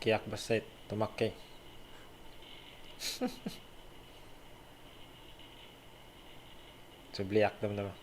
Makiyak basit. Tumaki. Subliak teman-teman.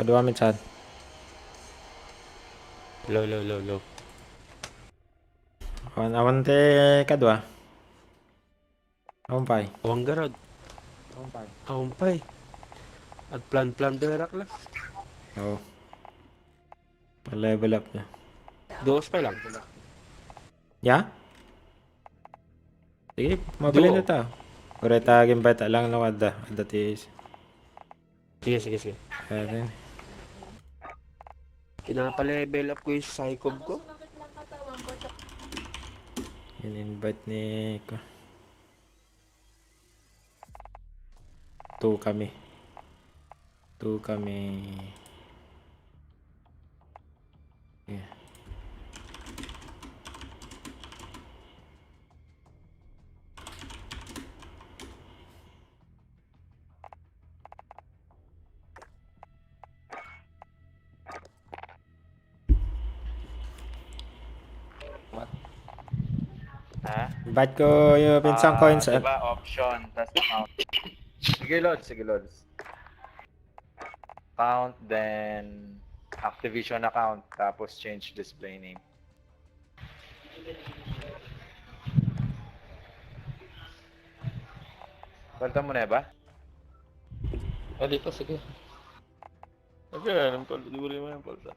Kadua min chan. Low. Awan te kadua. Awan Awang garod. Awang pay. At plan berak lang. Oo. Pa-level up niya. Duos pa lang. Ya? Sige, mabalin na Duo. ta. Kureta gimbata lang no adda. Adda tis. Sige. Ayan. Pinapalevel up ko yung psychob ko. In-invite ni ko. 2 kami. 2 kami. Yeah. Ha? Invite ko yung pinsang coins. Di ba option, tas count. Sige, Lods. Count, then Activision account, tapos change display name. Palta mo na ba? Dito, sige. Okay, alam ko. Di mo yung palta.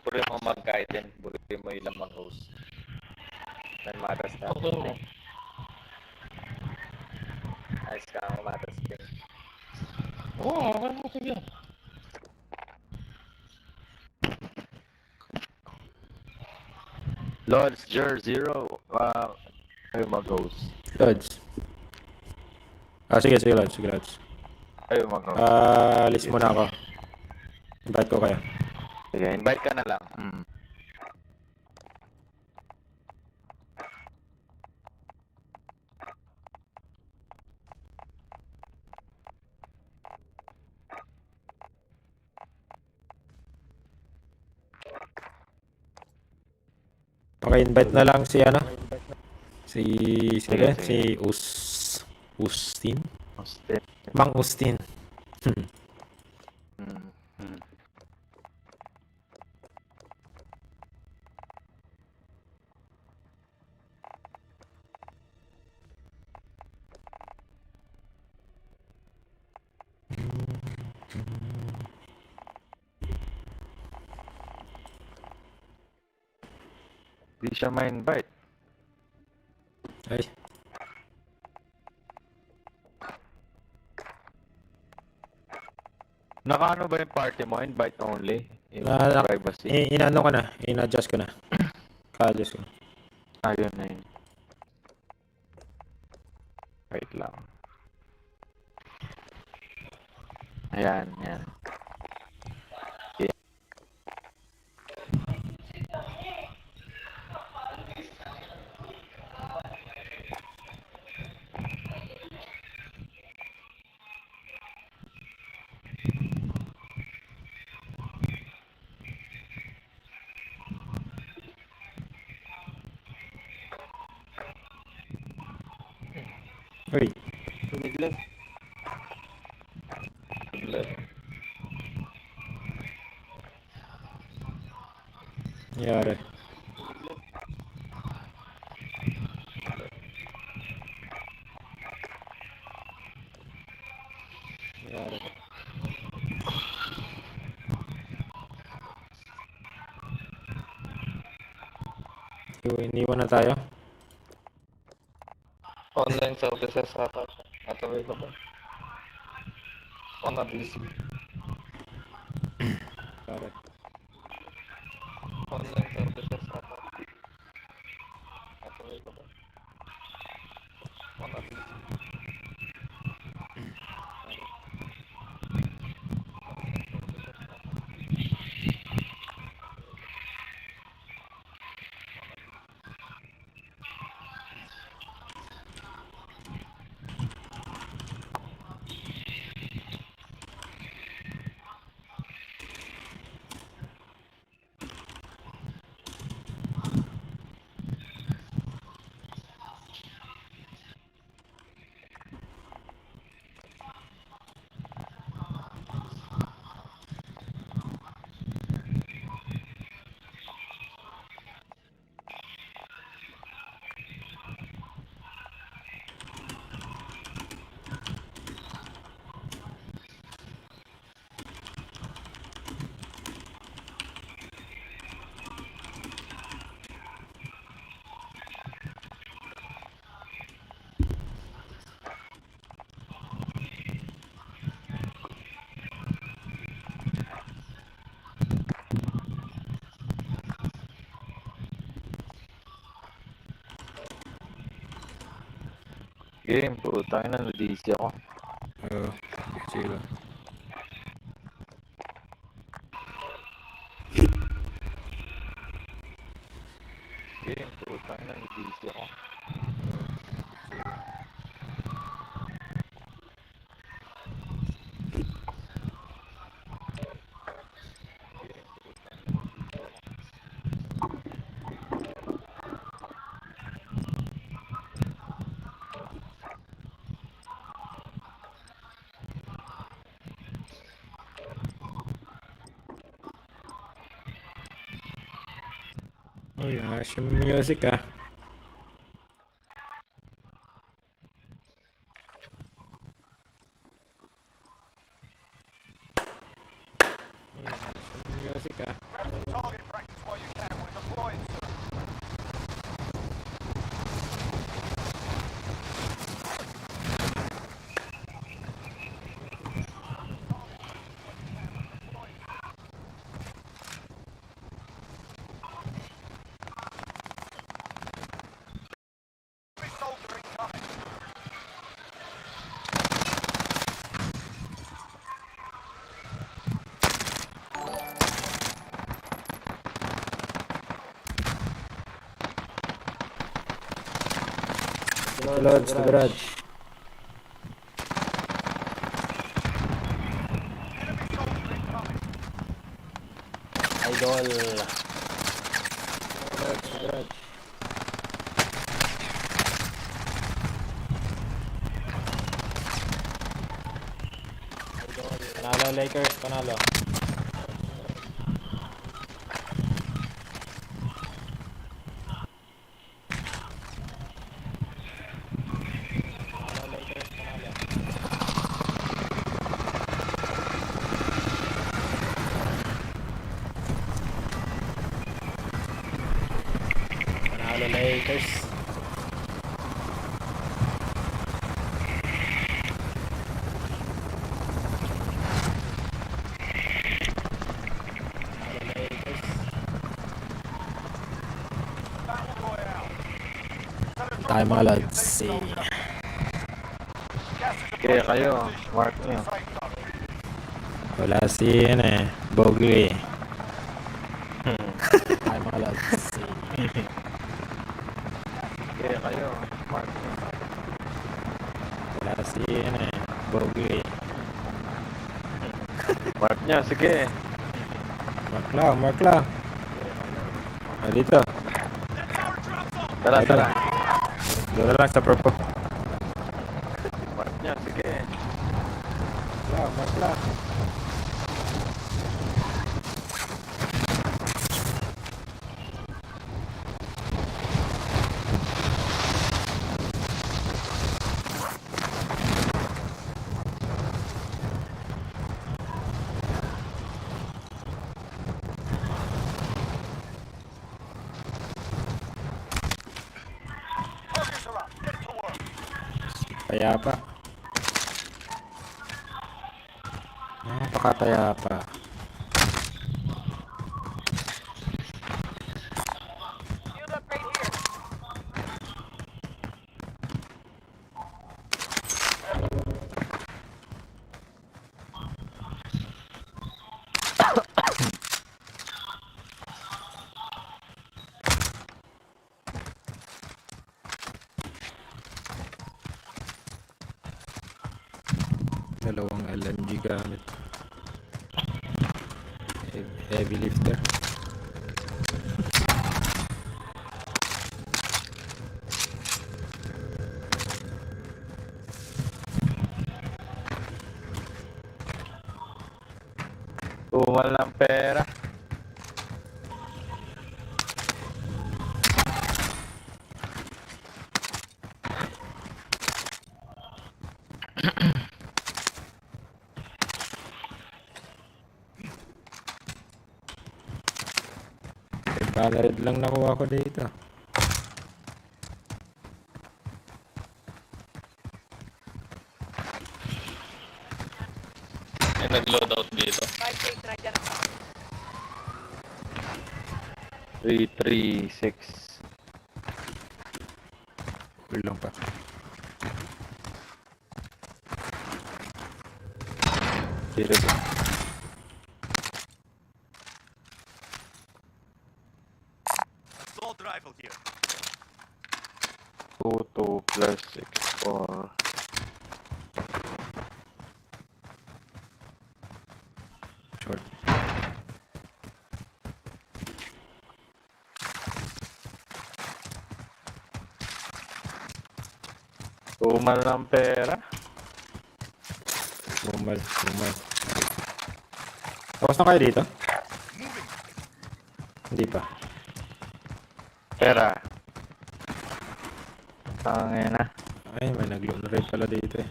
Puri mo mag-guide din. Puri mo ilang mag-host. Then matas na. Okay mo. Ayos ka mo matas din. Oo, okay mo. Sige. Lods, Jer, Zero. Ayaw mag-host. Lods. Sige, sige, Lods. Sige, Lods. Ayaw mag-host. Alis muna ako. Invite ko kayo. Sige, invite ka na lang. Paki-invite na lang si ano? Si Sige, si sige. Ustin? Hosted. Mang Ustin. Di siya ma-invite. Ay, Nakaano ba yung party mo? Invite only? Yung Ah, privacy? inano ko na, in-adjust ko na. Ka-adjust ko. Ayun na yun. Wait lang. Ayan, yan. Uy, Tumiglan. Tumiglan. nangyari. Nangyari. Iniwan na tayo. Online services ata. At available. On a busy. Nangyari. Online services ata. At available. On a busy. Game, putang ina, nadisi ako. Sige. Game, putang ina, nadisi ako. Uy, ayos yung music ah. Uy, ayos yung music ah. Loads to garage. Idol. Loads to garage. Panalo Lakers, panalo. Panalo Lakers, panalo. Panalo Lakers. Panalo Lakers. Tayo mga lads. Okay, kayo. Mark nyo. Wala si Bogey. Tayo mga lads. Okay, kayo. Mark nyo. Wala si Bogey. Mark nyo, sige. Mark lang. Ah, dito. Tara, tara. Doon lang sa purple. Mark nyo, sige. Mark lang. Payapa. Napakapayapa. Dalawang LMG gamit. Heavy lifter. Tumal ng pera. Valorant lang nakuha ko dito. May nag-loadout dito. 336. Ulong pa. Zero. 2 plus 6 4. Short. Tumal ng pera. Bumal. Tapos na kayo dito? Hindi pa. Pera. Tangin na. Ay, may nag-loan rate pala dito eh.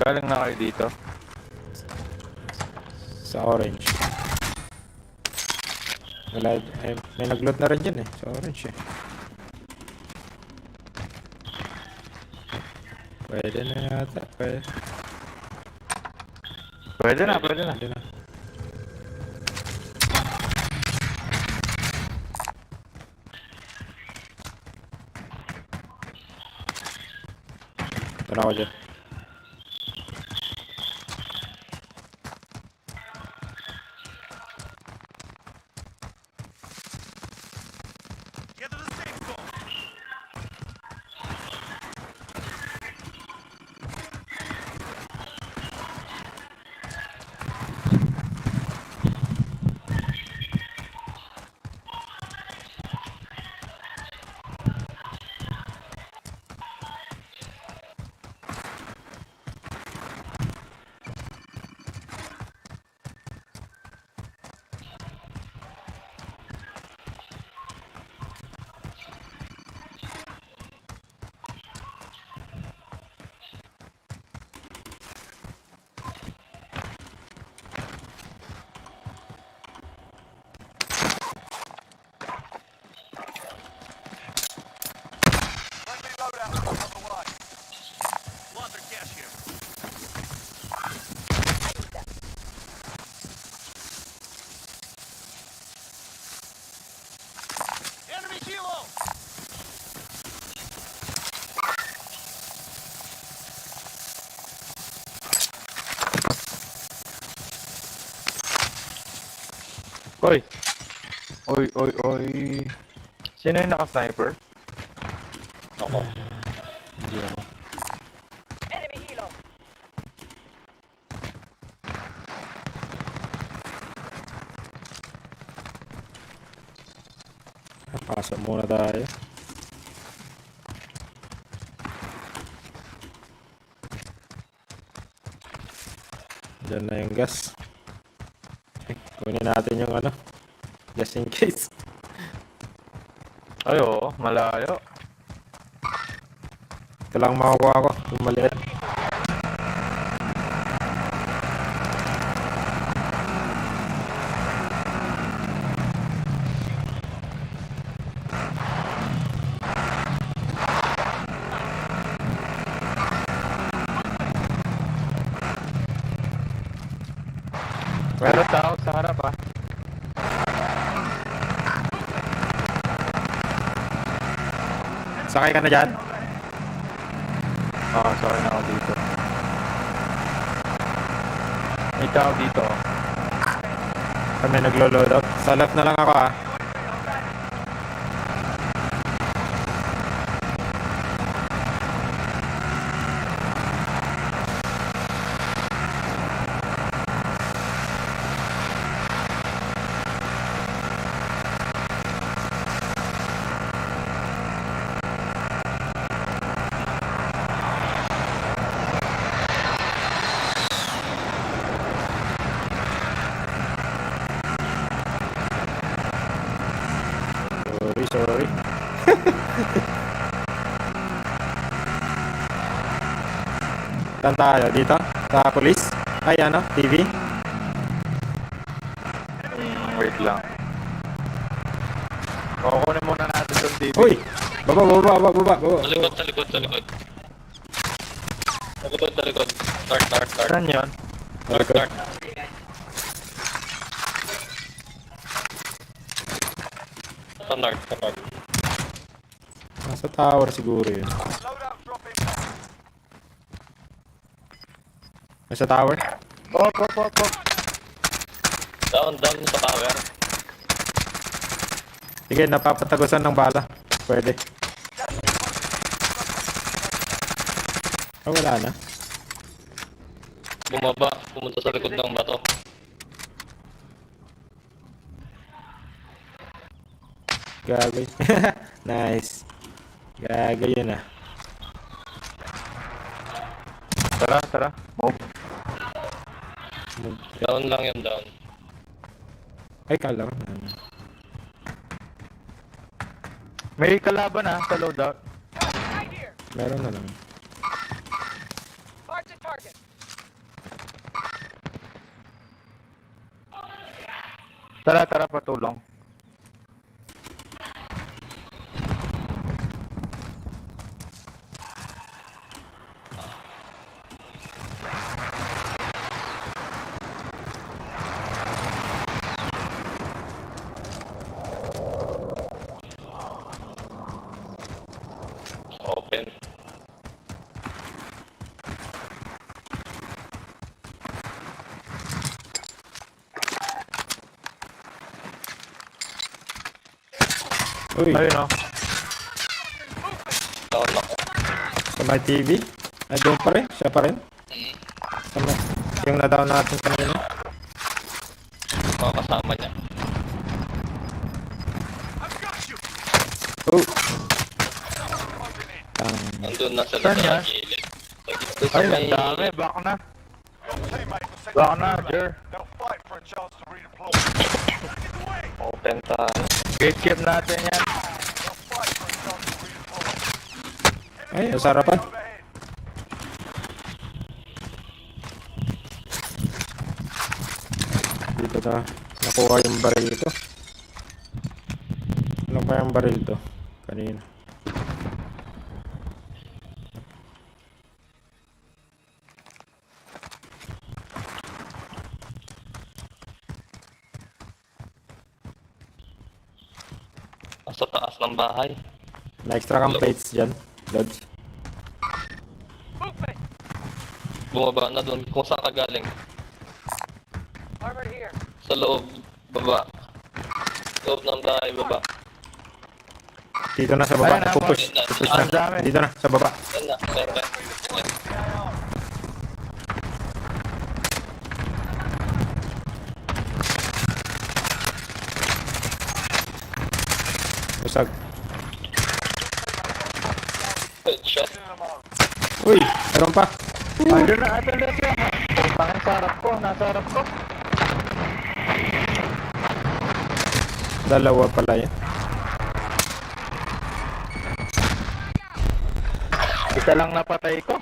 Galing na kayo dito. Sa orange. Wala, ay, may nag-load na rin dyan eh. Sa orange eh. Pwede na yata. Pwede Pwede na, pwede na. Hindi na. Ito na ako dyan. Oy! Oy, oy, oy. Sino yung naka-sniper? Ako. Hindi ako. Pasok muna tayo. Diyan na yung gas. Kunin natin yung ano. Just in case. Ay, oo. Malayo. Ito lang makukuha ko. Yung maliit. Meron tao sa harap ah. Sakay ka na dyan. Oo, sorry na ako dito. May tao dito. Kami naglo-load up. Sa left na lang ako ah. Sorry. Saan tayo? Dito? Sa police? Ay, ano? TV? Wait lang. Kukunin muna natin yung TV. Uy! Baba. Talikod. Talikod. Start. Saan yun? Start. Start. Nasa tower siguro yun. Nasa tower? Op. Down sa tower. Sige, napapatagusan ng bala. Pwede. Wala na. Bumaba. Pumunta sa likod ng bato. Gago. Nice. Gago yun ah. Tara. Move. Down lang yun, down. Ay, kala ko. May kalaban ah, sa loadout. Meron na lang. Tara, patulong. Uy, Ayun o. Down ako. sa may TV. Ay, doon pa rin. Siya pa rin. Sama. Yung na-down natin kanina. Mga kasama niya. Oh. Tang. Nandun na sila Saan sa yan? gilid. Doon sa Ay, may... ang dami. Back na. Back na, Jer. Open tayo. Gate keep natin yan. Ay, sa harapan. Dito na nakuha yung baril ito. Ano ba yung baril to? Kanina. Sa taas ng bahay. Na-extra kang plates dyan, Dodge. Bumaba na doon. Kung saan ka galing. Sa loob. Baba. Loob ng bahay. Baba. Dito na sa baba. Ayan na, Pupush. Marvin. Pupush Ang na. dami. Dito na, sa baba. Yan na. Perfect. Busag. Headshot. Uy, meron pa. Andun na, andun na siya. Pangin sa harap ko, nasa harap ko. Dalawa pala yan. Isa lang napatay ko.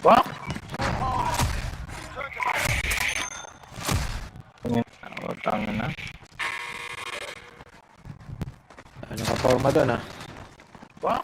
Wah! Tangin na. Ano ka forma doon ah? Wah!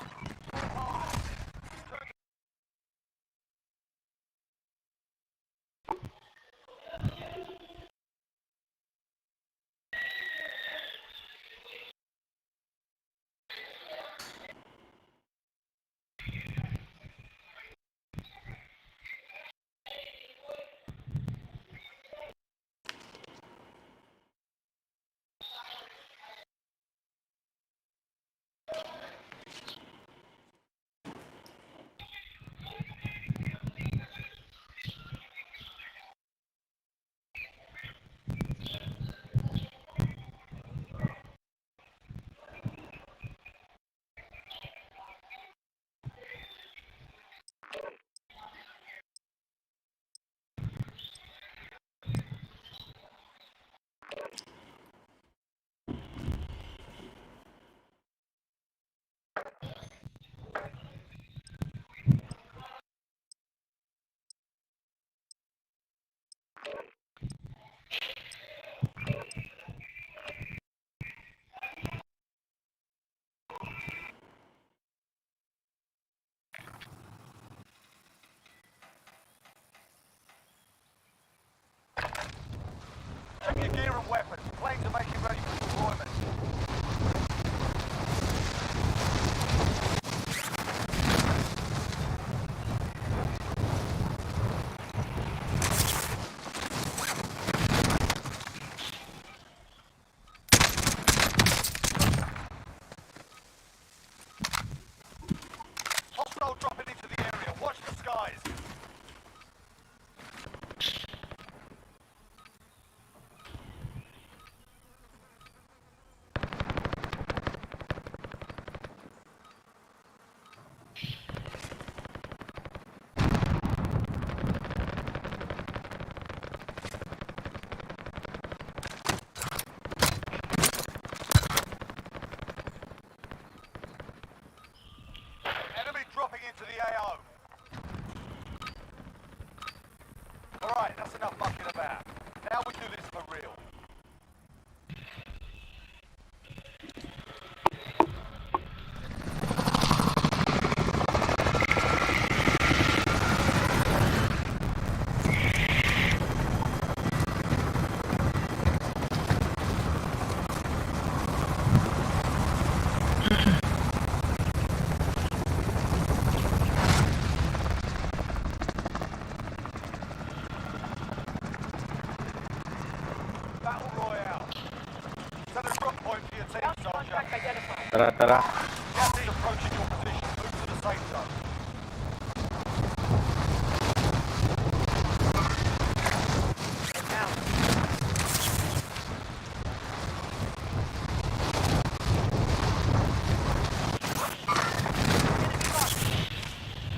your team, soldier. Tara, tara. Gas is approaching your position. Move to the safe zone.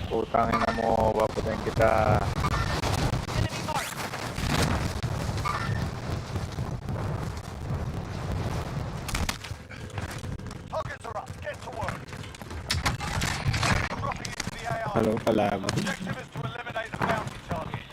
Putang ina mo, papatayin kita. Targets are up. Get to work. Dropping into the AR. Hello, kalaban. Objective is to eliminate the bounty target.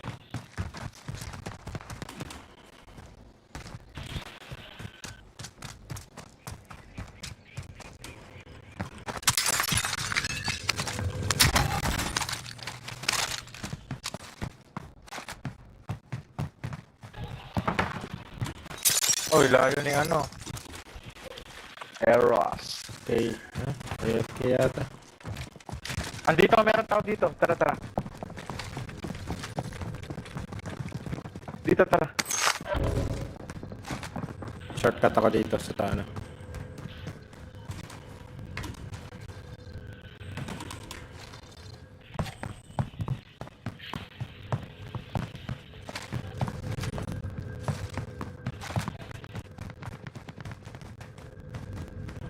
Oy, layo ni ano. Eros. Okay. AFK yata. Andito, meron tao dito. Tara, tara. Dito, tara. Shortcut ako dito sa tana.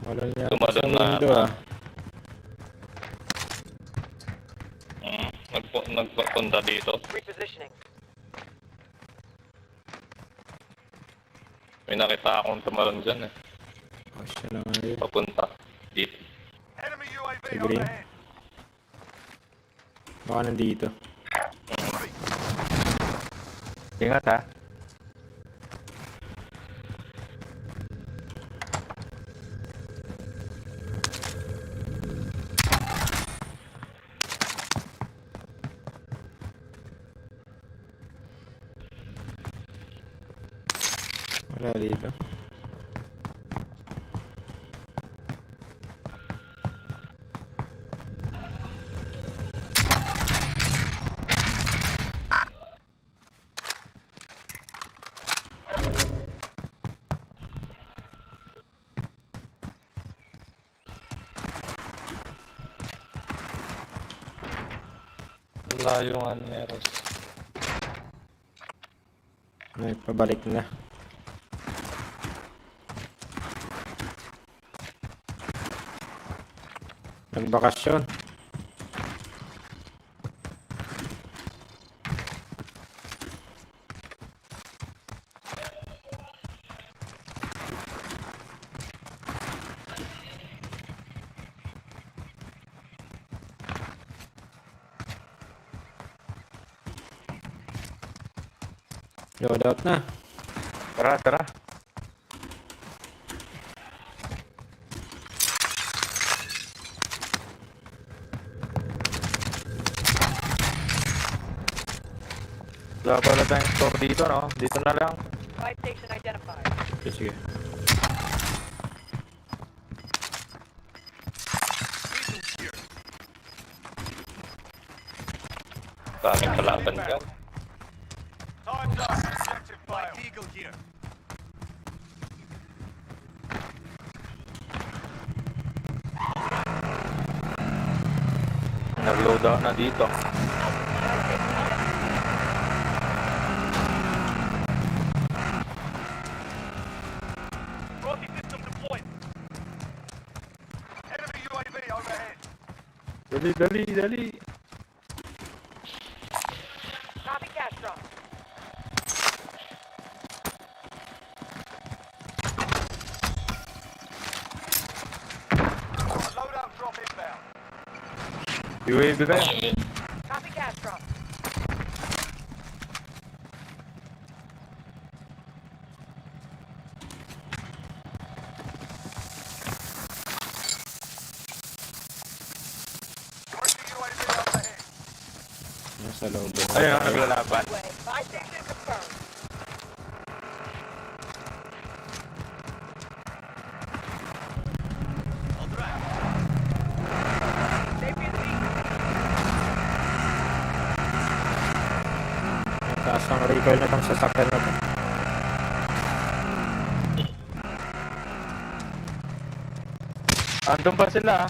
Wala niya sa Tumalon na window ata. ah. Nagpunta dito. Repositioning. May nakita akong tumalon dyan eh. Oh, siya na nga yun. Papunta. Dito. Enemy UAV Sige. overhead. Baka nandito. Ingat ha. Wala dito. Layo nga ni Eros. Ay, pabalik na. Nagbakasyon. Loadout na. Tara, tara. Wala pala tayong store dito, no? Dito na lang. Buy station identified. Okay, sige. Daming kalaban dyan. Time's up. Objective failed. Eagle here. Nag-load out na dito. Rocky system deployed. Enemy UAV overhead. Dali, dali, dali. Copy cash drop. Loadout drop inbound. UAV kayo. Ayun. Copy cash drop. Friendly UAV overhead. Nasa loob. Ayun, ang naglalaban. Way. Buy station confirmed. Safety is easy. Taas ang recoil na itong sasakyan na to. Andun pa sila ah.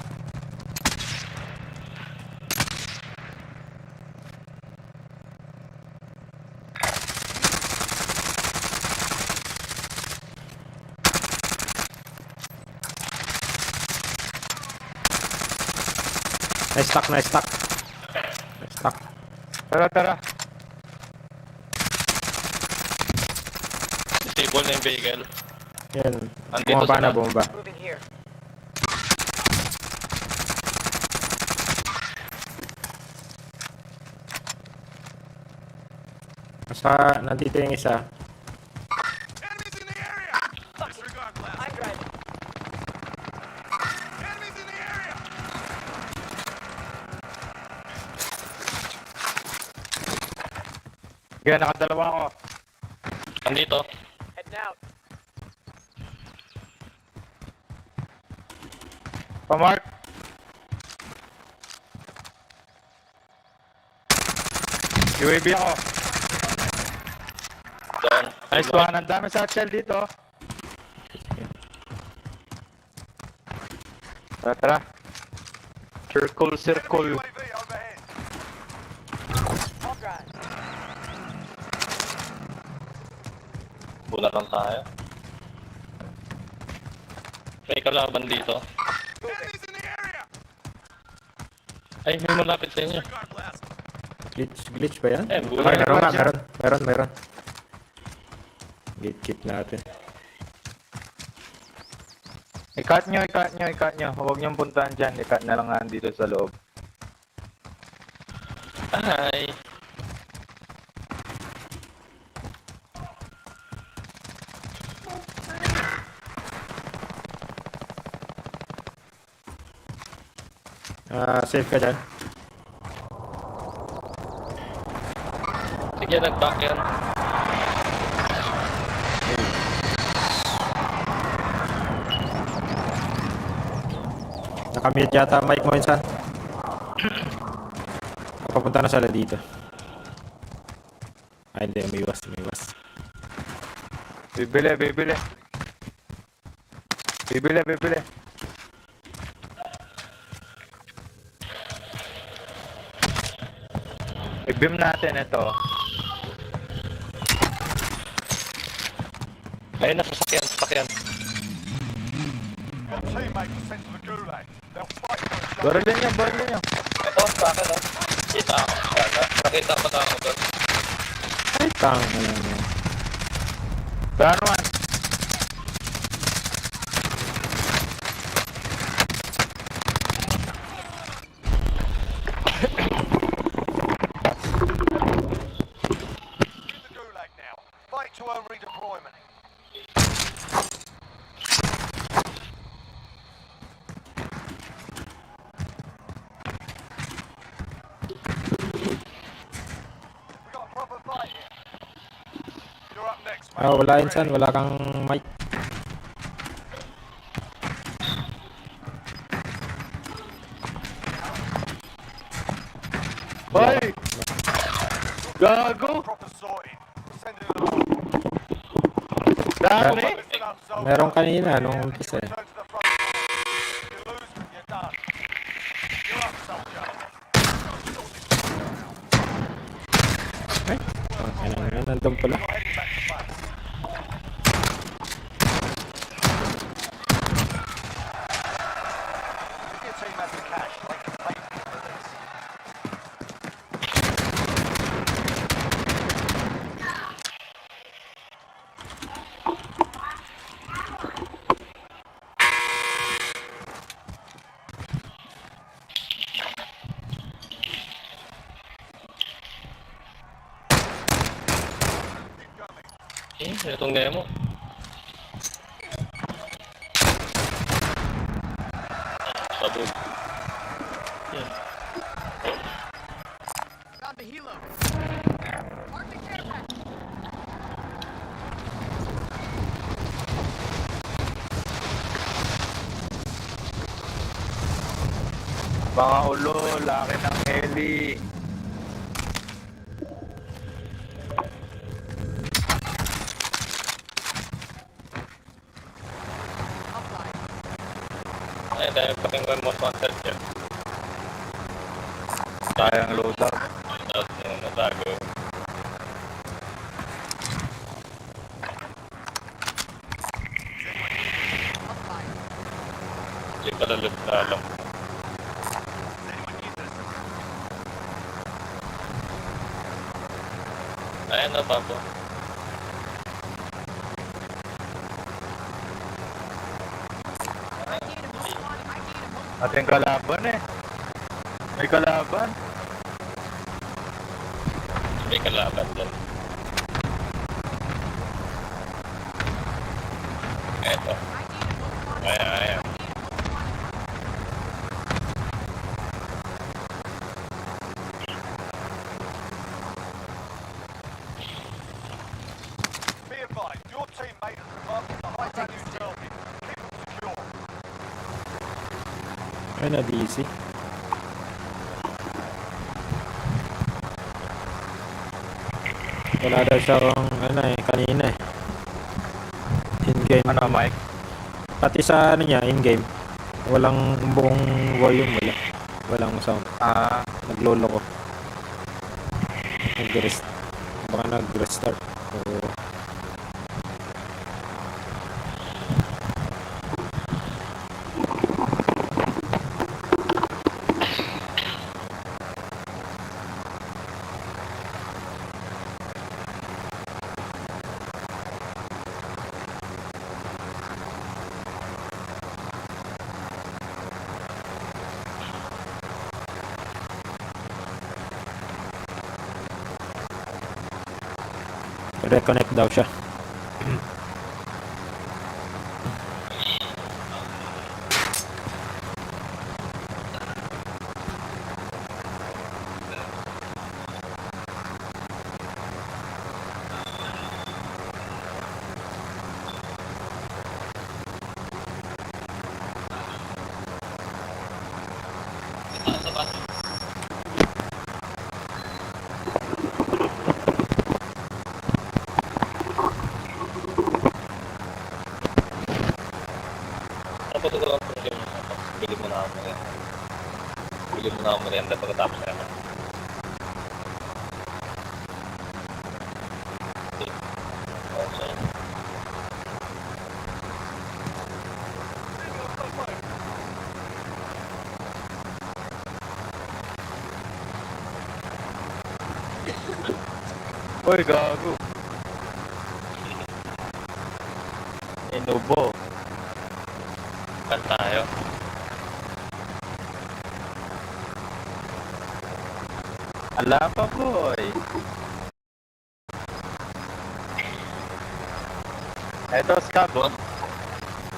Nice stock, nice stock. Nice stock. Tara, tara. Disable na yung vehicle. Yan. Andito Bumaba na, sila. bumaba. Moving here. Nandito yung isa. Enemies in the area! Disregard blast. I'm driving. Enemies in the area! Kaya nakadalawa ako. Andito. Heading out. Pamark. UAV ako. Doon. Nice one. Ang dami sa shell dito. Tara, tara. Circle, circle. UAV overhead. I'll drive. Bula lang tayo. May kalaban dito. Enemies in the area! Ay, may malapit sa inyo. Disregard blast. Glitch ba yan? Eh, Ay, bula. meron nga, meron. Gatekeep natin. I-cut nyo. Huwag nyo puntahan dyan. I-cut na lang nga dito sa loob. Ay. Safe ka dyan. Sige, nag-back yan. Nakamute yata ang mic mo insan. Papunta na sila dito. Ay, hindi. Umiwas. Bibili. I-beam natin ito. Ayun na, sasakyan. Your teammates were sent to the gulag. They'll fight for its life. Barilin nyo. Ito, sa akin, oh. Kita ako. Nakita ko na ako doon. Ay, tanga na yan. Saan man? In the gulag now. Fight to earn redeployment. We got a proper fight here. You're up next, mate. Wala insan. Wala kang mic. Hoy! Gago! Proper sorted. Send it along. Dami! Listen up, soldier. Meron kanina nung umpisa eh. Return to the front. If you lose, you're done. You're up, soldier. Nandun pala. You're heading back to base. If your team has the cash, they can pay you for this. Itong Nemo. Sabog. Yan. Mga ulo, laki ng heli. Ay, dahil pa rin most wanted dyan. Sayang loadout. Tapos yung natago. Hindi pala na alam. Ayan na, Papa. Ating kalaban eh. May kalaban. May kalaban dyan. Eto. Ayan. Be advised, your teammate has remarked the high-value building. Keep them secure. Ay, na DC. Wala daw siyang ano eh, kanina eh. In-game. Ano, Mike? Pati sa ano niya, in-game. Walang buong volume, wala. Walang sound. Ah, Naglolo ko. Nag-rest. Baka nag-restart. So, reconnect daw siya. Tapos ito lang po yung bili mo na ako yan. Bili mo na ako merienda pagkatapos na yan. Okay. Uy, gago. Inubo. Kan tayo. Ala pa, boy. Eto, Scab.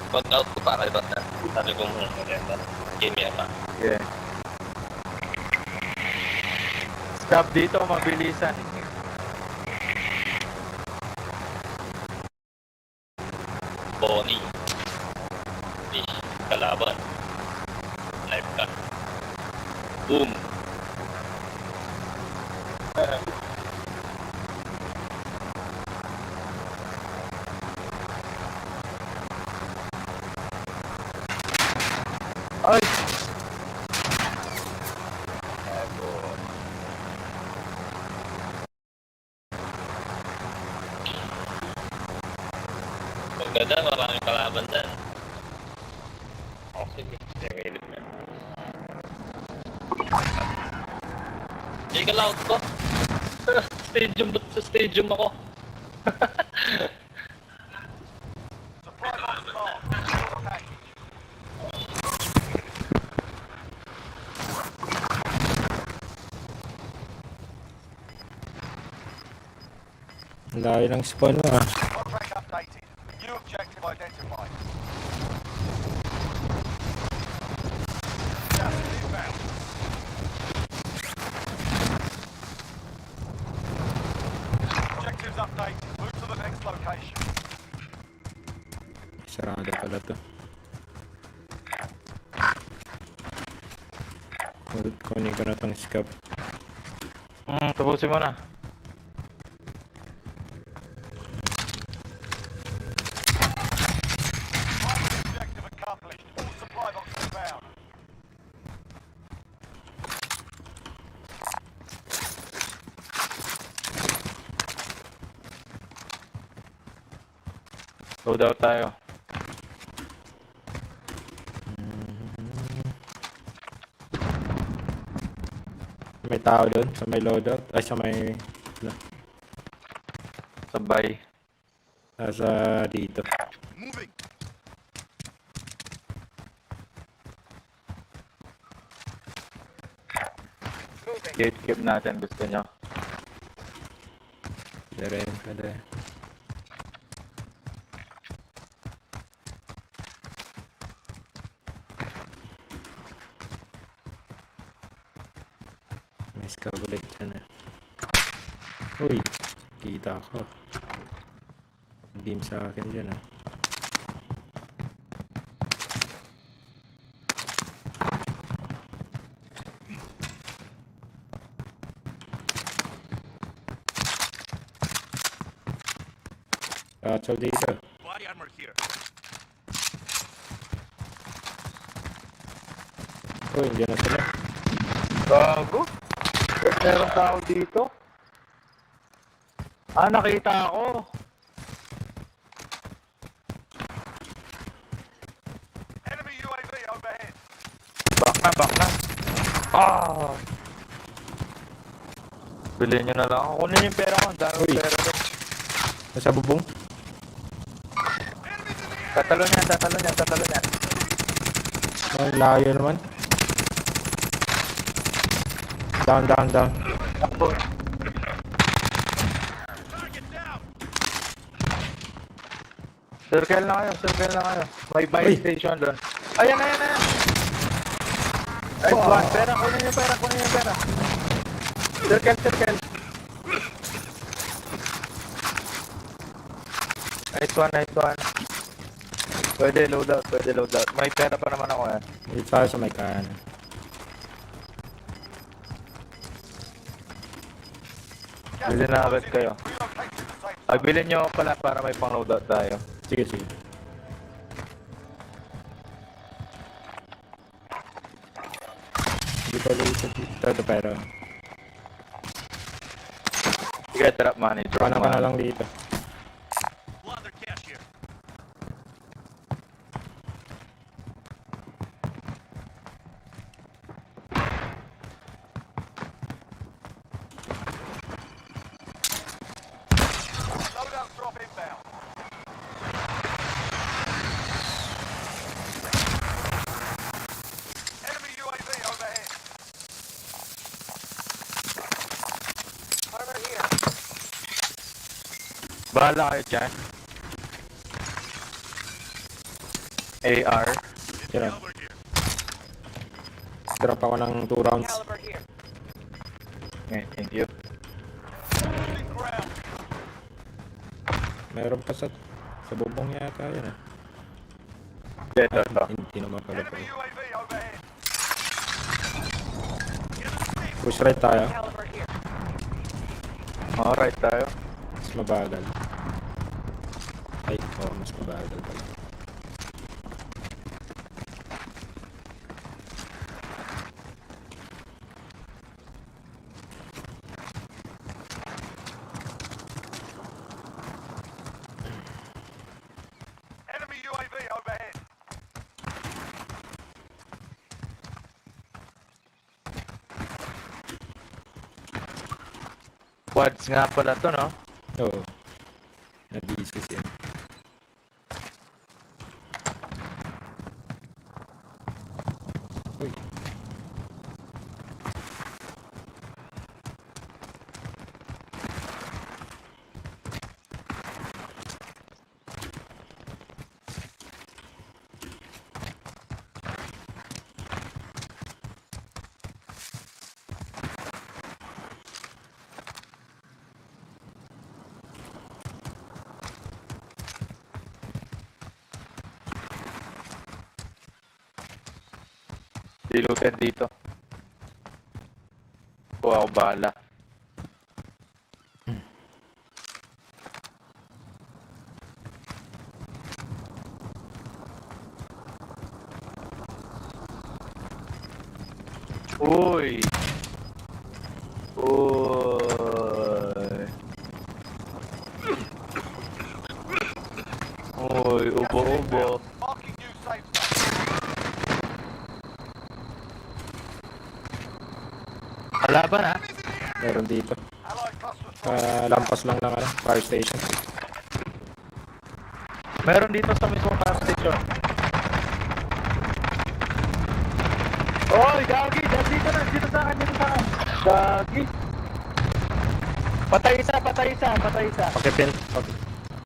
Pag out ko para iba na. Sabi ko muna merienda. Game yan pa. Yeah. Scab dito, mabilisan. Bonnie. Fish. Kalaban. Live ka. Boom. Ay! Maganda, maraming kalaban dyan. Okay, sige, ilip na. Hindi ka loud ko. Stadium ako. Supply box marked. Secure the package. Ang layo ng spawn mo ah. Contract updated. New objective identified. Gas inbound. Objectives updated. Move to the next location. Sarado pala to. Kunin ko na tong scab. Tapusin mo na. Primary objective accomplished. All supply boxes found. Loadout tayo. May tao doon sa may loadout. Ay, sa may... Sabay. Sa dito. Moving. Moving. Gatekeep natin, gusto nyo. Pwede rin, pwede. May scout ulit dyan eh. Uy, kita ko. Beam sa akin dyan ah. Kacho dito. Body armor here. Uy, hindi na sila. Gago. Meron tao dito. Ah, nakita ako. Enemy UAV overhead. Back na. Ah! Bilhin nyo na lang. Kunin yung pera ko. Ang dami Uy. pera doon. Nasa bubong? Enemies in the air. Tatalo niyan. Ang layo naman. Down. Takbo. Target down. Circle na kayo. May buy Uy. station doon. Ayan. Ay, one. Pera. Kunin yung pera. Circle. Nice one. Pwede loadout. May pera pa naman ako eh. Dito tayo sa may kanan. Pwede na agad kayo. Relocate to the safe zone. Ay, bilhin nyo pala para may pang loadout tayo. Sige. Dito pero. Sige, drop money. Paano ka na lang dito? Blunder cash here. Loadout drop inbound. Enemy UAV overhead. Armor here. Bahala kayo dyan. AR. Tira. Over here. Drop ako ng 2 rounds. Caliber here. Okay, thank you. Losing ground. Meron pa sa bubong yata yun ah. Ito. Hindi naman pala po. Enemy UAV overhead. Push right tayo. Caliber here. Alright tayo. Mas mabagal. Ay, mas mabagal pala. Enemy UAV overhead. Quads nga pala to, no? Oo. Nag-iisis yan. Uy. Diluted dito. Kuha ako bala. Uy! Uy! Kalaban ha. Meron dito. Allied cluster strike. Lampas lang ng ano, fire station. Meron dito sa mismong fire station. Oy, Gagi! Dito na! Dito sa akin! Dito sa akin! Gagi! Patay isa! Patay isa! Patay isa! Pakipin.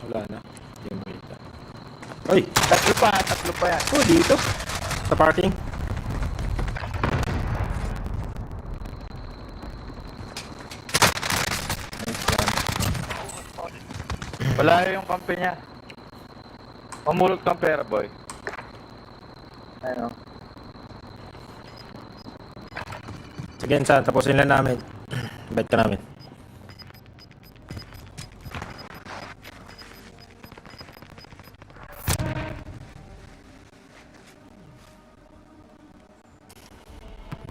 Wala na. Yung kita. Uy! Tatlo pa! Tatlo pa yan! Oh, dito. Sa parking. Wala yung kampe niya. Mamulog kang pera, boy. Ano? Sige, Insan. Tapusin lang namin. Bet ka namin.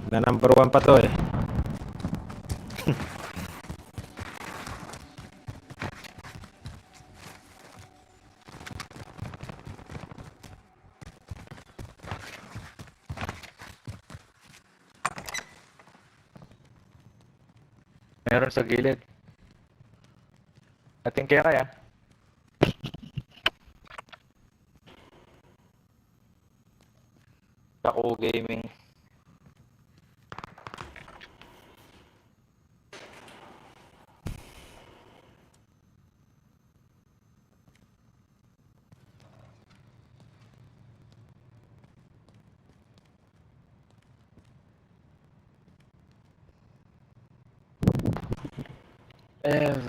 Na number 1 pa to eh. Meron sa gilid. Ating kaya. Taco Gaming.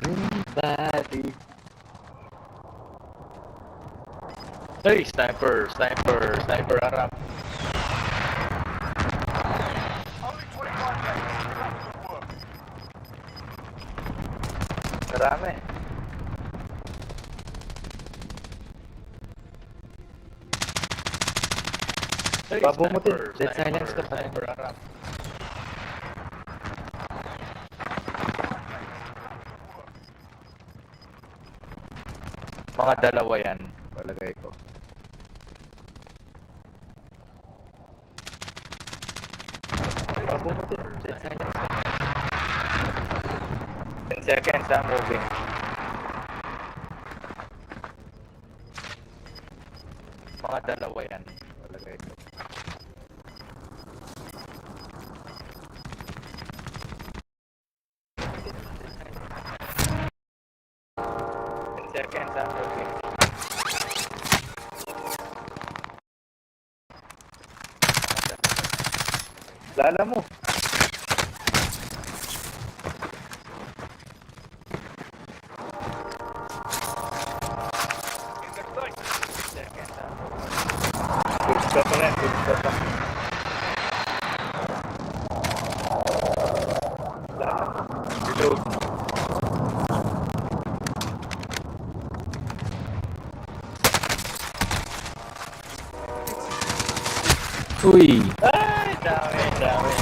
Everybody. Hey, sniper, sniper, sniper Arab. Only 25 days. Good work. Marami. Hey, Babo mo din. sniper, Dead sniper, silence ka pa. sniper Arab. Mga dalawa yan, palagay ko. Babo mo din. Dead silence ka. 10 seconds, I'm moving. Mga dalawa yan, palagay ko. Seconds, I'm moving. Lala mo. Seconds, I'm moving. Good stuff pa rin, good stuff pa. Lala mo. Reload. Uy! Ay, dami, dami.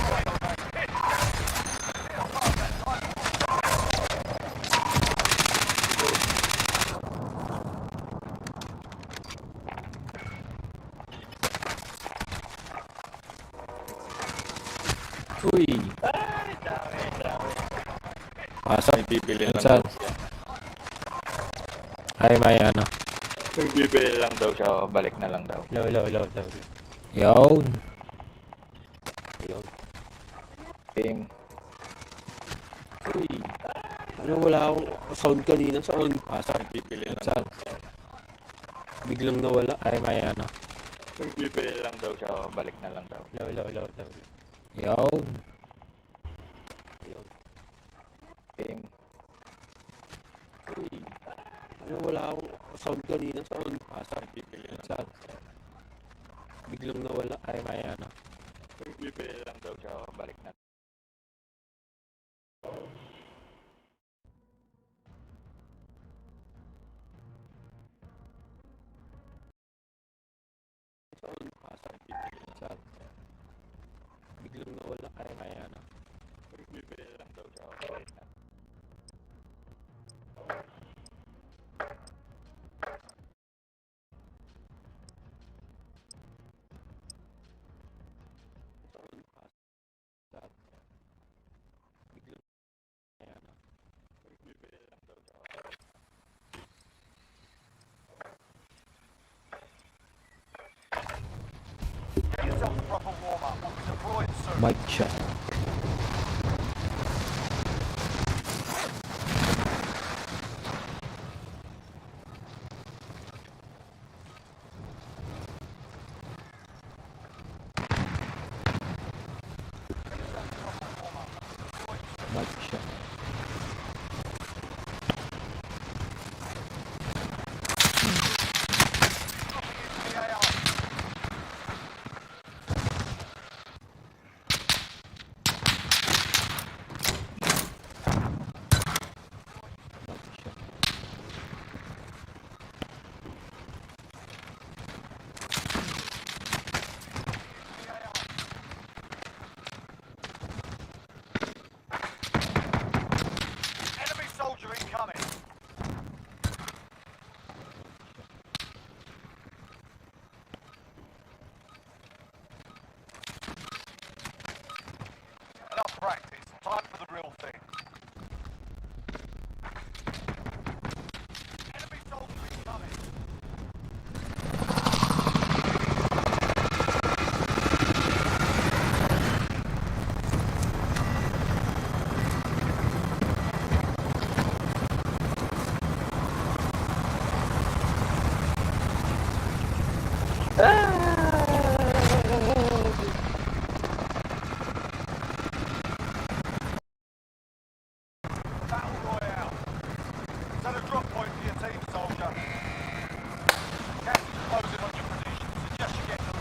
Uy! Ay, dami, dami. Pasok. Bibili lang Insan. daw siya. Ay, may ano. Bibili lang daw siya, balik na lang daw. Low. Yun. Game. Uy. Ano, wala akong sound kanina. Sound. Pasok. Bibili lang Insan. daw siya. Biglang nawala. Ay, may ano. Bibili lang daw siya, balik na lang daw. Low. Yun. Game. Uy. Ano, wala akong sound kanina. Sound. Pasok. Bibili lang Insan. Biglang nawala. Ay, may ano. Bibili lang daw siya, balik na. Pasok. Insan. Biglang nawala. Ay, may ano. Bibili lang daw siya, balik na. Get yourself a proper warm-up. We'll be deployed soon. Mic check. Mic check. Enemy soldier incoming. Enough practice. Time for the real thing. Enemy soldier incoming. Battle Royale. Set a drop point for your team, soldier. Captain's closing on your position. Suggest you get to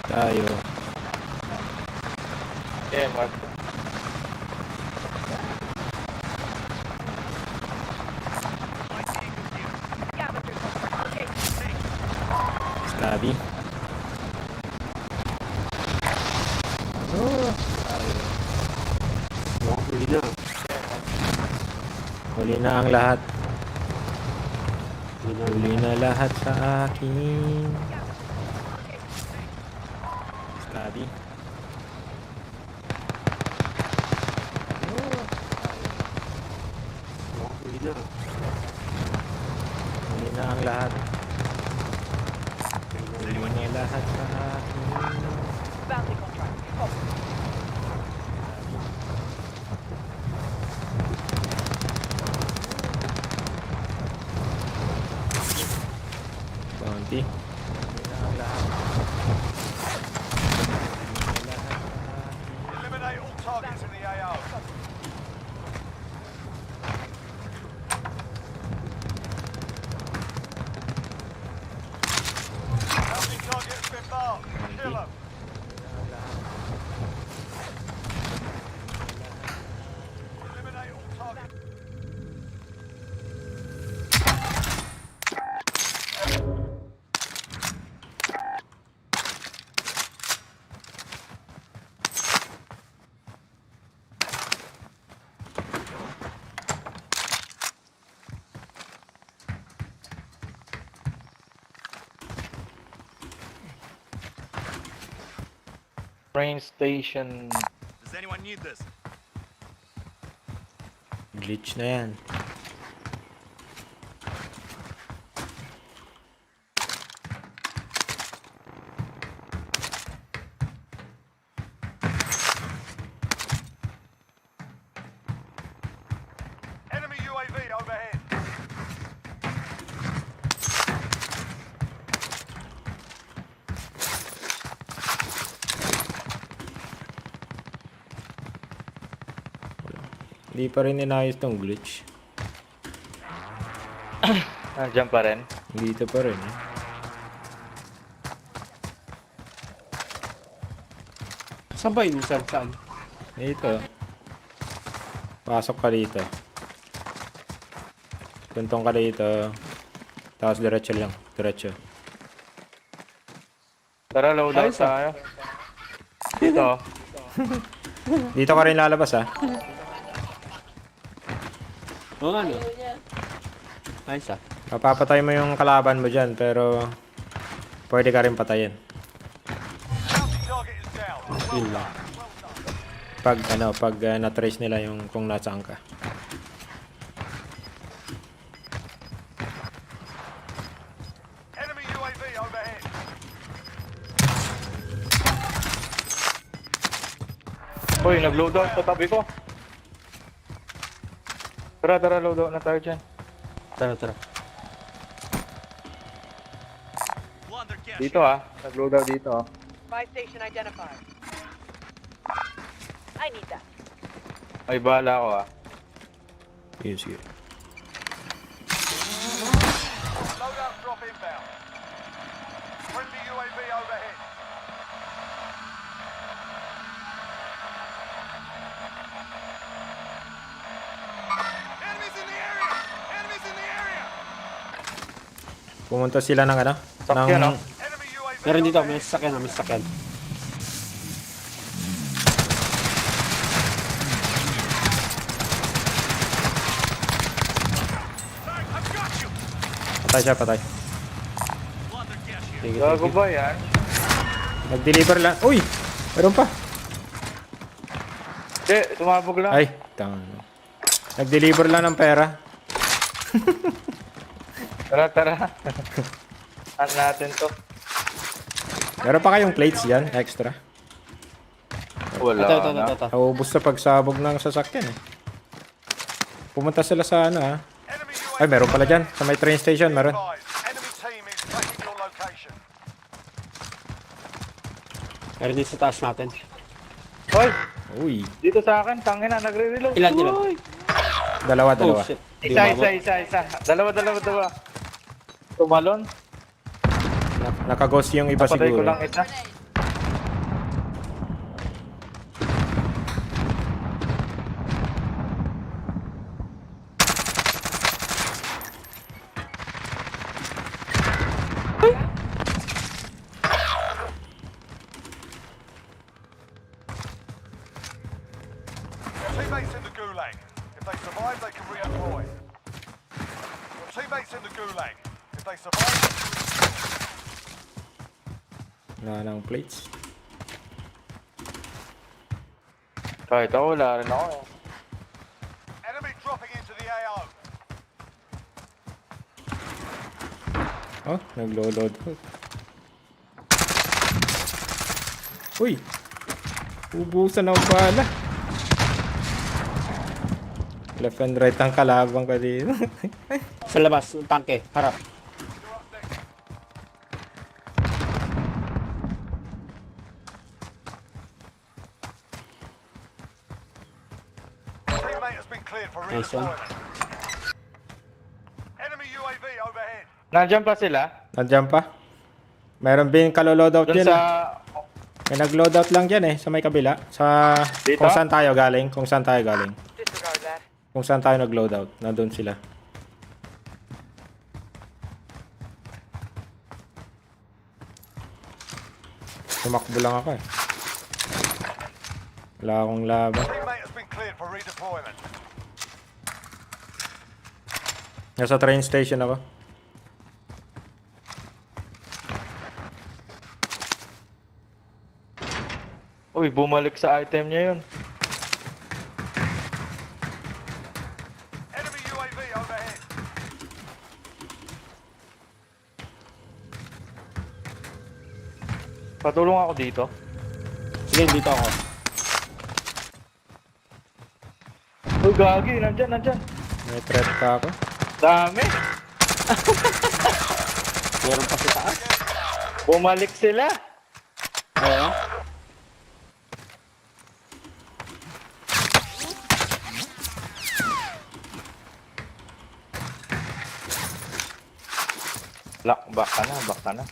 Tayo. Okay, Mark. Study. Huli na ang lahat. Huli na lahat sa akin. Study. Huli na ang lahat. Huli na lahat sa akin. Bounty contract. Copy. Bounty. Huli na ang lahat. Huli na lahat sa akin. eliminate all targets in the AO. Bounty target has been marked. Kill 'em. Eliminate all targets. Train station. Does anyone need this? Glitch na yan. Enemy UAV overhead. Hindi pa rin inayos tong glitch. Nandiyan pa rin. Dito pa rin. Saan ba yung user? Saan? Dito. Pasok ka dito. Tuntong ka dito. Tapos diretso lang. Diretso. Tara, loadout Ayos, ah. tayo. Dito. Dito ka rin lalabas ha. Oo nga no. Ayos ah. Papapatay mo yung kalaban mo dyan pero pwede ka rin patayin. Bounty target is down. Yun lang. Pag na-trace nila yung kung nasaan ka. Enemy UAV overhead. Uy, nag-loadout sa tabi ko. Tara, loadout na tayo dyan. Tara. Dito nag-loadout dito Buy station identified. I need that. May bala ako Yun, sige. Loadout drop inbound. Friendly UAV overhead. Enemies in the area! Enemies in the area! Pumunta sila ng ano? Sakyan, ng, no? Enemy UAV Meron dito, overhead. may sasakyan. I've got you! Patay siya, patay. Sige, Gago sige. ba yan? Nag-deliver lang. Uy! Meron pa. Hindi, tumabog lang. Ay, tama. Nag-deliver lang ng pera. Tara. At natin to. Meron pa kayong plates dyan, extra. Wala na. Ito. Naubos sa pagsabog ng sasakyan eh. Pumunta sila sa ano ha. Enemy UAV Ay, meron pala dyan. Sa may train station, meron. advised. Enemy team is tracking your location. Meron dito sa taas natin. Hoy, Uy, dito sa akin, tangina, nagre-reload. Ilan? Uy. dalawa. Oh, shit. Di Isa. umabot. Dalawa. Tumalon. Nakaghost yung iba Patay ko siguro. lang isa. Your teammates in the gulag. If they survive, they can redeploy. Your teammates in the gulag. If they survive, Wala ng plates. Kahit ako, wala rin ako. enemy dropping into the AO. Oh, nag-load. Uy! Ubusan ng bala. Left and right ang kalabang ka dito. Sa labas, yung tangke. Harap. Your teammate has been cleared for Nice one. redeployment. Enemy UAV overhead. Nandiyan pa sila? Nandiyan pa. Meron din kaloloadout Doon dyan. sa... May nag-loadout lang dyan eh, sa may kabila. Sa Dito? kung saan tayo galing. Disregard that. Kung saan tayo nag-loadout. Nandun sila. Tumakbo lang ako eh. Wala akong laban. Teammate has been cleared for redeployment. Nasa train station ako. Uy, bumalik sa item niya yun. Enemy UAV overhead. Patulong ako dito. Sige, dito ako. Uy, gagi, nandyan. May threat ka ako. Dami. Meron pa sa taas. Bumalik sila. Oo. Back ka na.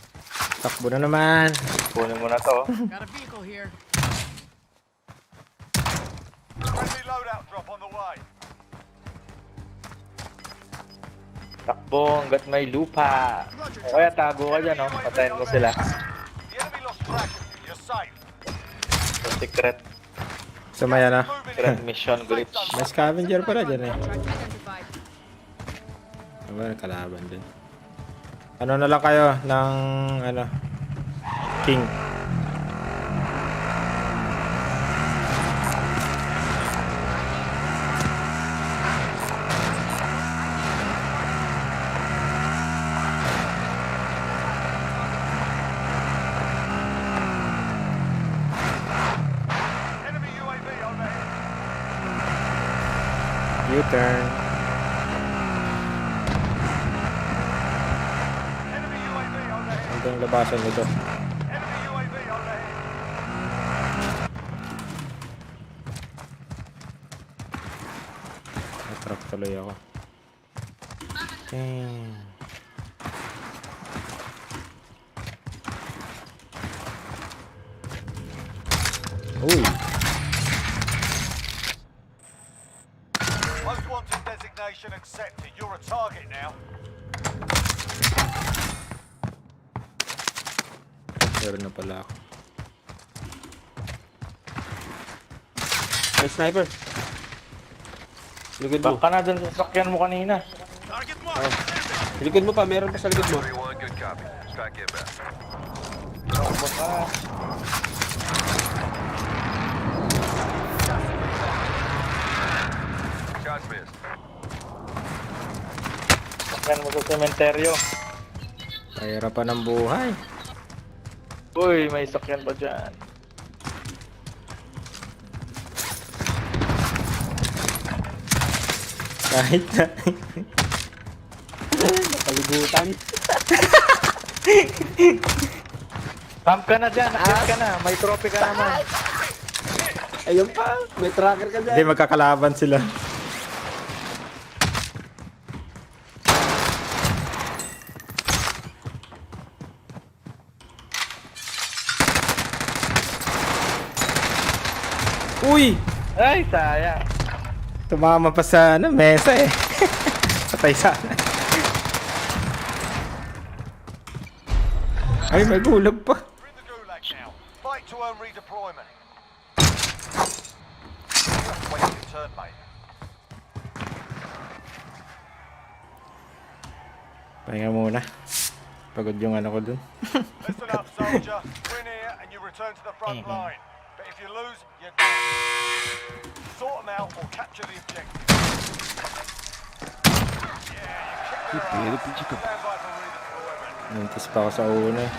Takbo na naman. Kunin mo na to. Friendly loadout drop on the way. Takbo hanggat may lupa. O kaya tago ka dyan, no? Patayin mo sila. The enemy lost track of you. You're safe. Secret Sa maya na. secret mission glitch. May scavenger pala dyan eh. Contract identified. Aba, kalaban din. Ano na lang kayo ng ano King. U-turn. Enemy UAV overhead. Hanggang labasan nito. Enemy UAV overhead. Natrap tuloy ako. Damn. Uy! Most wanted designation accepted. You're a target now. Meron na pala ako. May sniper. Likod mo. Back ka na dun sa sakyan mo kanina. Target marked. Sa likod mo pa, meron pa sa likod mo. Everyone, good copy. Strike inbound. Back ka na. Shots missed. Sakyan mo sa sementeryo. Kahirapan ng buhay. Uy, may sakyan pa dyan. Kahit na. Nakalibutan. Camp ka na dyan, akyat ka na. May trophy ka naman. Ayun pa, may tracker ka dyan. Hindi, magkakalaban sila. Uy! Ay, sayang. Tumama pa sa mesa eh. Patay sana. Ay, may gulag pa. We're in the gulag now. Fight to earn redeployment. Wait your turn, mate. Pahinga muna. Pagod yung ano ko dun. Listen up, soldier. Win here and you return to the front line. But if you lose, you're done. Sort them out or capture the objective. Yeah, you kicked their ass. Stand by for redeployment. Nantis pa ako sa una eh.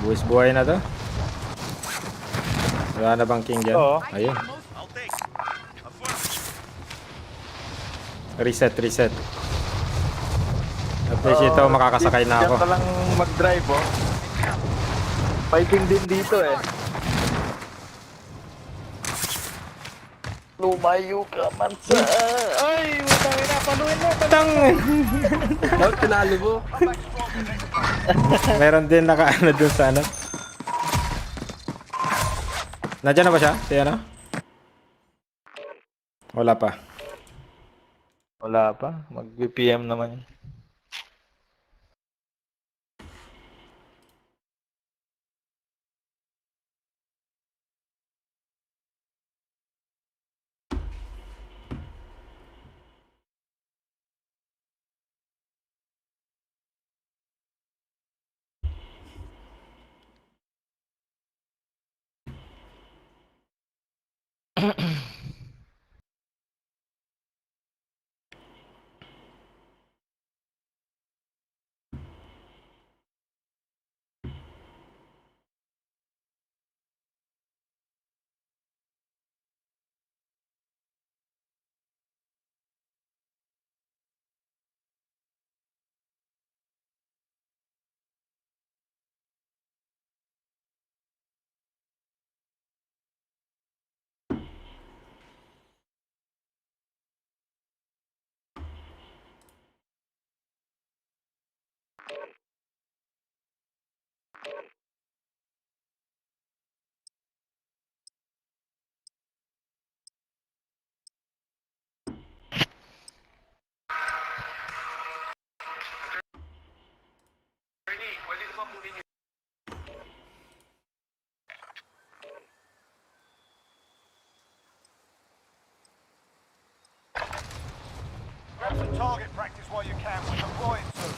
Buwis buhay na to. Wala na bang king dyan? Oo. Ayun. I'll take. Reset. At least ito, makakasakay na ako. Diyan ka lang mag-drive, oh. Fighting din dito, eh. Lumayo ka man sa... Ay, utang ina, paluin mo. Tang! Dapat tinalo mo. Meron din naka-ano dun sa ano. Nandiyan na ba siya? Si ano? Wala pa. Wala pa. Mag-BPM naman. Grab some target practice while you can. We're deploying soon.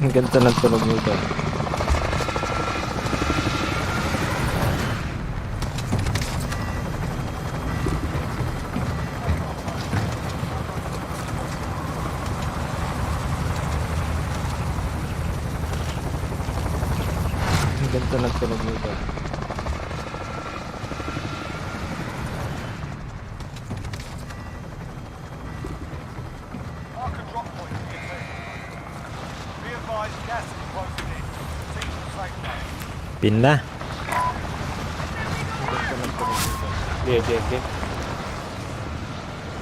Ang ganda ng tunog nito. Ang ganda ng tunog nito. Mark a drop point for your team. Be advised, gas is closing in. Proceed to safe zone. Pin na. Okay.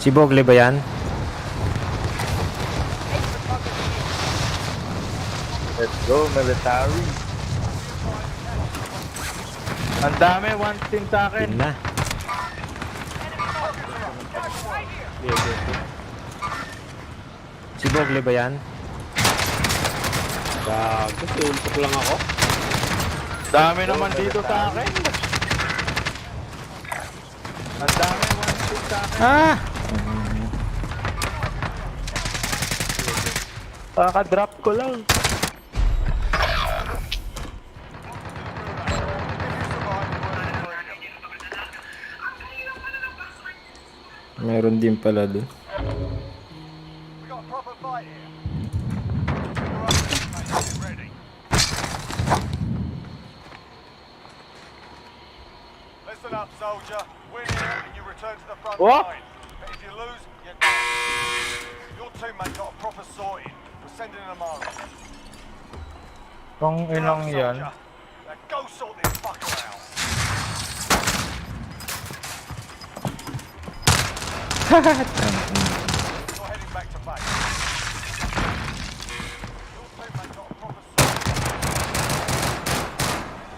Si Bogle ba yan? Let's go, military. Ang dami, one team sa akin. Pin na. Si Bogle ba yan? Gago, tultok lang ako. Dami naman dito sa akin. Ang dami, one team sa akin. Ah! Kaka-drop ko lang. Meron din pala dun. We got a proper fight here. You're up, mate. Get ready. Listen up, soldier. Win here and you return to the front What? line. But if you lose, you're done. Your teammate got a proper sorting. We're sending them home. Kung You're up, inong yan. soldier. Now go sort this fucker out. You're heading back to base. Your teammate got a proper sorting.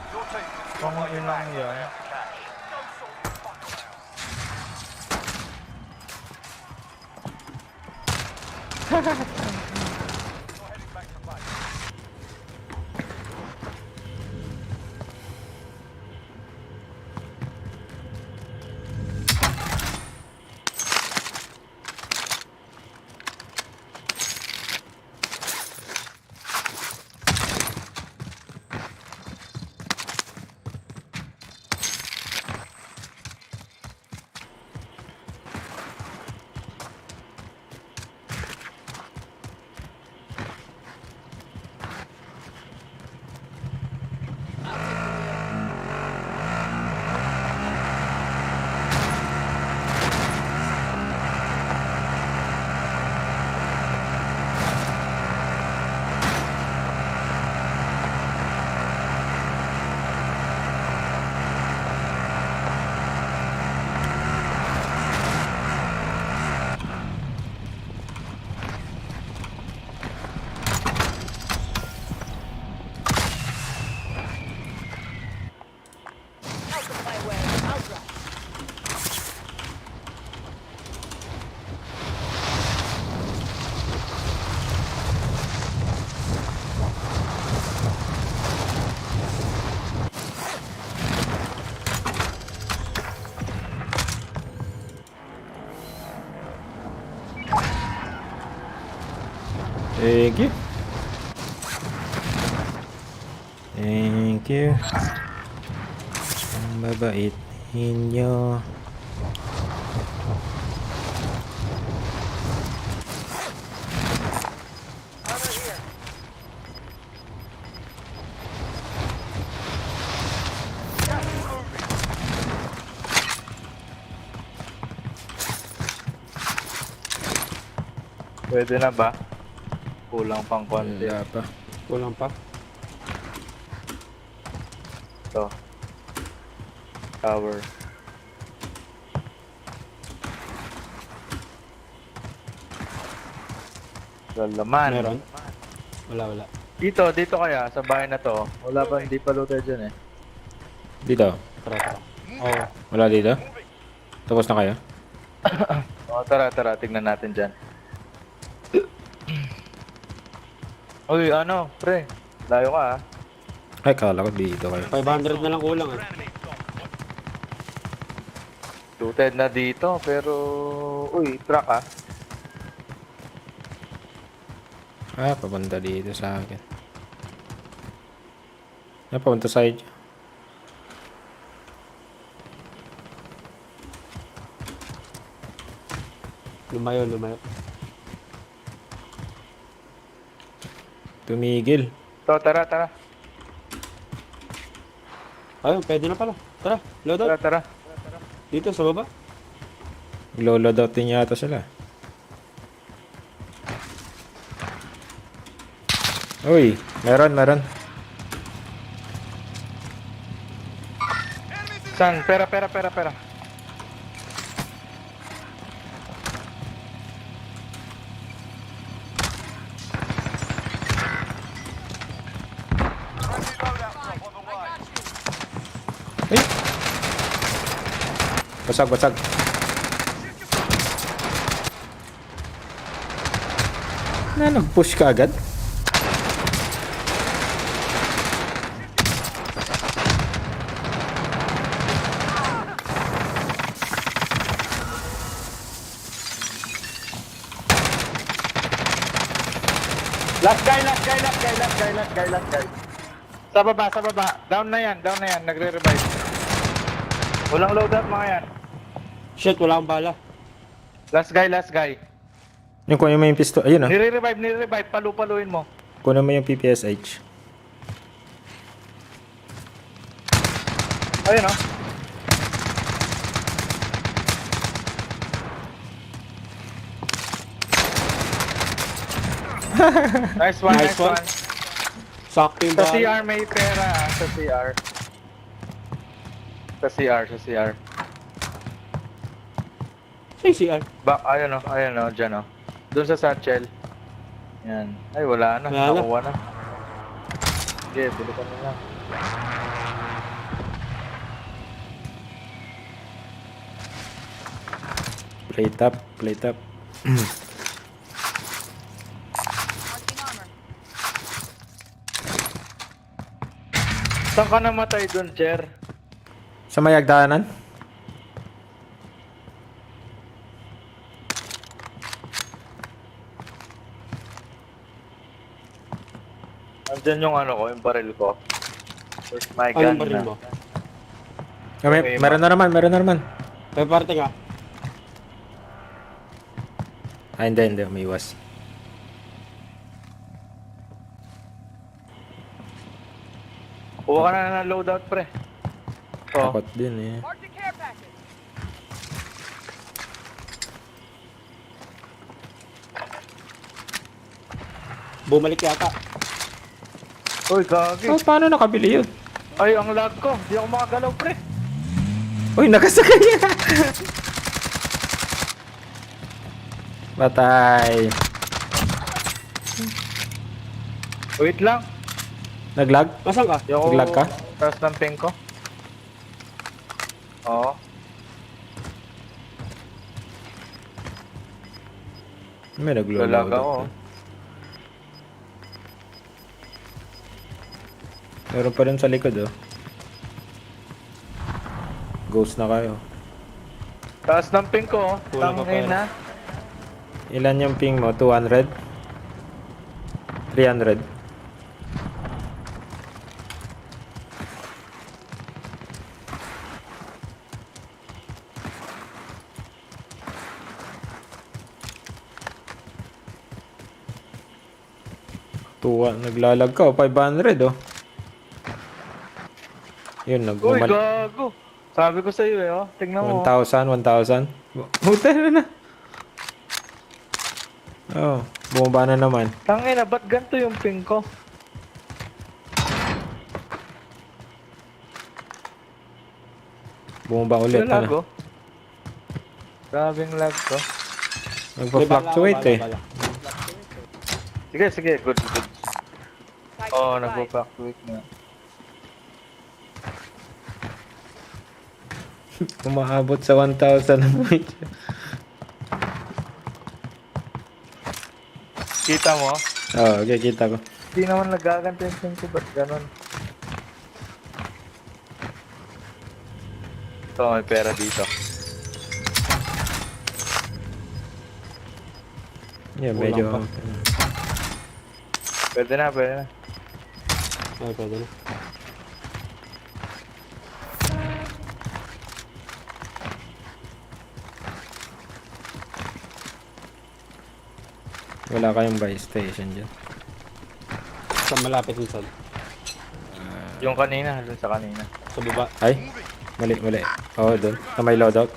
Your team can still Kung make it inong back yan. without cash. Go sort this fucker out. You're heading back to base. Out of my way. Outright. Thank you. Thank you. Ang babait ninyo. Armor here. Gas is moving. Pwede na ba? Kulang pang konti. Wala pa. Kulang pa. Ito. Tower. Lalaman. Meron? Wala. Dito kaya, sa bahay na to. Wala ba, hindi pa looted dyan eh. Dito. Tara. Oo. Wala dito. Tapos na kayo? O, tara, tignan natin dyan. Uy, ano, pre. Layo ka ah. Ay, kala ko dito kayo. 500 na lang kulang eh. Looted na dito, pero... Uy, truck ah. Ah, papunta dito sa akin. Napunta side. Lumayo, lumayo. Tumigil. So, tara, tara. Ayun, pwede na pala. Tara, load Tara, out. tara. Dito, sa baba. Load out din yata sila. Uy, meron. San? Pera. Friendly loadout drop on the way. Ay! Basag. Nag-push ka agad? Last guy. Sa baba. Down na yan. Nagre-revive. Walang loadout mga yan. Shit, wala akong bala. Last guy. Yung kunin mo yung pistol. Ayun ah. Nire-revive. Paluin mo. Kunin mo yung PPSH. Ayun oh. Nice one. Sakto yung Sa bala. CR may pera. Sa CR. Say CR. Ayun oh, dyan oh. Doon sa satchel. Yan. Ay, wala na. Wala na. Nakuha na. Sige, bilikan mo na. Plate up. Marking armor. Saan ka namatay doon, Cher? Sa may hagdanan? Andyan yung ano ko, yung baril ko. Where's my Anong gun baril na? mo? Meron na naman. May parte ka. Ah, hindi. Umiwas. Kuha ka na ng loadout, pre. Oh. Takot din eh. Mark the care package. Bumalik yata. Uy, gagi. Oh, paano nakabili yun? Ay, ang lag ko. Di ako makagalaw, pre. Uy, nakasakay! Patay. Wait lang. Naglag? Nasaan ka? Di ako... Naglag ka? Taas ng ping ko. Oo. May naglo-load. Lalag ako. Meron pa rin sa likod oh. Ghost na kayo. Taas ng ping ko, oh. Wala pa Tangin na. Ilan yung ping mo? 200? 300? Naglalag ka oh. 500 oh. Yun, Uy, gago. Sabi ko sa iyo eh, oh. Tingnan mo. 1,000. Buta na. Oh, bumaba na naman. Tangin na, ba't ganito yung ping ko? Bumaba ulit. Lag, Ano? oh. Grabing lag ko. Nagpa-fluctuate eh. Bala. Sige, good. Tag Oh, supplies. nagpo-fluctuate na. Umaabot sa 1,000 ang point. Kita mo? Oo, okay, kita ko. Hindi naman nagaganto yung ping ko, ba't ganon? Ito, may pera dito. Yeah, medyo... Pwede na. Ay, pwede na. Wala kayong buy station dyan. Sa malapit dun saan. Yung kanina, dun sa kanina. Sa baba. Ay, mali. Oo, doon. Na may loadout.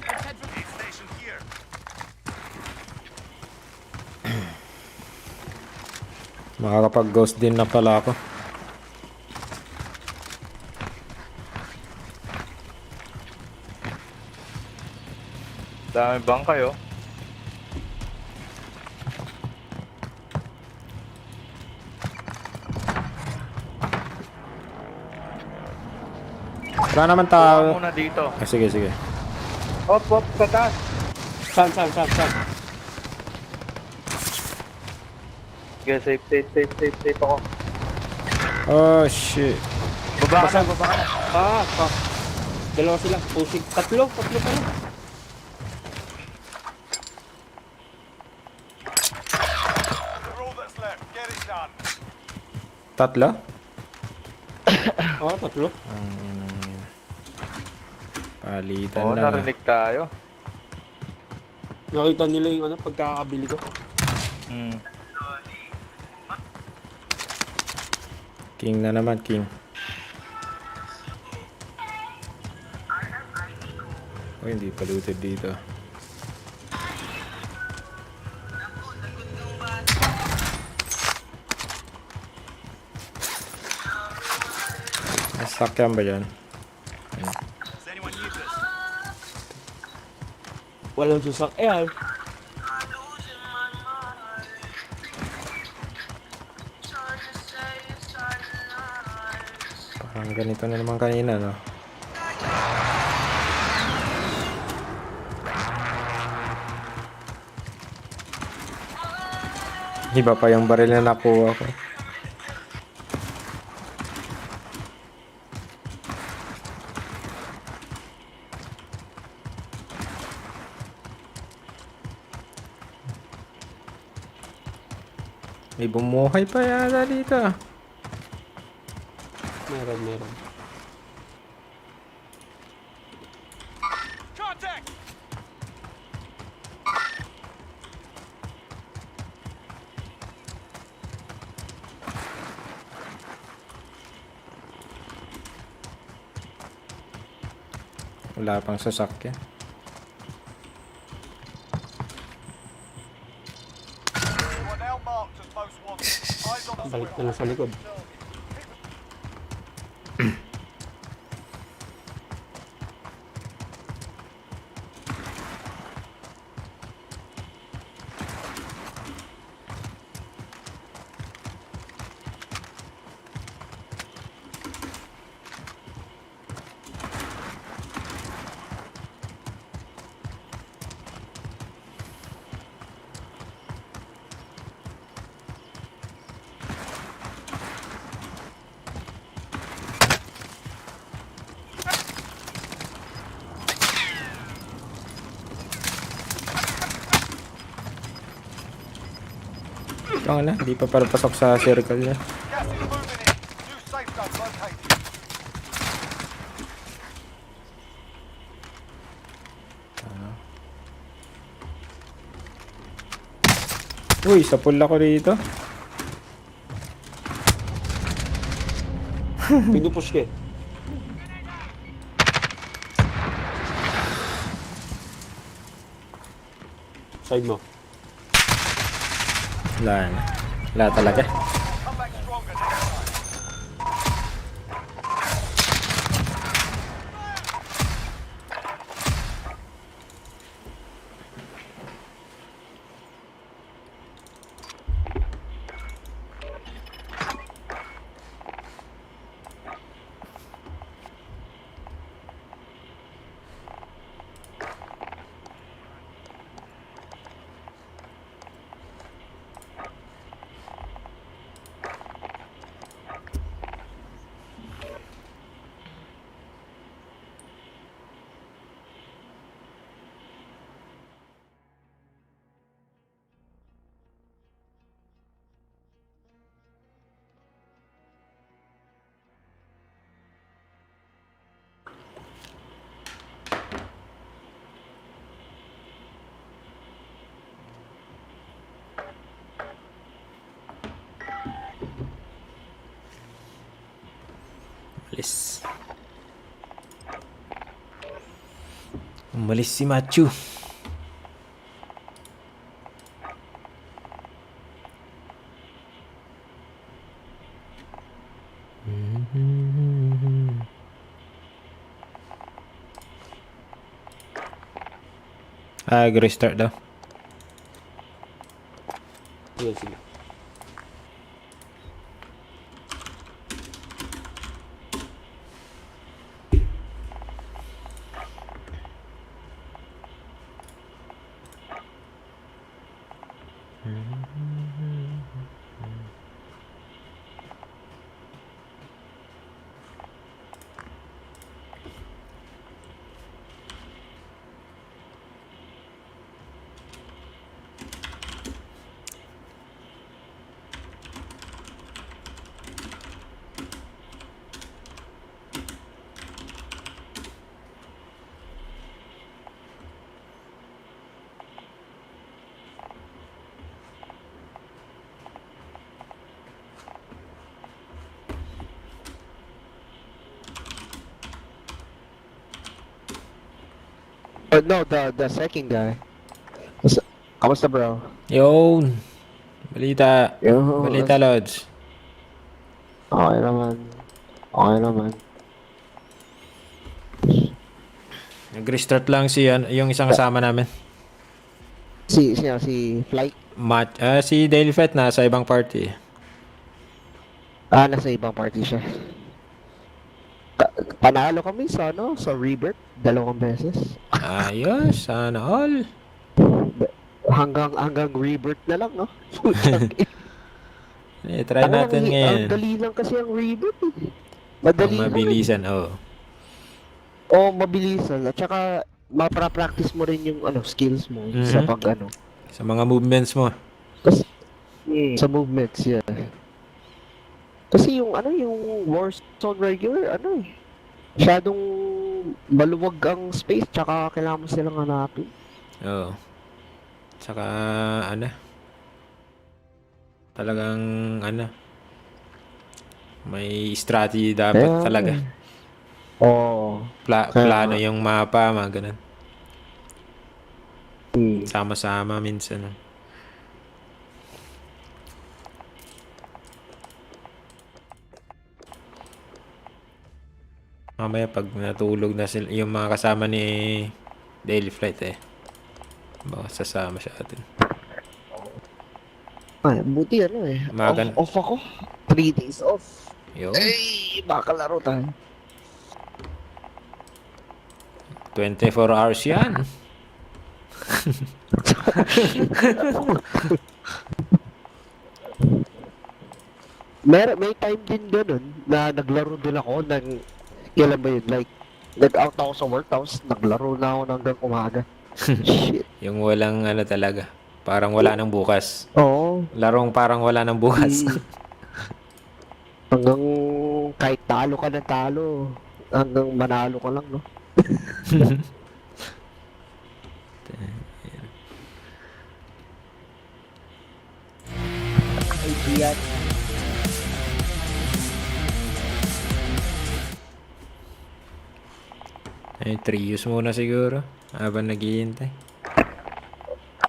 Makakapag-ghost din na pala ako. Dami bang kayo? Wala naman Kuha tao. muna dito. Ah, sige. Op, sa taas. Saan? Sige, safe ako. Oh, shit. Baba ka na. Ah. Dalawa sila. Pusig. Tatlo pa lang. You're all that's left. Get it done. Tatlo? Oo, tatlo. Palitan Oo, na. narinig tayo. Nakita nila yung ano, pagkakabili ko. King na naman, King. Oh, hindi pa looted dito. Nasakyan ba yan? Walang sasakyan. Parang ganito na naman kanina, no? Iba pa yung baril na nakuha ko. May bumuhay pa yata dito. Meron. Contact! Wala pang sasakyan. You are now marked as most wanted. Eyes on the Balik squirrel. na lang sa likod. Oo na, hindi pa para pasok sa circle niya. Gas is moving in. New safe zone located. Uy, sa pool ako rito. Pinupush ka eh. Side mo. Wala na. Wala talaga. Come back stronger next time. Umalis. Umalis si Machu. Restart daw. Sige, sige. No, the second guy. Kamusta bro? Yun. Balita. Yo, Balita, Lods. okay naman. Okay naman. Nag-restart lang si yung isang kasama namin. Si Flight. Si Daily Fight nasa ibang party. Nasa ibang party siya. Panalo kami sa sa Rebirth 2 beses. Ayos, sana all. Hanggang Rebirth na lang, no? Try natin ngayon. Ang dali lang kasi ang Rebirth. Madali lang. Mabilisan, oo. Oo, mabilisan. At saka, mapra-practice mo rin yung skills mo sa pag Sa mga movements mo. Kasi, sa movements, yeah. Kasi yung Warzone regular, masyadong maluwag ang space, tsaka kailangan mo silang hanapin. Oo. Tsaka, talagang, may strategy dapat Kaya, talaga. Oo. Plano yung mapa, mga ganun. Hmm. Sama-sama minsan. Mamaya pag natulog na sila, yung mga kasama ni Daily Flight baka sasama siya atin. Ay, buti Magan. Off ako. 3 days off. Yo, Ay, baka laro tayo. 24 hours yan. May time din ganun na naglaro din ako ng kailan ba yun? Like, nag-out ako sa work tapos naglaro na ako hanggang umaga. Shit. Yung walang talaga. Parang wala nang bukas. Oo. Larong parang wala nang bukas. Hanggang kahit talo ka ng talo, hanggang manalo ka lang, no? Ay, diyan. Trios muna siguro. Habang naghihintay.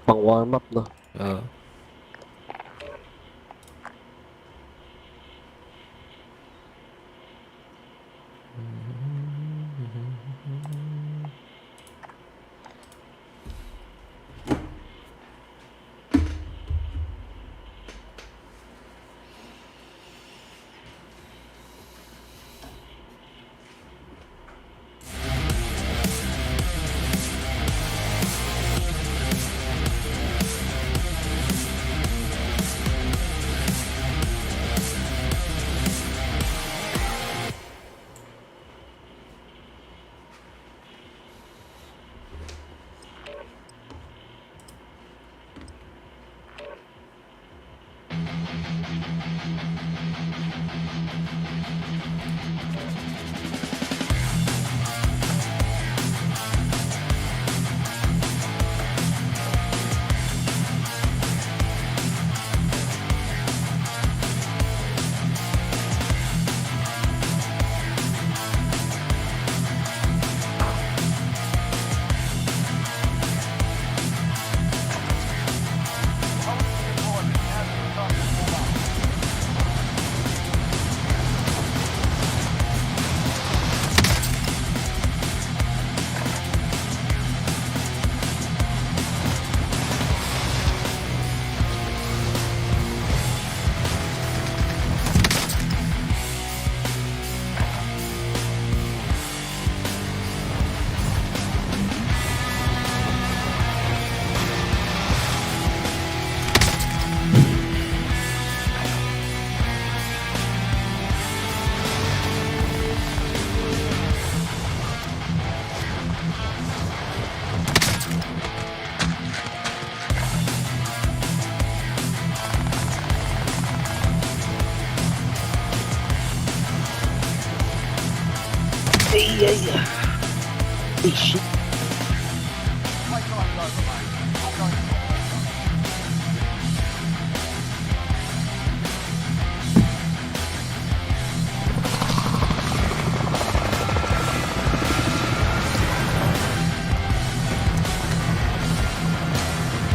Pang warm up, no? Oo. ay. Ay, shit. Playtime's over, mate. All going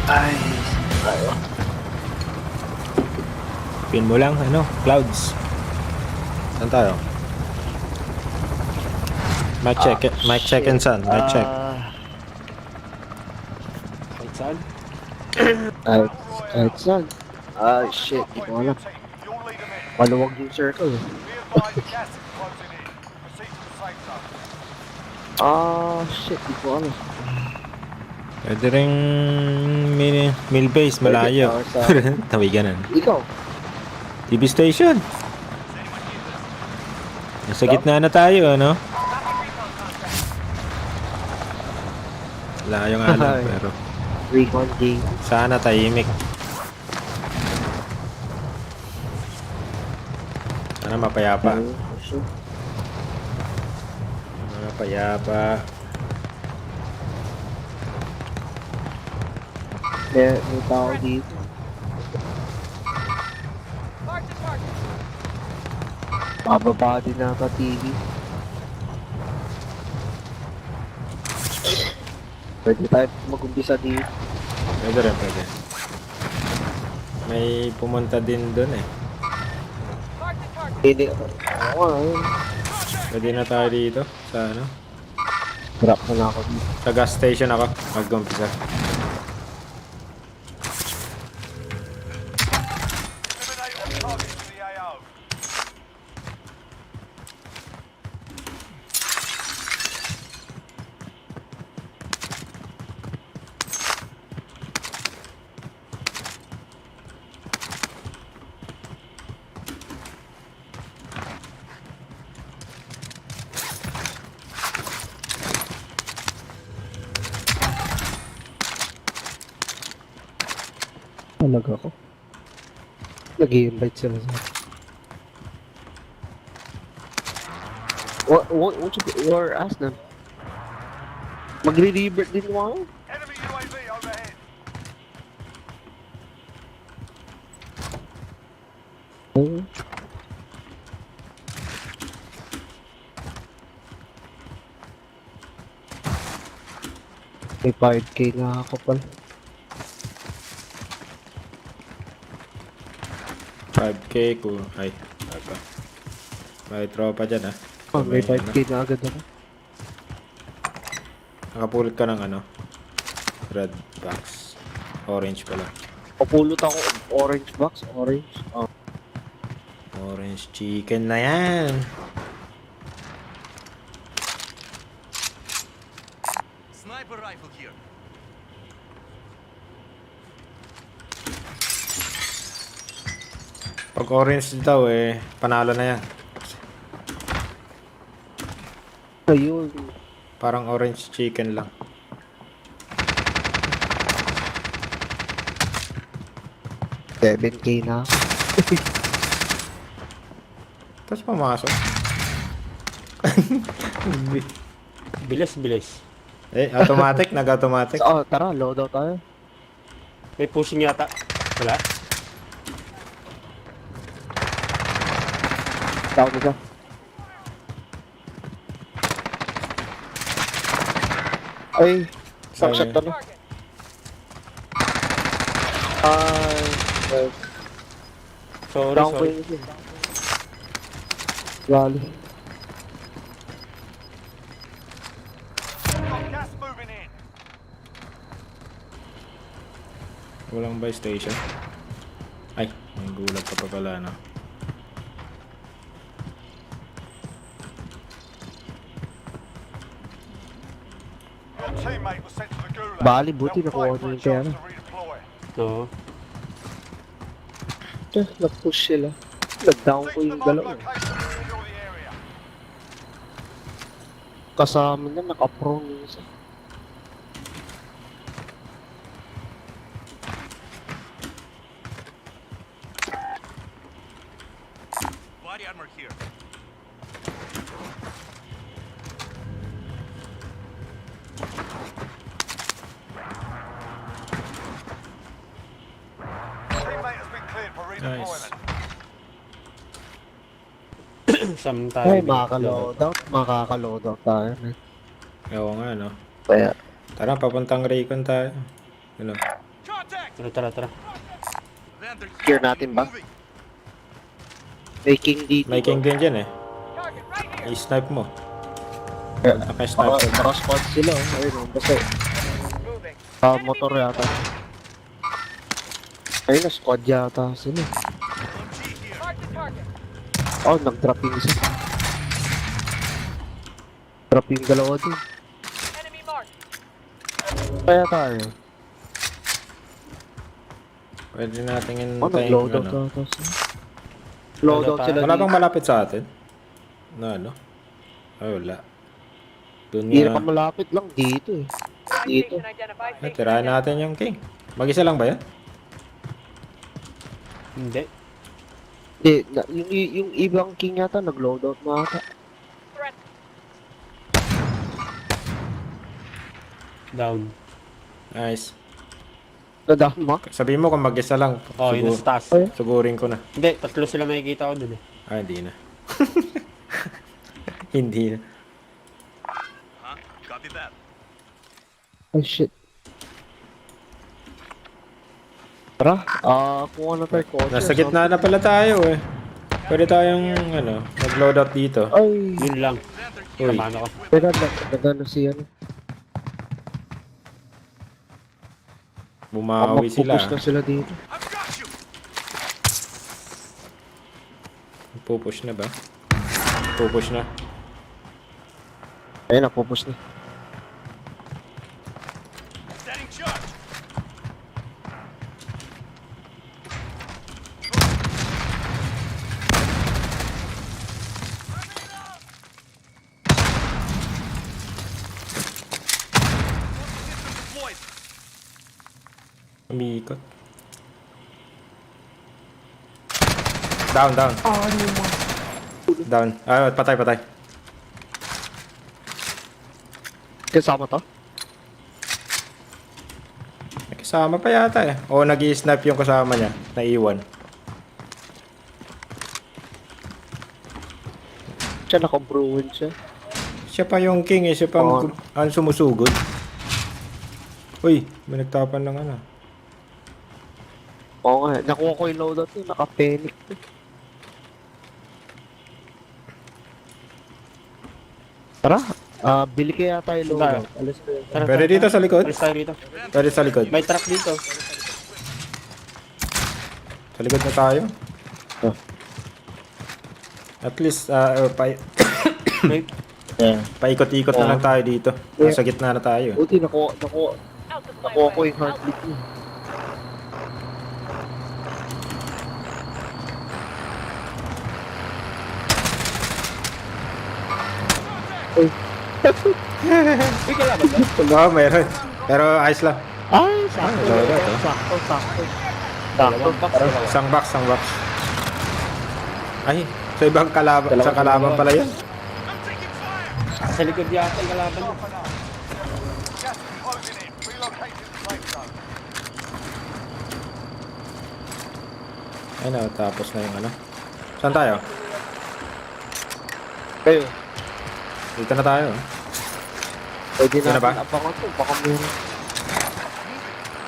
Ay, tayo. Pin mo lang, ano, clouds. Saan tayo? Mic check, mic check and sun, mic check. Kahit saan? Kahit saan? Ah, shit, di ko alam. team. You'll lead them in. Maluwag yung circle. Be advised, gas is closing in. Proceed to the safe zone. Ah, shit, di ko alam. Pwede rin mill base, malayo. Pwede, sa- Tawag ganun. Ikaw, TV station. Nasa gitna na tayo, ano? Layo nga lang, Ay. pero Recon game. sana tahimik. Sana mapayapa. Mapayapa. May tao dito. Mark the target. Bababa din nata TV. Pwede tayo mag-umpisa dito. Pwede rin, pwede. May pumunta din dun eh. Mark the target. Hindi. Oo, ayun. Pwede na tayo dito. Sa ano? Drop na ako dito. Sa gas station ako. Mag-umpisa. Eliminate all targets in the AO. Talaga ako. Nag-i-invite sila sa akin. Won't you or ask them? Magre-revert din mo ako. Enemy UAV overhead. Oo. May 5k na ako pala. 5k ko. Ay, apa. May tropa dyan ah. Oh, may Ano, 5k na agad ako. nakapulot ka ng ano? Red box. Orange pala. Papulot ako orange box, orange. Oh. Orange chicken na yan. Sniper rifle here. Pag orange daw eh, panalo na yan. Ayun. Parang orange chicken lang. $7k na ako. Tapos pumasok. Bilis, bilis. Eh, automatic, nag-automatic. Oh, tara, loadout tayo. May pushing yata. Wala? Down isa. Ay, isang shot na. Target. Ay, Sorry, down ko sorry. yun. Gali. Got gas moving in. Walang buy station. Ay, may gulag pa pala na. Your teammate was sent to the gulag. Bali, buti They'll nakuha fight for niyo a yung pera. chance to redeploy. Oo. Nag-push sila. Nag-down ko Reach the yung marked dalawa. location and secure the area. Kasama na, naka-prone yung isa. Body armor here. Nice. Sam tayo. Ay, makaka-loadout. Makaka-loadout tayo. Oo nga, no? Kaya, Tara, papuntang Raycon tayo. Ano? Tara. Vendor Clear natin ba? moving. may king dito. May king din dyan eh. Target right here. I-snipe mo. Kaya, Naka-snipe. baka squad sila. Ayun, basta Moving. motor yata. Ayun na, squad yata sila. LMG here. Mark the target. Oh, nag-drop yung isa. Drop yung dalawa din. Enemy marked. Kaya tayo. Pwede natin Oh, hintayin nag-loadout ano. ata sila. Loadout sila Wala dito. bang malapit sa atin? Na ano? Ay, wala. Doon Hindi nga. naman malapit lang dito eh. Buy Dito. station identified. Ay, tirahan natin yung king. Mag-isa lang ba yan? Hindi. Hindi, yung ibang king yata nag-loadout na ata. Threat. Down. Nice. Nadahan mo? Sabihin mo kung mag-isa lang. Oh, yun nasa taas. Ay. Sugurin ko na. Hindi, tatlo sila makikita ko dun eh. Ah, hindi na. Hindi na. Huh? Copy that. Ay, shit. Tara, kuha na tayo kotse. Nasa gitna na pala tayo eh. Pwede tayong ano, mag-loadout dito. Ay, Yun lang. Uy, Tama ako. teka, nagano si ano. bumawi sila. Magpupush na sila dito. I've got you. Pupush na ba? Pupush na. Ayun, napupush na. Setting charge. System deployed. Umiikot. Down. Down. Ah, patay. Kasama to? May kasama pa yata eh. O nag-i-snipe yung kasama niya. Naiwan. Siya nakabruin siya. Siya pa yung king eh. Siya pa Oo. ang sumusugod. Uy, may nagtapan ng ano. Oo nga, nakuha ko yung loadout yun. Naka-panic to. Tara, bili kaya tayo loadout. Alas ko yun. Tara, Pwede dito sa likod? Alis tayo rito. Pwede sa likod. May truck dito. Sa likod na tayo. Oh. At least, May paikot-ikot na lang tayo dito. Nasa gitna na tayo. Buti nakuha Out the ko fire. yung heartbeat niya. Uy, kalaban ba? Oo, meron. Pero ayos lang. Ay, sakto. loadout, oh. Sakto. Dalawang box. Isang box. Ay, sa ibang kalaban. Sa kalaban pala yan. I'm taking fire. Sa likod yata yung kalaban mo. Gas is closing in. Relocate to the safe zone. Ay na, tapos na yung ano. Saan tayo? Kayo, Dito na tayo. pwede Yan na ba? natin abangan to. Baka meron.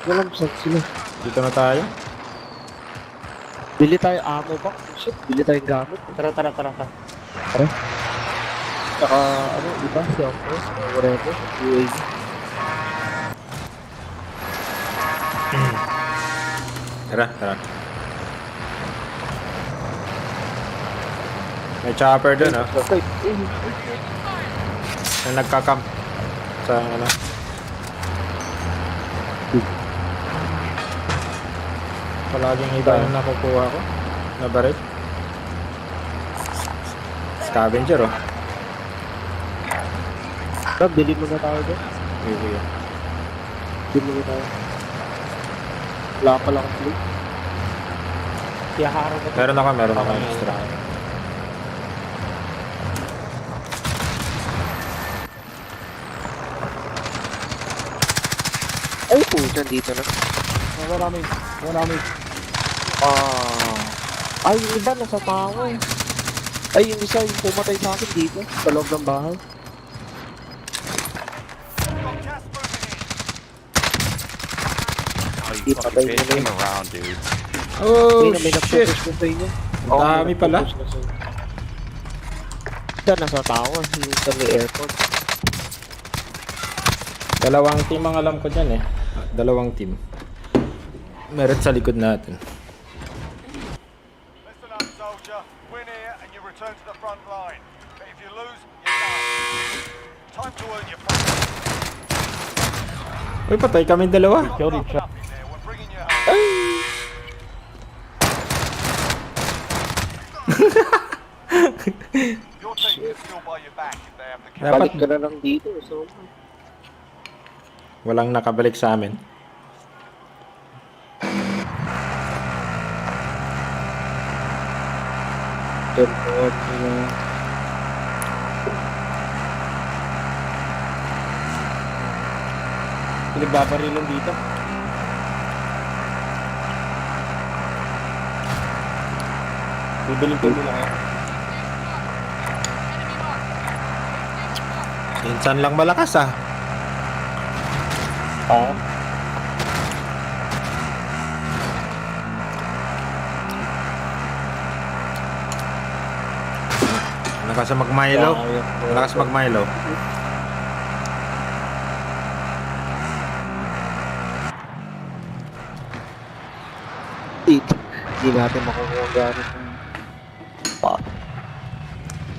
Walang saan sila. Dito na tayo. Bili tayo ammo ba? Shit, bili tayong gamit. Tara. Saka, ano, iba? Self-force or whatever. UAV. Tara. May chopper dun, oh. Okay. Na nagka-camp. Sa ano. Palaging iba yung nakukuha ko. Na baril. Scavenger, oh. Bili mo na tayo doon. Sige. Bili mo na tayo. Wala pa lang ako. Kaya harap ko. Meron ako extra. Ay, puta, dito na. Wala namin. Ah, Ay, yung iba nasa tower. Ay, yung isa yung pumatay sa akin dito. Sa loob ng bahay. Got gas moving in. Oh, you Di fucking patay bitch. mo na Came yun. around, dude. Oh, May shit! nag-focus mo sa inyo. Ang dami pala. Isa nasa tower. Yung sa may airport. Dalawang team ang alam ko dyan eh. Dalawang team. Meron sa likod natin. Listen up, soldier. Win here and you return to the front line. But if you lose, you're done. Time to earn your pay. Uy, patay kami dalawa. Got nothing up in there. We're bringing you home. Your team can still buy you back if they have the cash. Balik Dapat ka na lang dito. So, walang nakabalik sa amin. airport. Pinagbabarilan dito. Bibiling ko muna kayo. Minsan lang malakas ah. Oo. Malakas sa mag-Milo. Malakas mag-Milo. Dito. Hindi natin makukuha gamit ng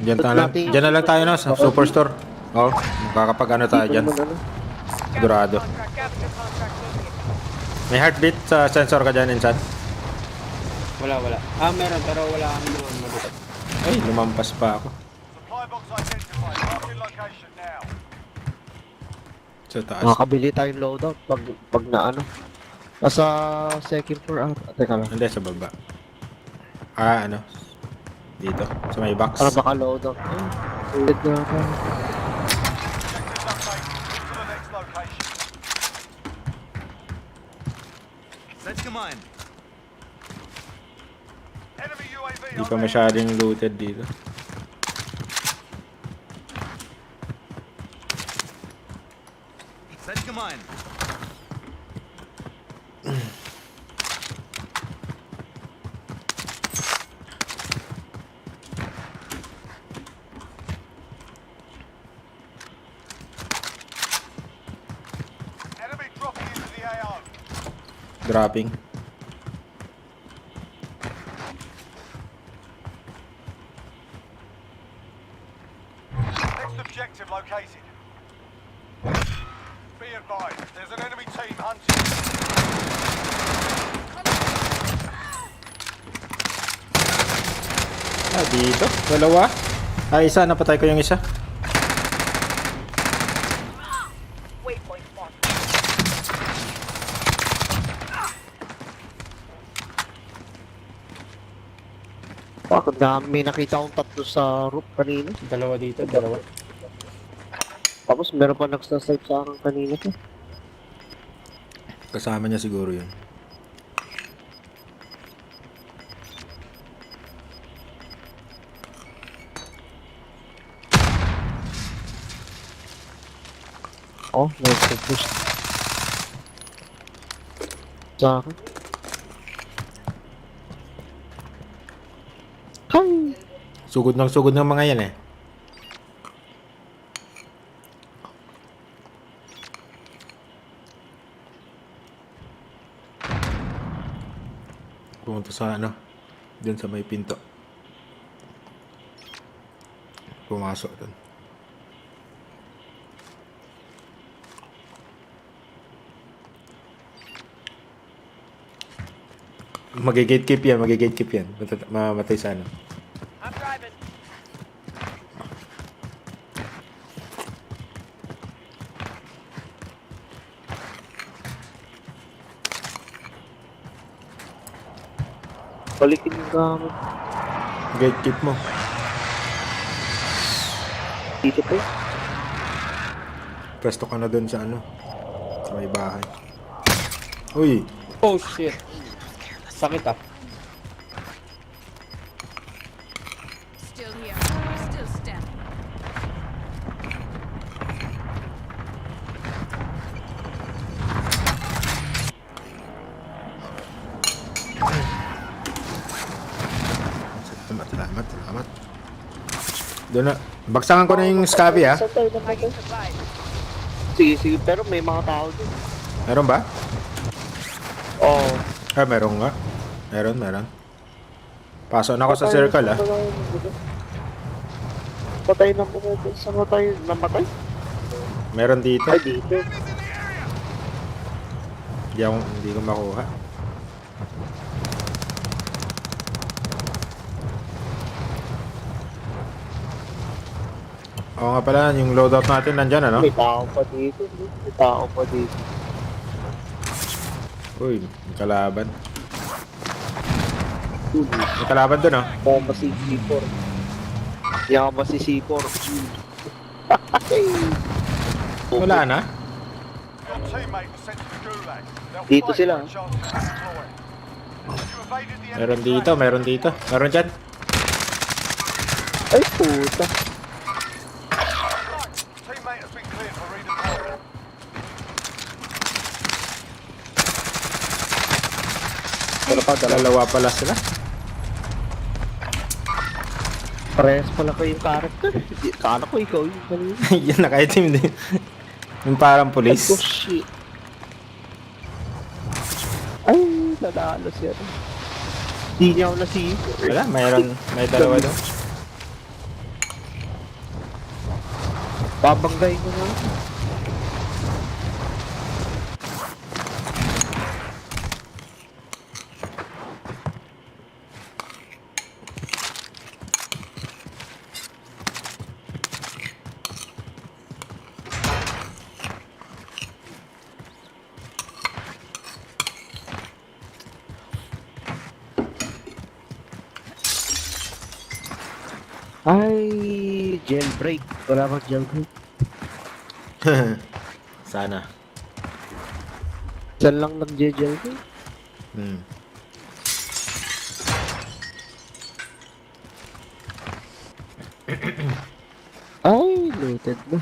Diyan na lang tayo no, sa Superstore. Oh, makakapag ano tayo dyan. Sigurado. Capture contract moving in. May heartbeat sa sensor ka dyan, Insan. Wala. Meron pero wala kami naman mabutot. Ay, lumampas pa ako. Supply box identified. Marking location now. Sa taas. Makakabili tayong loadout pag na ano. Nasa second floor ata. Teka lang. Hindi, sa baba. Ah, ano? Dito, sa may box. Para baka loadout. Ulit na ako. Objectives update. Move to the next location. Let's command. Enemy UAV Hindi pa overhead. masyadong looted dito. Let's command. Enemy dropping into the AO. Dropping. Next objective located. Be advised, there's an enemy team hunting. Ah, dito. Dalawa. Ah, isa. Napatay ko yung isa. Waypoint marked. Bakit may nakita akong tatlo sa roof kanina. Dalawa dito, dalawa. Tapos meron pa nagsasite sa akin kanina to. Kasama niya siguro yun. Oh, nagpupush. Sa akin. Hi! Sugod ng mga yan eh. Pumunta sa ano, dun sa may pinto. Pumasok dun. Mag-gatekeep yan, mag-gatekeep yan. Mamatay sa ano. I'm driving. Balikin yung gamit. Gatekeep mo. Dito pa. Pwesto ka na dun sa ano, sa may bahay. Uy! Oh shit. Sakit ah. Salamat. Doon na. Baksangan ko na yung Scabby, ha? Saan tayo naman? Tagging supplies. Sige, pero may mga tao dun. Meron ba? Oo. Meron nga. Meron. Pasok na ako sa circle, ha? Patay na muna dun sa namatay. Meron dito. Ay, dito. Hindi ko makuha. Oo nga pala, yung loadout natin nandyan, ano? May tao pa dito. Uy, may kalaban. May kalaban dun, oh. Oo, ba si C4? Yan ba si C4? Wala na? Your teammate was sent to the gulag. They'll Dito fight sila. for a chance to redeploy. You evaded the Meron enemy dito, flag. meron dito. Meron dyan. Ay, puta. Teammate has been cleared for redeployment. Pero pa, Dalawa pala sila. parehas pala kayong character. Kala ko ikaw yung kanina. Yan, naka-itim din. Yung parang Oh police. shit. Ay, nanalo siya. Hindi niya ako nasi. Wala, may dalawa doon. Babanggay ko na. Ay, jailbreak. Wala kang jailbreak. Sana. Saan lang nag-jailbreak? Hmm. Ay, looted na.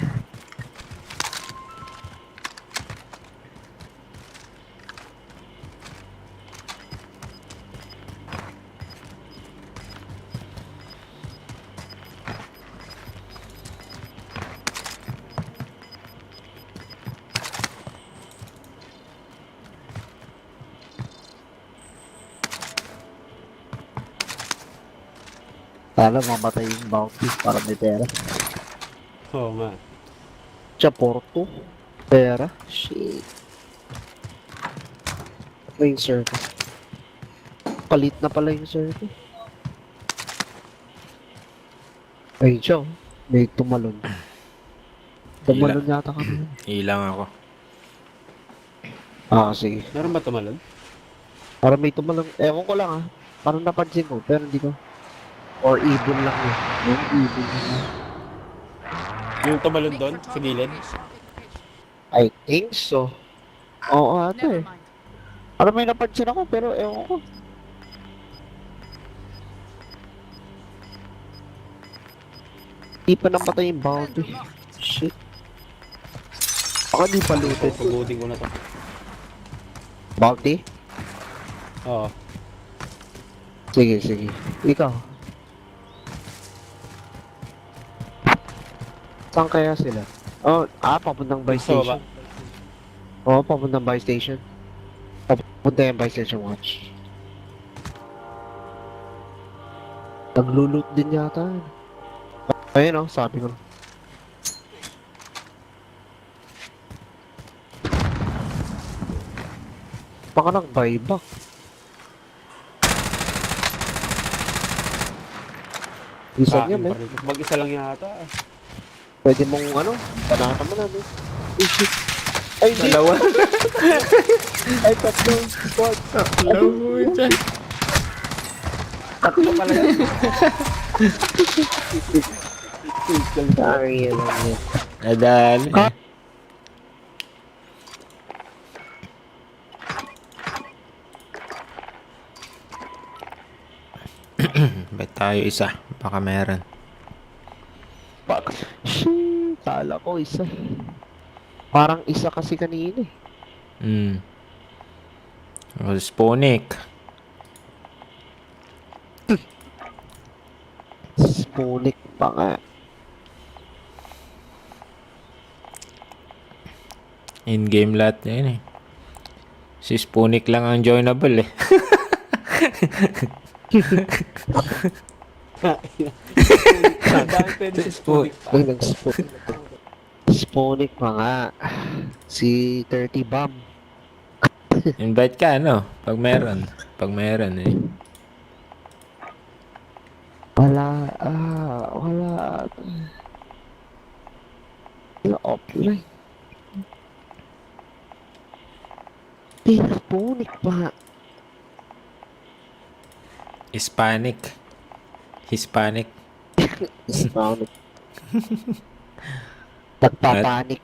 Sana mamatay yung bounty para may pera. Oo nga. Siya, Porto. Pera. Shit. Ano yung circle? Palit na pala yung circle. Ayun siya, oh. May tumalon. Tumalon yata kami. Ilang ako. Ah, sige. Meron ba tumalon? Parang may tumalon. Ewan ko lang ah. Parang napansin ko, pero hindi ko. Or even lang yun. Yung even lang. Yung tumalon doon, sa gilid? I think so. Oo ata eh. Parang may napansin ako, pero ewan ko. Di pa namatay yung bounty. Shit. Baka di pa looted. Pagutin ko na to. Bounty? Oo. Sige, sige. Ikaw. Saan kaya sila? Oh, papuntang buy Sa baba. station. Oo, papuntang buy station. Papunta yung buy station watch. Naglulot din yata. Ayun oh, sabi ko. Baka nang buyback. Isa niya, man. Mag-isa lang yata. Pwede mong ano, panata mo na, no? Oh, shit. Ay, hindi. Dalawa. Ay, tatlo. Squad. Dalawa. Tatlo pala yun. Ay, yan lang yan. Nadali. Bet tayo isa. Baka meron. Shit, kala ko isa. Parang isa kasi kanina eh. Hmm. Oh, Sponic. Sputnik pa nga. In-game lahat na yun eh. Si Sputnik lang ang joinable eh. Ang dami pwede sa Sputnik pa. Ay, nag-Sputnik. Sputnik pa nga. Si 30 Bomb. Invite ka ano? Pag meron. Pag meron eh. Wala. Wala. Wala offline. Sputnik pa. Hispanic. Hispanic. Sputnik. Nagpapanik.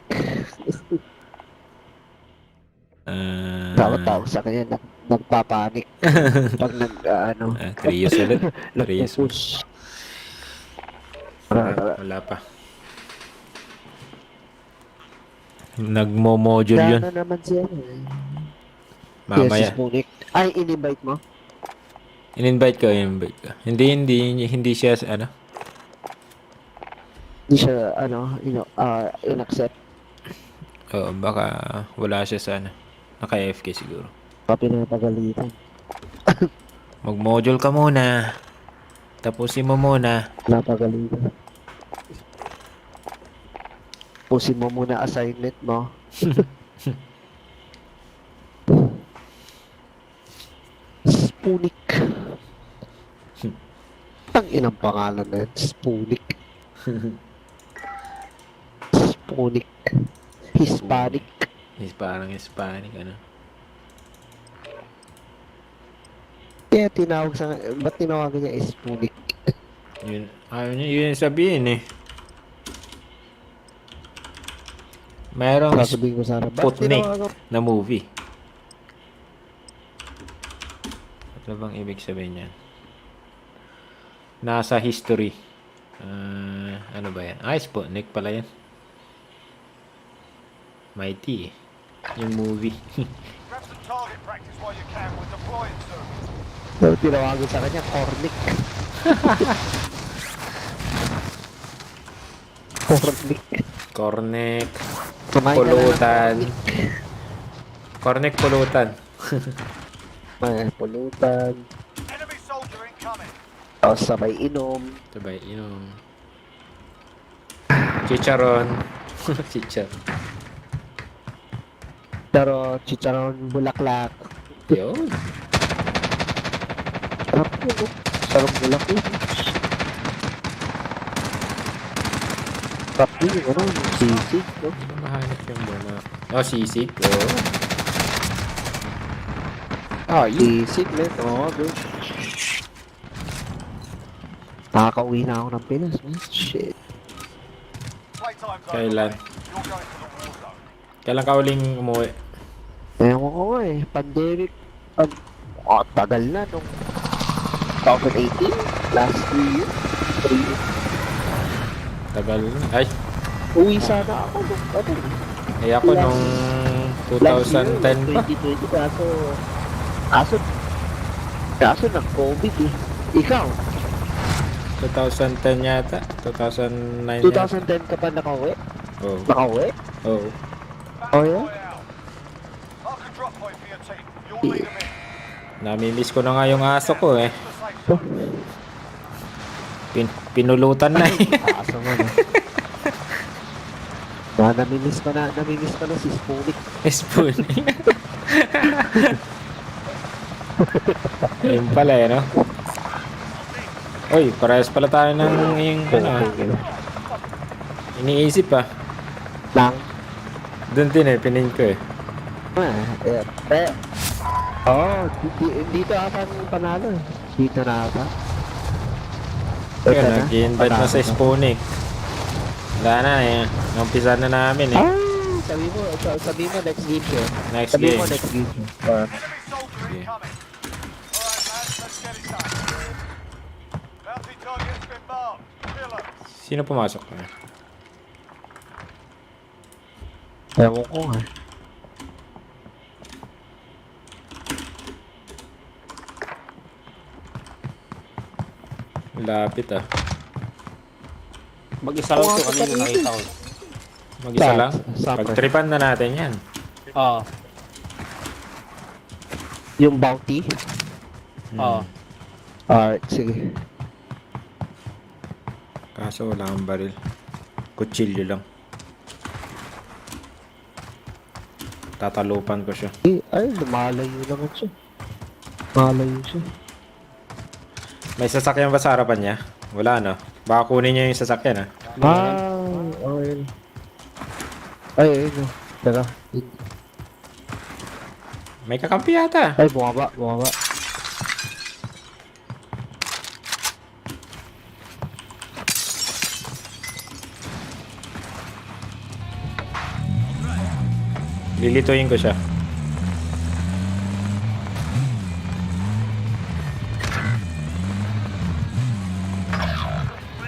Tawag sa kanya, nagpapanik. Pag nag, 3 years ulit. 3 years ulit. nagpo-push. Wala pa. Nagmo-module yun. Sana naman siya. Mamaya. Yes, Sputnik. Ay, in-invite mo? In-invite ko. Hindi siya ano. Hindi siya, in-accept. Oo, baka wala siya sa ano. Naka-AFK siguro. Pinapagalitan. Mag-module ka muna. Tapusin mo muna. Pinapagalitan. Pusin mo muna assignment mo. Sputnik. Ang inang pangalan na yun. Sputnik. Sputnik. Hispanic. Parang Hispanic ano. Kaya tinawag sa... Ba't tinawagan niya Sputnik? Yun, ayaw niya yun sabihin eh. Mayroong Sasabihin ko sana. Ba't Sputnik tinawagan? na movie. Ano bang ibig sabihin yan? Nasa history. Ano ba yan? Sputnik pala yan. Mighty eh. Yung movie. Grab some target practice while you can. We're deploying soon. So, tinawagan sa kanya, Cornic. Cornic. Cornek. Kumain ka na ng Pulutan. Cornek pulutan. May pulutan. Enemy soldier incoming. Tapos sabay inom. Sabay inom. Chicharon. Chicharon. Pero chicharon bulaklak. Yun. Sarap yun, no? Sarap bulaklak. Sarap yun, ano? Sisig, no? Ano mahanap yung bola? Oh, sisig. Oh. Ah, yun. Sisig, man. Oo, bro. Nakakauwi na ako ng Pinas, man. Shit. Playtime's over. Kailan? mate. You're going to the war zone. Kailan ka uling umuwi? Ewan ko nga eh. Pandemic. Tagal na nung 2018. Last 3 years. 3 years. Tagal. Ay, Uwi sana ako nung ano. ay ako nung 2010 pa. 2020 kaso nag-COVID eh. Ikaw, 2010 yata. 2009 yata. 2010 ka pa nakauwi? Oo. Nakauwi? Oo. Oh, yeah? Deploy out. Mark a drop point for your team. You'll lead them in. Namimiss ko na nga yung aso ko eh. The safe zone. Pinulutan na eh. Aso mo na. Namimiss ko na si Sputnik. Spoon. Ayun pala eh, no? Uy, parehas pala tayo ng yung iniisip ah. Lang. Doon din eh, pinin ko eh. Dito ata ang panalo. Dito na ata. Yun, nag-invite na sa Sputnik. Wala na eh. Umpisa na namin eh. Sabi mo next game siya. Next Sabi game. mo next game siya. Enemy soldier incoming. Alright, lads, let's get it done. Bounty target's been marked. Kill 'em. Sino pumasok na? Ewan ko nga. Lapit ah. Mag-isa lang to kanina nakita ko. Mag-isa Saan? lang. Saan, pre? Pagtripan na natin yan. Oo. Yung bounty? Oo. Alright, sige. Kaso wala akong baril. Kutsilyo lang. Tatalupan ko siya. Ay, lumalayo naman siya. Malayo siya. May sasakyan ba sa harapan niya? Wala, no? Baka kunin niya yung sasakyan, ha? Okay. Ay, ayun. Teka. May kakampi yata. Ay, bumaba. Lilituin ko siya.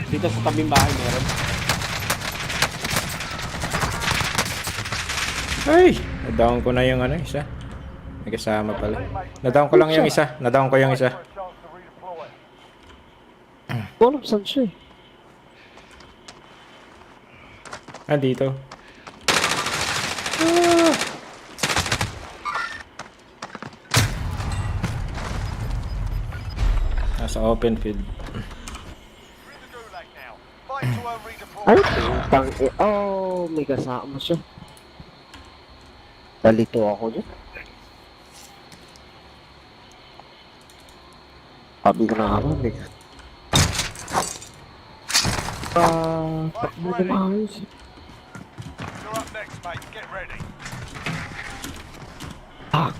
Dito sa tabing bahay meron. Ay! Nadaon ko na yung ano, isa. May kasama pala. Nadaon ko lang yung isa. Nadaon ko yung isa. For a chance to redeploy. Walang saan siya eh. Ah, dito. Nasa open field. You're in the gulag now. Fight to earn Ay, redeployment. putang oh, may kasama siya. Dalito ako dyan. Sabi ko na nga ba, may takbo ko maayos. You're up next, mate. Get ready. Ah,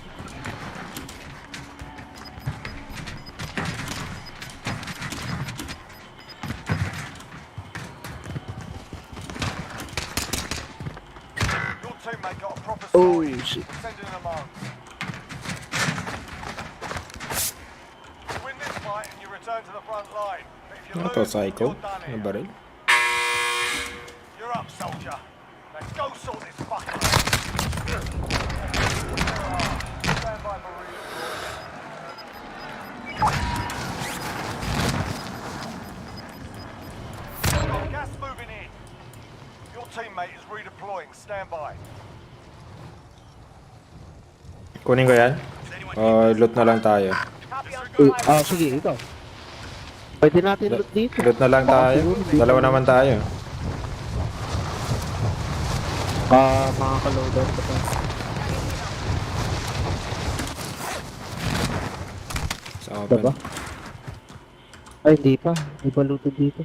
Your teammate got a proper oh sighting. shit. Sending them home. You win this fight and you return to the front line. But if you Ano to, lose, psycho? you're done Ano here. baril? You're up, soldier. Now go sort this fucker. Stand by for redeployment. Gas moving in. Your teammate is redeploying. Stand by. Kunin ko yan? O loot na lang tayo? Copy on survival. Sige, ikaw. Pwede natin loot dito. Loot na lang tayo? Dalawa naman tayo. Makaka-loadout ko pa. Sa open. Diba? Ay, hindi pa. Hindi pa looted dito.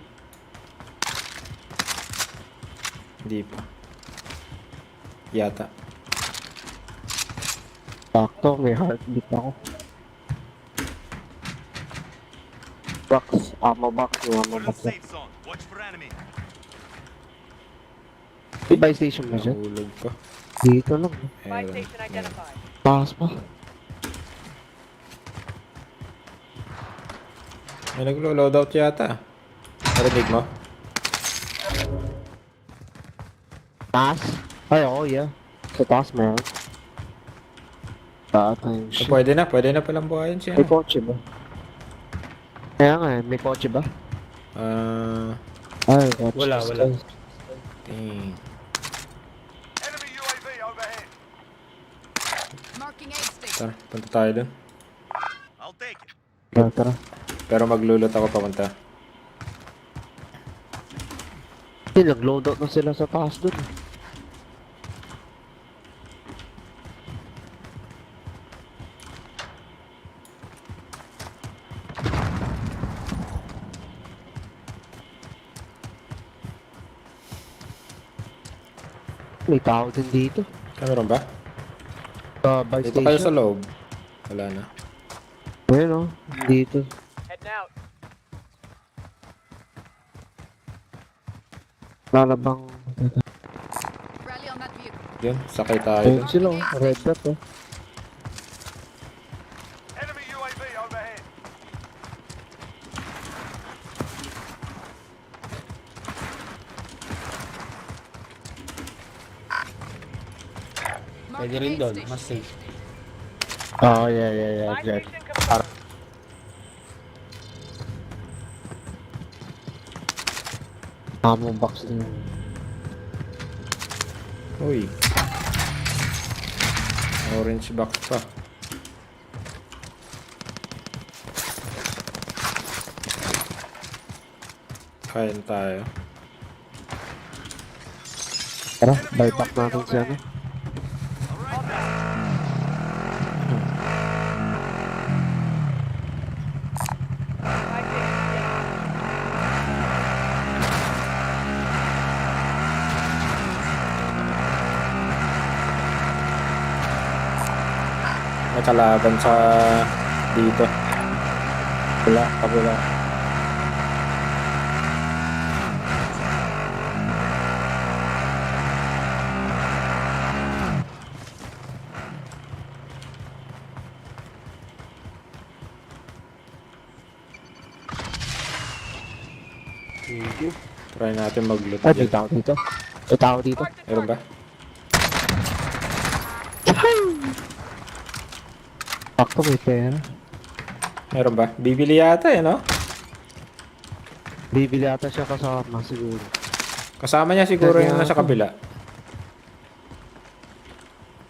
Hindi pa. Yata. Sakto, may heartbeat ako. Box, ammo box, yung ammo We're in box. the safe zone. Watch for enemy. May buy station mo dyan? Nahulog ko. Dito lang. Buy Ewan. station identified. Taas pa. May naglo-loadout yata. Narinig mo? Taas? Ay, oo, yeah. Sa taas meron. Yung shit. Pwede na palang buhayin siya. May kotse ba? Kaya nga, may kotse ba? Ay, kotse. Wala. Dang. Enemy UAV overhead. Marking aid station. Tara, punta tayo dun. I'll take it. Tara. Pero maglulot ako papunta. Hindi, nag-loadout na sila sa taas dun. May tao din dito. Meron ba? Buy Dito kayo sa station. loob. Wala na. Ayun o, dito. Heading out. Lalabang. Rally on that vehicle. Yun, sakay tayo Ayun dun. sila o, red dot o. Enemy UAV overhead. Pwede rin doon. Mas safe. Oh, yeah, Buy Jet. station confirmed. Ammo box din. Uy. Orange box pa. Kain tayo. Tara, buyback natin siya, no? May kalaban sa dito. Wala, kabula. Thank you. Try natin mag-loot Ay, may dyan. tao dito. May tao dito. Meron ba? Sakto, may pera. Meron ba? Bibili yata eh, no? Bibili ata siya kasama siguro. Kasama niya siguro Kaya yung nasa ako. kabila.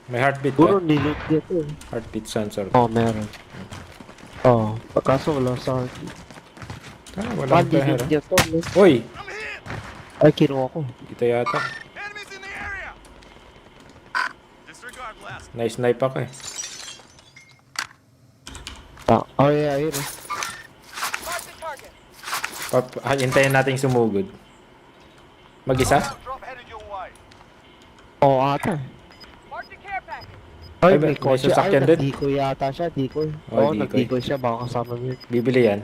May heartbeat Siguro ba? niloot niya to. Heartbeat sensor. Oo, meron. Oo, pagkaso wala sa akin. Ah, walang Niloot pera. niya to. No? Uy! Ay, kinuha ko. Dito yata. Enemies in the area! Disregard blast. Na-snipe ako eh. Oh, yeah, ayun. Oh. Mark the target. Hintayin natin sumugod. Mag-isa? Drop headed your way. Oo, ata. Mark the care package. Ay, Ay, may may kotse. Ay, sasakyan din. nag-decoy yata siya. Decoy. Oh, Oo, decoy. nag-decoy siya. Baka kasama niya. Bibili yan.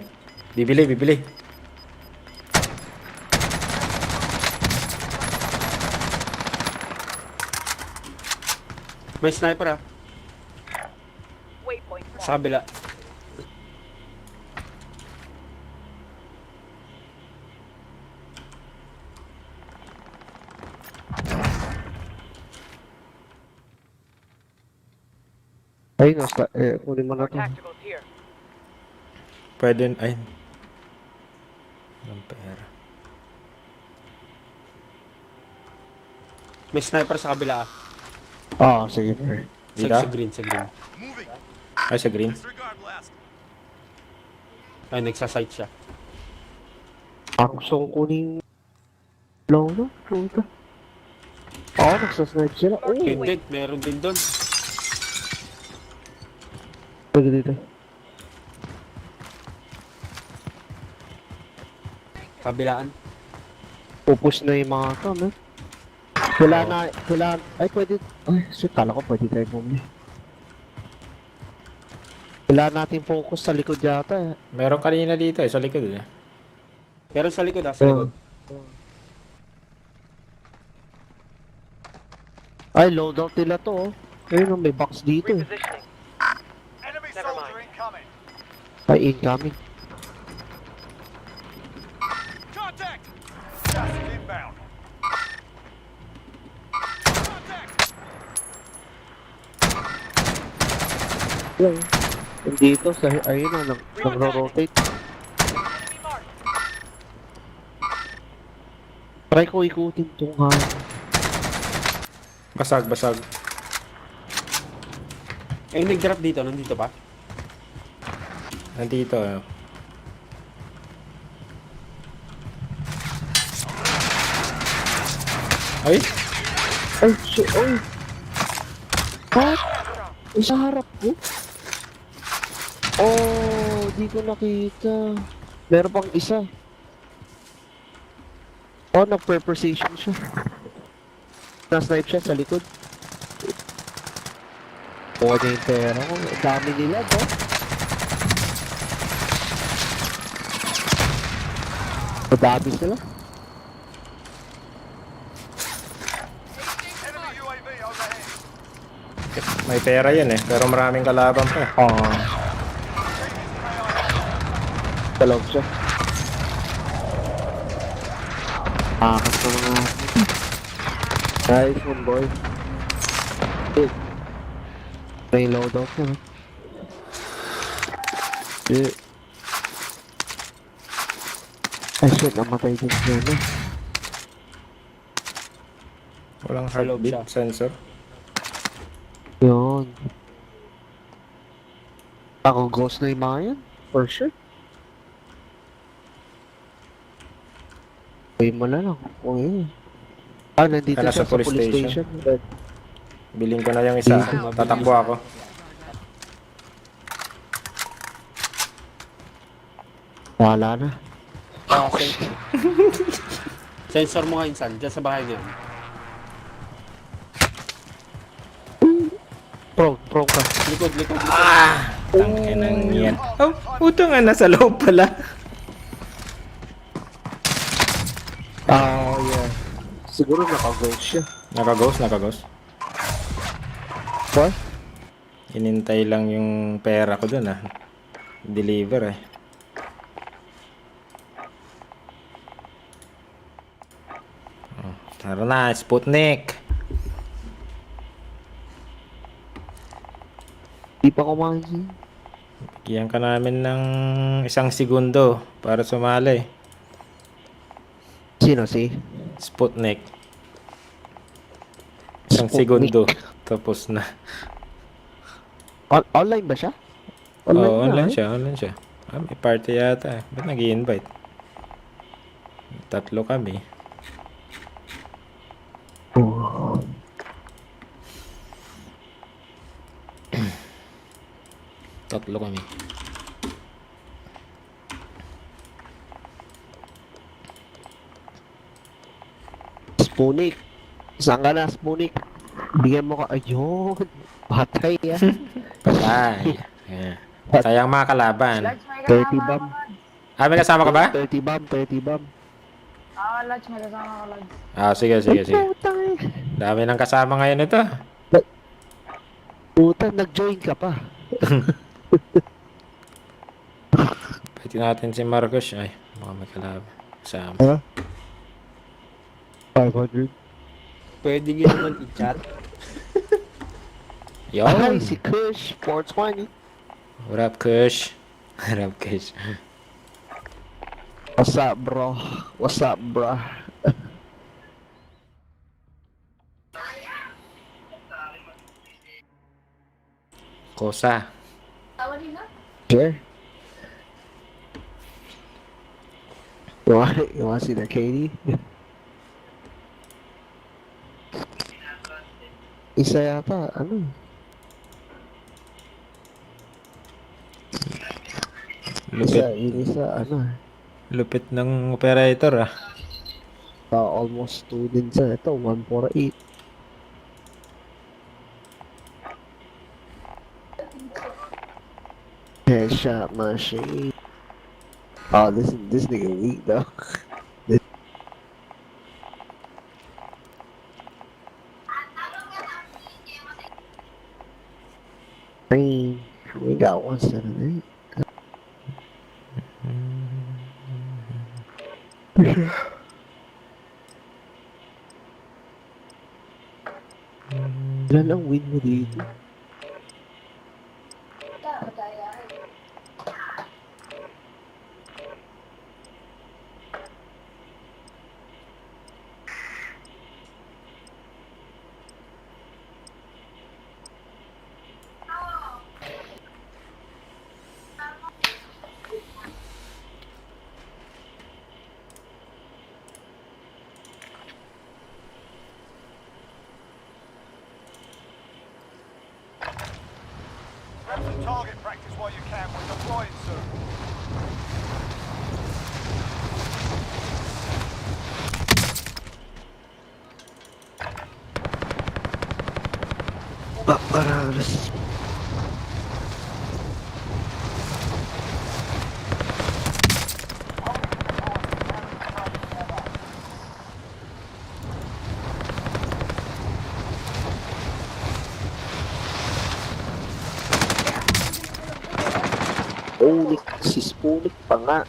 Bibili. May sniper ah. Waypoint. Sa kabila. Ay, nasa, kunin mo na to. Tacticals here. Pwede, ay. Walang pera. May sniper sa kabila ah. Ah, sige. Pre. Sa, Dito? sa green, sa green. Moving. Ay, sa green. Disregard blast. Ay, nagsasight siya. Parang gusto kong kunin low, no? Puta. Oo, nagsasnipe sila. Oo, Hindi, meron din doon. pwede dito. Kabilaan. Pupus na yung mga to, no? Wala, ay pwede, ay, shit, kala ko pwede tayo bumili. Wala natin focus sa likod yata eh. Meron kanina dito eh, sa likod eh. Meron sa likod ah, sa likod. Ay, loadout nila to, oh. Ayun, oh, may box dito eh. Repositioning. Enemy Never soldier mind. incoming. Ay, incoming. Contact! Gas is inbound. Contact! Ayun, dito, sa, ayun na, nagro-rotate. Enemy mark. Try ko ikutin tong hangin. Basag. Eh, nag-drop dito, nandito pa. Nandito eh. Ay! Ay, shit, ay! What? Sa harap ko? Oh, di ko nakita. Meron pang isa. Oh, nag-precision siya. Na-snipe siya sa likod. Kuha niya yung pera ko. Ang dami nila, ba? Madami sila. Enemy UAV overhead. May pera yan eh, pero maraming kalaban pa eh. Ah. Sa loob siya. Akas na mga... Nice one, boy. Shit. May loadout na, no? Shit. Ay, shit. Namatay din siya, no? Walang Sa loob heartbeat siya. sensor. Yun. Ako ghost na yung mga yan. For sure. Uy mo na lang. Uy. Ah, nandito Nasa siya sa police police station. station. Biling ko na yung isa. Tatakbo ako. Wala na. Ah, sensor mo nga insan, dyan sa bahay niya. Pro ka. Likod, likod, likod. Tangkinang yan. Oh, puto nga, nasa loob pala. Ah, yeah. Siguro naka-ghost siya. Nakaghost. What? Inintay lang yung pera ko dun Deliver eh. Oh, tara na, Sputnik. Di pa kumain. Bigyan ka namin ng 1 segundo para sumali. Sino si? Sputnik. 1 segundo. Tapos na. Online ba siya? Oo, na, online eh? siya. Ah, may party yata. Ba't nag-i-invite? 3 kami. Oh. Tatlo kami. Spunik. Saan ka na, Spunik? Bigyan mo ka. Ayun. Patay ah. Patay. Yeah. Sayang mga kalaban. 30 bomb. Ah, may kasama ka ba? 30 bomb, 30 bomb. Lads, may kasama ka, Lads. Ah, sige. Putang eh. Dami ng kasama ngayon ito. Puta, nag-join ka pa. Pwede natin si Marcos. Ay, baka may kalaban. Kasama. Ha? 500. Pwede nyo naman i-chat. Ay, Yun. si Kush, 420. What up, Kush? What up, Kush? What's up, bro? What's up, bro? Kosa. Sure. You want to see the Katie? Isa yata, ano? Yung isa, ano? Lupit ng operator Almost 2 din sa ito, 148. Headshot machine. Oh, this nigga weak though. Green. We got 178. Ilan ang win mo dito? Grab some target practice while you can. We're deploying soon. Pararas. Unik, si Spunik pa nga.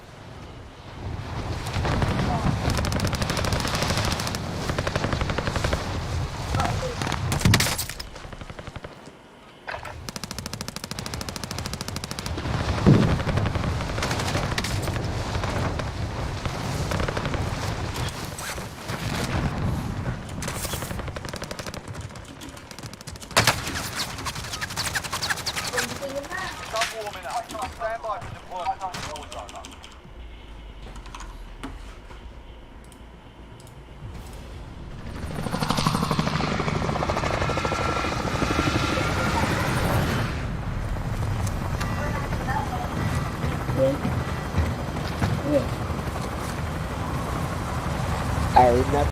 Ay, not.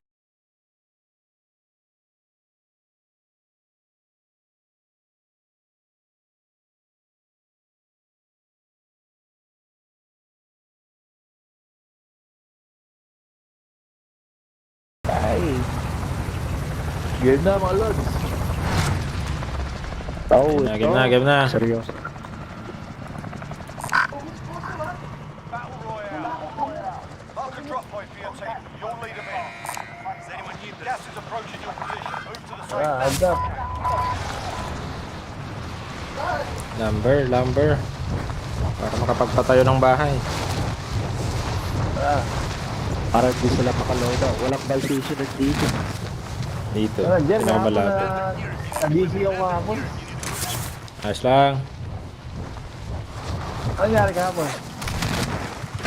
Ay. Game na mga lods. Oh, Game na. Seryoso. Battle Royale. Mark a drop point for your team. You'll lead them in. Does anyone need this? Gas is approaching your position. Move to the safe Ah, zone. hands up. Lumber. Para makapagpatayo ng bahay. Para hindi sila makaloda. Walang buy station dito. Dito. Diyan, Pinakamalapit. nag-DC yung kahapon. Ayos lang. Ano nangyari kahapon?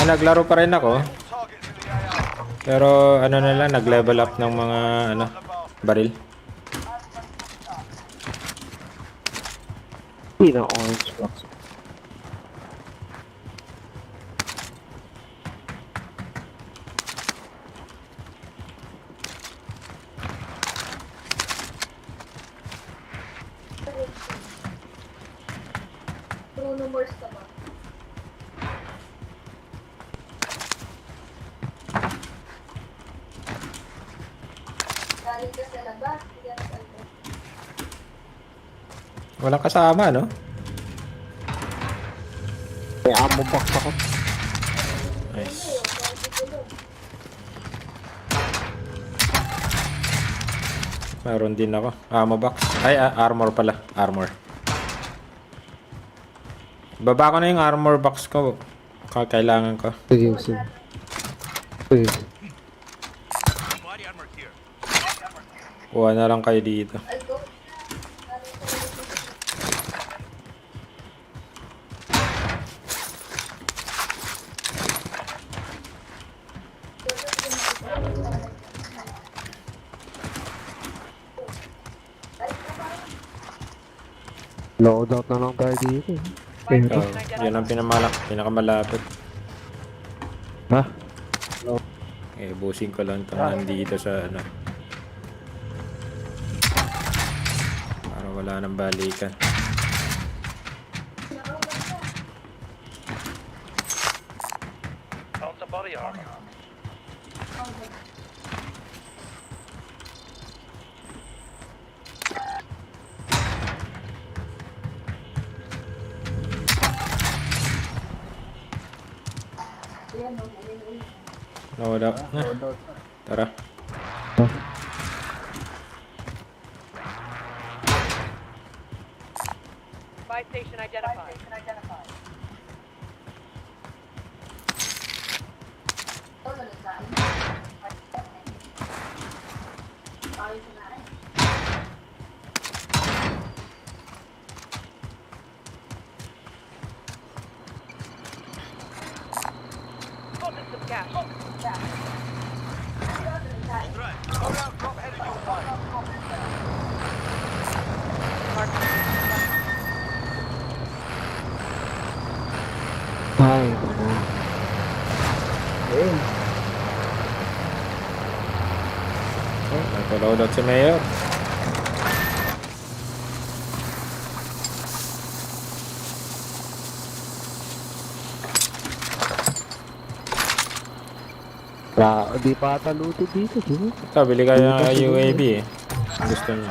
Naglaro pa rin ako. Targets in the AR. Pero ano na lang, nag-level up ng mga baril. Hindi na orange box. Bruno Mars ka ba? Galing ka sa labas, hindi ka sa labas. Walang kasama, no? May ammo box ako. Nice. Meron din ako. Ammo box. Ay, armor pala. Armor. Baba ko na yung armor box ko. Kailangan ko. Sige. Body armor here. Kuha na lang kayo dito. Loadout na lang tayo dito. Pero, Yan ang pinakamalapit. ha? Busing ko lang itong nandito sa ano. Para wala nang balikan. Found the body armor. Nawala. Tara. Buy station identified. Spotted some cash. Loadout drop headed your way. Ay, Nagpa-loadout si Mayor. di pa ata looted dito, di ba? Ito, bili kayo ng UAV eh. Gusto nyo.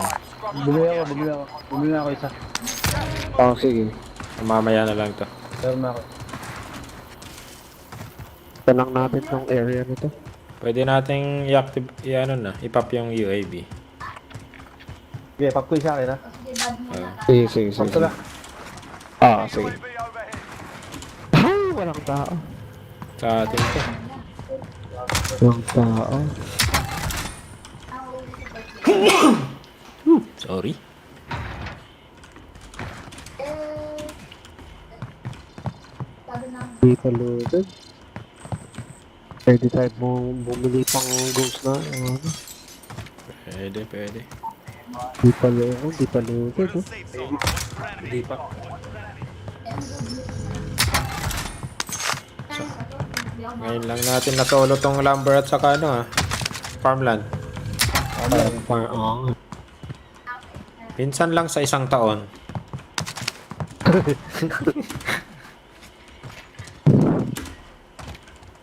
Bumili na ako isa. Oh, sige. Mamaya na lang to. Meron na ako. Tanang natin tong area nito. Pwede nating i-pop yung UAV. Okay, pop ko isa akin ha. Sige. Pop ko na. Sige. UAV overhead. Ay, walang tao. Sa atin to. Walang tao. Sorry. Di pa looted. Pwede tayo bumili pang ghost na. Pwede. Di pa looted. Oh. Safe zone. Hindi pa. Ngayon lang natin na solo tong lumber at saka farmland. Minsan lang sa isang taon.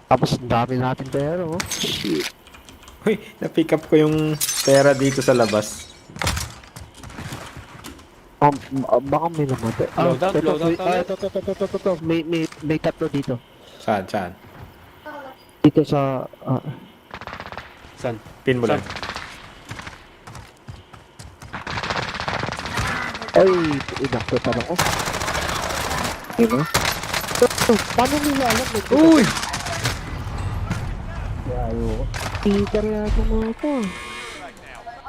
Tapos ang dami natin pera, oh. Shit. Uy, na-pick up ko yung pera dito sa labas. Baka may namatay. Loadout, ito, loadout ulit. ito. May tatlo dito. Saan? Dito sa... Saan? Pin mo lang. ay, inakutan ako. Diba? Paano nila alam? Uy! Ayaw. Peter yata mga ito.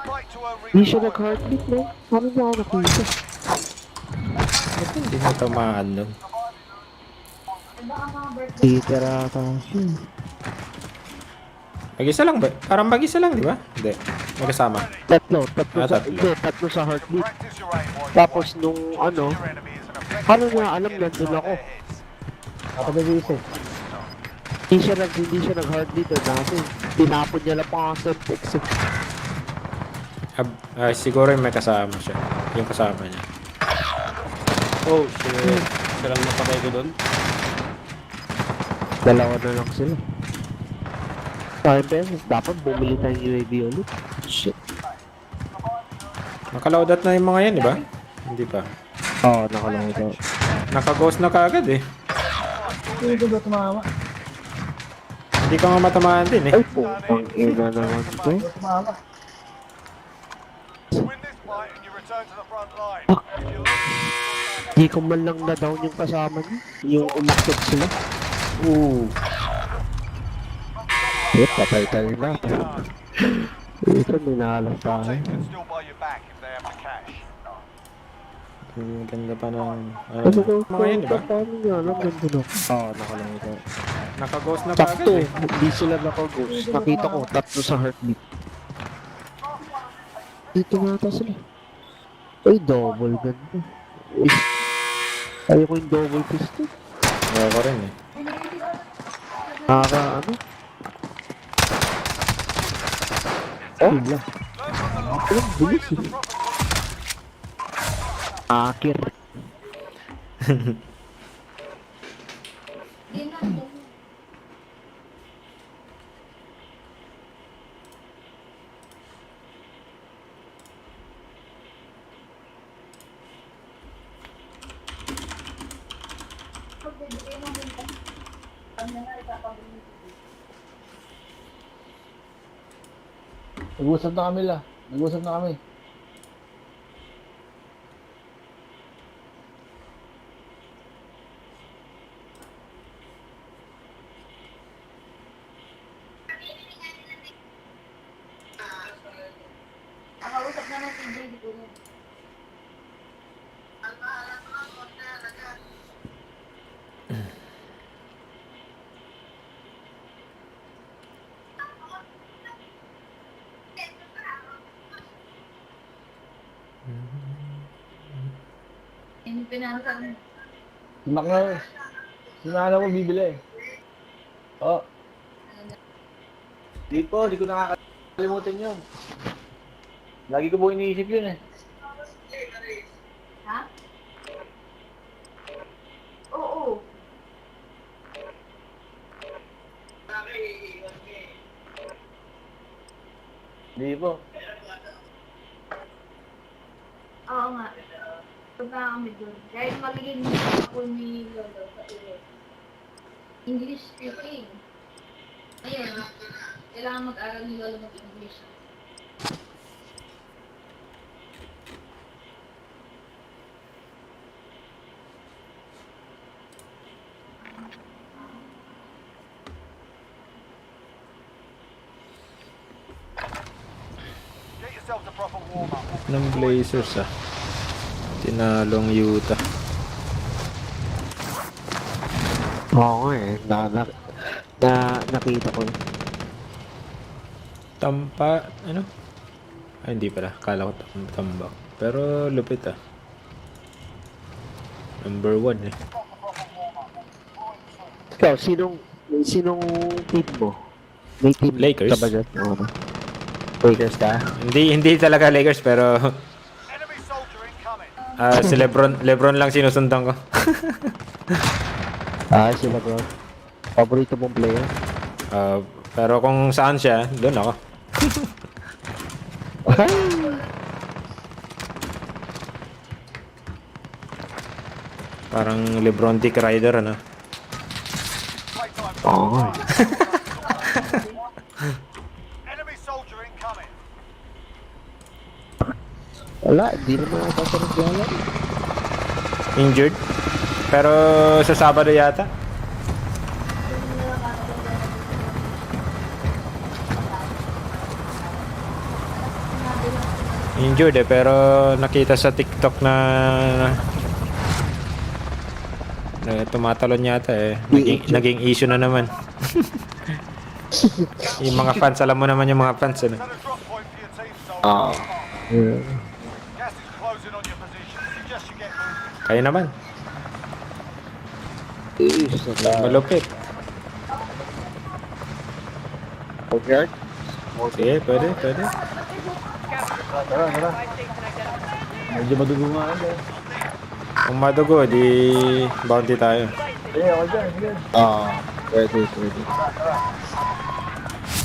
Right to a Di siya redeployment. nag-heartbeat, no? Paano niya ako nakita? Ba't hindi na tamaan nun? Baka mga birthday. Peter yata siya. Mag-isa lang ba? Parang mag-isa lang, di ba? Hindi. Magkasama. Tatlo Ah, sa... tatlo. Hindi, tatlo sa heartbeat. Practice your aim while you Tapos watch. nung ano, Your enemy is an effective paano way niya to alam get nandun inside ako? their heads. Hindi siya nag-heartbeat eh, kasi tinapon niya lang pa sa text. Siguro yung may kasama siya. Yung kasama niya. Oh, shit. Isa lang napatay ko doon. Dalawa na lang sila. Sayang pesos, dapat bumili tayong UAV ulit. Shit. Nakaloadout na yung mga yan, di ba? Hindi pa. Oo, nakalawag daw. Naka-ghost na kaagad eh. Hindi ka nga matamaan din eh. Ay po, ang ina naman to. Win this fight and you return to the front line. If you lose, Di ko man lang na-down yung kasama niya. Yung umakit sila. Ooh. Eh, patay tayo na. Ito, minalas your tayo. team can still buy you back if they have the cash. Ang ganda pa ng... Ano ko, mga yan, di ba? paano niya alam nandun ako? Oo, nakalawag daw. Naka-ghost na Sakto, kaagad eh. hindi sila naka-ghost. Nakita ko, tatlo sa heartbeat. Dito nga ata sila. Ay, double gun to. Ayaw ko yung double pistol. Ayaw ko rin eh. Ano? Oh, wala. Ang bilis eh. Akir. Yun lang. Pagbibigay mo din ka. Pag na nga, ipapabili. Nag-usap na kami la. Nag-usap na kami. Nakausap naman si JD ko nun. Yung pinasang Simak na. Sinala ko bibili. Oh. Di ko nakakalimutan yun. Lagi ko po iniisip yun eh. ha? Oo. Di po. Oo nga. Punta kami doon. Kahit magiging ako ni Lolo sa ulo. English speaking. Ayun. Kailangan mag-aral ni Lolo mag-English. Get yourself a proper warm-up. Ng Blazers Tinalong Utah. Oo nga eh. Nakita ko. Tampa, ano? Ay, hindi pala. Kala ko tambak. Pero lupit Number 1 eh. Ikaw, sinong Sinong team mo? May team Lakers. ka ba dyan? O ano? Lakers ka? Hindi talaga Lakers, pero Enemy soldier incoming. si Lebron lang sinusundan ko. Sila bro. Paborito mong player? Pero kung saan siya, doon ako. Parang Lebron Dick Rider, ano? Playtime. Oo. Enemy soldier incoming. Wala, hindi naman ako sa nagyala. Injured. Pero sa Sabado yata. Injured pero nakita sa TikTok na tumatalon yata eh. Naging issue na naman. Yung mga fans, alam mo naman yung mga fans ano. Set a drop point for your team, soldier. Yeah. Gas is closing on your position. Suggest you get moving. Kaya naman. Malupit. Okay. Sige, pwede. Capture. Buy station identified. Medyo madugo nga yan eh. Kung madugo, di bounty tayo. Ako dyan, sige. Pwede.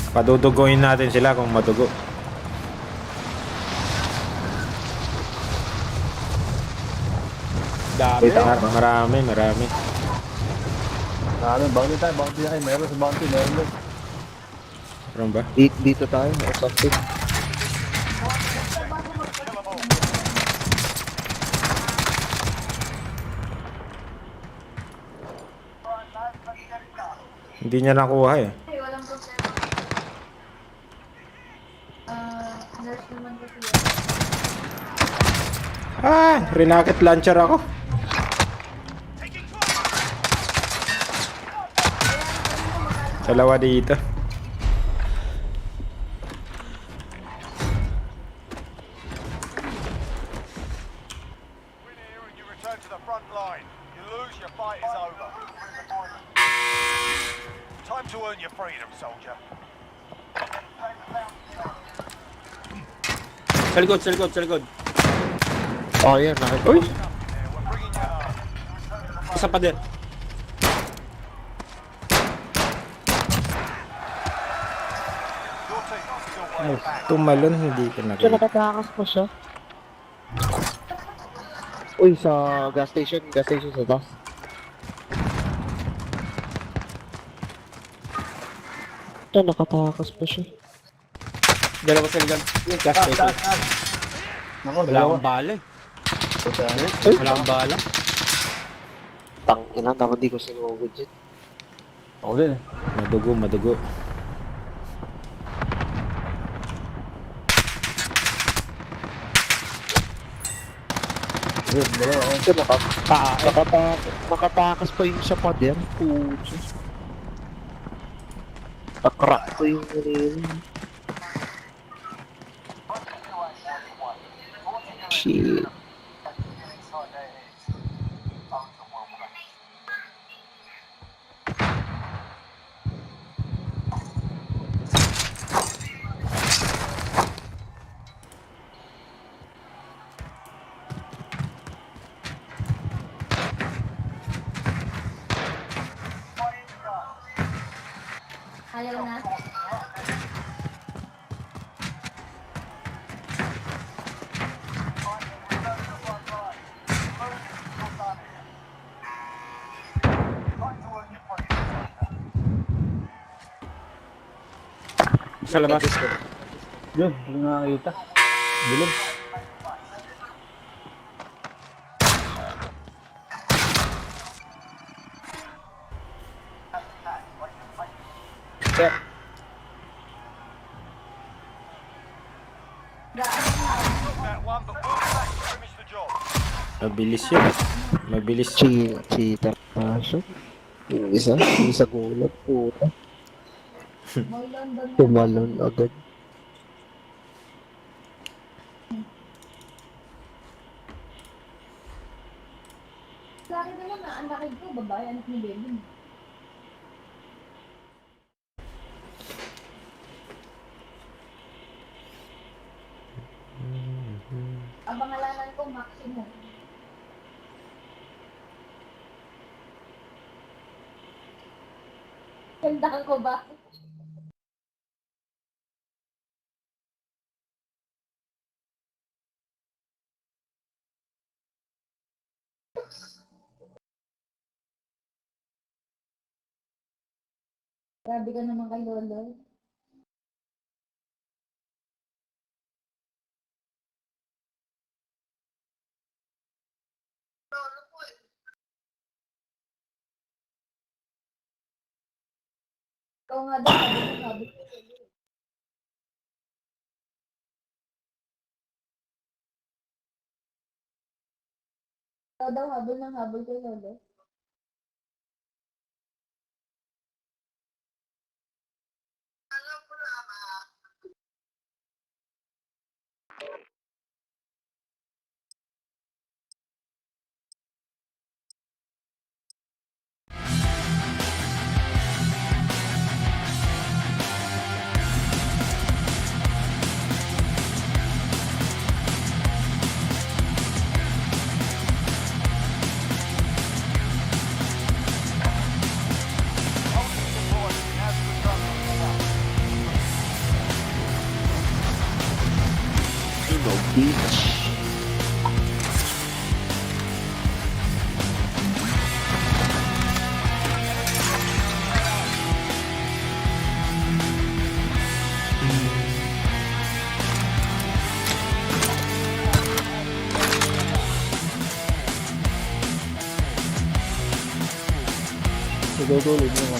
Paduduguin natin sila kung madugo. Dami. Marami. Bounty tayo, bounty na kayo. Meron sa bounty, meron doon. Meron ba? Dito tayo, o something. Hindi niya nakuha eh. Ay, walang problema. Nurse naman kasi yun. Rinakit launcher ako. Dalawa dito. Win here and you return to the front line. You lose, your fight is over. Time to earn your freedom, soldier. Sa likod. Oh, yan. Nakita. Uy! Yeah, we're bringing you home. Isa pa din. Your team is still way back. Tumalon, hindi ko Siya nakita. nakatakas pa siya. Uy, sa gas station sa taas. Siya nakatakas pa siya. Dalawa sa likod. Gas station. Ako, Wala dalawa. akong bala eh. Ay, Wala akong bala. tangina, dapat di ko sinugod dyan. Ako din eh. Madugo. Good, dalawa. Siya nakatakas pa yung sa pader. Puto. Nakrak ko yung nilin. Shit. Ayaw na. Sa labas. Yun, hindi nakakita. Bilog. That one, but we'll be back to finish the job. Mabilis yun. Mabilis yun. Cheater pa siya. Yung isa gulat, puta. May London na. Tumalon agad. Sa akin naman na, ang laki ko, babae, anak ni Bebin. Tandaan ko ba? Grabe ka naman kay Lolo. Ikaw nga daw, sabi ko. Ikaw daw, habol ng habol kay Lolo. No beach. Tutulog mo nga.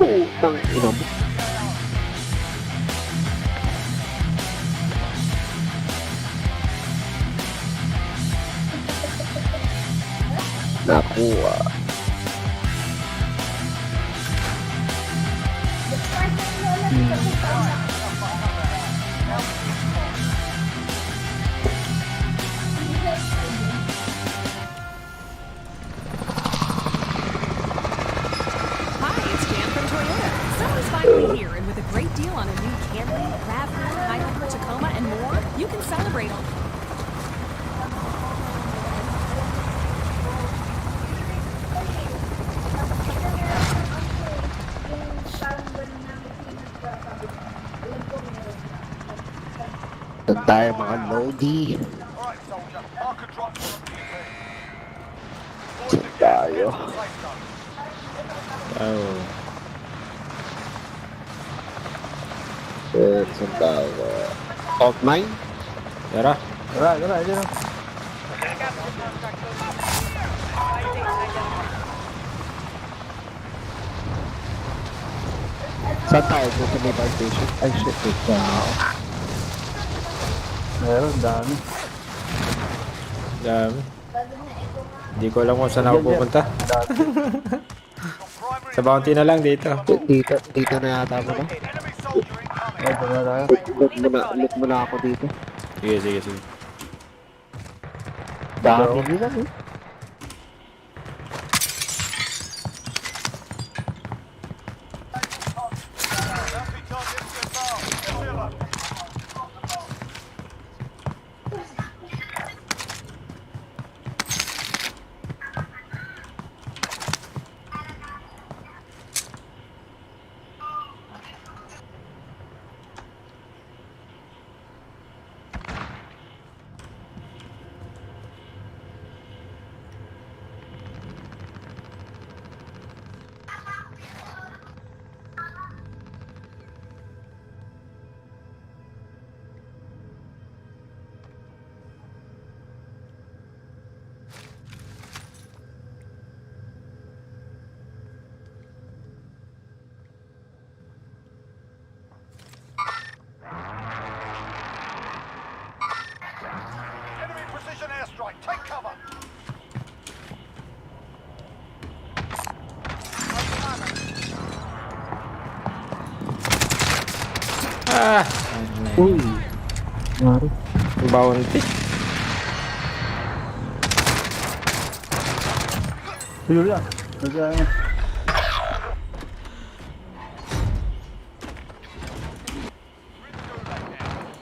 Putang ina mo. Nakuha. Hi, it's Jan from Toyota. Summer's finally here, and with a great deal on a new Camry, RAV4, Highlander, Tacoma, and more, you can celebrate on. Doon tayo mga Lodi. Alright, soldier. Mark a drop zone for your team. Doon tayo. Safe zone. Oh. Doon tayo. Alt 9? Tara. Tara, tara, ito na. Saan tayo? Doon sa may bar station? Ay shit, wait. Meron, dami. Dami. Hindi ko alam kung saan ako pupunta. Sa bounty na lang dito. Dito na yata mo na. Enemy soldier incoming. Ito na tayo. Look muna ako dito. Sige, sige, sige. Dami nila eh. Bounty targets inbound. Kill them. Enemy precision airstrike. Take cover. Ah! Uy. Mari. Bounty. Sige lang. Sige lang.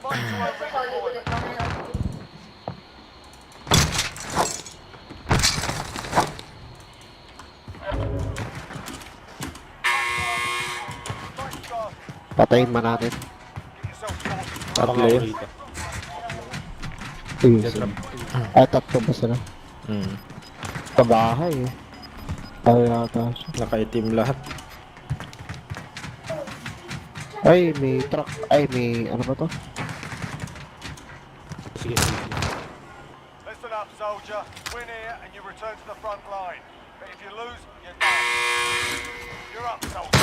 Fight to over deployment. Patayin man natin. Get yourself sorted. Tatlo yun. Sige. Ay, tatlo ba sila? Sa bahay eh. Ay, yata siya. Nakaitim lahat. Ay, may truck. Ay, may ano ba to? Sige, sige. Listen up, soldier. Win here and you return to the front line. But if you lose, you're done. You're up, soldier.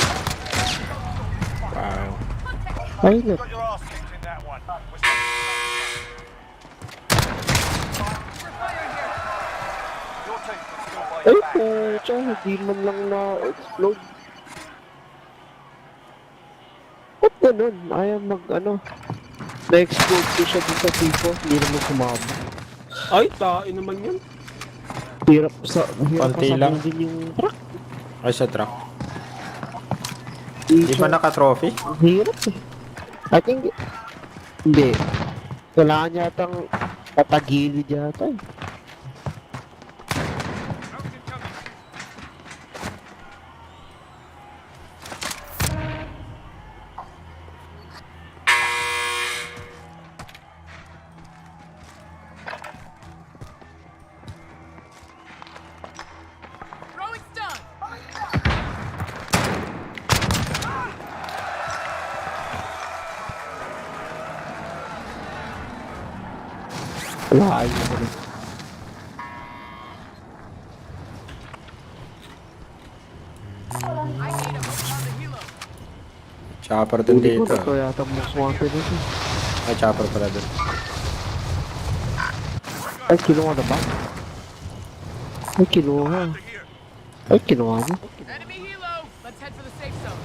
Wow. Ay, You look. got your ass kicked in that one. We're sending your team can still buy Ay, you back. pucha. Hindi man lang na-explode. Ba't ganun? Ayaw ano. Na-explode ko siya dun sa tipo. Hindi naman sumama. Ay, tain naman yun. Hirap Konti kasama lang. din yung truck. Ay, sa truck. Di ba naka-trophy? Ang hirap eh. I think, hindi. Kailangan yatang patagilid yata eh. Throwing stun. Wala, ayun ko rin. Chopper dun Huli ko dito. na to yata most wanted ito. Ay, chopper pala dun. Ay, kinuha na ba? Ay, kinuha. Ay, kinuha na. Enemy helo. Let's head for the safe zone.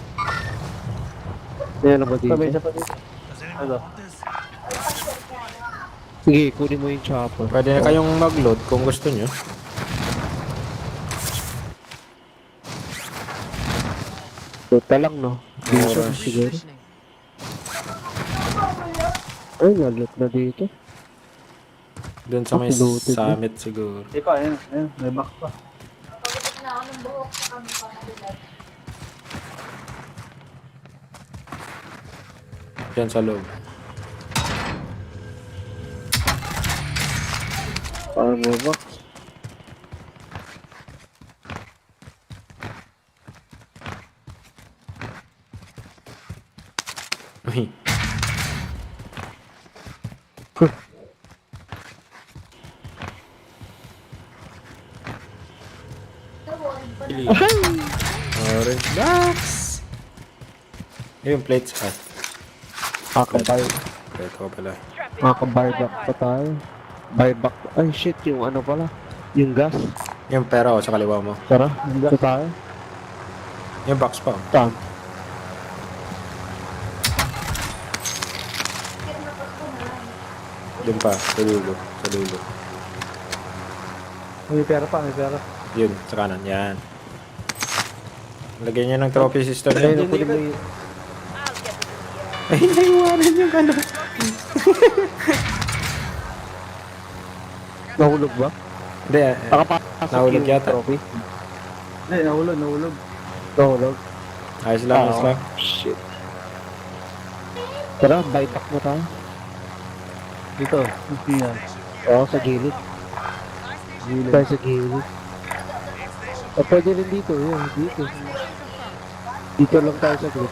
May ano ba dito? Does anyone want this? Sige, kunin mo yung chopper. Pwede na kayong mag-load kung gusto nyo. Tuta lang, no? Dito, Oras. siguro. Ay, nalot na dito. Dun sa may Uploaded na. summit siguro. Pagkatapos na ako ng buhok sa kami pa nabilag. Diyan sa loob. Armor box. Uy. Orange box! Yung plates pa. Makakabay. Plate ko pala. Makakabuyback pa tayo. Buyback. Ay, shit. Yung ano pala. Yung gas. Yung pera ko sa kaliwa mo. Tara, ito tayo. Yung box pa. Saan? Dun pa. Sa dulo. Sa dulo. May pera pa, may pera. Yun. Sa kanan. Yan. Lagyan niya ng trophy system. Ay, Yan. nakunin mo yung... Ay, naiwanan yung ano. Nahulog ba? Hindi. Nakapasok Nahulog yung yata. trophy. Hindi, nahulog. Nahulog. Ayos lang. Ayos lang. Shit. Tara, buyback na tayo. Dito, hindi yan. Oo, sa gilid. Tayo sa gilid. O, pwede rin dito. Yun, dito. Dito lang tayo sa group.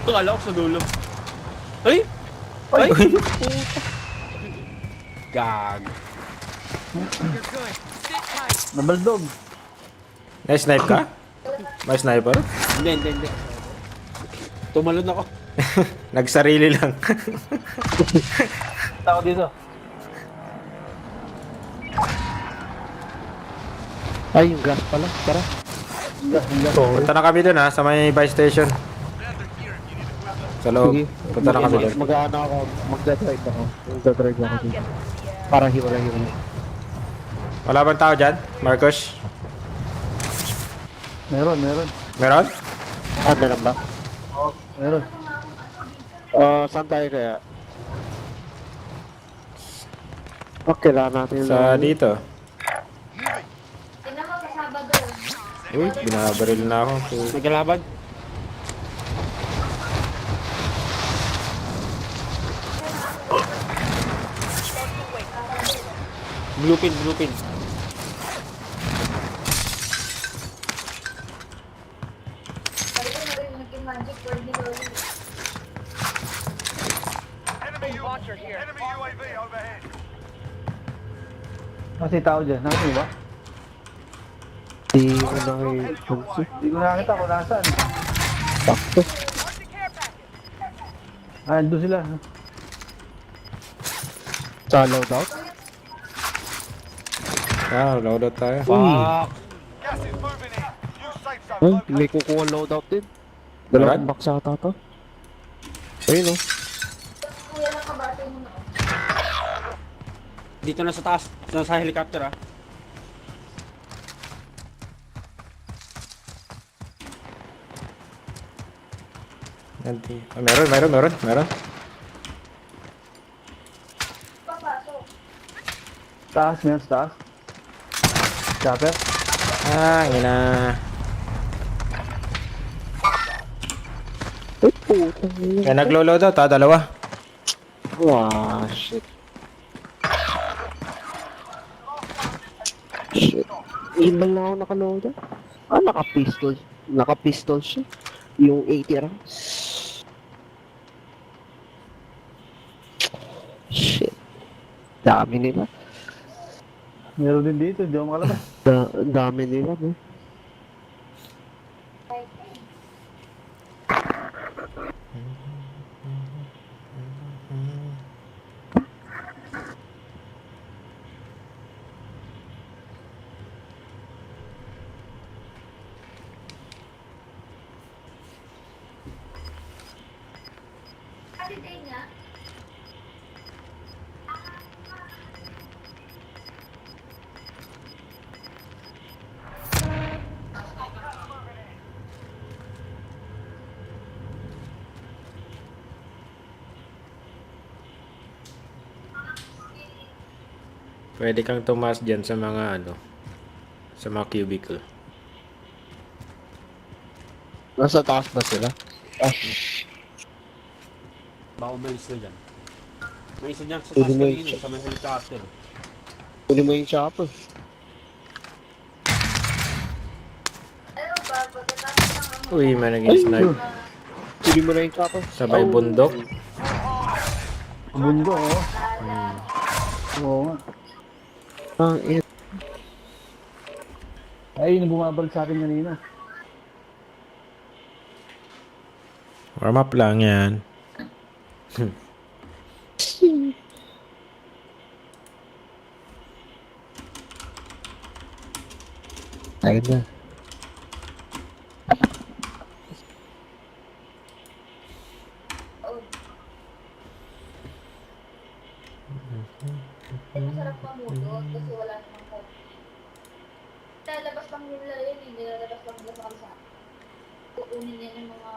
Ito, kala ko sa dulo. Ay! Ay! Gag. You're good. Sit tight. Nabaldog. May snipe ka? May sniper? Hindi. Tumalon ako. Nagsarili lang. Tao dito. Ay, yung gas pala. Tara. Punta na kami dun ha, sa may buy station. Sa loob. Sige. Punta na kami dun. Mag-ano ako. Magdadrive ako. Magdadrive ako dito. Para hiwala-hiwala. Wala bang tao dyan? Marcos? Meron. Meron? Ah, meron ba? Meron. Saan tayo kaya? Okay, kailangan natin Sa dito. Tingnan mo sa Sabado. Uy, binabaril na ako. May kalaban. Blue pin, blue pin. Sabi ko narinig yung magic word ni Loli. Enemy UAV overhead. Kasi tao dyan, nakita mo ba? Di ko nakikita. Hindi ko nakita kung nasaan. Sakto. Ah, doon sila. Sa loadout. Loadout tayo. Fuck. Gas is moving in. New safe zone Ay, located. may kukuha loadout din. Dalawang box ata to. Ayun oh. Kuya lang kabate mo na. Dito na sa taas. Sa helicopter ah. Meron. Papasok. Taas, men, taas. Chopper. Ina. Ay, putang ina. Kaya naglo-loadout ha, dalawa. Wow, shit. Shit. Imbal na ako nakaloadout. Ah, naka-pistol. Naka-pistol siya. Yung 80 rounds. Shit. Dami nila. Meron din dito, hindi ako makalabas. Dami nila, no? Ate day niya. Pwede kang tumaas dyan sa mga sa mga cubicle. Nasa taas ba sila? Ah, Baka umalis na dyan. May isa dyan sa Pwede taas mo kanina. i-check. Sa may helicopter. kunin mo yung chopper. Ano ba? Pagkatapos ng ano. Uy, may nag-snipe. Kunin mo na yung chopper. Sabay bundok. Ang mundo, oh. Oo nga. Ah, eh. Ay, yung bumabalik sa akin kanina. Warm up lang yan. Ayun na. Ay, masarap mamulot kasi wala namang ko. Lalabas lang nila yun, hindi lalabas lang nila sa kalsada. Kukunin niya ng mga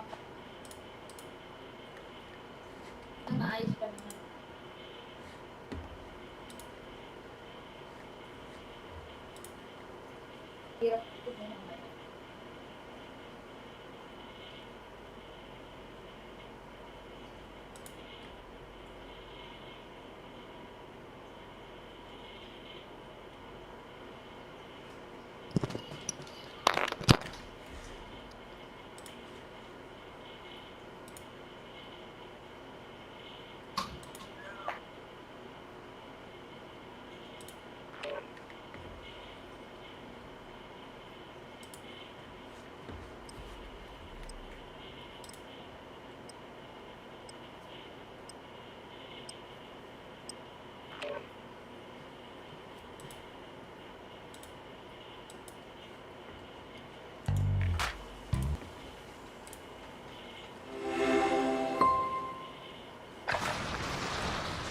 maayos pa naman. Hirap ito naman.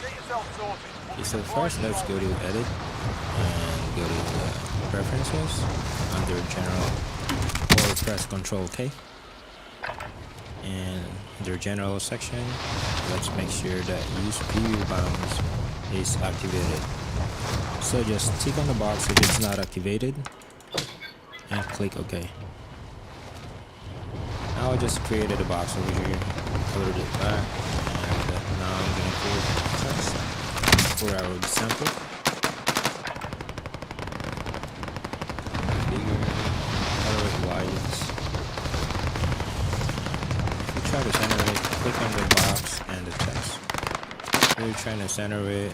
Get yourself sorted. Okay, so first let's go to edit and go to preferences under general or press Ctrl K, and under general section let's make sure that use preview bounds is activated. So just tick on the box if it's not activated and click OK. Now I just created a box over here, colored it back, and now I'm gonna create text for our sample. Bigger, color it white. If you try to center it, click on the box and the text. If you're trying to center it,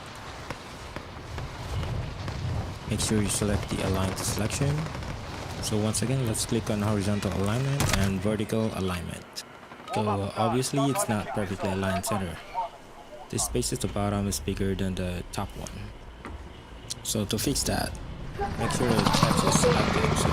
make sure you select the align to selection. So once again, let's click on horizontal alignment and vertical alignment. So obviously it's not perfectly aligned center. The space at the bottom is bigger than the top one. So to fix that, make sure the text is selected. So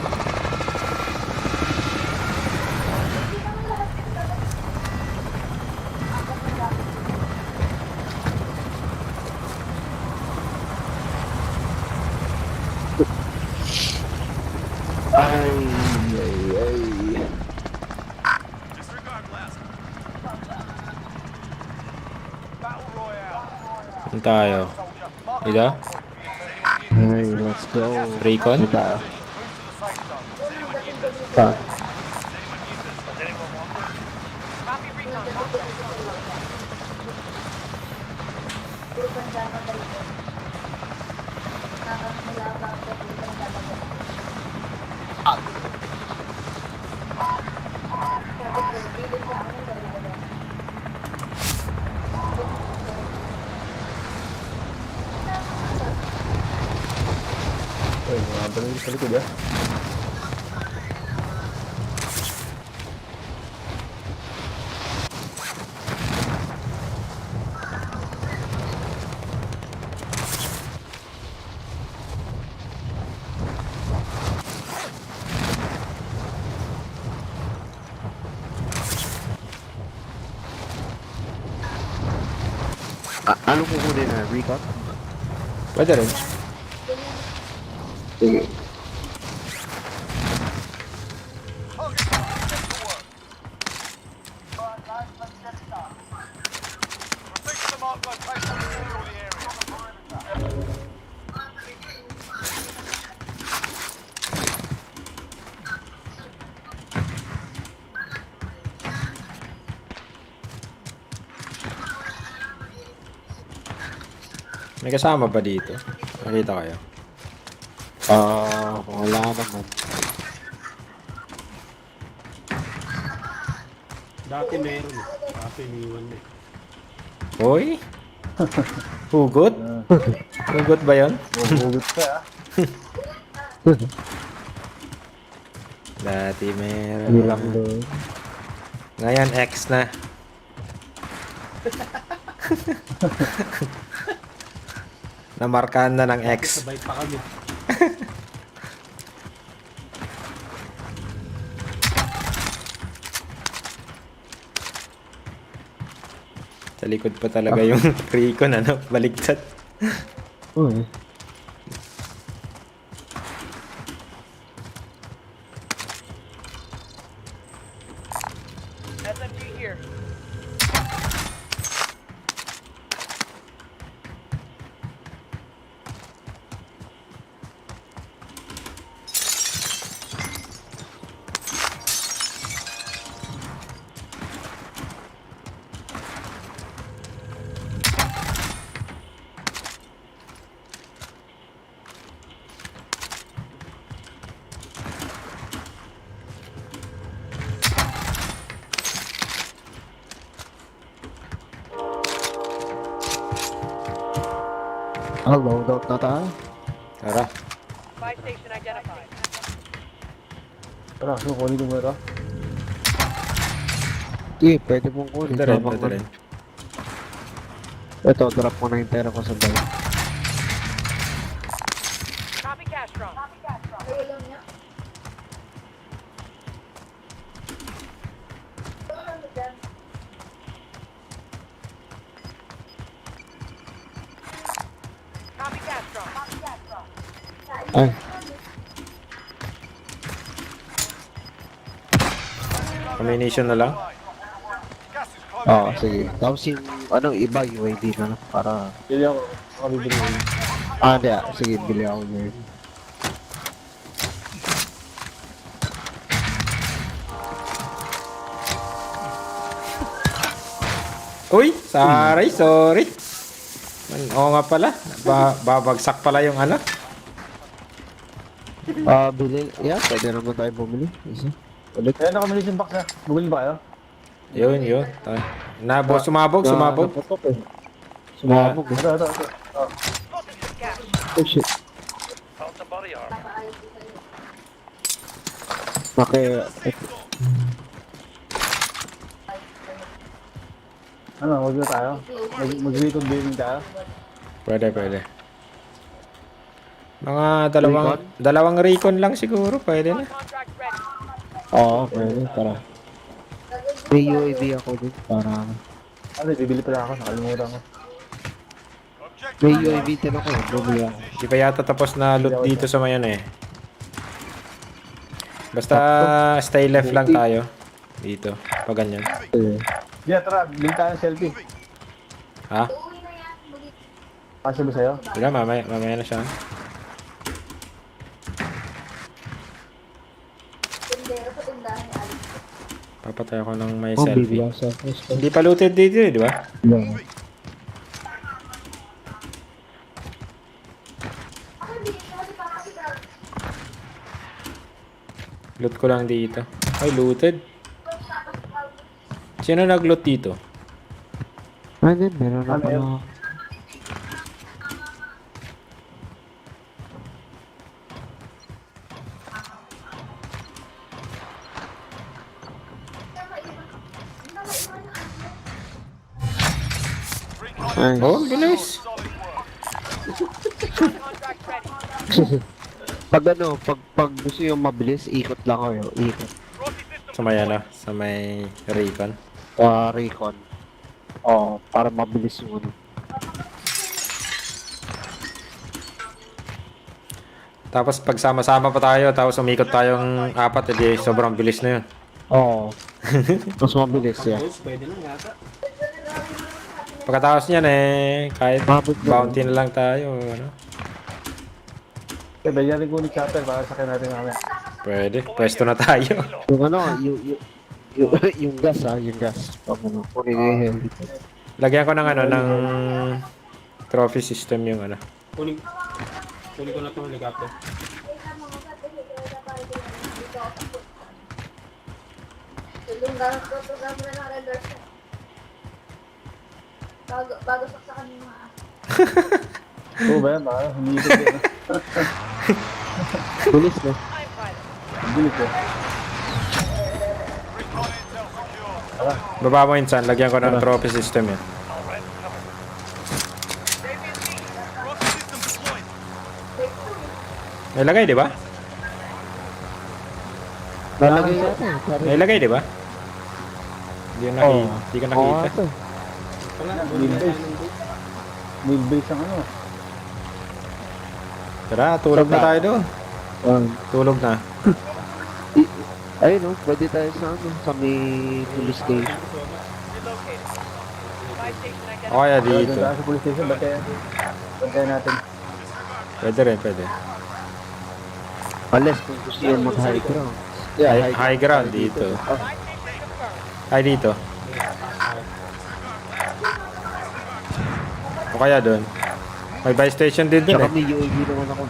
Battle Royale. Saan tayo? Ida? Hey, let's go. Recon? Tayo. Move to the safe zone. Uy, mga balon sa likod ah. Anong kukunin na? Recon? Pwede rin. Sige. Reach the marked location and secure the area. May kasama ba dito? Nakita kayo? Wala naman. Dati meron. Dati iniwan eh. Hoy? Hugot? Hugot ba yun? Hugot pa ah. Dati meron. Bilang doon. Ngayon X na. Namarkahan na ng X. Sabay pa kami. Sa likod pa talaga yung Recon, ano? Baligtad. Uy. Loadout na tayo. Tara. Tara, so kunin mo ito. Sige, pwede mong kunin. Pwede rin, Habang pwede rin. Ito, drop mo na yung pera ko sa bag. Ay, Combination na lang. Gas is closing. sige. Tapos yung, iba, UAV na lang para... Bili ako. Ako bibili mo. Hindi Sige, bili ako yun. Uy, sorry. Oo nga pala. Babagsak pala yung ano. Bilhin. Yeah, pwede naman tayo bumili. Isa. Ulit. Ayan, naka-munition box na. Bumili ba kayo? Yun. Sumabog. Naputok eh. Sumabog eh. Ito. Oh shit. Ano, wag na tayo? Mag-weekend gaming tayo? Pwede. Mga dalawang recon lang siguro. Pwede na. Oo, pwede. Tara. May UAV ako din. Para... Ano, bibili pala ako. Nakalimutan ko. May UAV din ako. Bumili ako. Di pa yata tapos na loot dito sa mayan eh. Basta stay left lang tayo. Dito. Pag ganyan. Yeah, tara. Bili tayo ng selfie. Ha? Kasi ba sa'yo? Wala, mamaya na siya. Papatay ako ng may selfie. bigla sa first. Hindi pa looted dito eh, di ba? Yeah. Loot ko lang dito. Ay, looted. Sino nag-loot dito? Ano, meron ako na... Ay. Oh, bilis. Pag gusto yung mabilis, ikot lang kayo. Ikot. Sa may ano? Sa may recon. Recon. Oo, para mabilis yung ano. Tapos pag sama-sama pa tayo, tapos umikot tayong apat, edi sobrang bilis na yun. Oo. Mas mabilis yan. Pwede lang yata. Pagkatapos niyan eh, kahit Mabot na. bounty na lang tayo. Ano? Kaya bigyan rin ko ni Chopper para sakyan natin mamaya. Pwede, pwesto na tayo. Yung ano, yung gas yung gas. Pag ano, kunin yung heli. Lagyan ko ng ano, ng trophy system yung ano. Kunin ko na itong helicopter. Bago saksakan yung mga Oo ba yan? Baka hindi ko din. Bilis na. Bilis eh. Baba mo yun, San. Lagyan ko ng trophy system yun. May lagay, di ba? Nalagay natin. May lagay, di ba? Hindi ka nakita. Wheel base ang ano. Tara, tulog na tayo doon. Tulog na. Ayun, no, pwede tayo sa ano, sa may police station. O kaya dito. Doon tayo sa police station, bantayan natin. Pwede rin, pwede. Unless kung gusto yung mag-high ground. High ground dito. Ay, dito. O kaya doon. May buy station din doon Tsaka eh. may UAV naman ako.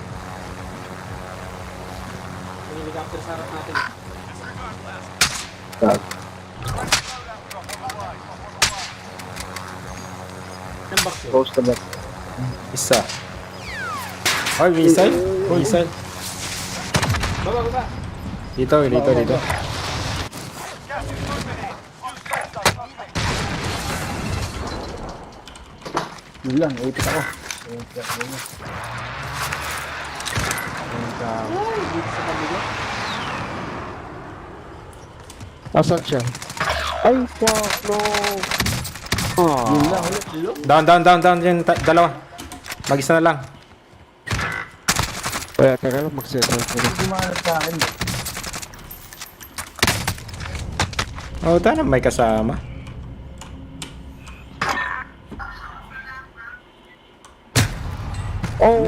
Yung helicopter sa harap natin. Ang box yun. Close to that. Isa. Ay, missile. Missile. Baba. Dito. Yun lang, ipit ako. Asan siya? Ay, fuck, no! Yun lang, ulit. Down. Yung dalawa. Mag-isa na lang. Kaya, teka lang, mag-settle ko na. Gumanap sa akin. Oh, tanong may kasama. Oh!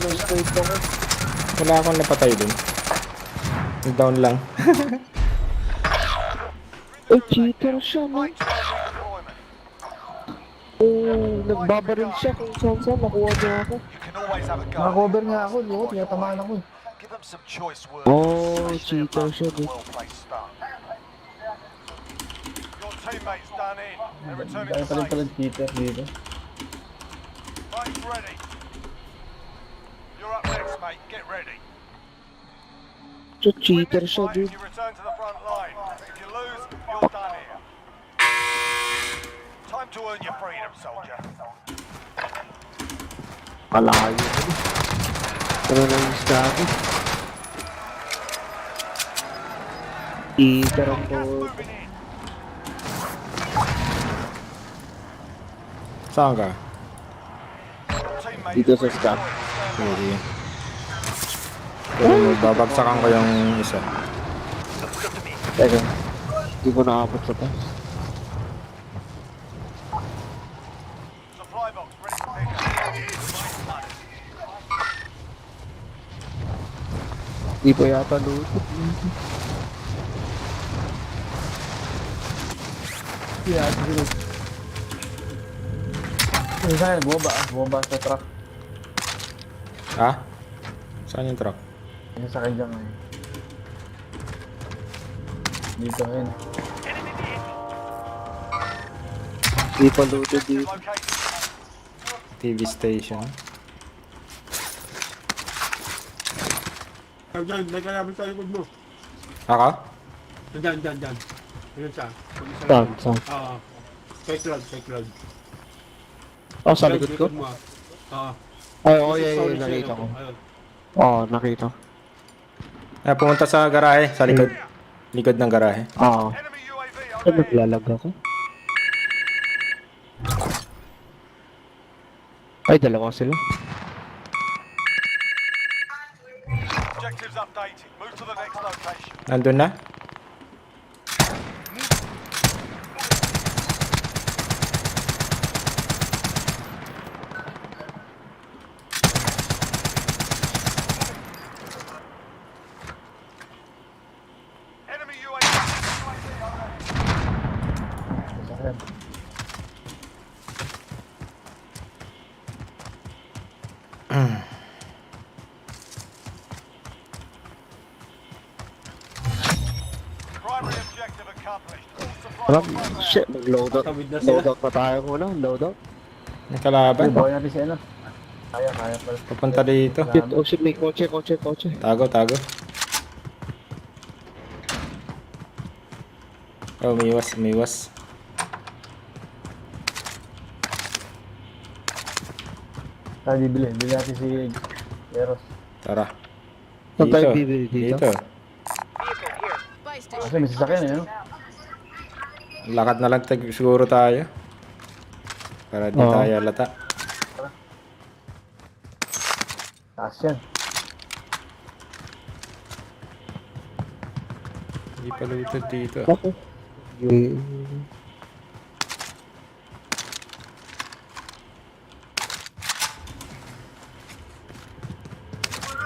Mistake ako. Wala akong napatay dun. Down lang. Ay, cheater siya, man. nagbabaril siya kung saan nakuha niya ako. You can always have a go. Nakakover nga ako, di ko, tinatamaan ako. Give them some choice words. Oh, especially a cheater bunch siya, with a dude. well-placed start. Your teammates done in. They're returning Dahil to pala base. pala cheater dito. Fight's ready. You're up next, mate. Get ready. So, Win cheater this siya, fight dude. and you return to the front line. If you lose, you're done here. Time to earn your freedom, soldier. Malayo. Ano na yung stado? Cheater ang Gas po. moving in. Saan ka? Your teammates Dito sa staff. Sige. Pero babagsakan ko yung isa. Teka. Hindi ko nakapot sa taas. Supply box ready to pick up. Hindi pa yata lutot. Yeah, siguro. Yung sa'yo, bumaba sa truck. Ha? Saan yung truck? Yung sakay dyan ngayon. Dito ngayon. Hindi pa lutot dito. Located. TV station. Diyan, nagkalabas sa likod mo. Ako? Diyan. Yun siya. Saan? Saan? Oo. Fake load. Oh, sa likod ko? mo. Oo. Ay, oh, yeah, nakita ko. Ayun. Oo, nakita. Ay, pumunta sa garahe, sa likod. Likod ng garahe. Oo. Enemy UAV Ay, overhead. naglalag ako. Ay, dalawa sila. Objectives updated. Move to the next location. Nandun na? Enemy UAV overhead. Sakyan. Primary objective accomplished. All supply Alam, box shit, mag-loadout. Tawid na sila. Loadout pa tayo muna, loadout. May kalaban. Bawa natin si ano. Kaya pala. Papunta dito. Shit, oh shit, may kotse. Tago. Oh, umiwas. Tayo bibili natin si Eros. Tara. Saan tayo bibili dito? Kasi may sasakyan eh, no? Lakad na lang siguro tayo. Para di Oo. tayo lata. Taas yan. Hindi pa lutod dito. Ako.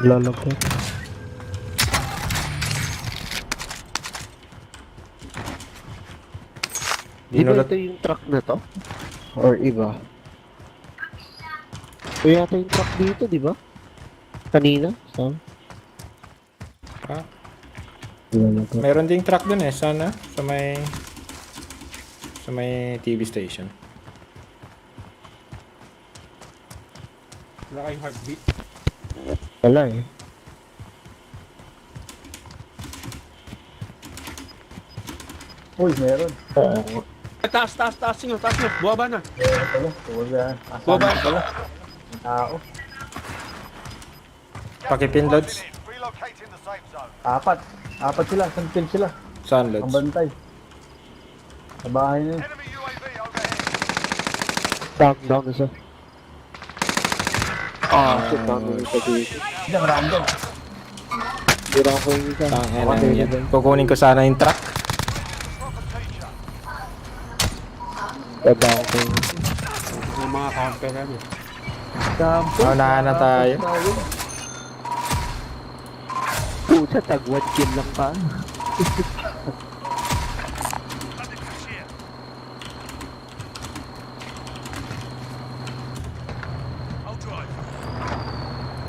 Lalagyan. Di ba Dinulat. ito yung truck na to? Or iba? Ito yata yung truck dito, di ba? Kanina? Saan? Ah, Lalagyan. meron ding truck dun eh. Sana. Sa may TV station. Wala kayong heartbeat. Wala eh. Uy, meron. Oo. Taas nyo. Buwaba na. Pala, tuwag yan. Baba. Pala. Ang tao. Pakipinloads. Closing in. Relocating the safe zone. Apat sila. Isang team sila. Saan Ang loads? bantay. Sa bahay na yun. Enemy UAV overhead. Down isa. Shit, down na isa dito. Diyan, random. Dira ko yung isa. Tangina yan. Kukunin ko sana yung truck. Proper teacher. Baba ko yung isa. Yung mga camper ano. Unahan na tayo. Puta, tag 1 kill lang pa.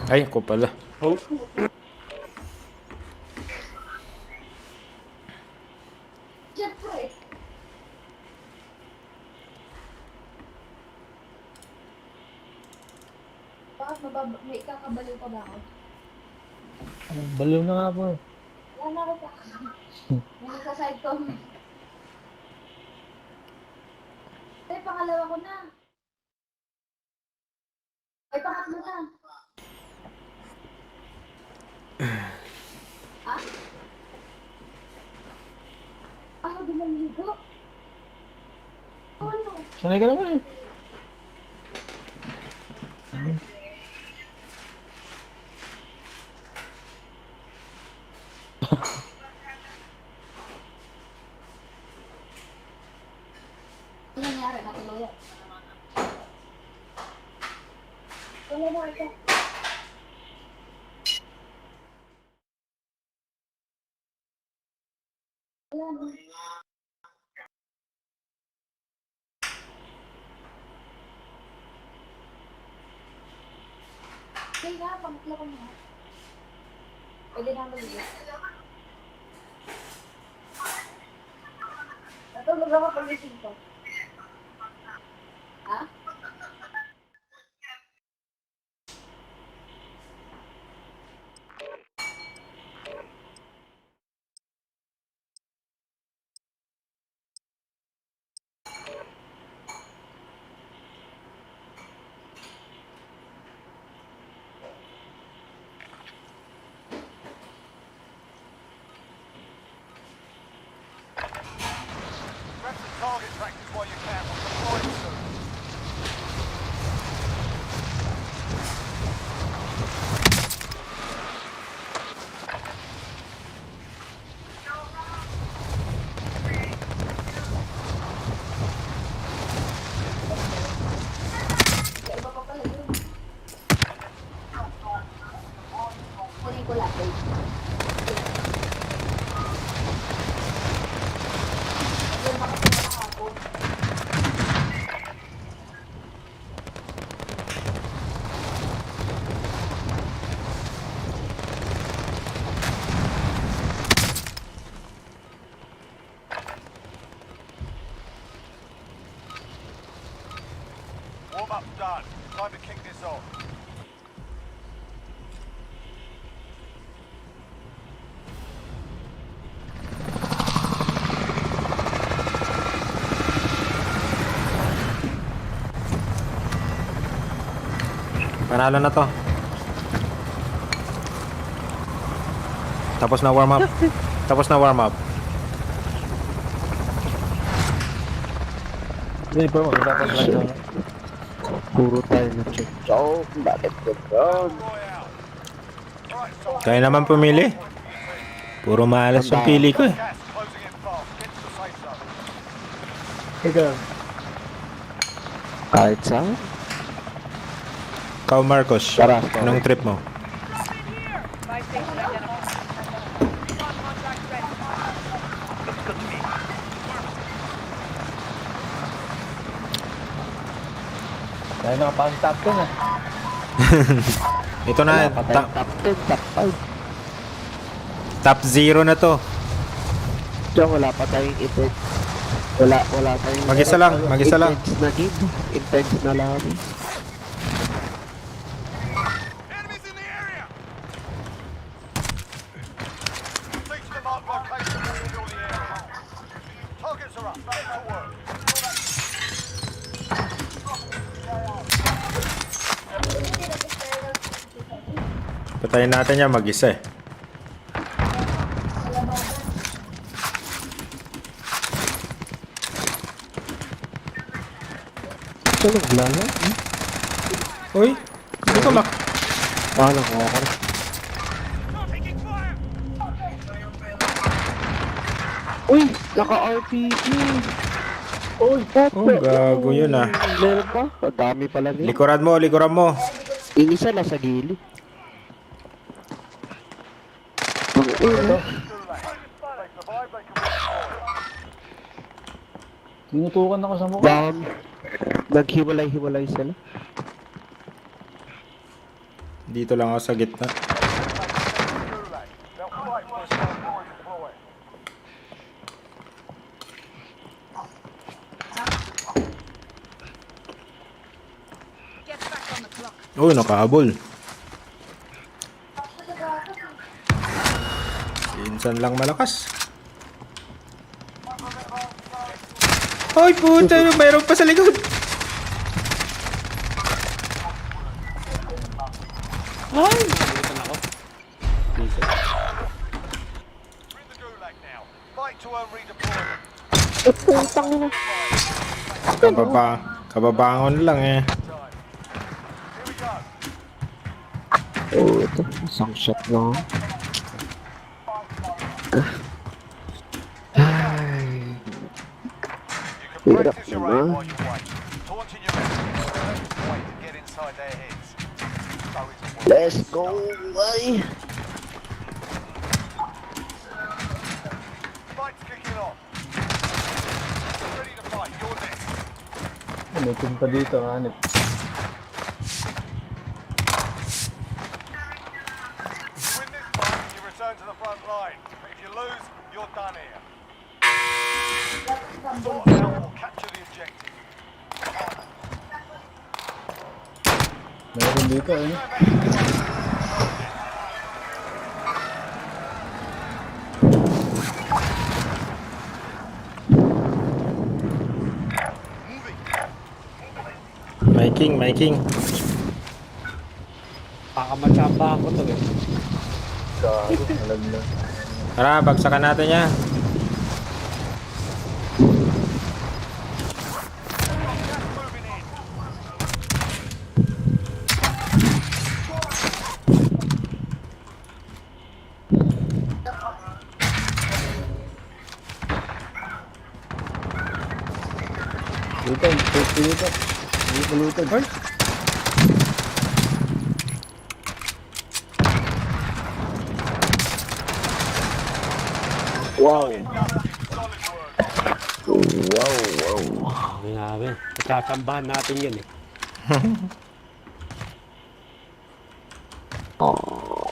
Ay, ako pala. Oh. Siyempre. Bakit may kakabaliw pa ba ako? Baliw na nga po. Wala na ako pa. May nagsa-side comment. Ay, pangalawa ko na. Ay, pangatlo na. Ha? Ano, di maligo? Ano? Sanay ka naman eh. Ano nangyari? Natuloy yan. Wala na ito. Wala na. Sige nga, pangatlo ko na. Pwede na maligo. Natulog ako pag-ising ko. Ha? Grab some target practice while you can. We'll deploy soon. Iba pa pala yun. Kunin ko lahat eh. Ayun, bakit na nakakapon? Warm up's done. Time to kick this off. Panalo na to. Tapos na warm up. Tapos na warm up. Sniper mo, dapat lang ito. Puro tayo na check. So, bakit ganyan? Royale. Alright, so Kaya naman pumili. Puro malas yung pili ko eh. gas closing in fast. Get to the safe zone. Ikaw. Kahit saan? Ikaw, Marcos. Tara. Anong trip mo? Dahil nakapasok top 10 ah. Ito na. Wala pa tayong top 10, top 5. Top 0 na to. Diyan, wala pa tayong event. Wala tayong... Mag-isa lang, mag-isa lang. Intense na game. Intense na lang. Enemies in the area! Reach the marked location and secure the area. Targets are up. Get to work. Patayin natin yan mag-isa eh. Ito, naglala. Uy, hindi ko mak... Paano ko ako? Taking fire! Uy! Naka-RPG! Uy! Oh, gago yun ah. Meron pa? Ang dami pala niya. Likuran mo, likuran mo. Yung isa nasa gilid. Ang ulo. They survive, they can redeploy. Tinutukan ako sa mukha. Naghiwalay-hiwalay sila. Dito lang ako sa gitna. Gulag. They'll fight for us before we deploy. Uy, nakahabol. Insan lang malakas. Ay, puta, mayroon pa sa likod. Ay! Nakalimutan ako. We're Dito. in the Gulag now. Fight to earn redeployment. Kababangon lang eh. Here we go. Oh, ito. Isang shot lang. Ay. You can Hirap practice your naman. aim while you wait. Taunting your enemies is the best way to get inside their heads. So it's a Let's go, ay. Fight's kicking off. Ready to fight. You're next. May team pa dito, hanip. If you win this fight, you return to the front line. But if you lose, you're done here. Sort them out or capture the objective. Meron dito, eh. Making. Pakamatsamba ako to eh. Gago, alam na. Tara, bagsakan natin yan. Moving in. Dito, safety dito. Hindi polluted. Ay. Wow. Solid work. Wow. Ay, namin. Pagkakambahan natin yan eh. Oh.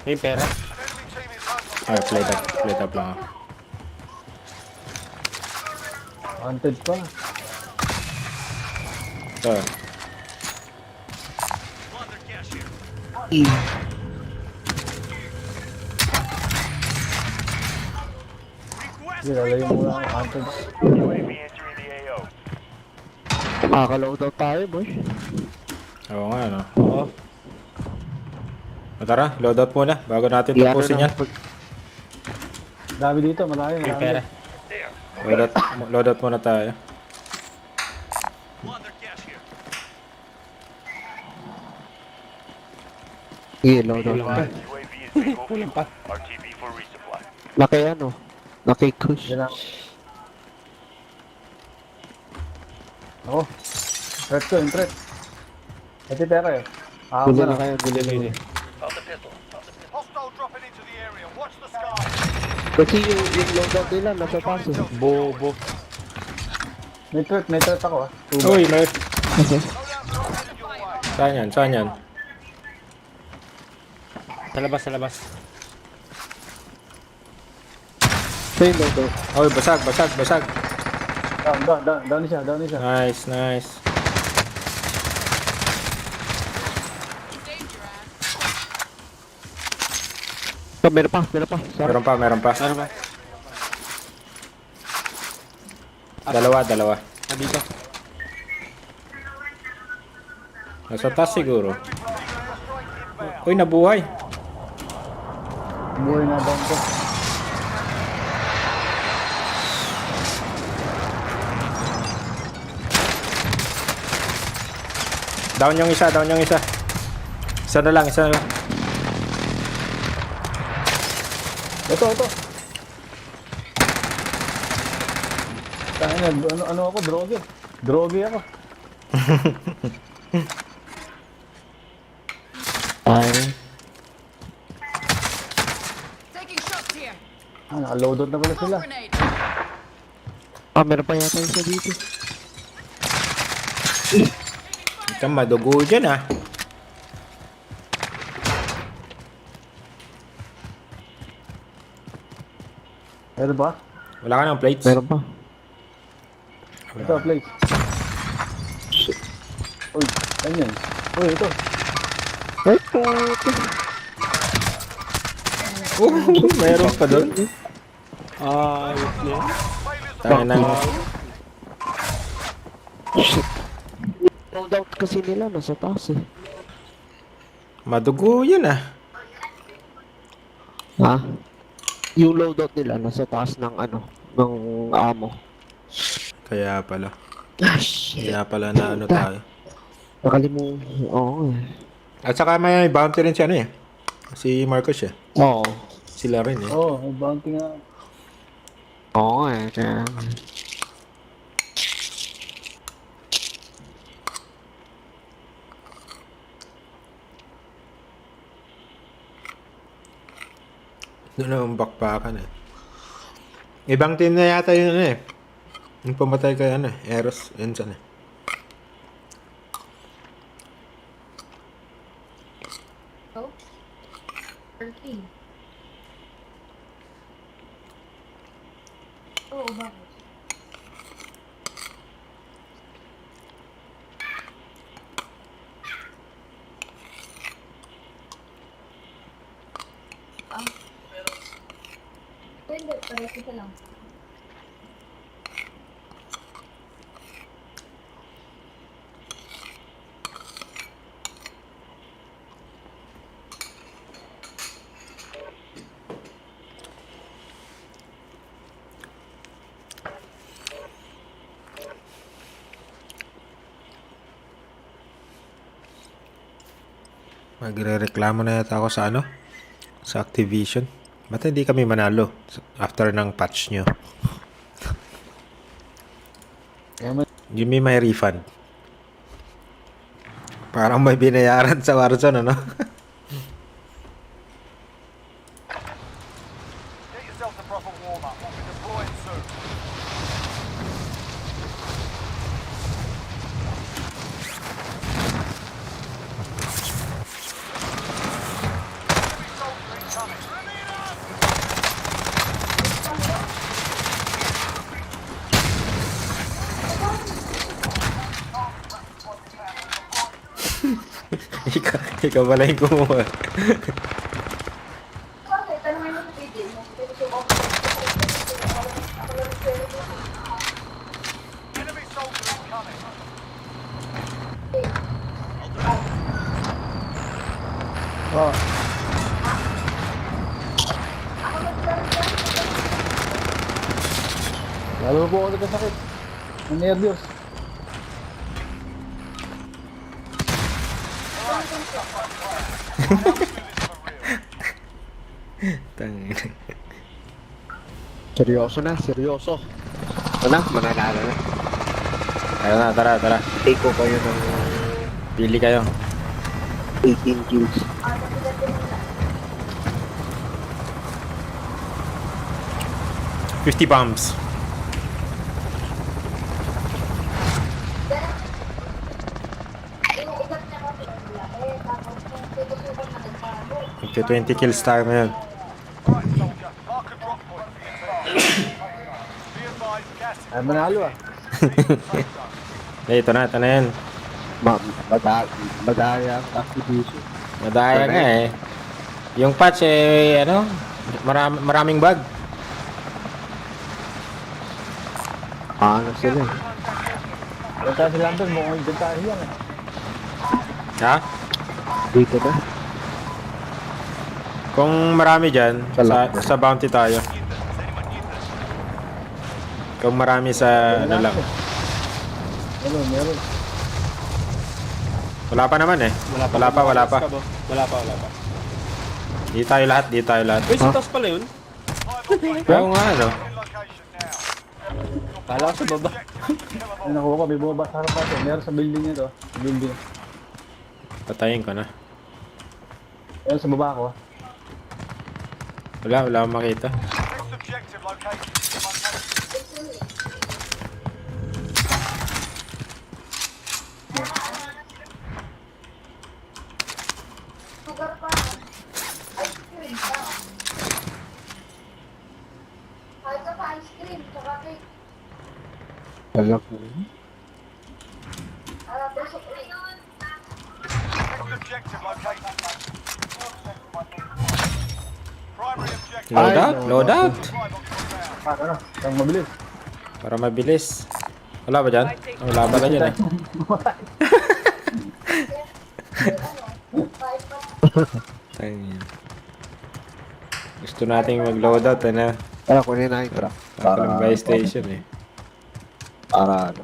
May pera. Enemy team is hunting. Ay, plate up lang ako. Hunted pa. Ito. Hindi, lalayo muna ang hunted. UAV entering the AO. Makakaload out tayo, boy. Oo nga, no? Oo. O tara, loadout muna bago natin Iyan tapusin na yan. Dami dito, malayo. May Marami. pera. Loadout muna tayo. Sige, load out. UAV is bingo Kulang fuel. pa. RTB for resupply. Laki ano? Laki kush. Yan ang... Ako. Threat ko, yung threat. Ito pera eh. Guli na kayo, guli na. Pwede. Hostile dropping into the area. Watch the sky. Kasi yung load out nila, nasa paso. Bobo. May threat ako ah. Uy, may... Okay. Loadout headed your way. Saan yan? Saan yan? Sa labas, sa labas. So yung load out. Uy, basag. Down siya. Nice. So, meron pa. Sorry. Meron pa. Ano ba? Dalawa. Ah, dito. Nasa taas siguro. Uy, nabuhay. Buhay na down ko. Down yung isa. Isa na lang. Ito. Tayo na, ano ako, droge ako. Ay. Taking shots here. Naka-loaded na pala sila. Grenade. Ah, meron pa yata isa dito. Ikaw madugo dyan ah. Meron ba? Wala ka ng plates? Meron pa. Ito, place. Uy, ganyan. Uy, ito. Ay, puto. Meron pa doon. Ayos na yan. Tayo na. Shit. Loadout kasi nila nasa taas eh. Madugo yun ah. Ha? Yung loadout nila nasa taas ng ano, ng ammo. Kaya pala. Ah, shit. Kaya pala na ano tayo. Nakalimutan. Oo eh. At saka may bounty rin si ano eh. Si Marcos eh. Oo. Sila rin eh. Oo, may bounty nga. Oo eh. Kaya... Doon ang bakbakan eh. Ibang team na yata yun ano eh. Yung pumatay kay ano eh. Eros. Yun saan eh. So, 13. Oo, bakit? Hindi, parehas ito lang. Magre-reklamo na yata ako sa ano? Sa Activision. Ba't hindi kami manalo after ng patch nyo? Give me my refund. Parang may binayaran sa Warzone, ano? Get yourself a proper warm-up. We'll be deploying soon. Enemy soldier incoming. ikaw pala yung kumuha. Bakit? Tanungin mo sa PJ mo. Enemy soldier incoming. Oh. Lalo po ako nagkasakit. Nervyos. Tangina. Seryoso na, seryoso. Ano? Mananalo na. Ayun na, tara. Take ko kayo ng Pili kayo. 18 kills. 50 bombs. Inuugat niya kasi nila. Tapos kung tutusukan na nagpago. Magka 20 kills tayo ngayon. Right, soldier. Mark a drop point for your team. Be advised, gas is Ay, manalo ah. safe zone. Ito na yan. Madaya ang Activision. Madaya nga eh. Yung patch eh, ano, maraming bug. Ano sila eh. Punta si Lambert, mukhang dyan tayo yan eh. Ha? Dito na. Kung marami dyan, Salamat. sa bounty tayo. Kung marami sa ano lang. Meron. Wala pa naman eh. Wala pa. Wala pa. Di tayo lahat. Uy, sa taas pala yun. Oo nga, ano. In location now. Kala ko sa baba. Ay, nakuha ko, may bumaba sa harapan ko. Meron sa building nito. Building. Patayin ko na. Meron sa baba ko. Wala akong makita. Next objective location. Sugar pa. Ice cream pa. Alam ko. Next objective located. Primary objective. Load out, load out. Drive onto the ground. Ano? Ang mabilis. Para mabilis. Wala ba dyan? Wala ba dyan eh? Ayun. Gusto nating mag-load out, ano? Para kunin na yung truck. Para buy station eh. Para ano.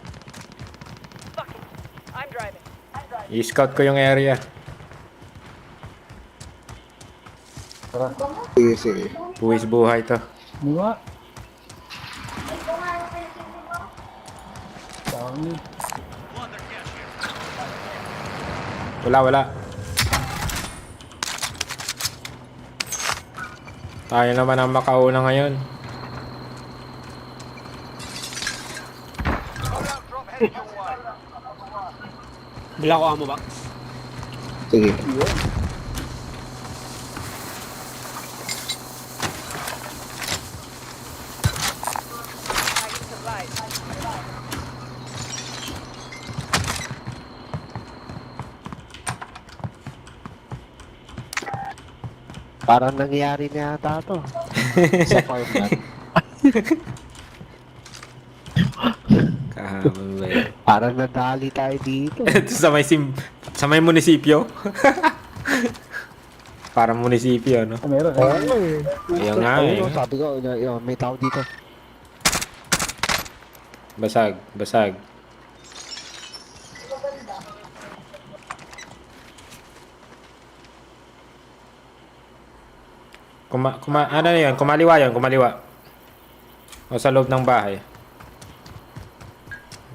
I-scout ko yung area. Sige, sige. Buwis buhay to. Di ba? Dami. Wala. Tayo naman ang makauna ngayon. Loadout drop heading your way. Bila ko amo ba? Sige. Parang nangyari na yata ito. Sa farmland. Kahabang ba yun? Parang nadali tayo dito. Ito sa may munisipyo. Parang munisipyo, no? Meron. Ayun nga eh. Ayun, sabi ko, may tao dito. Basag. Ano yun? Kumaliwa. O sa loob ng bahay.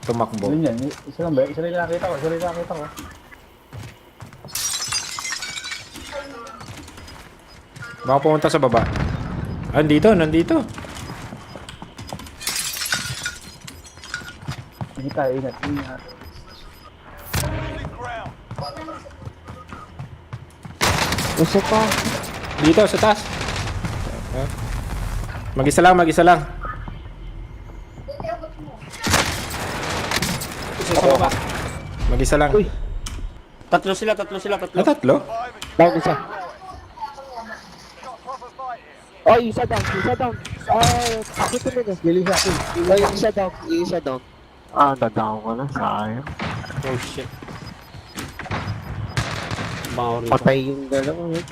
Tumakbo. Yun yan. Isa lang ba? Isa rin nakita ko. Baka pumunta sa baba. Nandito. Ingat. Losing ground. Gusto pa. Dito, sa taas. Mag-isa lang. Isa sa baba. Mag-isa lang. Uy. Tatlo sila. Ah, tatlo? Down isa. Got proper fight here. Oh, isa down. Ako tuloy. Giling sa akin. Isa down. Nadaw ko na. Sayang. Oh shit. Bawa rito. Patay yung dalawa. You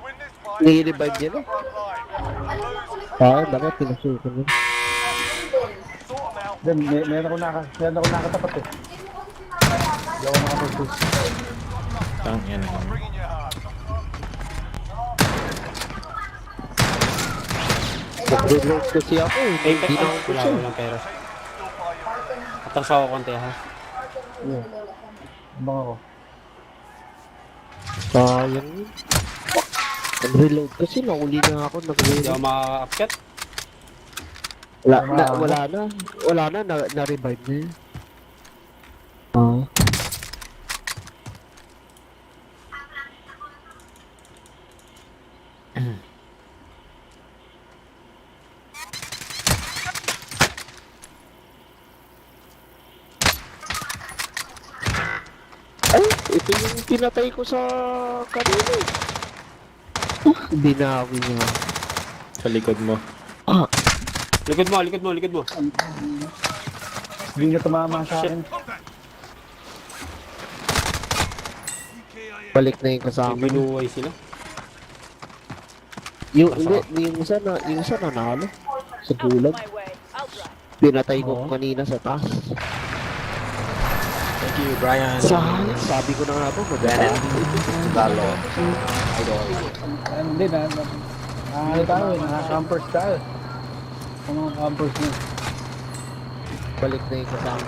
win this fight. Nilirevive return niya to na. the front line. Lose. Bakit pinasukan mo? Sort them out. Then, meron ako nakatapat eh. Hindi ako nakapag-push. Tang yan. Bringing you home. Nag-reload kasi ako eh. Hindi na ako push eh. Walang pera. Atras ako konti ha. Abang ako. Sayang yun. Nag-reload kasi nauli na ako. Hindi Nag-reload. ako makaka-upcat. Wala na. Na-revive na yun. Ay, ito yung pinatay ko sa kanina eh. Binawi niya. Sa likod mo. Likod mo. Hindi niya tumama sa akin. Balik na yung kasama. Binuway sila. Yung isa nanalo. Sa gulag. Pinatay ko kanina sa taas. Thank you, Brian. Sabi ko na nga po, magandang Talo. Hindi na. Ano tayo eh. Naka-campers tayo. Kung mga campers mo. balik na yung kasama.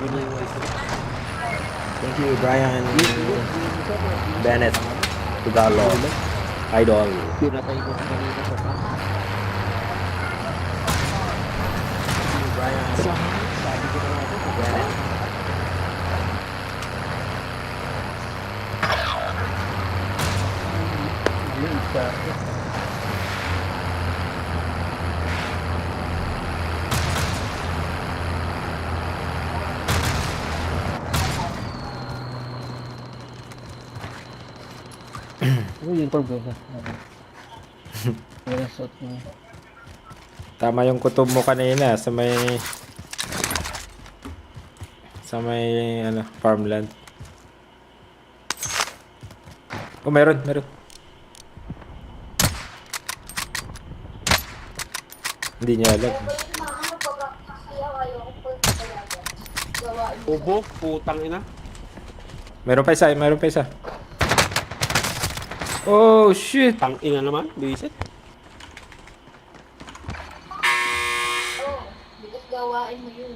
Thank you, Brian. Bennett. Tagalog. Idol. Pinatay ko kanina sa taas. Brian. Sabi ko na nga po, Bennett. Yun, sa... uniform ko sa. Wala suot mo. Tama yung kutob mo kanina sa may ano, farmland. Oh, meron. Hindi niya alam. Ubo, putang ina. Meron pa isa. Oh, shit. Tang ina naman, bisit. Bigas gawain mo yun.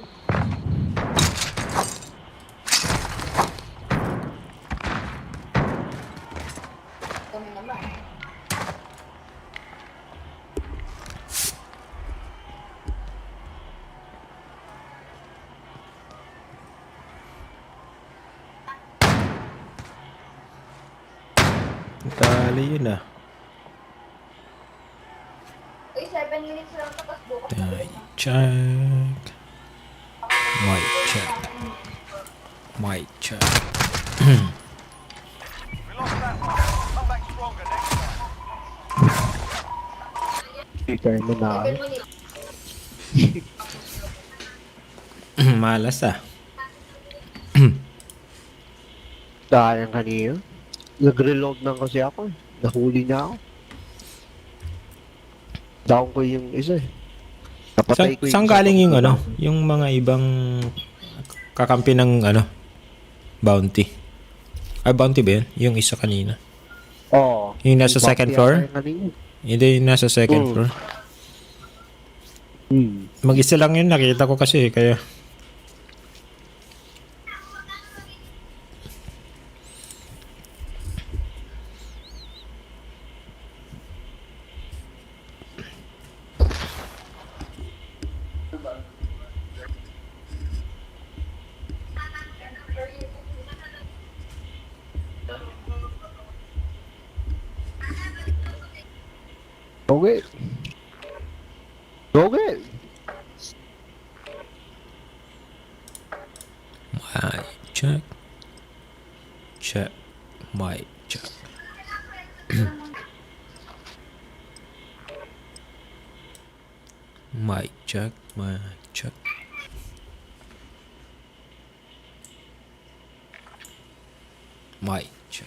Kami naman. Tali yun ah. Uy, 7 minutes lang tapos bukas. Mic check. Mic check. We lost that one. Come back stronger next time. Speaker mo na. 7 minutes. Malas ah. Sayang kanina. Nag-reload lang kasi ako. Nahuli niya ako. Down ko yung isa eh. Napatay ko yung Saan isa. galing yung ano? Yung mga ibang kakampi ng ano? Bounty. Ay, bounty ba yun? Yung isa kanina. Oo. Yung nasa second floor? Hindi, yung nasa second floor. Mag-isa lang yun, nakita ko kasi, kaya... Okay. Okay. Mic check. Check. Mic check. Mic check. Mic check. Mic check.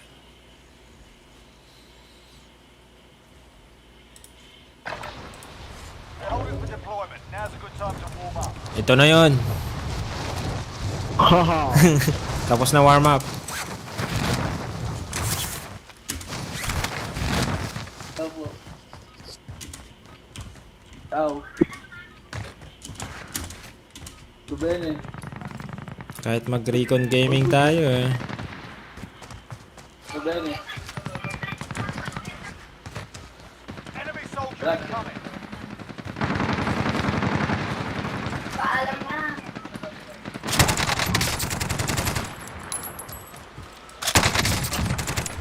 They're holding for deployment. Now's a good time to warm up. Ito na yon. Haha. Tapos na warm up. Kahit mag-recon gaming tayo eh. Enemy soldiers incoming. Paalam na.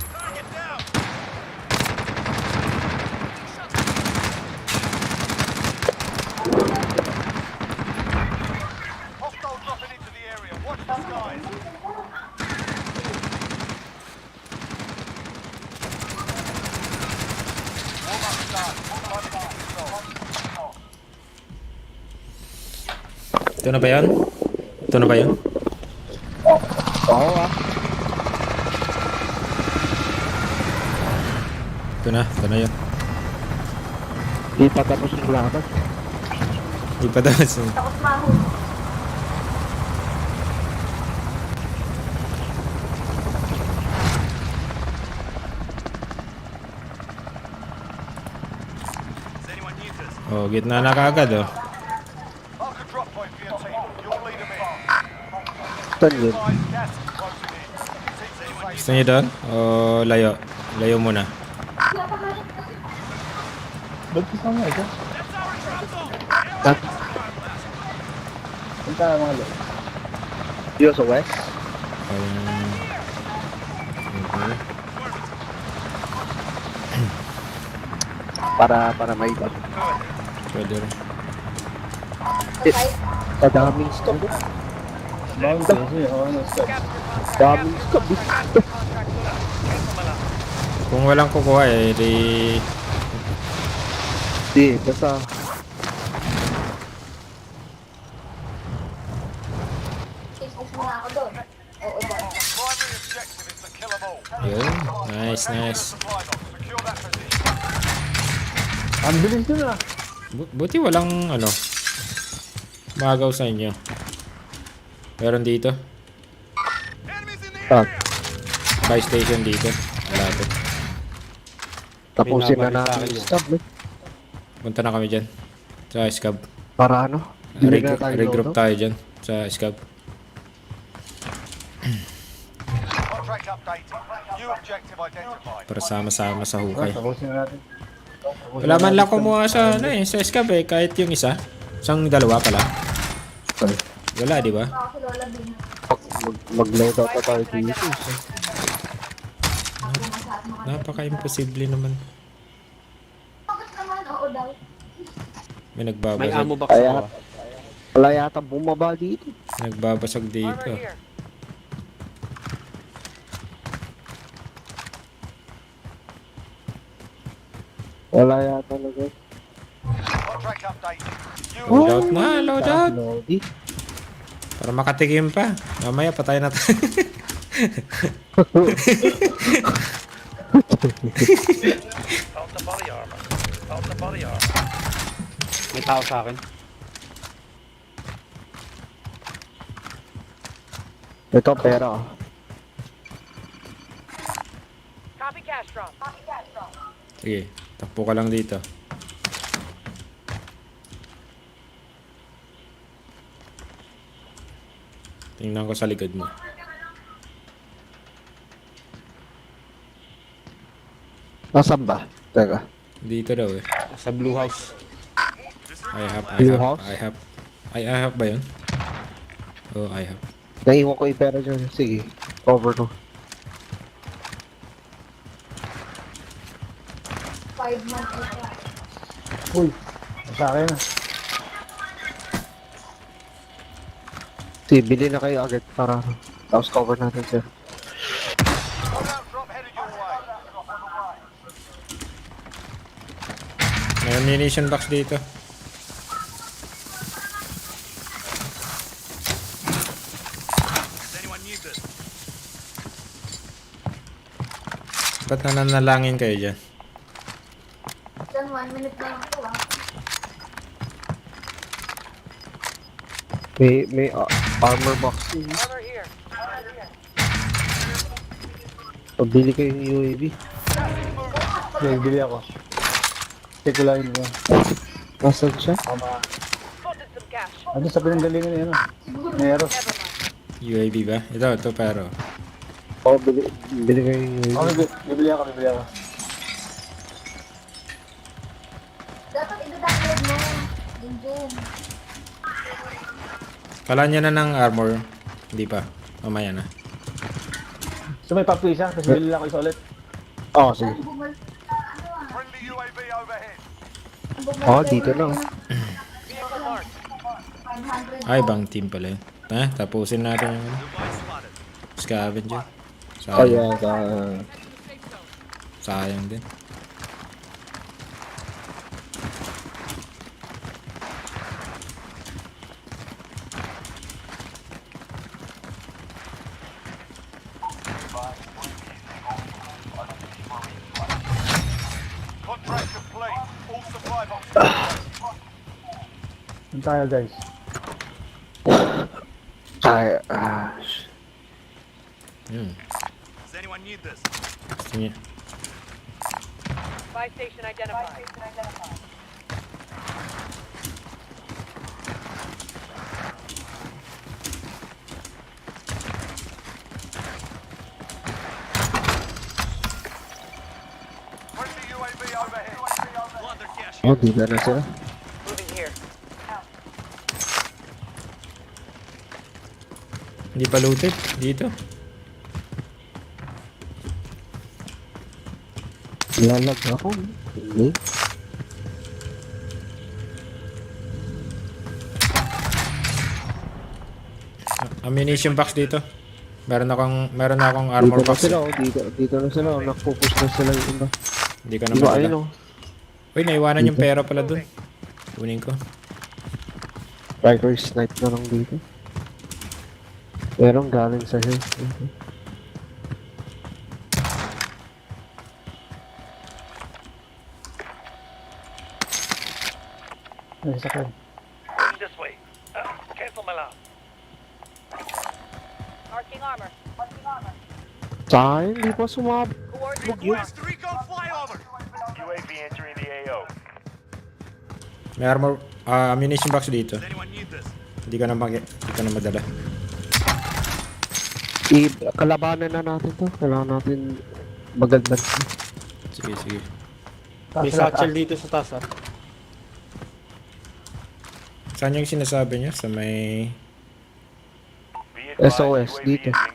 Target down. Hostile dropping into the area. Watch the skies. Warm up done. Time to get resolved. Ito na ba yan? Ito na ba yan? Oo ah. Ito na yan. Di pa tapos yung laban. Di pa tapos. Takot mahuli. Oh, gitna na kagad oh. Mark a drop point for your team. You'll lead them in. Saan yun? Guys, gas is closing in. Keep them safe. Gusto niyo doon? O layo? Layo muna. Ba't gusto mo ito? At Punta mga lo. yun sa west? Okay. Para may iba. Pwede rin. Daming stock. Bawal kasi, ano, stop. Daming stock. Kung walang kukuha eh, di... Di, basta Focus muna ako doon. Oo, doon. Primary objective is to kill them all. Yun. Nice, nice. Supply box. Secure that position. Ang bilis nyo na. Buti walang ano, magaw sa inyo. Meron dito. Enemies in the Ah. area. Buy station dito. Malapit. tapusin na Binabalita natin kayo. yung stop, eh. Punta na kami dyan. Sa Scab. Para ano? Bili na tayo Regroup loadout. tayo dyan. Sa Scab. Contract updated. New objective identified. Para sama-sama sa hukay. Tapusin na natin. Wala man lang kumuha sa ano eh. Sa Scab eh. Kahit yung isa. Isang dalawa pala. Wala, di ba? Ako si Lola din. Mag-loadout na tayo dito. Napaka-imposible naman. Bakit naman? Oo daw. May May nagbabasag. ammo box Kaya- ako. Wala yata bumaba dito. Nagbabasag dito. Wala yata talaga. Contract updated. New Loadout na, loadout. Lodi. Para makatikim pa. Mamaya patay na tayo. May tao sa akin. Ito pera. Sige, takbo ka lang dito. Tingnan ko sa likod mo. Nasaan ba? Teka. Dito daw eh. Sa blue house. Blue house? I have ba yun? Oh, I have. Naiwan ko yung pera dyan. Sige. Cover to. 5 months na siya. Uy, sa akin na. Sige, bili na kayo agad para tapos cover natin siya. loadout drop headed your way. May ammunition box dito. Ba't nananalangin kayo dyan? Then 1 minute na lang ito ah. May armor box din. Pabili kayo ng UAV. Okay, bili ako. Check ko lang yun. Nasaan siya? Ano sa pinanggalingan niya, ano? Meron. UAV ba? Ito pero. Oo, bili kayo ng UAV. Ako, bibili ako. Dapat i-download mo. Yung Zoom. Kala niya na ng armor. Hindi pa. Mamaya na. So may papi isa, tapos bili lang ako isa ulit. Oo, sige. Friendly UAV overhead. Oo, dito lang. 500. Ay, bang team pala yun. Tapusin natin yung ano. Scavenger. Oh, Sayang. yeah. Sayang din. Contract complete. All supply boxes. Yung tayo guys. Ay, Yun. Does anyone need this? Gusto niya. Friendly UAV overhead. oh, dito na siya. Hindi pa looted. Dito. Lalag ako. Hindi. Ammunition box dito. Meron akong armor Dito na box. sila, oh. Dito na sila, oh. Nakpupush na sila yung iba. Hindi ka na Diba, madala. ayun, oh. Uy, naiwanan yung pera pala dun. Kunin ko. Striker snipe na lang dito. Pero galing sa hill. Ay, sakay. This way. Cancel my last. Marking armor. Sa akin, di pa sumabog yun. Request recon flyover. UAV entering the AO. May armor, ammunition box dito. Anyone need this? Hindi ka na madala. Kalabanan na natin to. Kailangan natin mag-advance na. Sige, sige. May satchel dito sa taas ah. Saan yung sinasabi niya? Sa may... SOS dito. Enemy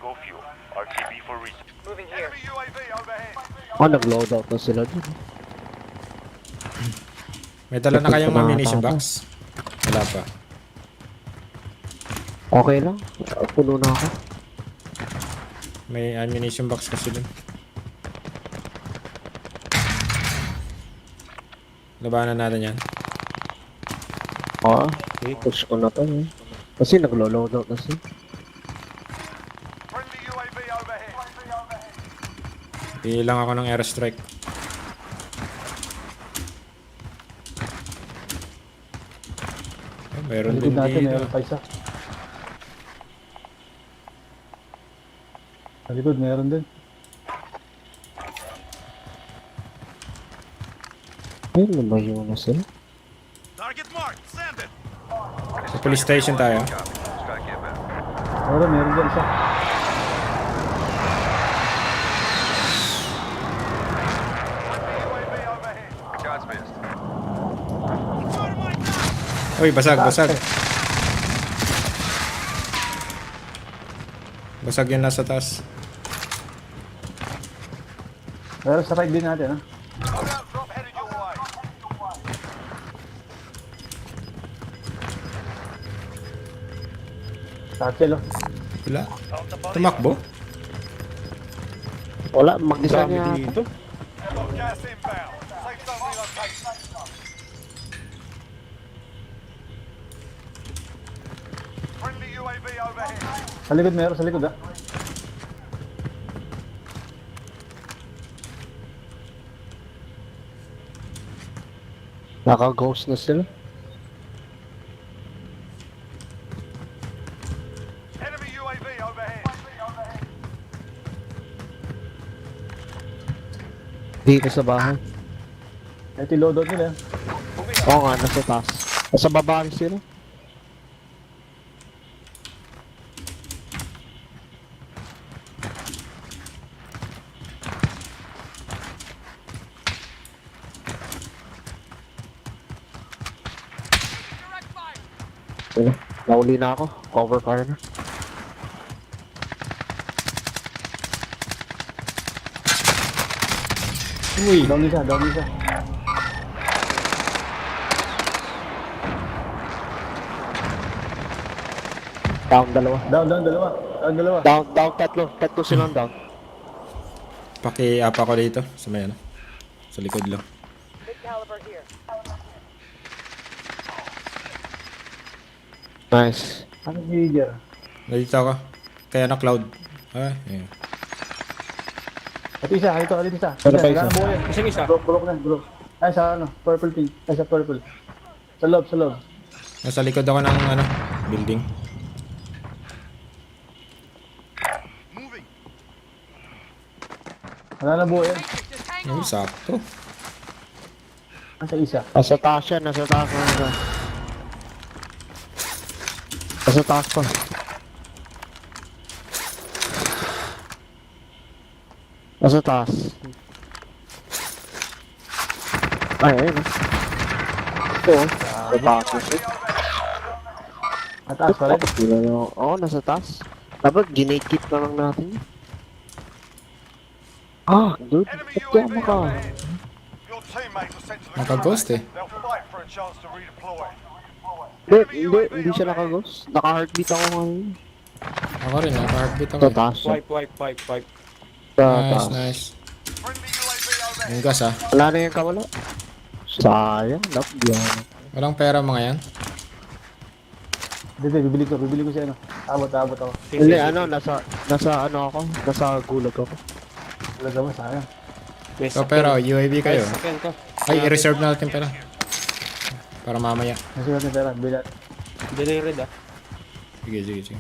UAV overhead. Oh, nag-load out na sila dun. May dala na kayong Ito na ammunition ata. box? Wala pa. Okay lang. Puno na ako. May ammunition box kasi dun. Labanan natin yan. Ah, push ko na to. Eh. Kasi nag-load out na sila. Friendly UAV overhead. Pili lang ako ng airstrike. Mayroon Likod din natin, dito. meron pa isa. Sa likod, meron din. Ayun, lumayo na sila. Target marked. Send it. Sa police station tayo. Meron din isa. UAV overhead. Uy, basag. Basag yan nasa taas. Meron sa right din natin, ha? Loadout drop headed your way. Satchel, oh. Wala. Tumakbo? Wala, mag-isa Dami niya. dito. Got gas inbound. Safe zone relocation. Friendly UAV overhead. Sa likod, meron sa likod, ha? Naka-ghost na sila. Enemy UAV overhead. Dito sa bahay. Ito yung loadout nila. Oo nga, nasa taas. Nasa baba rin sila. Ayun, nauli na ako. Cover fire na. Uy, Down isa, down isa. Down dalawa. Down, dalawa. Down, dalawa. Down tatlo. Tatlo silang down. paki-up ako dito. Sa may ano. Sa likod lang. Nice. Ano si Jer? Nandito ako. Kaya na cloud. Ah, yeah. Ito isa, ito isa. Ano pa isa? Wala na buhay yan. Isang isa. Broke. Ay, sa ano, purple pink. Ay, sa purple. Sa loob. Nasa likod ako ng ano, building. Moving. Wala na buhay yan. Uy, sakto. Nasa isa. Nasa taas yan. Nasa taas pa. Nasa taas pa. Nasa taas. Ay, ayun. Ito. Nasa taas. Mataas pa rin. Oo, nasa taas. Dapat ginate-kit na lang natin. Ah, dude. Enemy Ba't kaya UAV maka? overhead. Your teammate was sent to the Naka-ghost gulag. eh. They'll fight for a chance to redeploy. Hindi siya naka-ghost. Naka-heartbeat ako ngayon. Ako rin, naka-heartbeat ako Sa eh. taas. Wipe. Sa Nice, taas. nice. Friendly UAV overhead. Yung gas ah. Wala na yung kawala. Sayang, yan. Walang pera mga yan. Hindi, bibili ko si ano. Abot ako. Hindi, ano, nasa ano ako? Nasa gulag ako. Wala naman, sayang. So pero, UAV kayo. Sakyan ka. Ay, i-reserve na natin pera. Para mamaya. Nasa natin pera, bilat. Hindi na yung red ah. Sige.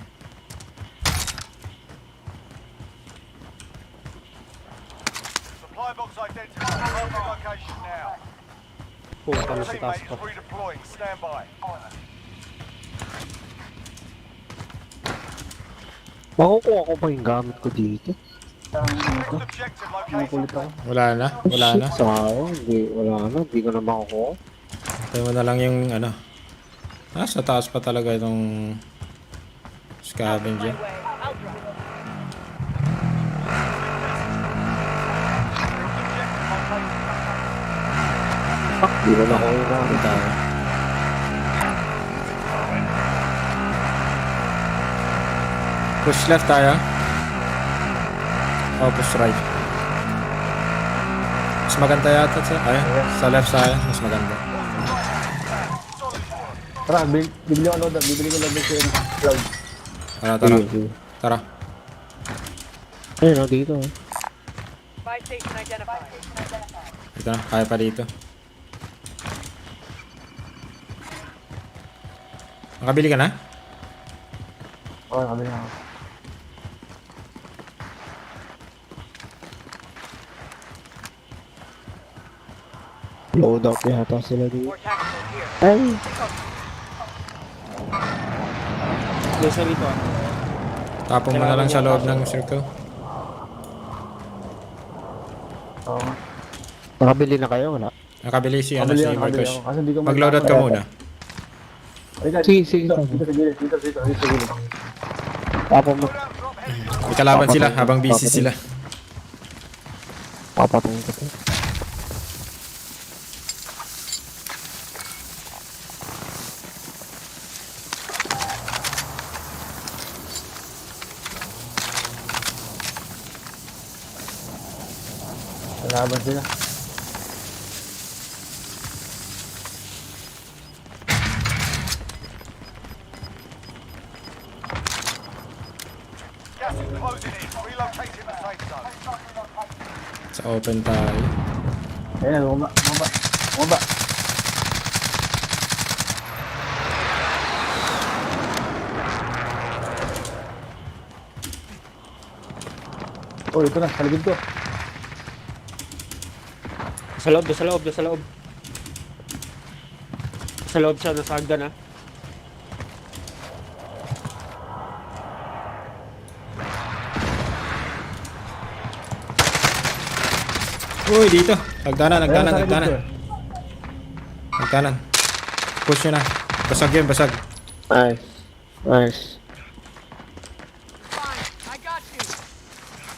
Supply box identified. Hold the location now. Pumunta na sa taas Teammate pa. is redeploying. Stand by. Makukuha ko pa yung gamit ko dito. Next objective Makulit located. ako. Wala na. Sayang, hindi ko na makukuha. Tayo mo na lang yung ano. Sa taas pa talaga itong scavenger. Hindi ko na kuha yung gamit. Tayo. Push left tayo. O push right. Mas maganda yata sa left tayo. Mas maganda. Tara, bibili ko loadout. Bibili ko loadout si Cloud. Tara. Tara. Ayun, dito. Ito na. Kaya pa dito. Nakabili ka na? Oo, nakabili na ako. Load up yata sila dito. Ay! Nasa rito ah. Tapong mo na lang sa loob ng circle. Oo nga. Nakabili na kayo, wala? Nakabili si Nakabili si ako. Marcos. Kasi hindi ko Mag-loadout ka muna. Halika, Sige. Dito sa gilid. Dito sa gilid. Tapos mo. May kalaban sila habang busy sila. Papatayin ko to. Laban sila. Gas is closing in. Relocating the safe zone. Sa open tayo. Ayan, bumaba. Oh, ito na, sa likod ko. Sa loob. Sa loob siya, nasa hagdan ah. Uy, dito. Nagdanan. Ayan, sa likod ko. Nagdanan. Push nyo na. Basag. Nice.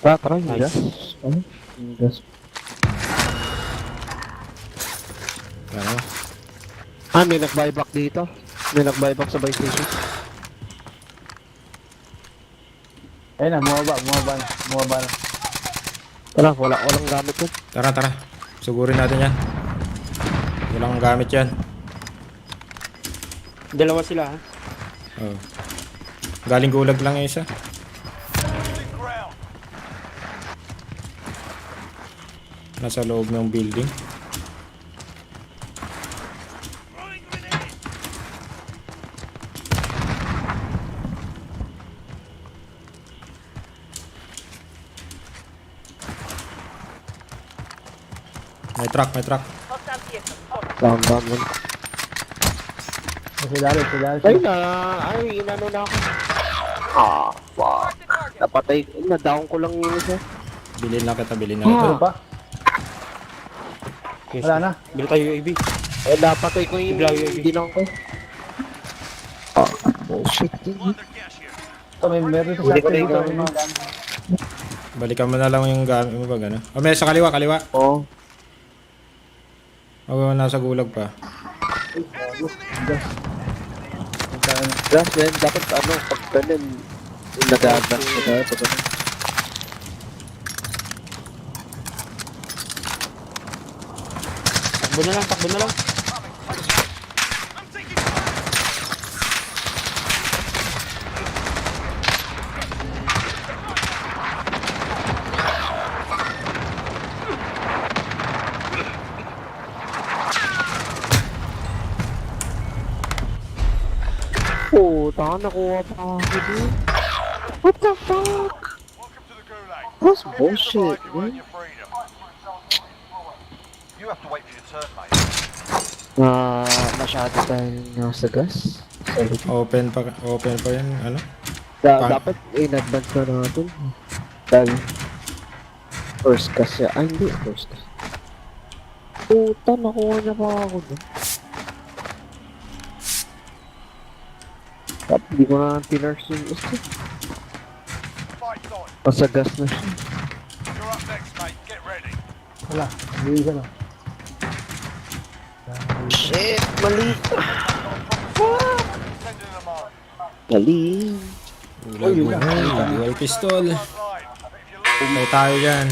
Tara, yung gas. Ano? Yung gas. Ano? May nag-buyback dito. May nag-buyback sa buy station. Ayun na, bumaba na. Tara, walang gamit yun. Tara. Sugurin natin yan. Walang gamit yan. Dalawa sila ha. Oh. Galing gulag lang yung isa. Losing ground. Nasa loob ng building. May truck. Down. Sa dalit. Inano na ako. Fuck. Napatay, na-down ko lang yung isa. Bilhin na kita. Ano pa? Okay, Wala na. bili tayo UAV. Napatay ko yung dinang ko. Shit. Ito, meron ito sa Huli ko na atin yung dito. gamit. Balikan mo na lang yung gamit mo ba gano'n? O may sa kaliwa. Oo. O nasa gulag pa. Gas, man. Dapat pag ganun, Nag-advance na tayo pag ano. Takbo na lang, takbo na lang. Puta, nakuha pa ako dun. What the fuck? Welcome to the Gulag. That's If you bullshit, survive, you earn man. your freedom. You have to wait for your turn, mate. Masyado tayong nasa gas. Open pa yan, ano? Dapat in-advance na natin. Dahil first gas siya. Ay, hindi. First gas. Puta, nakuha niya pa ako dun. Dapat hindi ko na tinurse yung isa. Fight's on. Nasa gas na siya. You're up next, mate. Get ready. Wala, hindi ka na. Shit, mali. Sending them on. Mali. Dual pistol. Front line. But if you lose, May tayo dyan.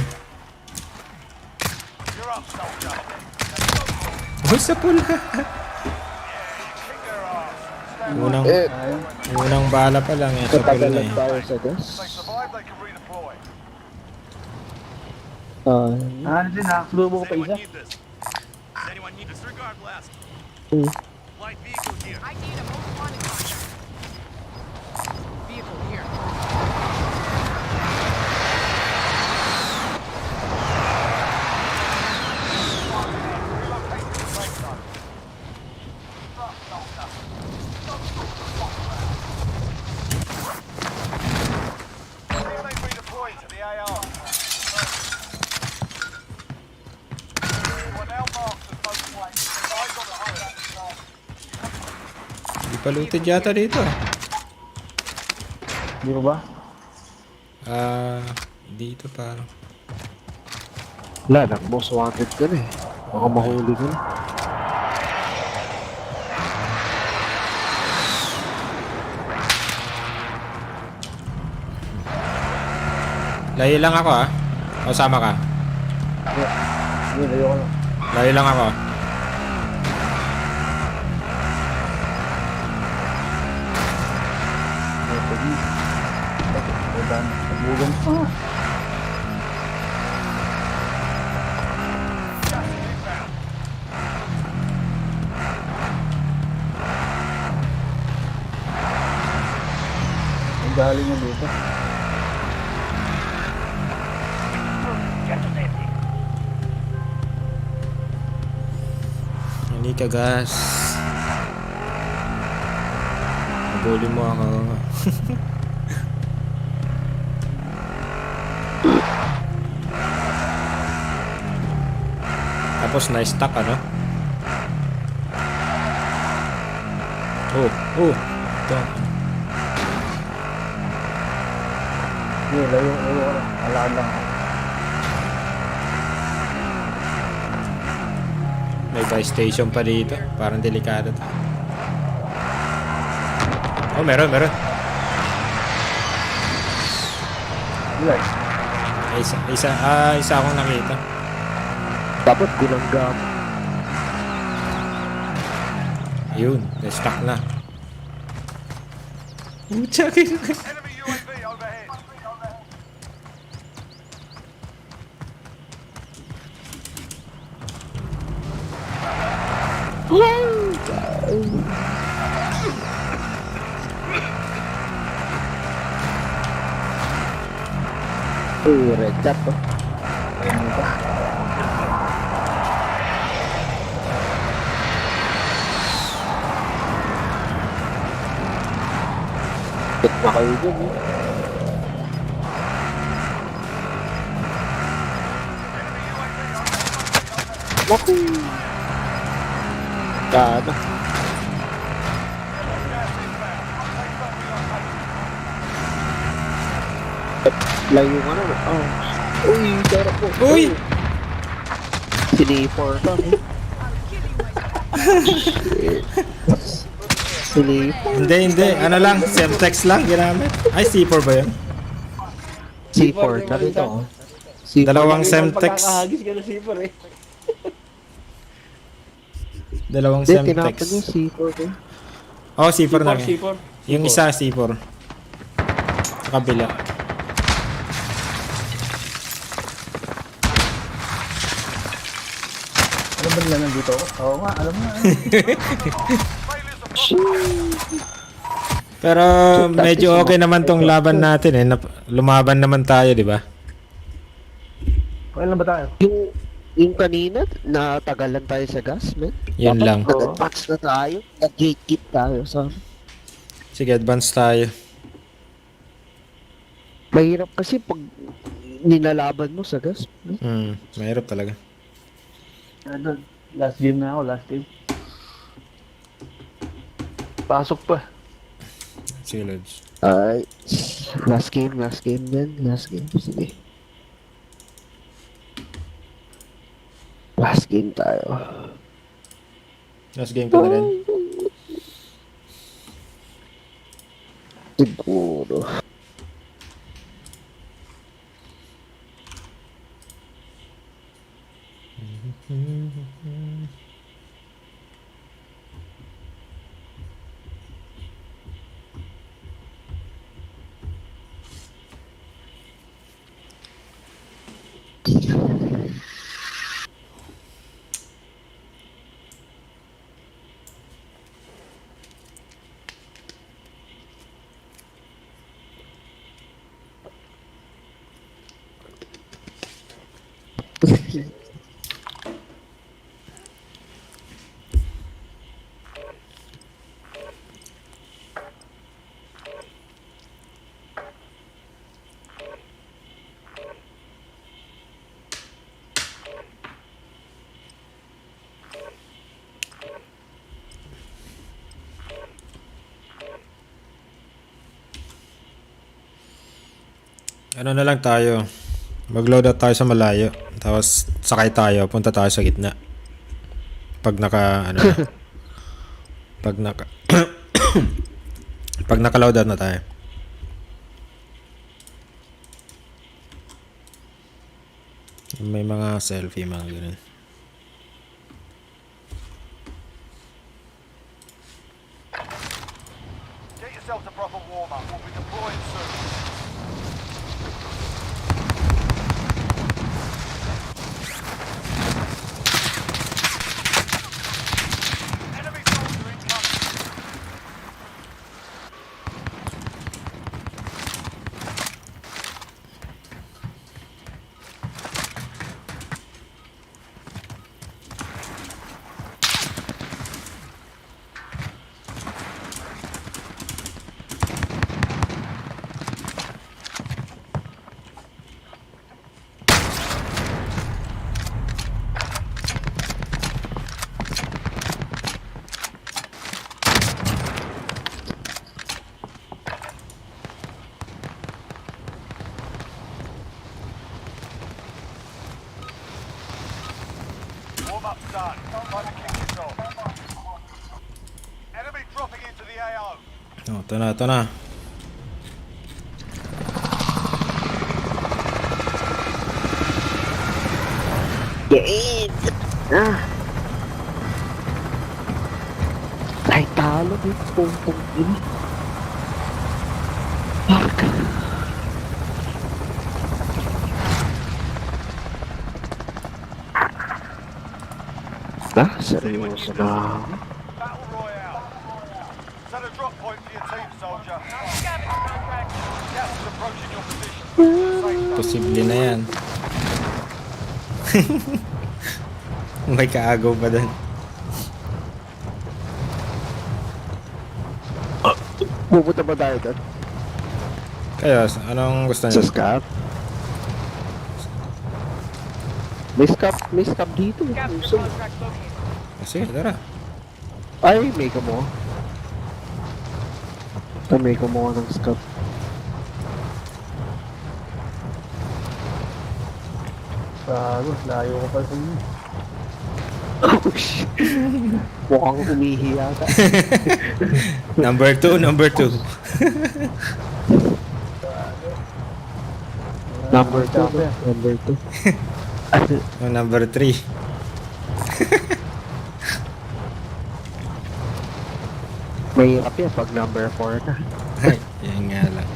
you're up, soldier. Uy, sa pula. Kick their ass. Stand by. Unang bala pa lang eh, sa pula Katagal na lang eh. tayo sa gas. If they survive, they can redeploy. Ano din ha? Subo ko pa isa. See if they redeploy to the AR. We're now marked as most wanted. Eyes on the highway. Hindi pa looted yata dito. Hindi ko ba? Dito parang. Wala, most wanted ka na eh. Baka mahuli ka na. Layo lang ako ah. O sama ka. Hindi, ayoko na. Layo lang ako. Tabugan pa. Ang galing mo dito. Hindi ka gas. Nabuli mo ako. Tapos na-stuck ano? Oh. Ito. Hindi, layo ka na. Alaan lang. May buy station pa dito. Parang delikado to. Oh, meron. Wala. Isa akong nakita. Dapat ginanggam. Yun, na-stuck na. Utsakin. Enemy UAV overhead. Red dot to. Hit na kayo dyan eh. Naku! Gana. Layo nga na. Oh. Uy, sarap po. Uy! Sinipor ka. Sleep. Hindi. Ano lang, Semtex lang ginamit. Ay, C4 ba yun? C4, nakita ko. C4. Dalawang Isang Semtex. pagkakahagis ka na sipor eh. Dalawang Hindi, tinapon Semtex. yung C4 ko. Oh, C4 na. Sipor. Yung isa, C4. Sa kabila. Alam ba nila nandito ako? Oo nga, alam mo. Pero medyo okay naman tong laban natin eh. Lumaban naman tayo, di ba? Okay lang ba tayo? Yung kanina, natagalan tayo sa gas, man. Yun Dapat lang. nag-advance na tayo. Nag-gatekeep tayo. So, Sige, advance tayo. mahirap kasi pag ninalaban mo sa gas. Mahirap talaga. Ano, last game na ako, last game. Pasok pa. Sige, Lods. Ay, last game din. Last game, sige. Last game tayo. Last game ka na rin. Siguro. Ano na lang tayo. Mag-load out tayo sa malayo. Tapos sakay tayo. Punta tayo sa gitna. Pag naka... Ano na. Pag naka... Pag naka-load out na tayo. May mga selfie, mga ganun. Get yourself to proper warm-up. We'll be deploying soon. Enemy soldier incoming. Warm-up's done. Time to kick this off. Enemy dropping into the AO. Oh, ito na. Game! Ay, talo din. Puntong ina. Fuck. Seryoso na. Battle Royale. Set a drop point for your team, soldier. Gas is approaching your position. Safe. Posible na yan. May kaagaw pa doon. Pupunta ba tayo doon? Kayo, anong gusto Sa niyo? scap? May scap dito. Gusto mo? Sige, tara. Ay, may kamo. May kamo ng scap. Bago, layo ko pa sa inyo. Oh, shit. Mukhang umihi yata. Number 2, number 2. Number 2, number 2. Oh, number 3. Mahirap yan pag number 4 na. Ay, yan nga lang.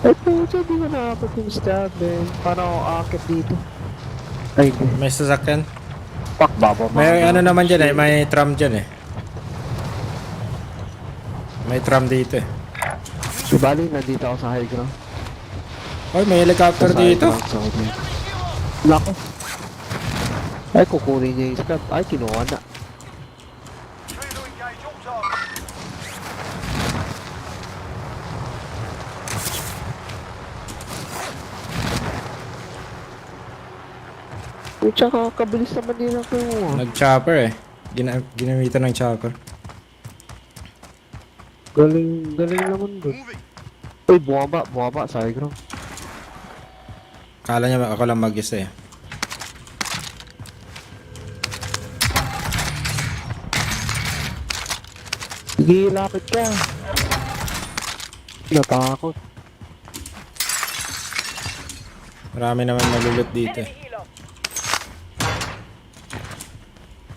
Ay, puto, di ko nakapag yung stab, man. Paano ako akit dito? Ay, hindi. May sasakyan. Fuck, baba. May ano naman dyan eh, may tram dyan eh. May tram dito eh. So, bali, nandito ako sa high ground. Oy, may helicopter Sa high dito. ground, sa high ground. Nako. Ay, kukunin niya yung stab. Ay, kinuha na. Clear to engage all targets. Uy, tsaka kabilis naman din ako. Nag-chopper eh. Ginamitan ng chopper. Galing naman doon. Uy, bumaba sa high ground. Kala niya ako lang mag-isa eh. Sige, lapit ka. Natakot. Marami naman malulot dito eh.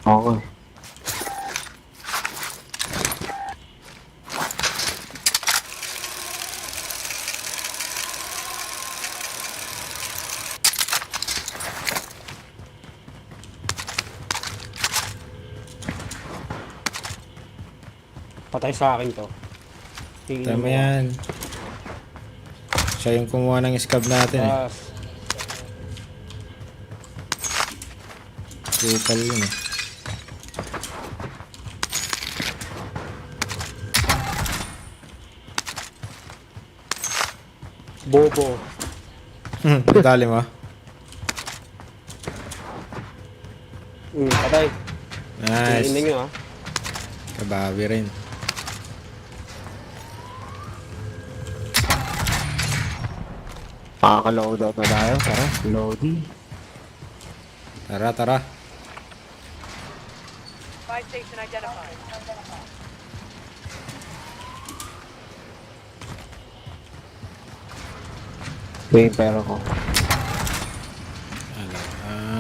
Oo nga. Patay sa akin to. Tama yan. Siya yung kumuha ng scab natin eh. Kupal yun eh. Bobo. Dali mo. Patay. Nice. Hindi nyo ah. Kabawi rin. Makaka-load out na tayo. Tara, loady. Tara, tara. Ito yung pera ko.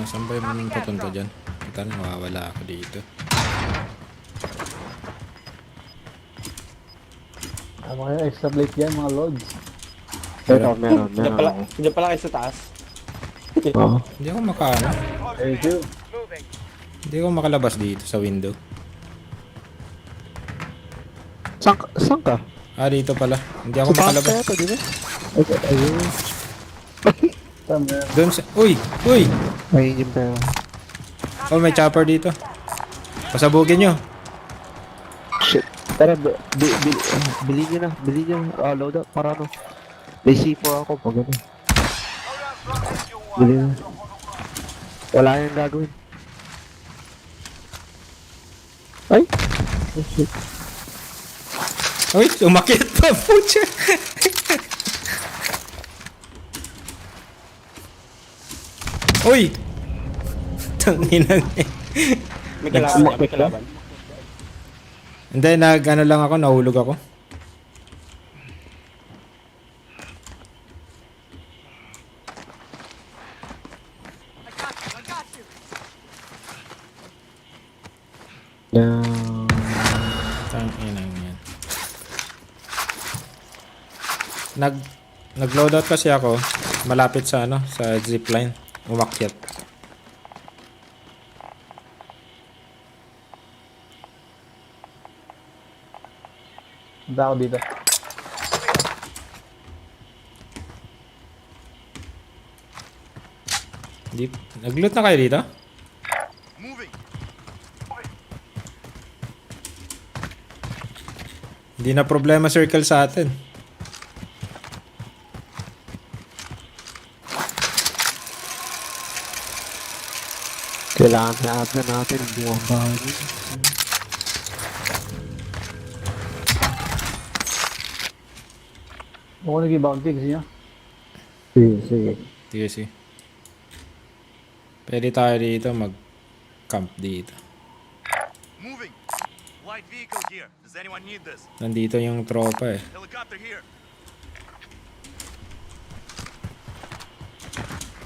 Saan ba yung papunta dyan? Kita na, mawawala ako dito. Ano kaya extra plate yan mga lods? Meron Diyan pala kayo sa taas. Oo. Hindi ako makaano. Thank you. Hindi ako makalabas dito sa window. Saan ka? Dito pala. Hindi ako makalabas. Ito, di ba? Okay, ayun. Tama yan. Doon sa... Uy! Uy! Ayun yung pera. Oh, may chopper dito. Pasabugin nyo. Shit. Tara, bili nyo na. Bili nyo. Load up para ano. May C4 ako pag ano. Bili na. Wala yung gagawin. Ay! Oh, shit. Uy! Umakit pa! Pucha! Uy! Tanginang eh. May kalaban. May kalaban. Hindi, ano lang ako, nahulog ako. Tanginang yan. Nag-loadout kasi ako malapit sa ano, sa zipline. Umakyat. Punta ako dito. Nag-loot na kayo dito? Hindi na problema circle sa atin. Kailangan na natin buwang bahay. Ako nag-bounty kasi niya. Sige. Sige. Pwede tayo dito camp dito. Moving. Light vehicle here. Does anyone need this? Nandito yung tropa eh. Helicopter here.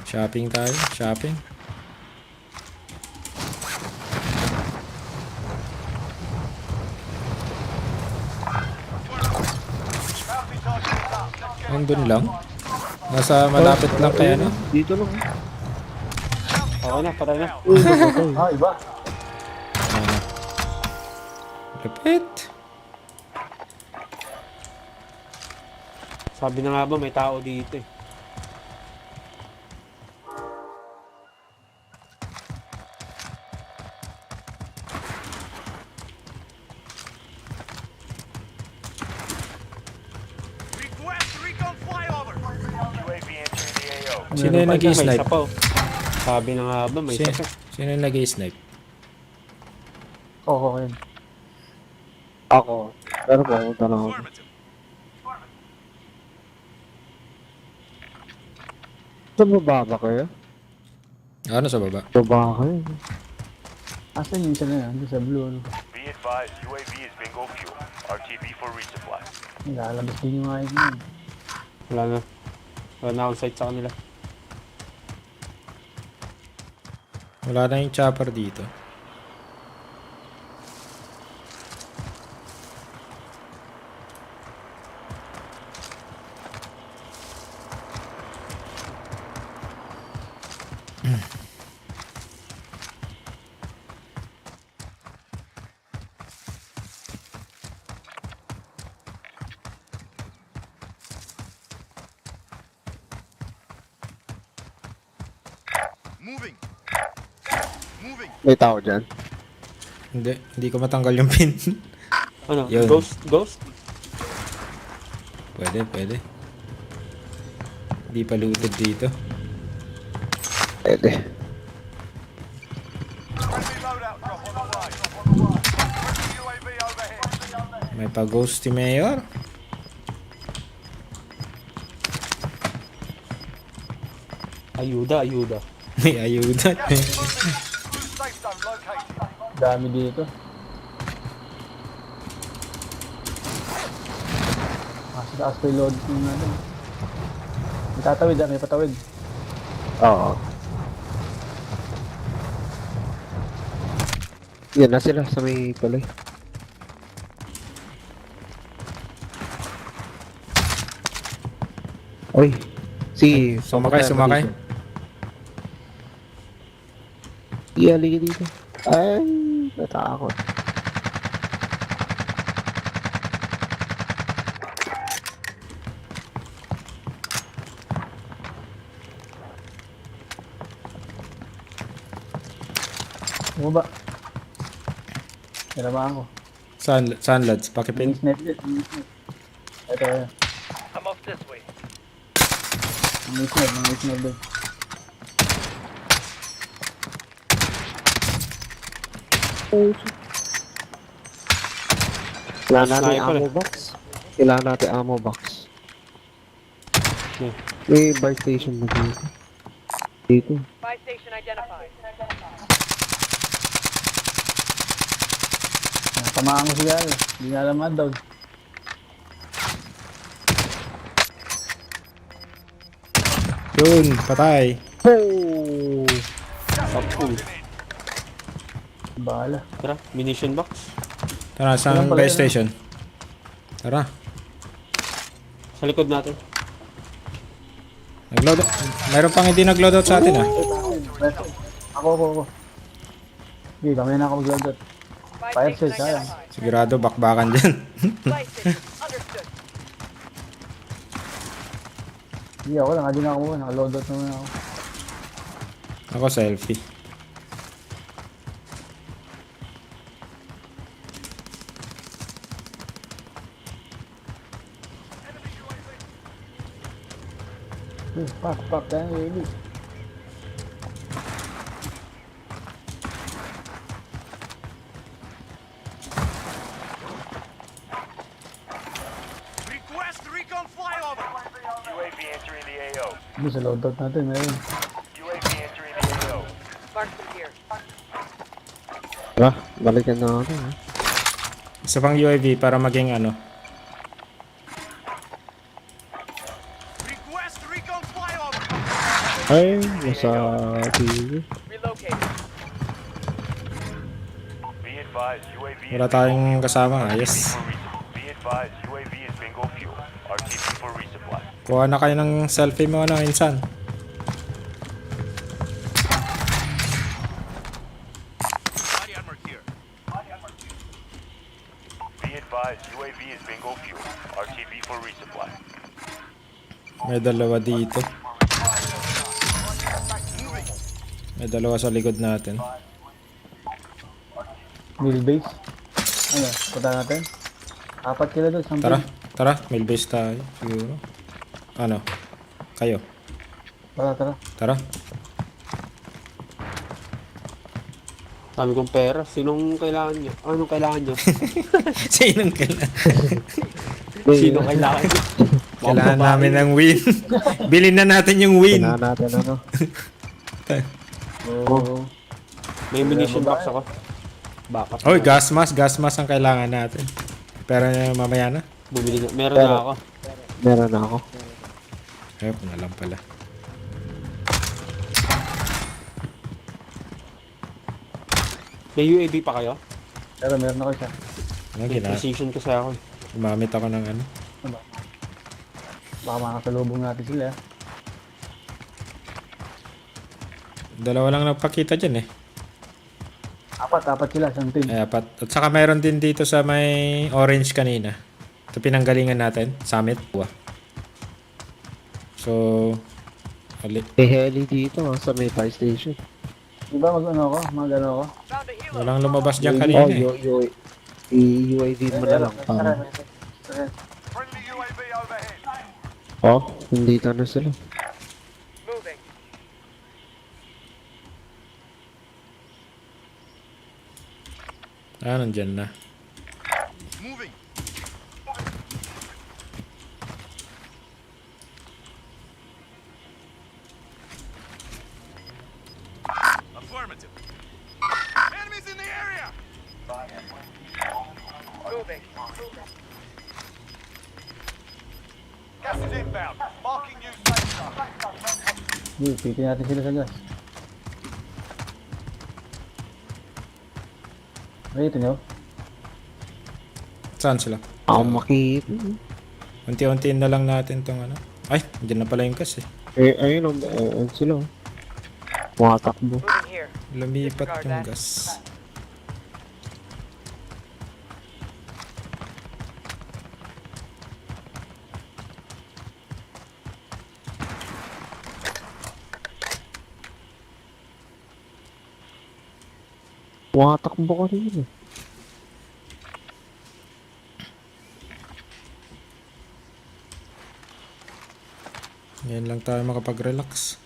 Shopping tayo, shopping. Bounty target is up. Let's get it Nandun done. lang. Nasa malapit lang kaya no? Dito lang. Okay na, patay na. Iba. Ano? Lapit. Sabi na nga ba, may tao dito eh. Request recon flyover. UAV entering the AO. Sino yung May nag-i-snipe? isa pa oh. Sabi na nga ba, may isa pa. Sino yung nag-i-snipe? Oo, okay. Ako. Pero pumunta lang ako. Affirmative. Sa baba ba kayo? Ano sa baba? Baba kayo. Asan yung isa na yan? Sa blue, ano? Be advised, UAV is bingo fuel. RTB for resupply. Lalabas din yung ayos yun. Wala na. Wala na akong sight sa kanila. Wala na yung chopper dito. Moving. Moving. May tao dyan. Hindi ko matanggal yung pin. Ano? Yun. Ghost? Pwede. Hindi pa looted dito. Pwede. Friendly loadout drop on the way. Friendly UAV overhead. May pa-ghost si Mayor. Ayuda. May ayuda. Gas is moving. Blue safe zone located. Dami dito. Sa taas pa yung load yung ano. May tatawid may patawid. Oo. Yan na sila sa may palay. Oy. Si... Sumakay. Iyali dito. Ay, natakot. Bumaba. Nalamaan ko. Saan lads? Pakipin. Snipe din. Ito. I'm off this way. May snipe din. Kailangan natin Sniper ammo box. Kailangan natin ammo box. Okay. May buy station na dito. Dito. Buy station identified. Tamaan ko siya. Hindi nga alam down. Yun, patay. Oh! Tapos. Bahala. Tara, munition box. Tara, saan Walang pala buy yun, station? Tara. Sa likod natin. Nag-load. Meron pang hindi nag-loadout sa atin ah. Ako. Hindi, kami na ako mag-load. Fire sale, sayang. Sigurado bakbakan dyan. Buy station. Understood. Hindi ako lang, hindi na ako muna. Naka-load out naman ako. Ako selfie. Pak, dahil really. Request recon flyover. UAV entering the AO. Hindi, sa load out natin, meron. UAV entering the AO. Marksman here. Balikan na ako. Isa pang UAV para maging ano. Request recon flyover. Ay, nasa TV. Be advised, UAV Wala tayong kasama. Ayos. Be advised, UAV is bingo fuel. RTB for resupply. Kuha na kayo ng selfie mo ano, insan. Body armor here. Be advised, UAV is bingo fuel. RTB for resupply. May dalawa dito. May dalawa sa likod natin. Mill base. Ano, punta natin. 4 sila doon. Tara, tara. Mail base tayo. Siguro. Ano? Kayo. Tara, tara. Tara. Sabi kong pera, sinong kailangan nyo? Anong kailangan nyo? Sinong kailangan? Sinong kailangan nyo? Kailangan namin ng win. Bilhin na natin yung win. Kailangan natin ano? Oo. May munition box ako. Backup. Oy, gas mask ang kailangan natin. Pero mamaya na. Bumili na. Meron na ako. Meron na ako. Ayop na lang pala. May UAV pa kayo? Pero meron ako isa. Ano May ginagawa? precision kasi ako. Gumamit ako ng ano. Baka makasalubong natin sila. Dalawa lang nagpakita dyan eh. 4 sila, isang team. Ay, apat. At saka mayroon din dito sa may orange kanina. Ito pinanggalingan natin. Summit. So, ali. May heli dito sa may fire station. Diba mag-ano ako? Mag-ano ako? Walang lumabas dyan kanina eh. UAV mo na lang. Friendly UAV overhead. Oh, nandito na sila. Ah, nandyan na. Moving. Affirmative. Enemies in the area. Moving. Gas is inbound. Marking new safe zone. Pitin natin sila sa gas. Ay, ito nyo. Saan sila? Ako makikita. Unti-untiin na lang natin tong ano. Ay, dyan na pala yung gas eh. Ayun o, sila. Makatakbo. Lumipat yung gas. Makatakbo ka rin. Ngayon lang tayo makapag-relax.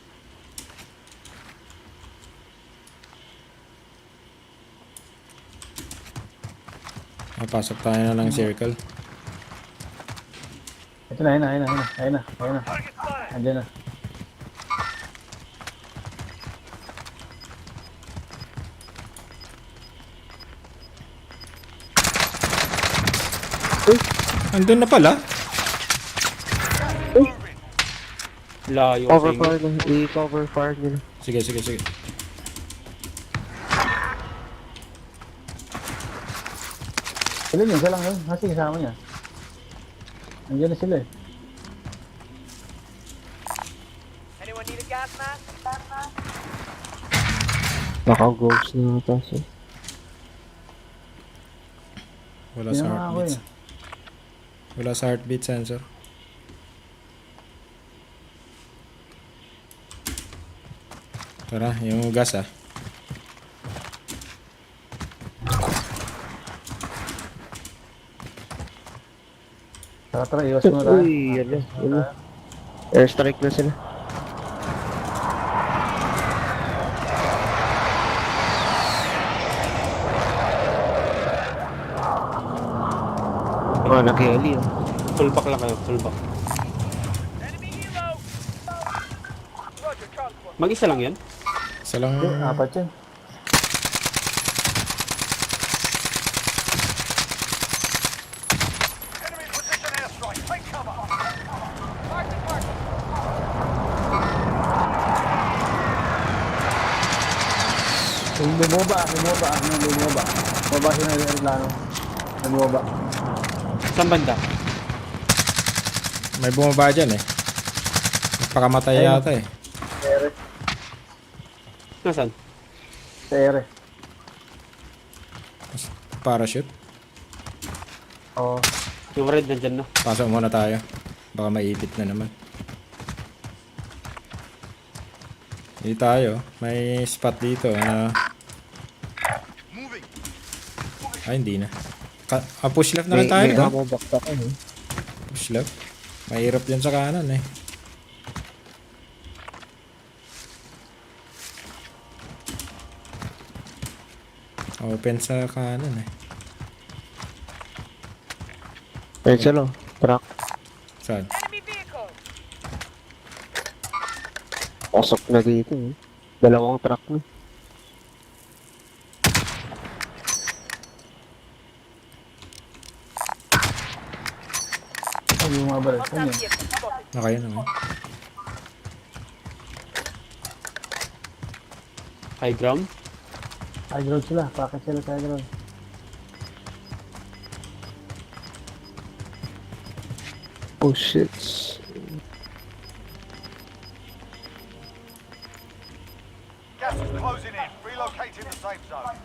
Pasok tayo na ng circle. Ito na, ayun na. Andiyan na. Andun na pala. Layo. Cover fire na. I-cover fire nila. Sige. Sila lang yun. Kasi kasama niya. Andiyan na sila eh. Naka-ghost na ata siya. Wala sa heartbeat. Wala sa heartbeat sensor. Tara, yung gas ah. Tara, iwas mo na tayo. Uy, ano. Airstrike na sila. Oh, nag-heli oh. Full back lang kayo, full back. Mag-isa lang yan? Isa lang. 4 yun. May bumaba. Bumaba siya ng aeroplano. May bumaba. Saan banda? May bumaba dyan eh. Pakamatay yata eh. Nasaan? Sa ere. Parachute. Oo. Yung red nandyan na. Pasok muna tayo. Baka maipit na naman. Hindi tayo. May spot dito na... Ay, hindi na. Push left na lang tayo. May No? ammo box ako eh. Push left. Mahirap dyan sa kanan eh. Open sa kanan eh. Ayun sila. Truck. Saan? Pasok na dito eh. Dalawang truck na. Ay, yung mga balas. Ano yan? Okay naman. High ground? High ground sila. Pakit sila sa high ground. Oh shit. Gas is closing in. Relocating the safe zone.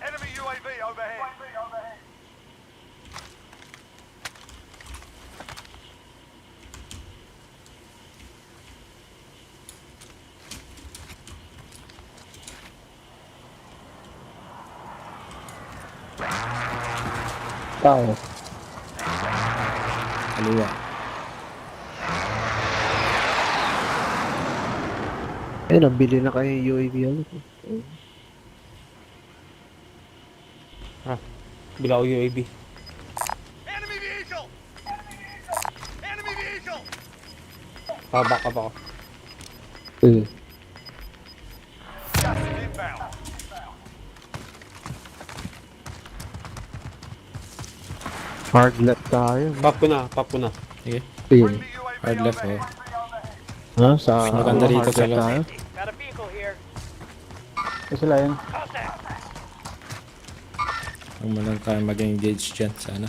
Enemy UAV overhead. Tao. Kaliwa. Eh, nabili na kayo yung UAV ulit. Bila ko UAV. Enemy vehicle. Enemy vehicle. Back up ako. Eh. Gas is inbound. Hard left tayo. Pop ko na. Sige. Ayun. Friendly UAV Hard left oh. overhead. Ha? Sa Maganda rito hard sa left left. tayo? Ito sila yun. Huwag mo lang tayo mag-engage dyan. Sana.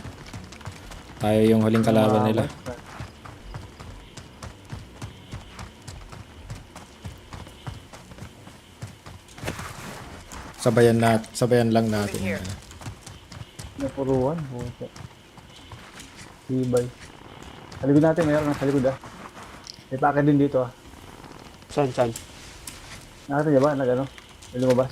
Tayo yung huling kalaban nila. Sabayan lang natin. Yan. Napuruan. Buka. Ibay. Sa likod natin, mayroon sa likod ah. May packet din dito ah. Saan? Nakita niya ba? Nag-ano? May lumabas.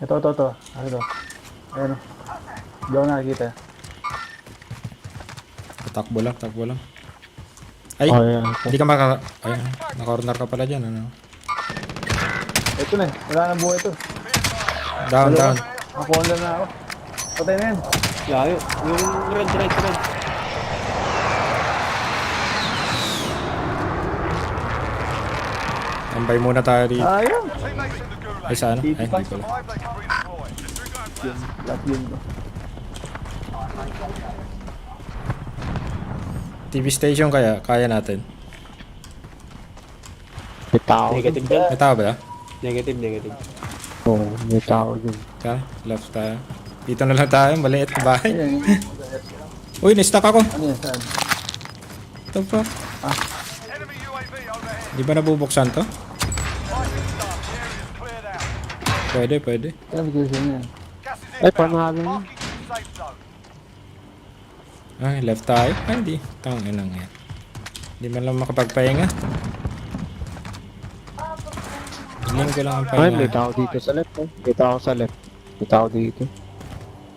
Ito. Ano to? Ayan o. Hindi ako nakikita. Takbo lang. Ay! Oh, yeah. Hindi ka Ay, naka-corner ka pala dyan. Ano? Ito na eh. Wala nang buhay ito. Down. Nakuha na ako. Patay na yan. Layo. Yung red. Tambay muna tayo dito. Ayun! Teammates in the gulag. Ay, saan? Ay, hindi pala. Survive, they can redeploy. Last game ko. TV station kaya natin. May tao. Negative dyan. May tao ba? Negative. Oo, may tao dun. Tara, left tayo. Dito na lang tayo, maliit na bahay. Ayan. Uy, na-stuck ako. Ano yan? Saan? Ito pa. Enemy UAV overhead. Di ba nabubuksan to? Fighting start. The area is cleared out. Pwede. Ano bigyan niya? Gas is Ay, inbound. panalo na. Marking the safe zone. Ay, left tayo. Ay, hindi. Tangin lang yan. Hindi man lang makapagpahinga. Hiling ko lang ang Ay, may pahinga. tao dito sa left. Oh. May tao sa left. May tao dito.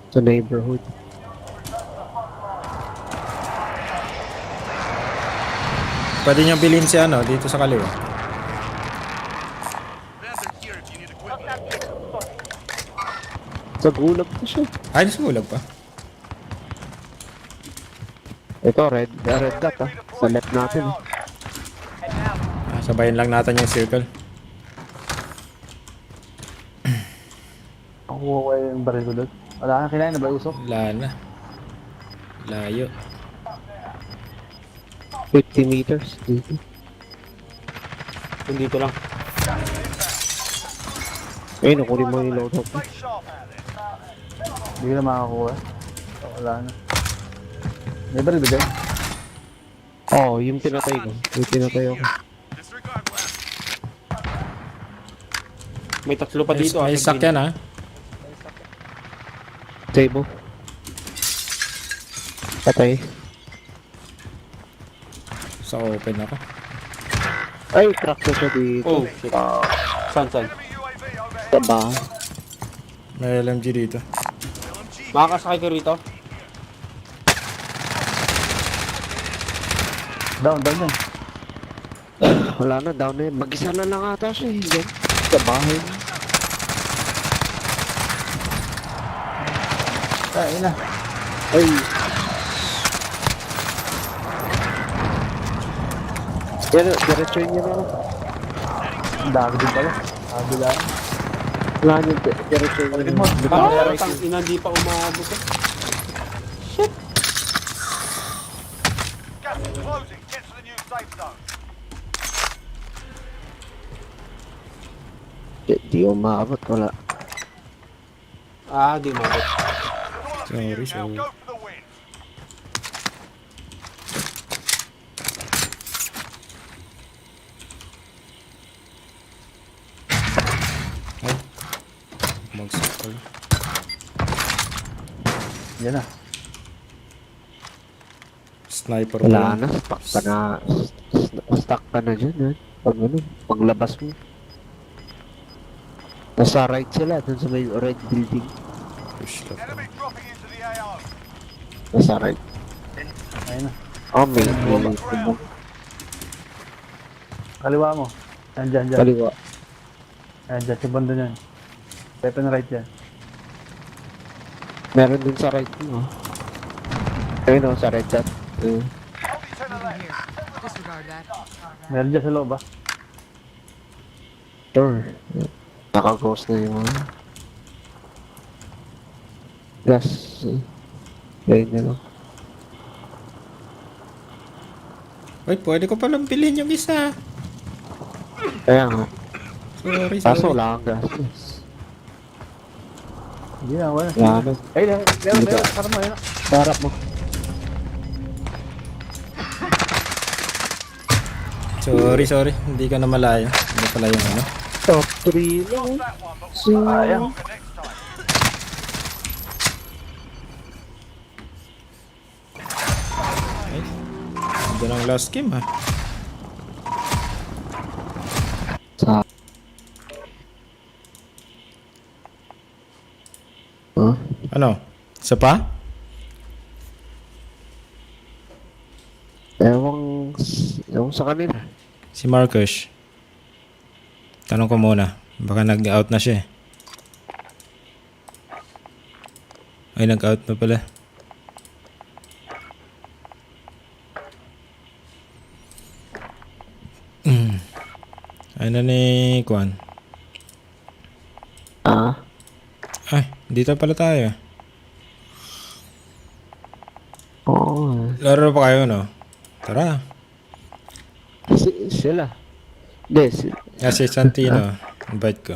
Sa neighborhood. Pwede nyo bilhin si ano, dito sa kaliwa. Sa gulag pa siya. Ay, nasulag pa. Ito, red dot ah. Sa left natin ah. Sabayin lang natin yung circle. Ako kuha ko yung baril ko doon. Wala kang kinain na ba usok? Wala na. Layo. 50 meters dito. Kung dito lang. Eh, nakunin mo yung loadout mo. Stay sharp out there. Hindi ko na makakuha. Wala na. May baril ba dyan? Oo, yung pinatay ko. Yung pinatay ako. May tatlo pa dito. May sa sakyan ha. Table. Patay. Sa open ako. Ay, truck na siya dito. Oh, shit. Saan? Sa bahay. May LMG dito. Makakasakay ka rito? Down yan. Wala na, down na yun. Mag-isa na lang ata siya eh. Diyan. Sa bahay. Ay, na. Ay. Yan, diretso yun yun ako. Ang dami din pala. Kabila. Wala nyo, diretso yun Pagkit yun. mo. Tang ina, di pa umabot. Gas is closing. Get to the new safe zone. Di umabot, wala. Di umabot. Sorry, Now sorry. go for the win. Mag-circle. Yan na. Sniper Wala pa. na, stuck ka na. Stuck ka na dyan, ha? Pag ano, paglabas mo. Nasa right sila, dun sa may red building. Push ka pa. Enemy dropping into the AO. Nasa right. Ayun na. Oh, may tubong. Kaliwa mo. Dyan. Kaliwa. Ayan, dyan. Sa banda niyan. Left and right dyan. Meron din sa right mo. Ayun o, sa red dot. Only 10 are left. Disregard that. Meron dyan sa loob ah. Sure. Naka-ghost na yung mga. Gas. Ganyan na lang. Uy, pwede ko palang bilhin yung isa. Kaya nga. Sorry, Kaso sorry. wala kang gas. Hindi na, wala. Wala na. Ay, meron. Sarap mo, yun. Sarap mo. Sorry. Hindi ka na malayo. Hindi pala yung ano. Top 3 lang. That one, but we'll Sayang. the next time. Doon ang last game ha. Sa... Huh? Ano? Isa pa? Ewan sa kanila. Si Marcus. Tanong ko muna. Baka nag-out na siya eh. Ay, nag-out na pala. Ano ni Kwan? Ah? Ay, dito pala tayo. Oo. Laro pa kayo, no? Tara. Sila. Hindi, Si Santino. Invite ko.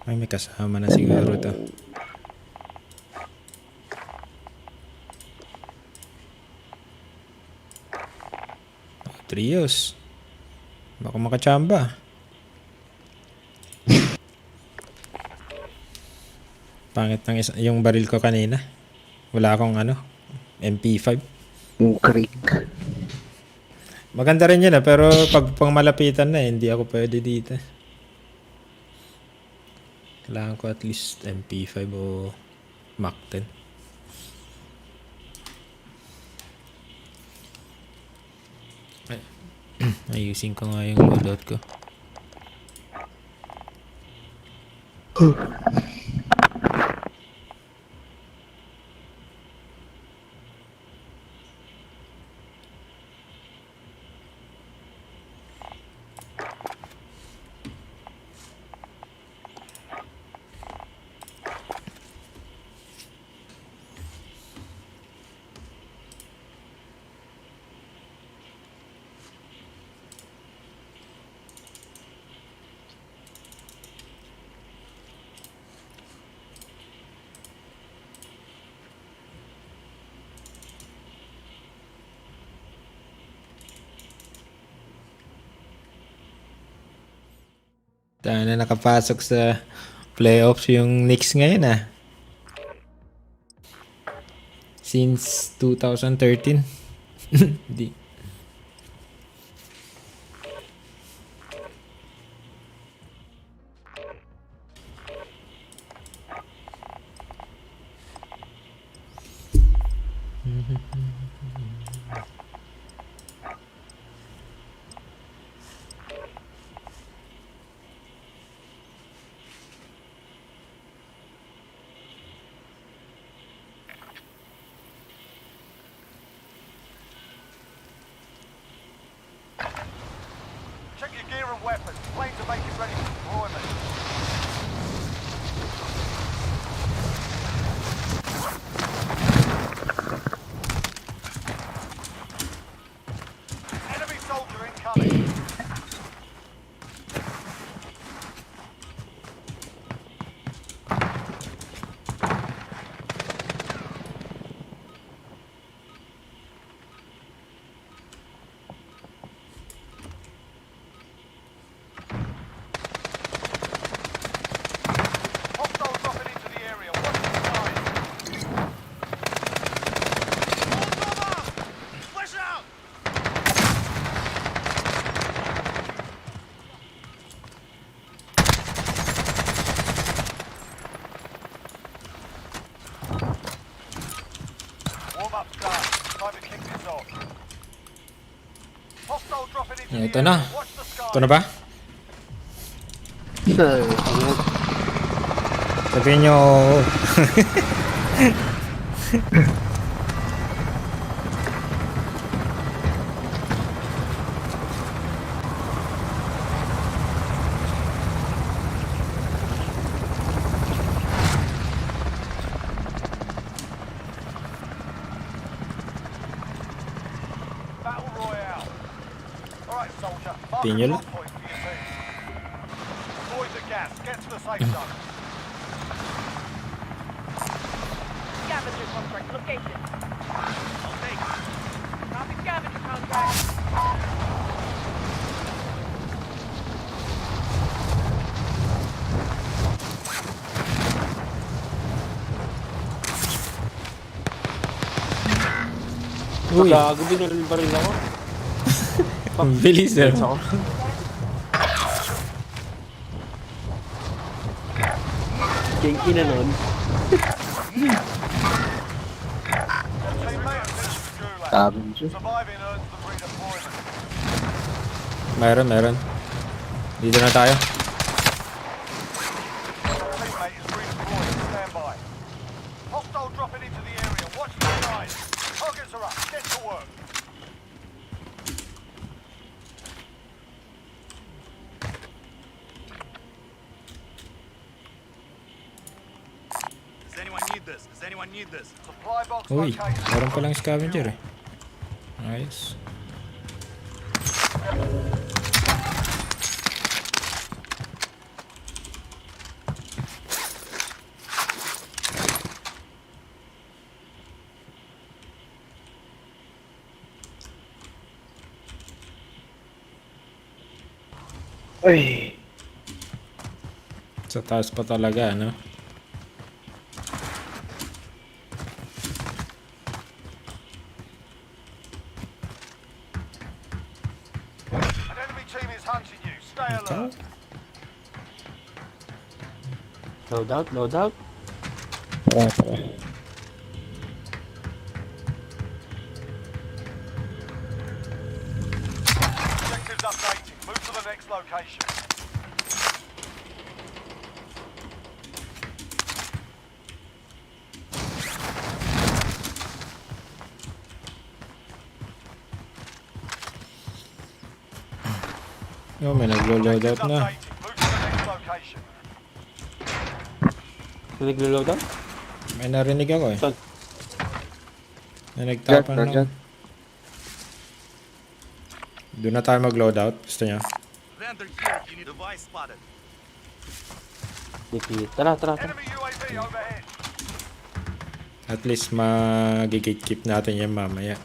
Ay, may kasama na siguro to. Trios. Baka makachamba. Pangit ng yung baril ko kanina. Wala akong ano, MP5. yung creek. Maganda rin yun pero pag pang malapitan na hindi ako pwede dito. Kailangan ko at least MP5 o Mac 10. Ay, ayusin ko nga yung loadout ko. Tayo na nakapasok sa playoffs yung Knicks ngayon ah. Since 2013. Di. Check your gear and weapons. Planes are making ready for deployment. Enemy soldier incoming. Hostiles dropping into the area. Watch the skies. Flash out! Warm up start. Time to kick this off. Hostile dropping into Ito the na. area. Watch the skies. Ito na ba? Sabihin nyo. Battle Royale. Alright, soldier. Mark Tingnan a lang. drop point for your team. Avoid the gas. Get to the safe zone. Scavenger contract location. I'll take it. Copy scavenger contract. Uy, Gago, binaril ako. ang bilis eh. King ina nun. Teammate has finished the gulag. Scavenger. Surviving earns them redeployment. Meron. Dito na tayo. Teammate is redeployed. Stand by. Hostile dropping into the area. Watch the skies. Targets are up. Get to work. Does anyone need this? Does anyone need this? Supply box Uy, located. meron palang scavenger eh. Nice. Uy. Sa taas pa talaga, no? An enemy team is hunting you. Stay alert. Load out. Objectives updating. Move to the next location. Oh, may naglo-load out Objectives na. updating. Move to the next location. Naglo-load out? May narinig ako eh. Saan? Na nagtapan Dyan. lang. Doon na tayo mag-load out. Gusto niya? Vendor here, you need device spotted. Dikit. Tara. Enemy UAV overhead. At least mag-gatekeep natin yan mamaya.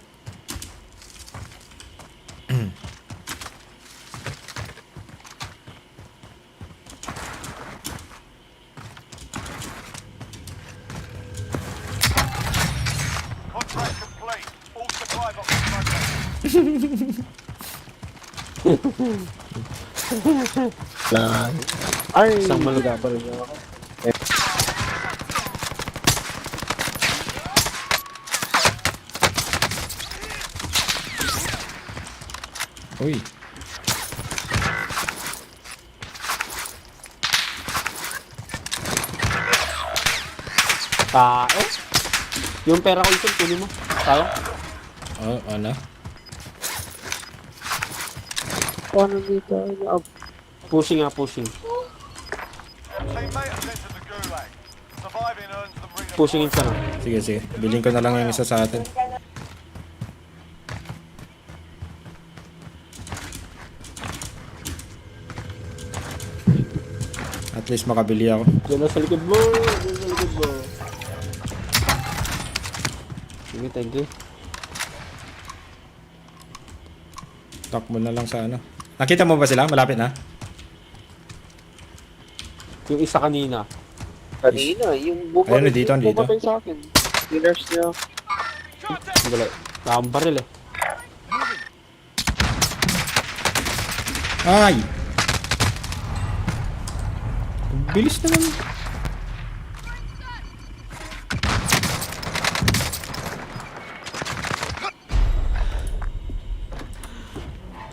Ay, Isang malugod. nagabal niya ako. Uy. Tao. Yung pera ko ito, kunin mo. Tao. Oh, ano? Paano dito? Pushing nga, pushing. Teammate has entered the gulag. Surviving earns them redeployment. Pushing in siya na. Sige, sige. Bilhin ko na lang yung isa sa atin. At least makabili ako. Diyan na sa likod mo. Diyan sa likod mo. Sige, thank you. Takbo na lang sa ano. Nakita mo ba sila? Malapit na? Yung isa kanina. Kanina, yung Ayun, dito, dito. bumatay sa akin. Winners niya. Wala. Nakang baril eh. Ay! Bilis naman.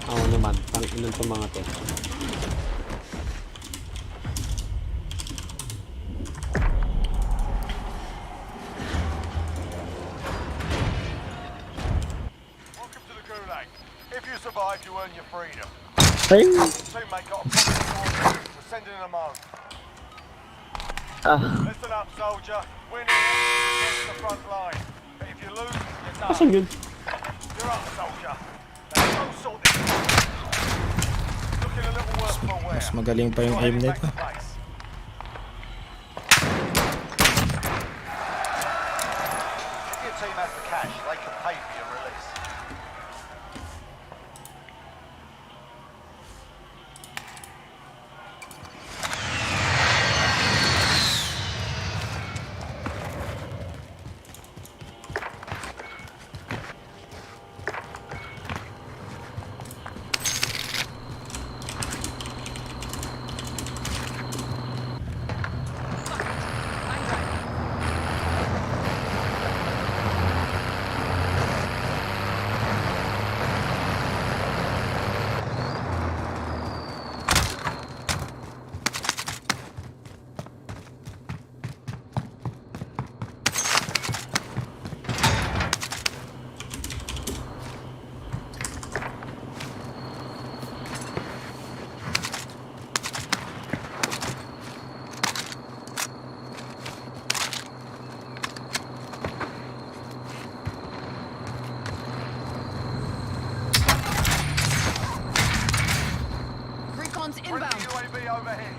Ako naman. Tang-inan pa mga to. Welcome to the gulag. If you survive, you earn your freedom. Ay! Teammate got a problem, so send in a mo. Listen up, soldier. Winning is the front line. But if you lose, you're done. Asan yun? You're up, soldier. Let's go sort this. Looking a little worse for wear. Mas magaling pa yung aim Heading back nito. to base. If your team has the cash, they can pay for your release. Recon's Friendly inbound. UAV overhead.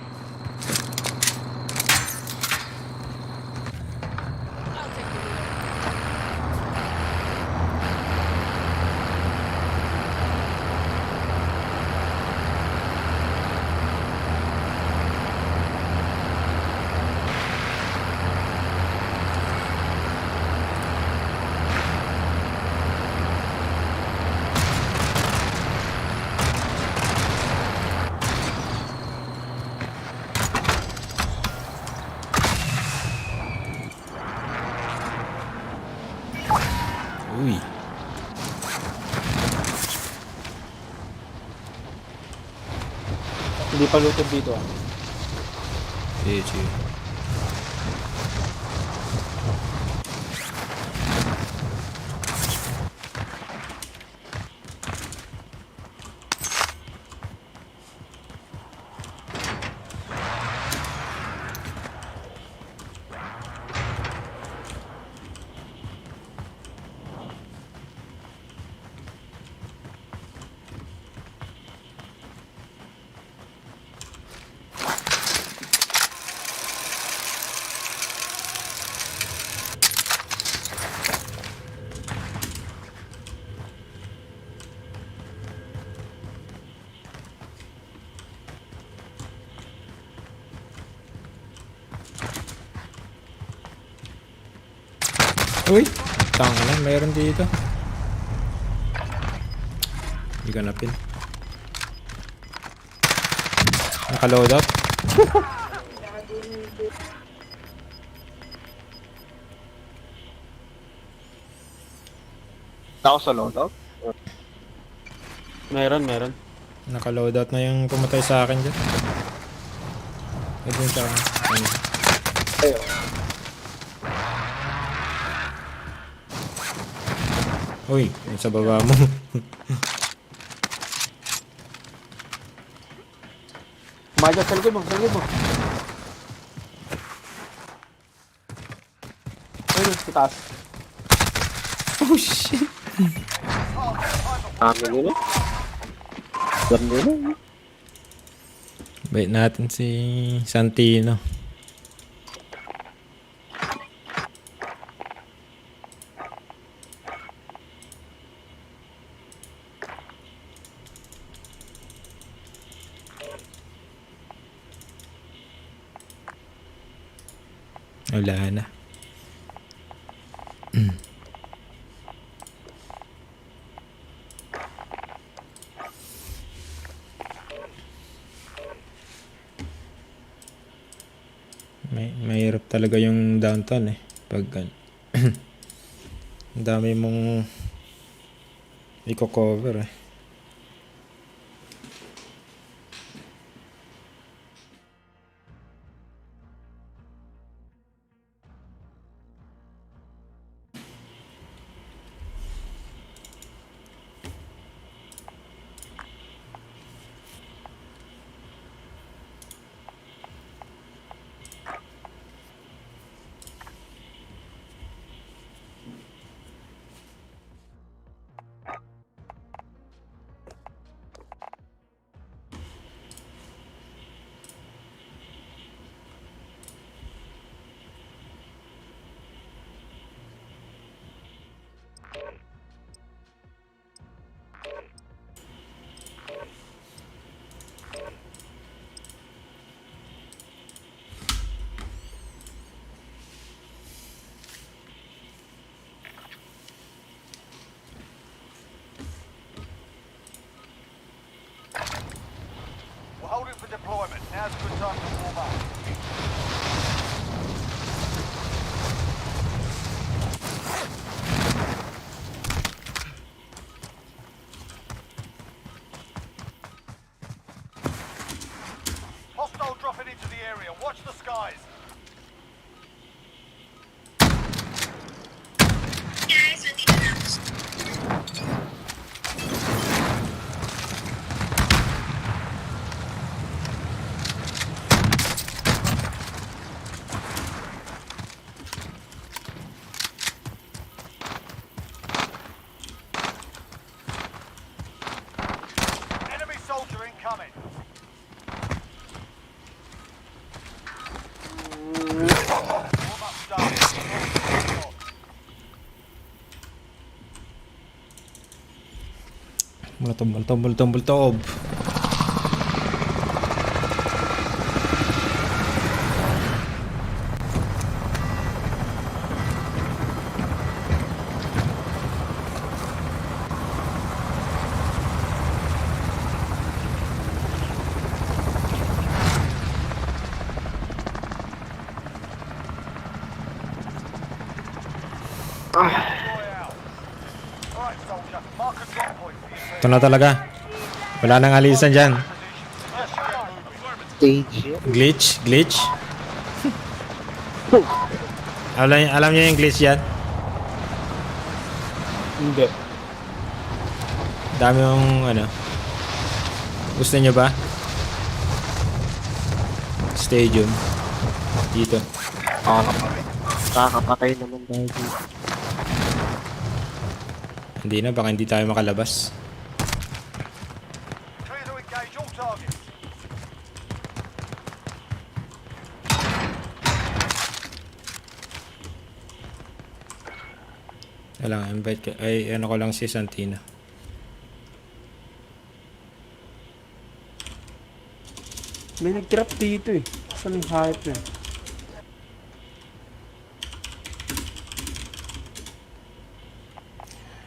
I'll take the lead. Uy. Hindi pa lutod dito ah. Sige, sige. Uy! Tanga lang, meron dito. You gonna pin? Naka-load up? Ako sa loadout. Meron, meron. Naka-load out na yung pumatay sa akin dyan. Ay, dun sa ano. Ayun. Uy, yung sa baba mo. Kumaja sa likod mo, sa likod mo. Ayun, sa taas. Oh shit. Amin nila. Alam nila. Bait natin si Santino. Wala na. Mahirap talaga yung downtown eh. Pag ang dami mong i-cover eh. We're holding for deployment. Now's a good time to warm up. Hostile dropping into the area. Watch the skies. Enemy soldier incoming. Warm up done. Multob. Alright, soldier. Mark a drop point for you. Ito na talaga. Wala nang alisan dyan. Stage. Glitch. Alam niyo yung glitch yan? Hindi. Dami yung ano. Gusto niyo ba? Stadium. Dito. Kakapatay naman tayo dito. Hindi na, baka hindi tayo makalabas. Clear to engage all targets. Kailangan invite ka. Ay, ano ko lang si Santino. May nag-trap dito eh. Saan yung hype na?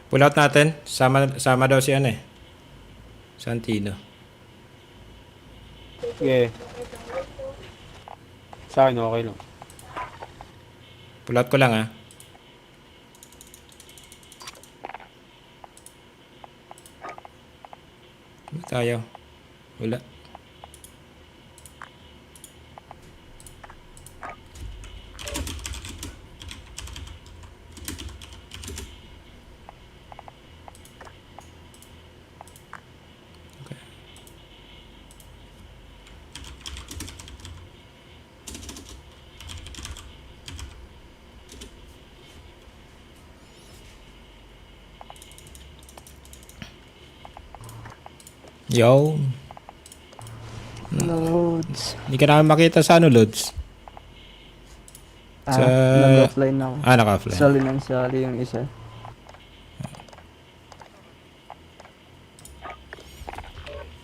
Pull out natin. Sama daw si ano eh. Santino. Sige. Sa akin, okay lang. Pulot ko lang ah. Ba tayo? Wala. Yo. Loads. Hindi ka namin makita sa ano, Lods? Nag-offline ako. Naka-offline. Sali ng sali yung isa.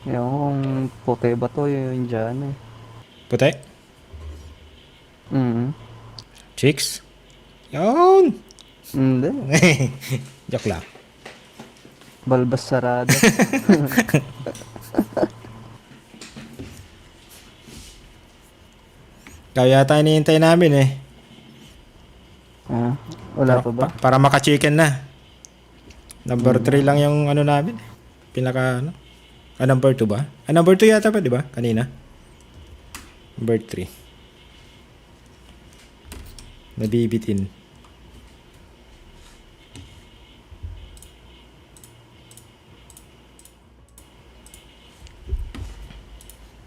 Yung puti ba to yung dyan eh. Puti? Chicks? Yun! Hindi. Joke lang. Balbas sarado. Kaya yata hinihintay namin eh. Wala pa ba? Para maka-chicken na. Number 3 lang yung ano namin. Pinaka ano. Number 2 ba? Number 2 yata pa, di ba? Kanina. Number 3. Nabibitin.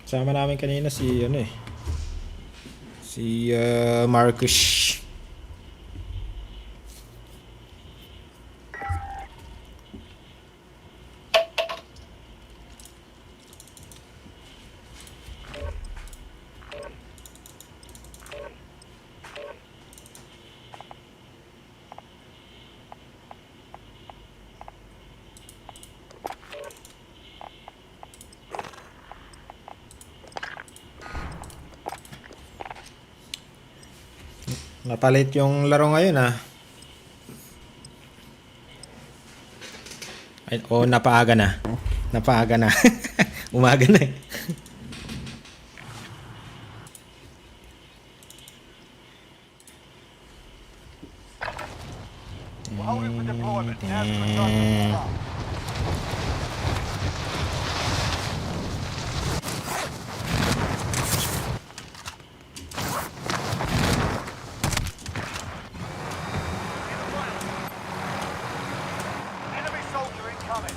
Sama namin kanina si ano eh. Si Marcus. Napalit yung laro ngayon ah. Ay, napaaga na. Napaaga na. Umaga na eh. Holding for deployment. Now's the time to start. Enemy soldier incoming.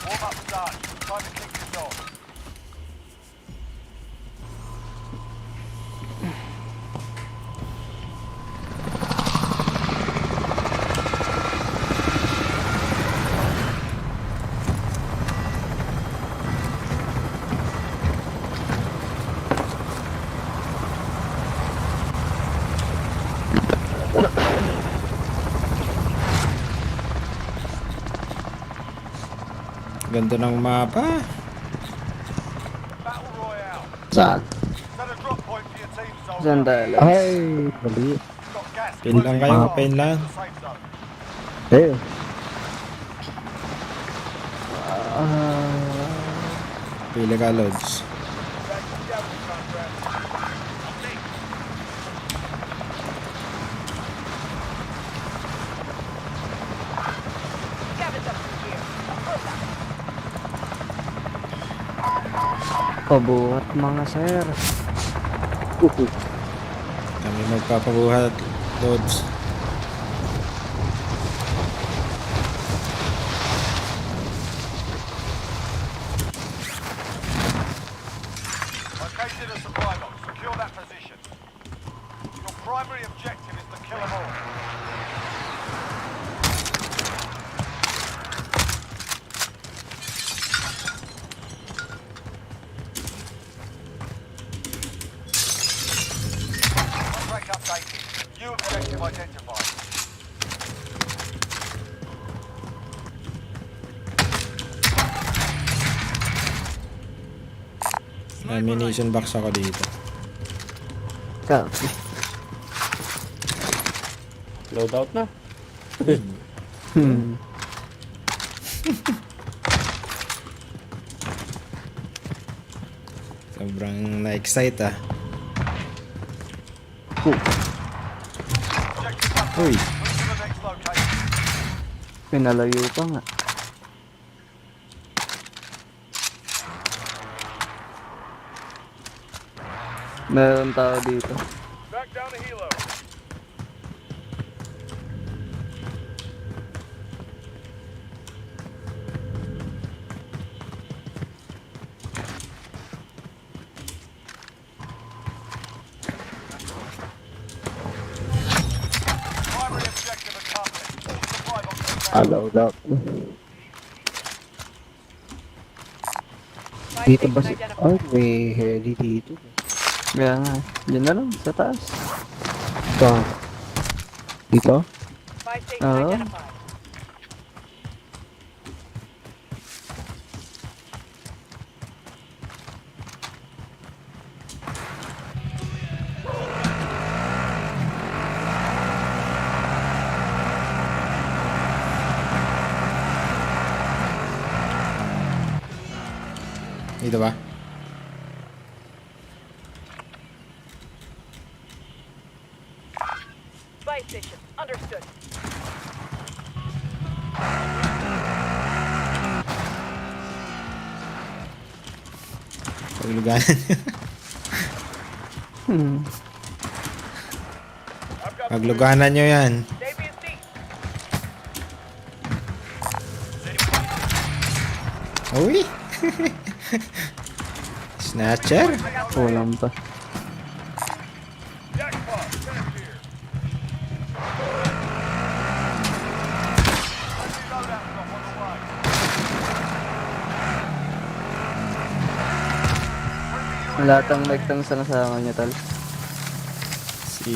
Warm up start. Time to kick this off. Ganda ng mapa. Battle Royale. Saan? Set a drop point for your team, soldier. Saan tayo? Ay, mali. Got gas. Pin lang kayo, pin lang. Safe zone. Ayun. Pili ka, Lods. Scavenge up from here. Pabuhat mga sir. Kami magpapabuhat, Lods. Located a supply box. Secure that position. Your primary objective is to kill them all. Contract updated. New objective identified. Ammunition box ako dito. Copy. Loadout na. Hmm. Sobrang na-excite ah. Uy, Move to the next location. Pinalayo pa nga. Meron tao dito. Back down to helo. Primary objective accomplished. All supply boxes now. Allowed out. Dito ba si... Ay, may heli dito. Kaya nga. Diyan na lang, sa taas. Saan? Dito? Buy station Oo. identified. dito ba? Buy station. Understood. Pagluganan. Hmm. Pagluganan nyo yan. Stay be a seat. Uy! Snatcher? Kulang pa. Jackpot. Finish here. Loadout drop on the way. Lahat ang nagtang sa kasama niya, tal. Si...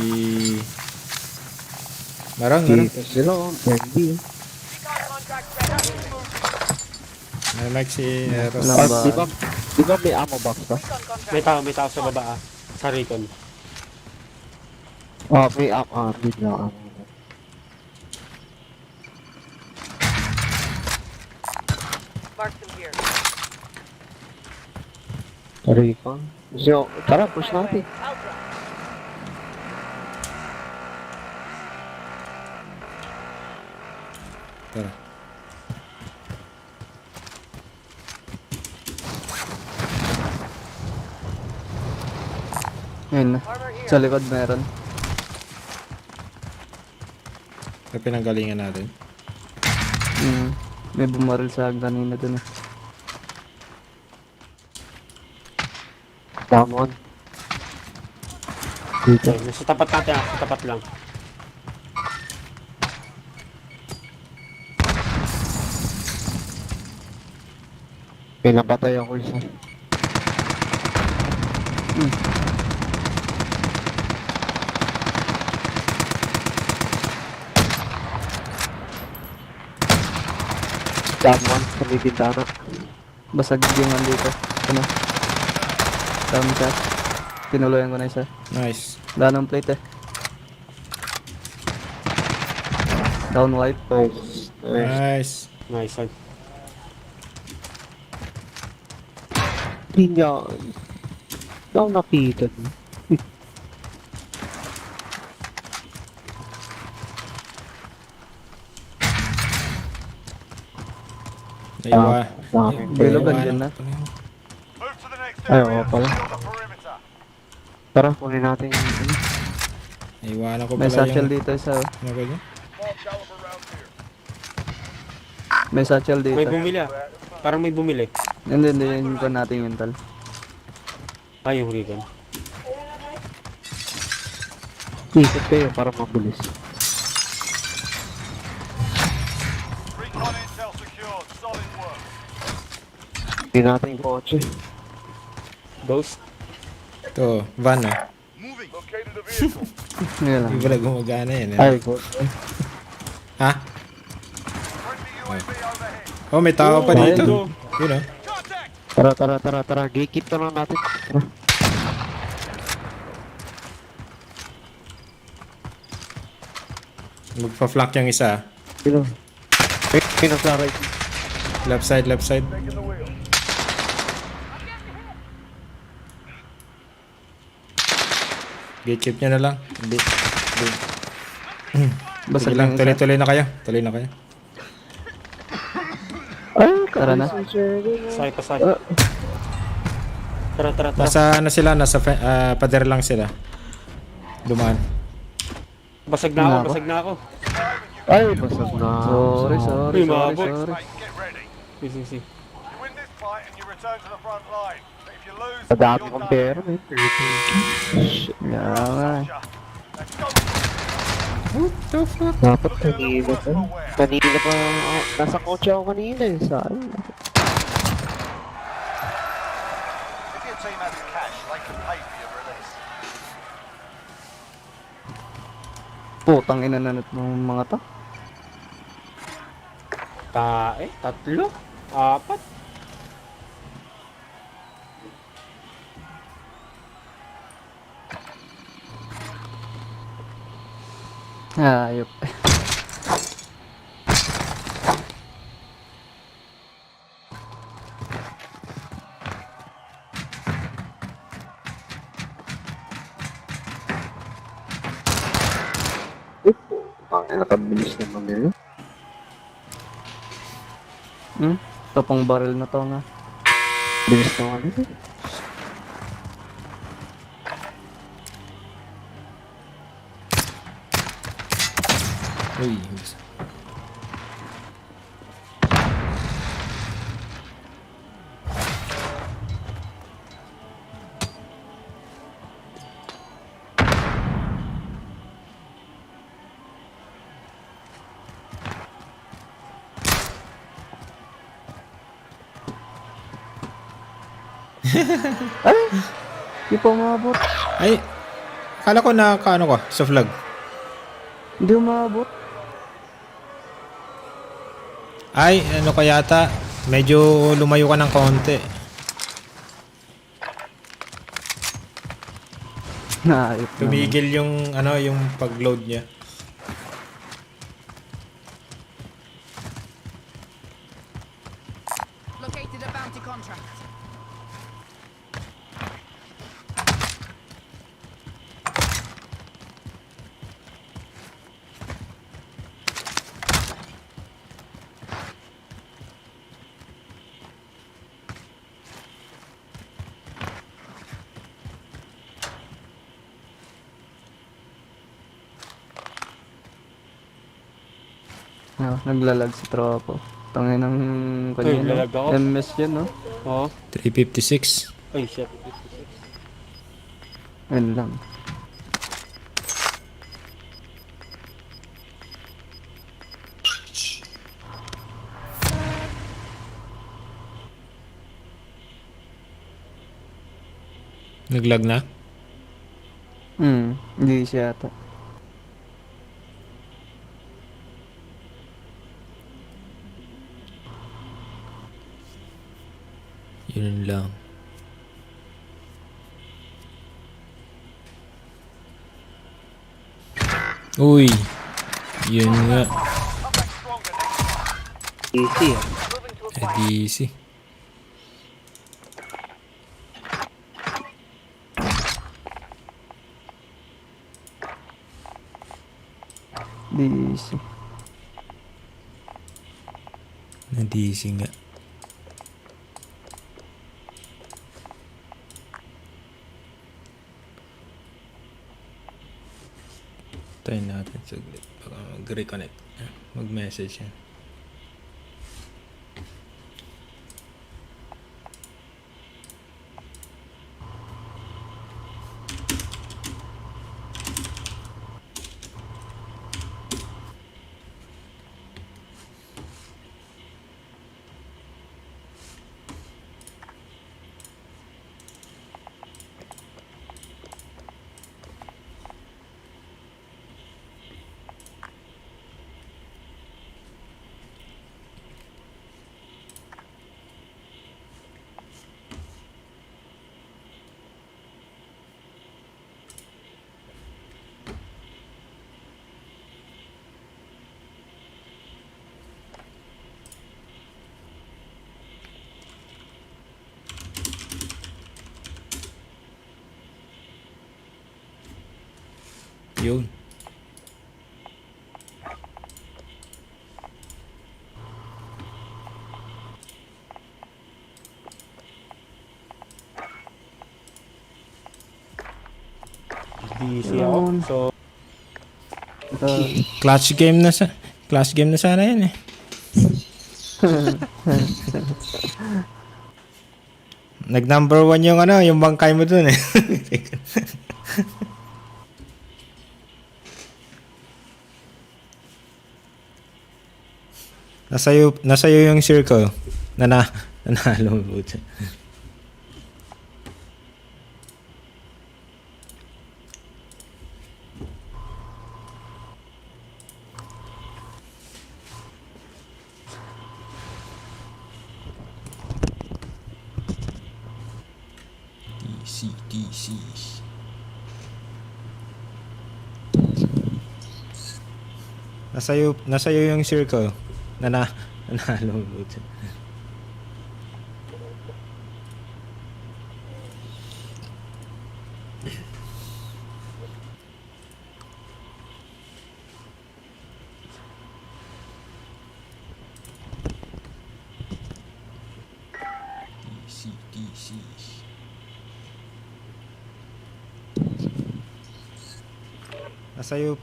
Marang, marang. Dito sila, Bendy. Recon contract ready. May mic si Eros. Walang ba? Di ba may ammo box ka? Recon contract. May tao sa baba ah. Sa recon. Oh, may ammo. Dito na ammo. Mark them here. Tari ka. So, tara, push natin. Ultra. Tara. Ayun na. Armor here. Sa likod meron. Sa pinanggalingan natin. Hmm. May bumaril sa kanina dun eh. Come on. Dito. Okay, nasa tapat natin ah. Sa tapat lang. Pinapatay ako isa. Down one sa may bintana. Basag yung andito. Ano? Down shot. Tinuloyan ko na isa. Nice. Wala ng plate eh. Down wipe. Nice. Nice. Nice. Nice one. Hindi niya. Hindi ako napitan. Naiwa. Bilogan dyan na. Move to the next Ay, area. oo pala. Secure the perimeter. Tara, kunin natin yung ano. Naiwanan ko May pala satchel yung... dito isa. Oh. Ano ba yun? Small caliber rounds here. May satchel dito. May bumili ah. Parang may bumili. Hindi, yun ko natin yun tal. Ay, yung recon. Isip kayo para mabilis. Recon intel secured. Solid work. Hindi natin yung kotse. Ghost. Ito, van ah. Moving. Located a vehicle. Ngayon lang. Hindi pala gumagana yan eh. Ay, kotse. Ha? Friendly UAV overhead. Oh, may tao pa ayun dito. to. Yun oh. Contact. Tara. Gikip na lang natin. Tara. Magpa-flank yung isa. Sino? Sino sa right? Left side. Taking the wheel. Gatekeep nyo na lang. Hindi. Basag Sige lang, lang isa. tuloy na kayo. Tuloy na kayo. Ay, Tara na. Pasay, pasay. Tara. Nasa ano sila, nasa pader lang sila. Dumaan. Basag na ako. Ay, basag na. Sorry. Uy, mabot. Mate, get ready. Si. You win this fight and you return to the front line. But if you lose, Madami you're kong done. pera, man. Kaya nga. Soldier. Let's go. Dapat kanina pa. Kanina pa, nasa kotse ako kanina eh. Saan? If your team has cash, they can pay for your release. Putang ina na ng mga to. Tatlo? Apat? Ayop. Ang nakabilis naman nila. Ito pong barrel na to nga. Bilis naman nila. Uy. Di pa umabot. Ay, akala ko na kaano ko sa vlog. Hindi umabot. Ay, ano ka yata? Medyo lumayo ka ng konti. Ayop naman. Tumigil yung ano, yung pag-load niya. Located a bounty contract. Naglalag si tropo. Tangin ng kanina. lalag ako. MS yan, no? Oo. 356. Ay, shit. Ayun lang. Naglag na? Hindi siya ata. Yun lang. Uy. Yun nga. Easy ah. Easy. DC. Na-DC nga. Try natin saglit. Baka mag-reconnect. Mag-message yan. Yun. Busy ako. So, Ito. Clutch game na sana yan eh. Nag number 1 yung ano, yung bangkay mo dun eh. Nasa'yo yung circle. Nanalo mo. DC. Nasa'yo yung circle. Nanalo mo. DC.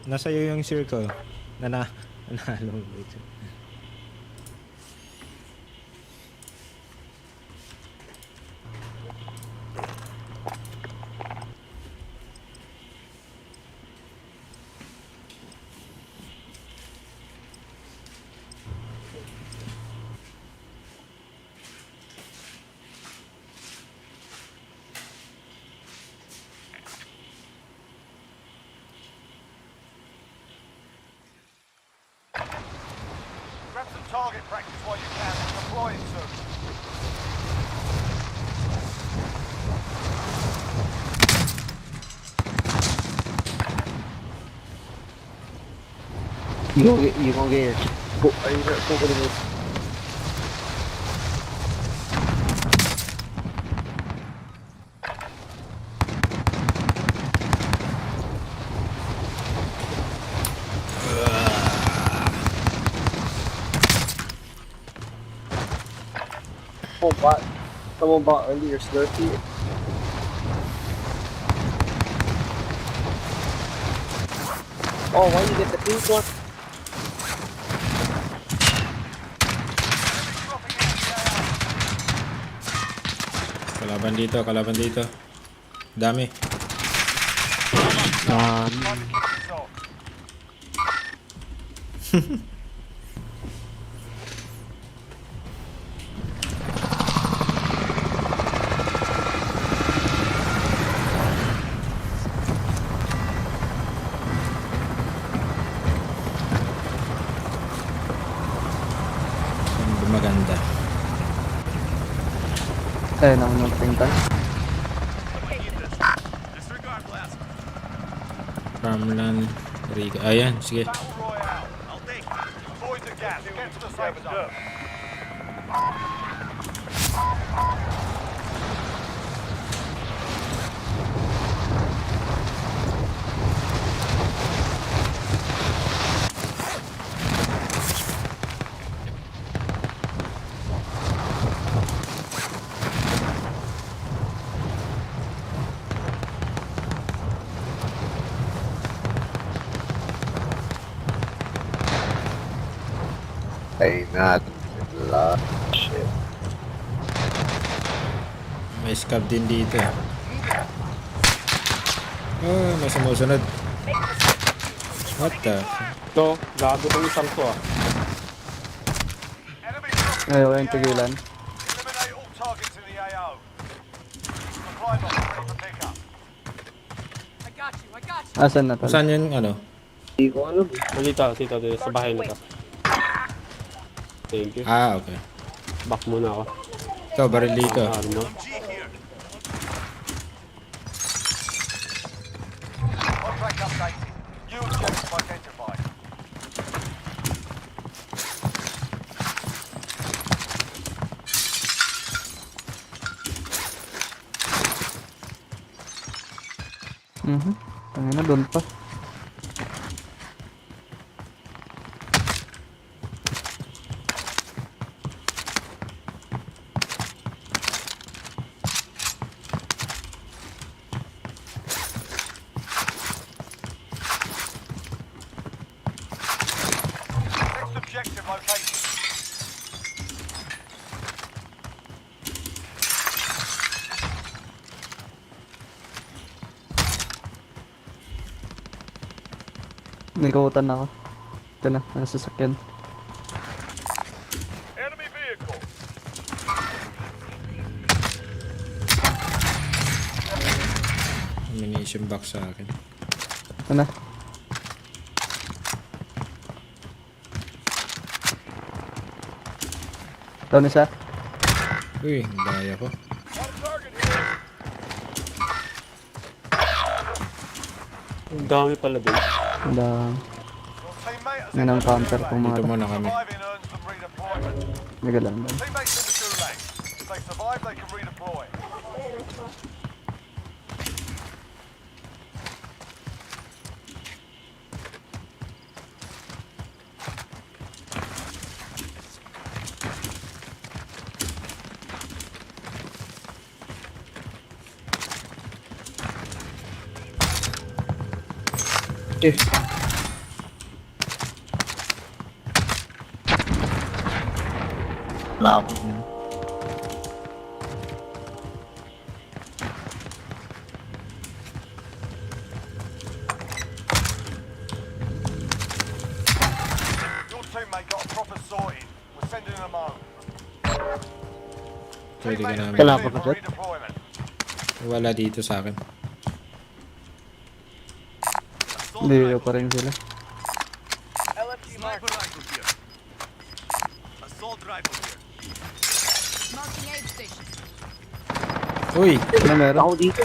Nasa'yo yung circle. Nanalo mo. Grab some target practice while you can. Deploying soon. You gonna get it. Are you not going to Someone bought earlier Slurpee. Oh, why you get the pink one? Kalaban dito. Dami. Maganda. Ayun ako ng pintan. Disregard blast. Farmland, Riga. Ayan, sige. Battle Royale. I'll take it. Avoid the gas. Get to the safe zone. Ay, not shit. May scab din dito. Oh, may sumusunod. What the? ito, gago itong isang to ah. Enemy dropping Ayaw into yung the tigilan. AO. Eliminate all targets in the AO. Supply box ready for pickup. I got you. Asan na to? Saan yung ano? Hindi ko alam. Dito, sa bahay na to. Thank you. Ah, okay. Back muna ako. Ito, baril dito. Ano? G here. Contract updated. New objective identified. Tangina, doon pa. location. Nikutan ako. Ito na, nasa sasakyan. Enemy vehicle. Ammunition box sa akin. Ito na. Ito na siya. Uy, daya ko. Ang dami pala doon. Wala. Your teammate has Yan ang counter kung mga Dito muna kami. surviving earns them redeployment. nagalang doon. Teammates in the gulag. If they survive, they can redeploy. Your teammate got a proper sorting. We're sending them home. Pwede ka namin. Kailangan Clear ko for ba dyan? redeployment. Wala dito sa akin. Assault Dito rifle. pa rin sila. Sniper rifle here. Assault rifle here. Marking aid station. Uy! Ano meron? Ako dito.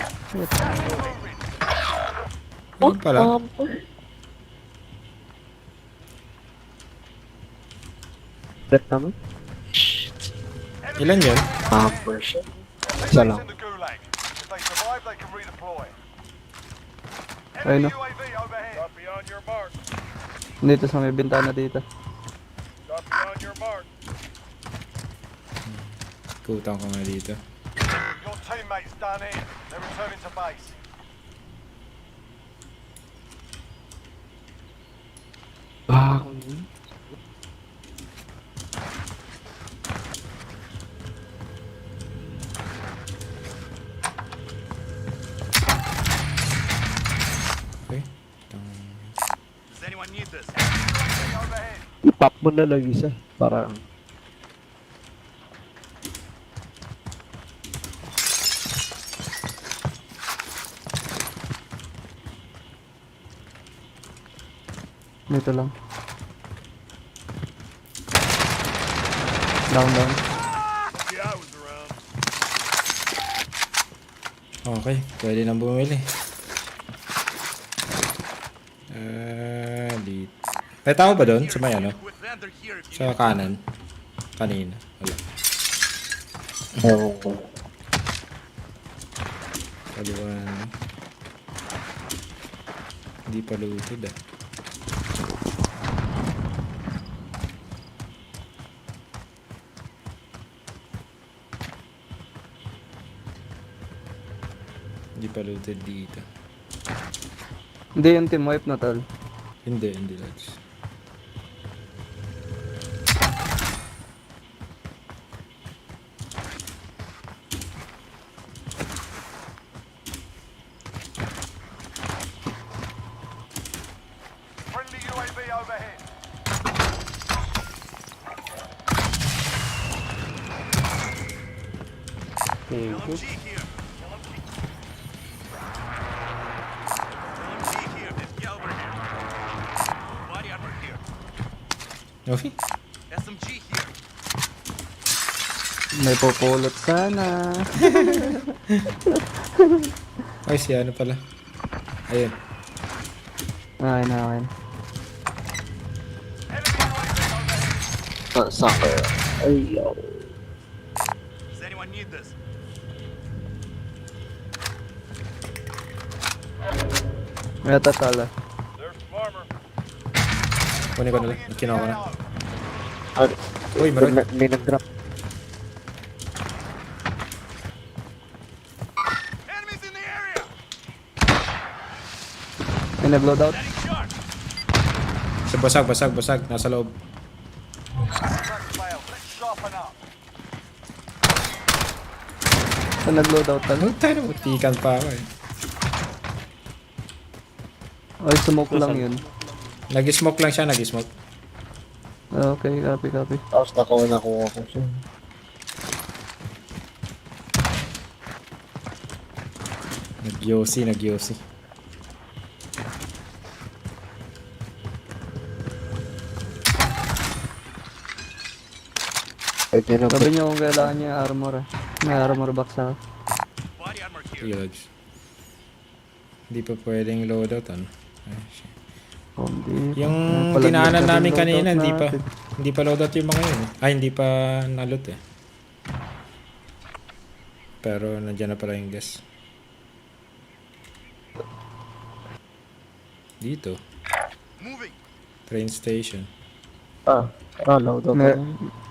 Yun pala. Bet naman. Ilan yun? Pampers. Teammates Isa lang. in the gulag. If they survive, they can redeploy. Ayun Enemy na. UAV overhead. Copy on your mark. Dito sa may bintana dito. Copy on your mark. Kutang ko nga dito. Your teammates done in. They're returning to base. Ah, Okay. Does anyone need this? UAV overhead. ipop mo na lang isa. Para Dito lang. Down, down. Lucky I was around. Okay, pwede nang bumili. Dito. May tao ba doon? Sa may ano? With vendor here if you Sa kanan? Kanina. Wala. ewan ko. Kaliwa na. Hindi pa looted ah. Hindi pa looted dito. Hindi yung team wipe na tol. Hindi lads. Friendly UAV overhead. LMG here. LMG here. This overhead. Body armor here. Okay. SMG here. May pupulot sana. Ay, si ano pala. Ayun. Okay na, okay na. Enemy UAV overhead. Soccer. Ay, yo. Does anyone need this? May tatala. There's some armor. Kunin ko na lang. Kinuha ko na. Ah, Uy, marami. may nag-drop. Enemies in the area. May nag-loadout. Setting charge. Basag. Nasa loob. Saan nag-loadout tal? Huwag tayo na mutikan pa ako eh. Ay, smoke lang yun. Nag-smoke lang siya, nag-smoke. Okay, copy. Tapos nakuha ko siya. Nag-yosi. Pwede na Sabi niyo kung kailangan niya armor eh. May armor box ako. Body armor here. Huge. Hindi pa pwedeng loadout ano. Ay, shit. Yung dinaanan namin kanina, hindi pa loadout yung mga yun. Ay, hindi pa nalot eh. Pero nandiyan na pala yung gas. Dito. Moving. Train station. Loadout.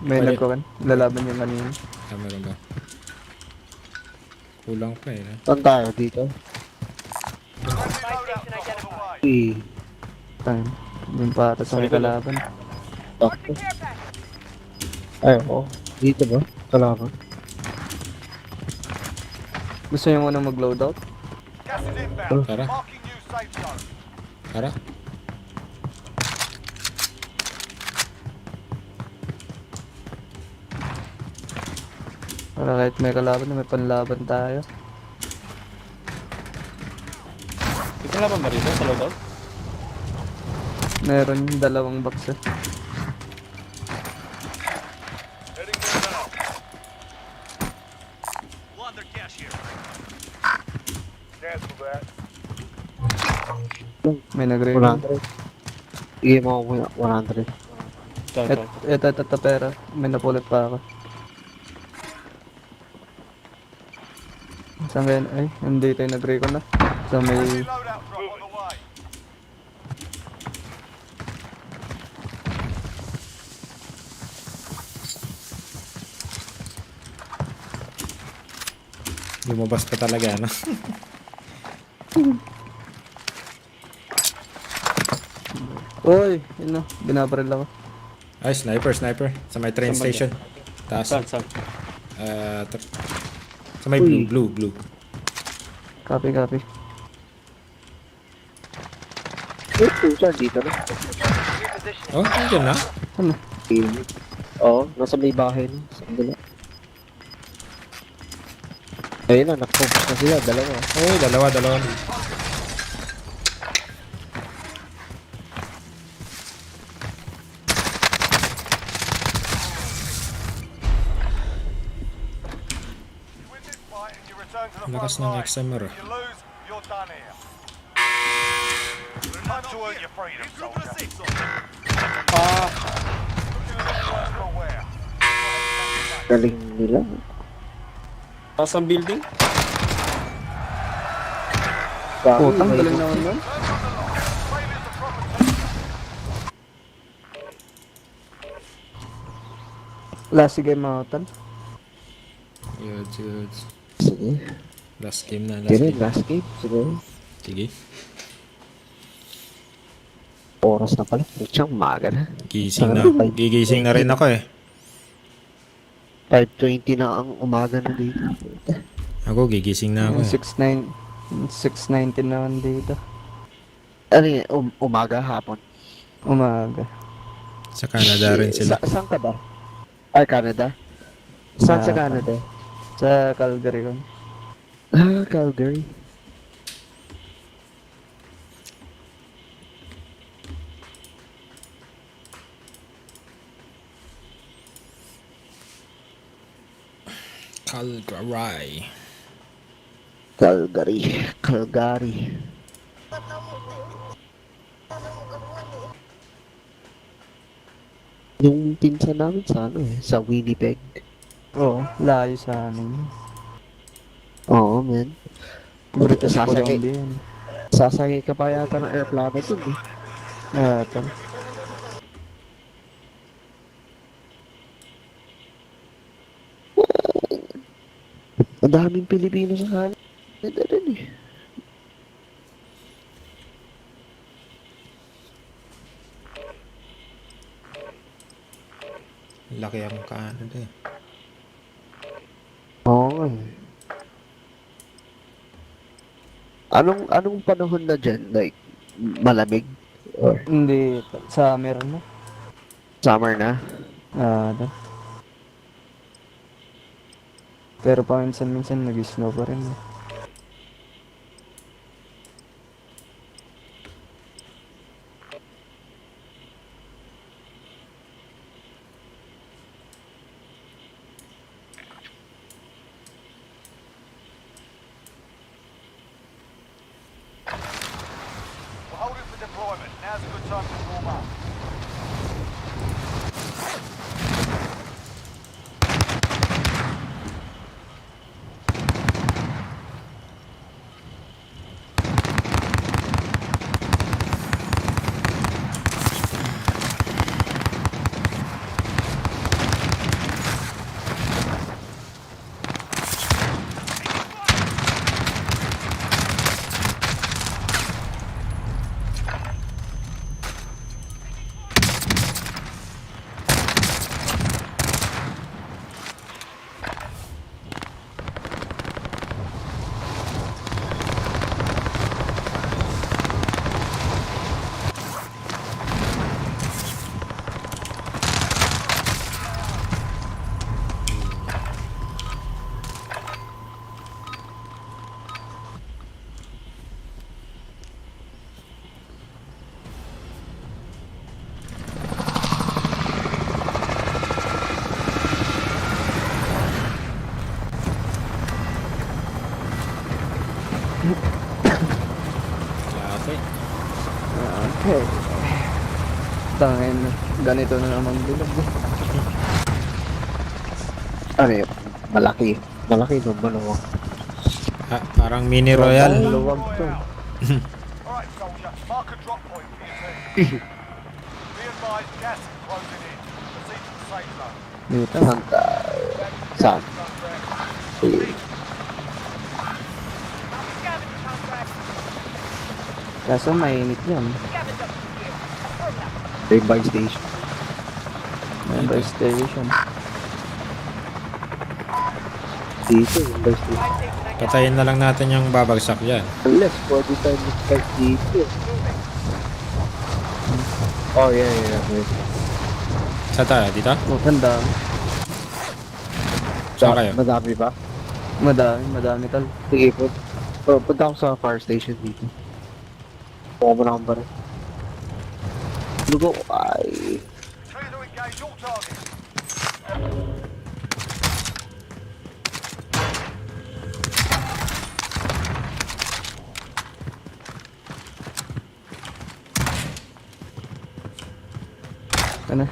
May nagkuhan. Lalaban yung kanina. Meron ba? Kulang pa eh. Saan tayo dito? Friendly loadout drop on the way. Time. Doon pa ata sa may kalaban. Takto. Ay, dito ba? Kalaban. Gusto niyo unang mag-loadout? Gas is inbound. Tara. Marking new safe zone. Tara. Para kahit may kalaban na may panlaban tayo. Ito na ba marito sa loadout? Meron 2 box eh. Heading there now. We'll under cash here. Cancel that. May nag-raid. 100. Sige mo 100. Ito pera. May napulot pa ako. Saan kayo? Ay, hindi tayo nag-recon na. So may... Friendly loadout drop on the way. Lumabas pa talaga, no? Uy, yun na. Binabaril ako. Ay, sniper. Sa may train station. Taas. Saan? Sa may blue. Copy. Saan dito na? Oh, nandiyan na. Nasa may bahay na. Sa kabila. Ayun na, nakfocus na sila. Dalawa. Oh, dalawa. You win this fight and you return to the Lakas front ng line. XMR. If you lose, you're done here. Time to earn your freedom, Group in a soldier. safe zone. Looking a little worse for wear. Galing nila. Taas ang building? Putang, galing naman nun. Failure to proper Last game mga tal. Good. Sige. Last game na. Last game. Siguro. Sige. Oras na pala. Siyang maga na. Gigising na rin ako eh. 5:20 na ang umaga na dito. Ako, gigising na ako. 6:19 naman dito. Ano yun? Umaga, hapon? Umaga. Sa Canada rin sila. Saan ka ba? Ay, Canada? Saan sa Canada? Sa Calgary ko. Calgary. Calgary. Yung pinsan namin sa sa Winnipeg. Oo, layo sa amin. Oo, man. British Sasakay. Columbia yan. Sasakay ka pa yata ng airplane dun eh. Ito. Ang daming Pilipino sa Canada rin eh. Laki ang Canada eh. Oo nga eh. Anong panahon na dyan? Like, malamig? Or Hindi, summer na. summer na? Ah, pero paminsan-minsan nag-snow pa rin. We're holding for deployment. Now's a good time to warm up. Klase. Okay. Tangin, ganito na naman bilog. Ano yun? Malaki. Malaki no, maluwag. Parang mini royal. Luwag to. Alright, soldier. Mark a drop point for your team. Be advised, gas is closing in. Proceed to the safe zone. Dito. Santa. Saan? Kaso mainit yan. Nearby station. Nearby station. Dito, nearby station. Patayin na lang natin yung babagsak yan. Unless, pwede tayo mag-start dito. Oh, yeah. Wait. Saan tayo? Dito? Oh, ganda. Saan kayo? Madami ba? Madami tal. Sige, punta ako sa fire station dito. Buka mo na akong baril. Lugo, ay... Clear to engage all targets. Ano?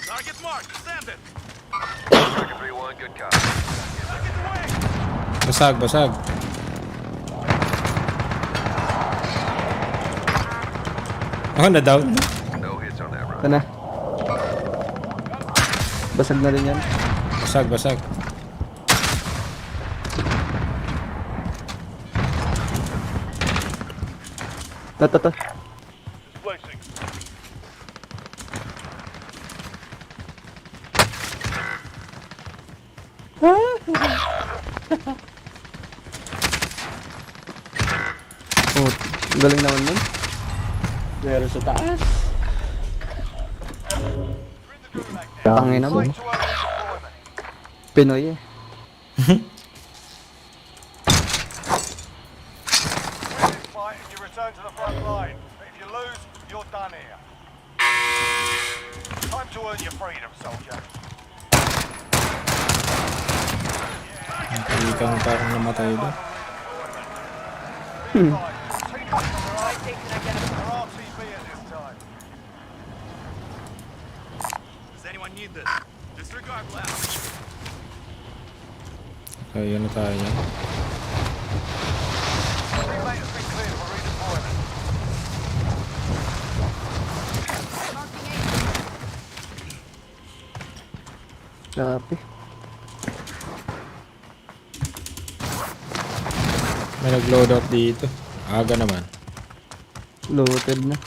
Target marked. Send it. Basag. Oh, na-down. Ito na. Basag na rin yan. Basag. Ito. Placing. Oh, galing naman nun. Meron sa taas. Tangin naman. To early deployment. Pinoy eh. Win this fight and you return to the front line. But if you lose, you're done here. Time to earn your freedom, soldier. Ikang parang namatay doon. Does anyone need this? Disregard left. Kaya na tayo yan. Teammate has been cleared for redeployment. Grabe. May nag-load up dito. Aga naman. Loaded na.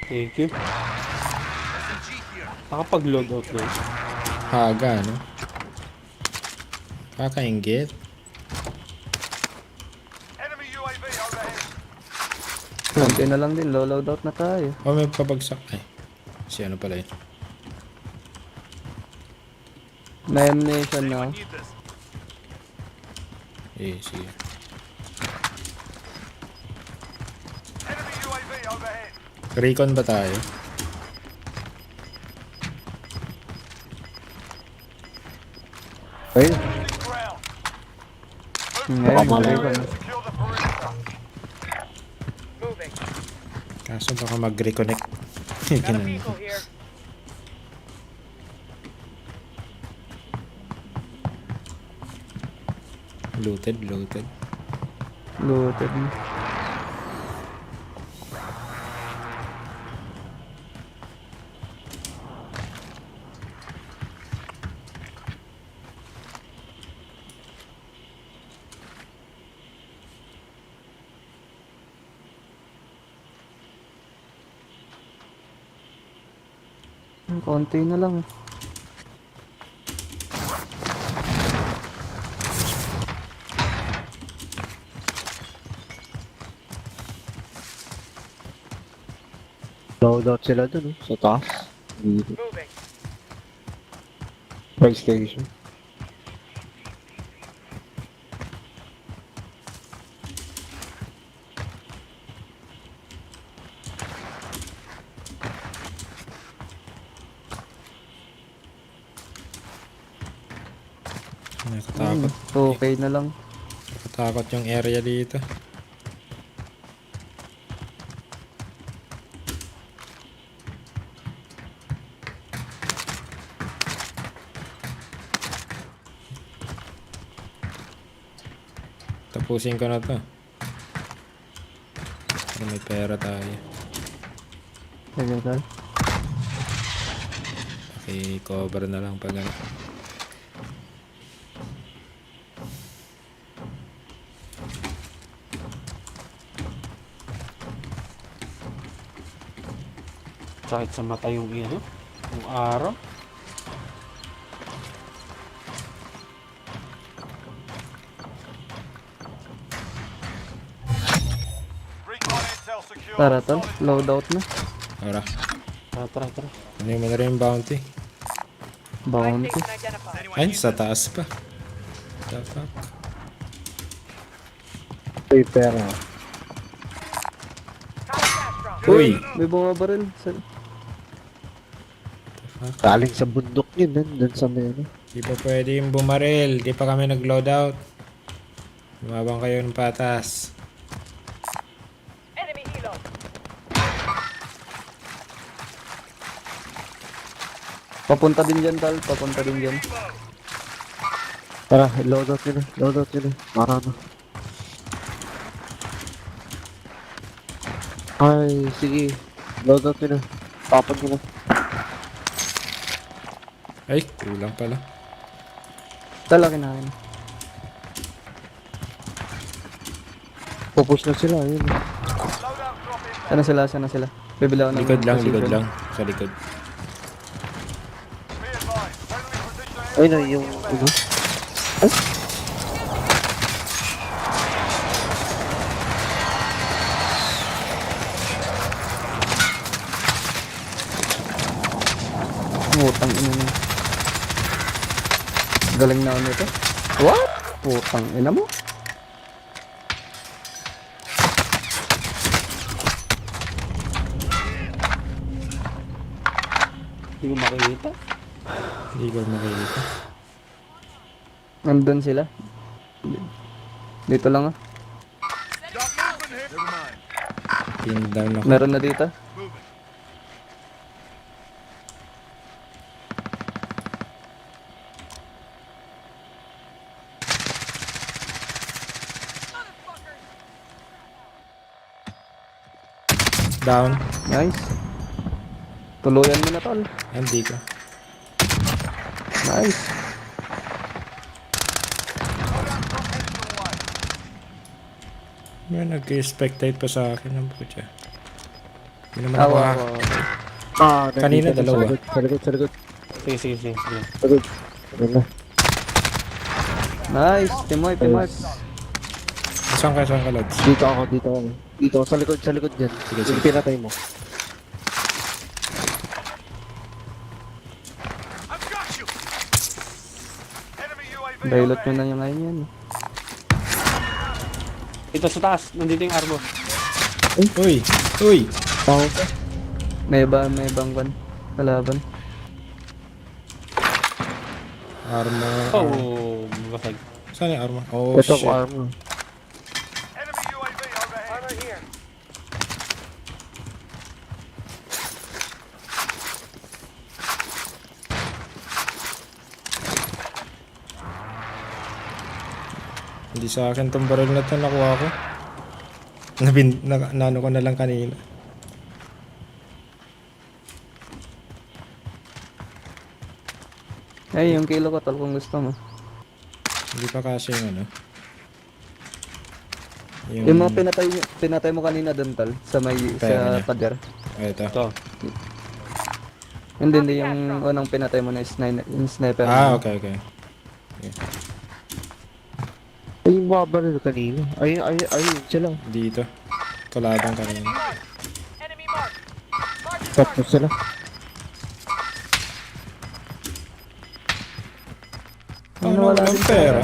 Thank you. Nakapag-load out na. Haga, no? Kakaingit. Enemy UAV overhead. Konti na lang din, low loadout na tayo. Oh, may pabagsak. Ay. Si ano pala yun? May ammunition na. Need this. Eh, sige. Enemy UAV overhead. Recon ba tayo? Ayun. Losing ground. Ngayon, malay ko na. Secure the perimeter. Kaso baka mag-reconnect. Ganun. Looted. Looted. Konti na lang. Loadout sila dun, sa taas. Dito. Fire station. Nakatakot. Okay na lang. Nakatakot yung area dito. Tapusin ko na to. Para may pera tayo. Sige, tal. Okay, cover na lang pag ano. Sakit sa mata yung ano. Yung araw. Recon intel secure. Tara, tal. Loadout na. Tara. Tara. Ano yung na rin yung bounty? Bounty. Ay, sa taas pa. The fuck? May pera. Uy! May bumabaril. Galing sa bundok yun, dun sa meron. Di pa pwede yung bumaril. Di pa kami nag-loadout. Lumabang kayo ng patas. Papunta din dyan, tal. Papunta din dyan. Tara, loadout yun na. Loadout yun na. Marano. Ay, sige. Loadout yun na. Tapan ko na. Ay, kulang pala. Tal, akin na akin. Pupush na sila, yun. Loadout drop in. Sana sila. Bibili ako ng Likod lang. position. Sa likod. Be advised. Friendly position Ay na, yung ano. Ay. Putang ina mo. Galing na ako nito. What? Putang ina mo. Hindi ko makikita. Hindi ko makikita. Nandun sila. Dito lang ah. Pin down ako. Meron na dito. Down. Nice. Tuluyan mo na tol. Hindi ko. Nice. May nag-spectate pa sa akin ng putya. Hindi naman ako ha. Kanina, nandito, dalawa. Sa likod, sa likod. Sige, sige, sige. sige. Sa likod. Ayun na. Nice! Team wipe, team wipe. Saan ka, Lods? Dito ako, dito ako. Dito ako, sa likod dyan. Sige, Yung sige. pinatay mo. I've got you. Enemy UAV Dailot nyo overhead. na yung line yan. Ito sa taas. Nandito yung armor. Uy! Uy! Ako. May ibang kwan. Kalaban. Armor. Oh, basag. Saan yung armor? Oh, Ito shit. ko armor. Enemy UAV overhead. Armor here. Hindi sa akin tong baril na to, nakuha ko. Nano ko na lang kanina. Ay, yung kilo ko tol kung gusto mo. Hindi pa kasi yung ano. Yung mga pinatay mo kanina doon tol. Sa may, Kaya sa na. pader. Ay, ito. Ito. Hindi yung unang pinatay mo na yung sniper. Ah, okay. Ay, yung mga baril kanina. Ayun, sila. Dito. Kalaban kanina. Tapos sila. Ano, walang pera.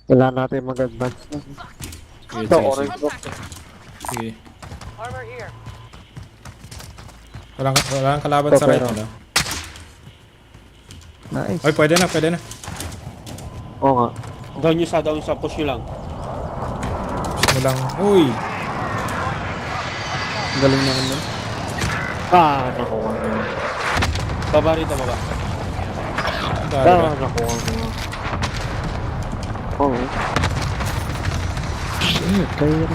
Kailangan natin mag-advance na. Sige, Ito, sige, orange box. sige. Armor here. Walang kalaban Ito, sa right, pero- ano? Nice. Ay, pwede na. Oo nga. Down sa push nyo lang. Gusto mo lang. Uy! Galing naman nun. Nakuha na. Baba rito, baba. Dali ba? Nakuha na. Oo. Shit, kaya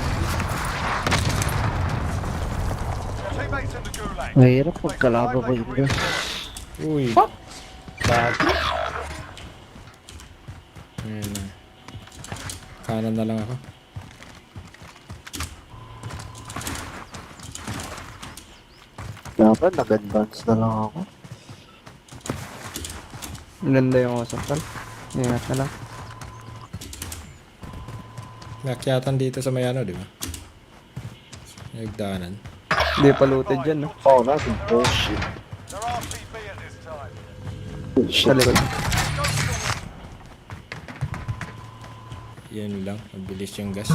Teammates in the gulag. mahirap magkalaban ko yun. Uy! Dati. Ayan na. Kanan na lang ako. Dapat nag-advance na lang ako. Ang ganda yung usap tol. Ingat na lang. Nakyatan dito sa may ano, di ba? Nagdaanan. Hindi pa looted dyan no. Oh, that's bullshit. They're RTB at this time. Sa likod. Yan lang. Mabilis yung gas.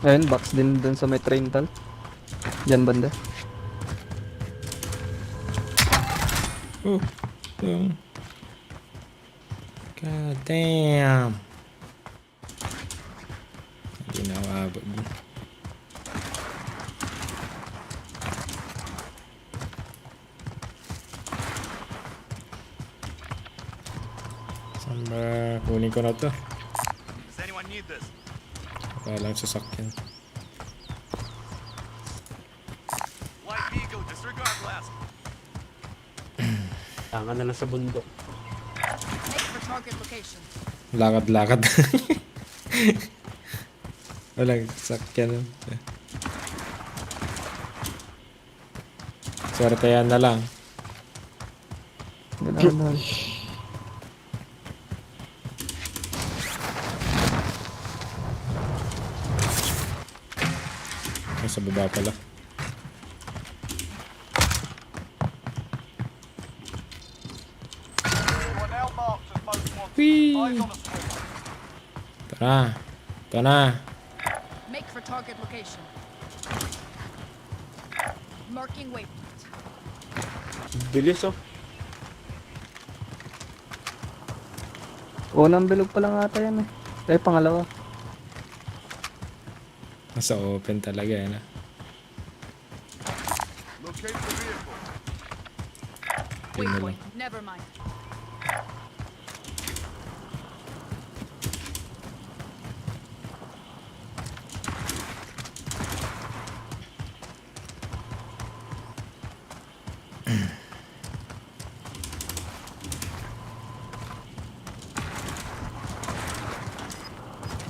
Ayun, box din dun sa may train tol. Diyan banda. God damn. Hindi na ako abot dun. Saan ba? Kunin ko na to. Does anyone need this? Walang sasakyan. Light vehicle, disregard blast. Tangan na lang sa bundok. Make for target location. Lakad-lakad. Walang sasakyan. Swerte yan na lang. Gano'n. Sa baba pala. You are now marked as most wanted. Whee! Eyes on the switch. Ito na. Make for target location. Marking waypoint. Bilis oh. Unang bilog pa lang ata yan eh. Ay, pangalawa. Nasa open talaga yan. Locate the vehicle. Yun na lang. Waypoint. Never mind.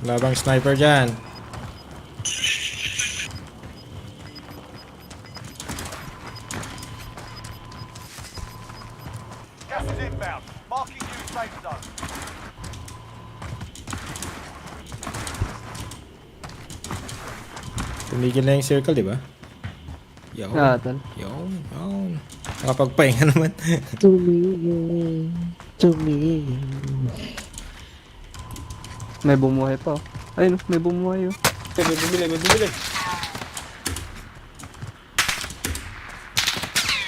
Labang sniper dyan. Gas is inbound. Marking new safe zone. Tumigil na yung circle, di ba? Yo. Tol. Yo. Nakapagpahinga naman. Tumingin. Tumingin. May bumuhay pa. Ayun, may bumuhay. May bumili.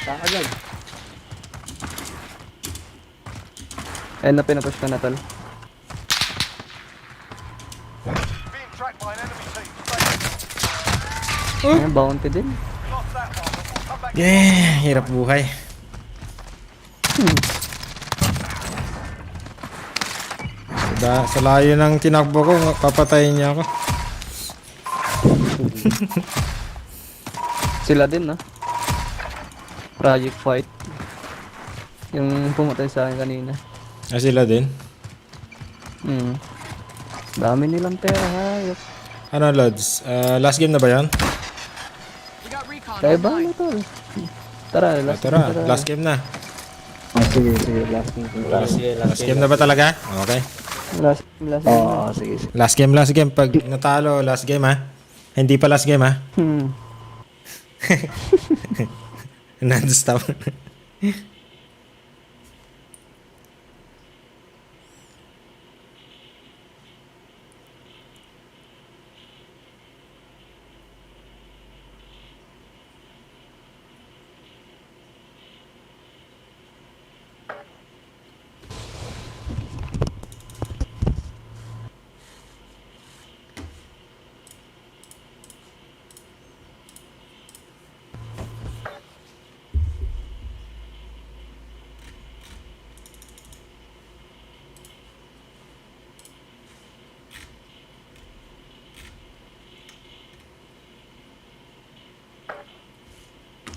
Agad. Ayun na, pinapush ka na, tol. Being tracked by an enemy team. Stay. Ayun, bounty din. Lost that one, but we'll come back. Yeah, hirap buhay. Sa layo ng tinakbo ko, papatayin niya ako. Sila din, no? Project Fight. Yung pumatay sa akin kanina. Sila din? Dami nilang pera, hayop. Ano, Lods? Last game na ba yan? We got recon Kaya ba online. ano, tol? Tara, Last game na. Sige, last game. Last game na ba talaga? Okay. Last game. Sige. Last game. Pag natalo, last game ha. Hindi pa last game ha. Non-stop.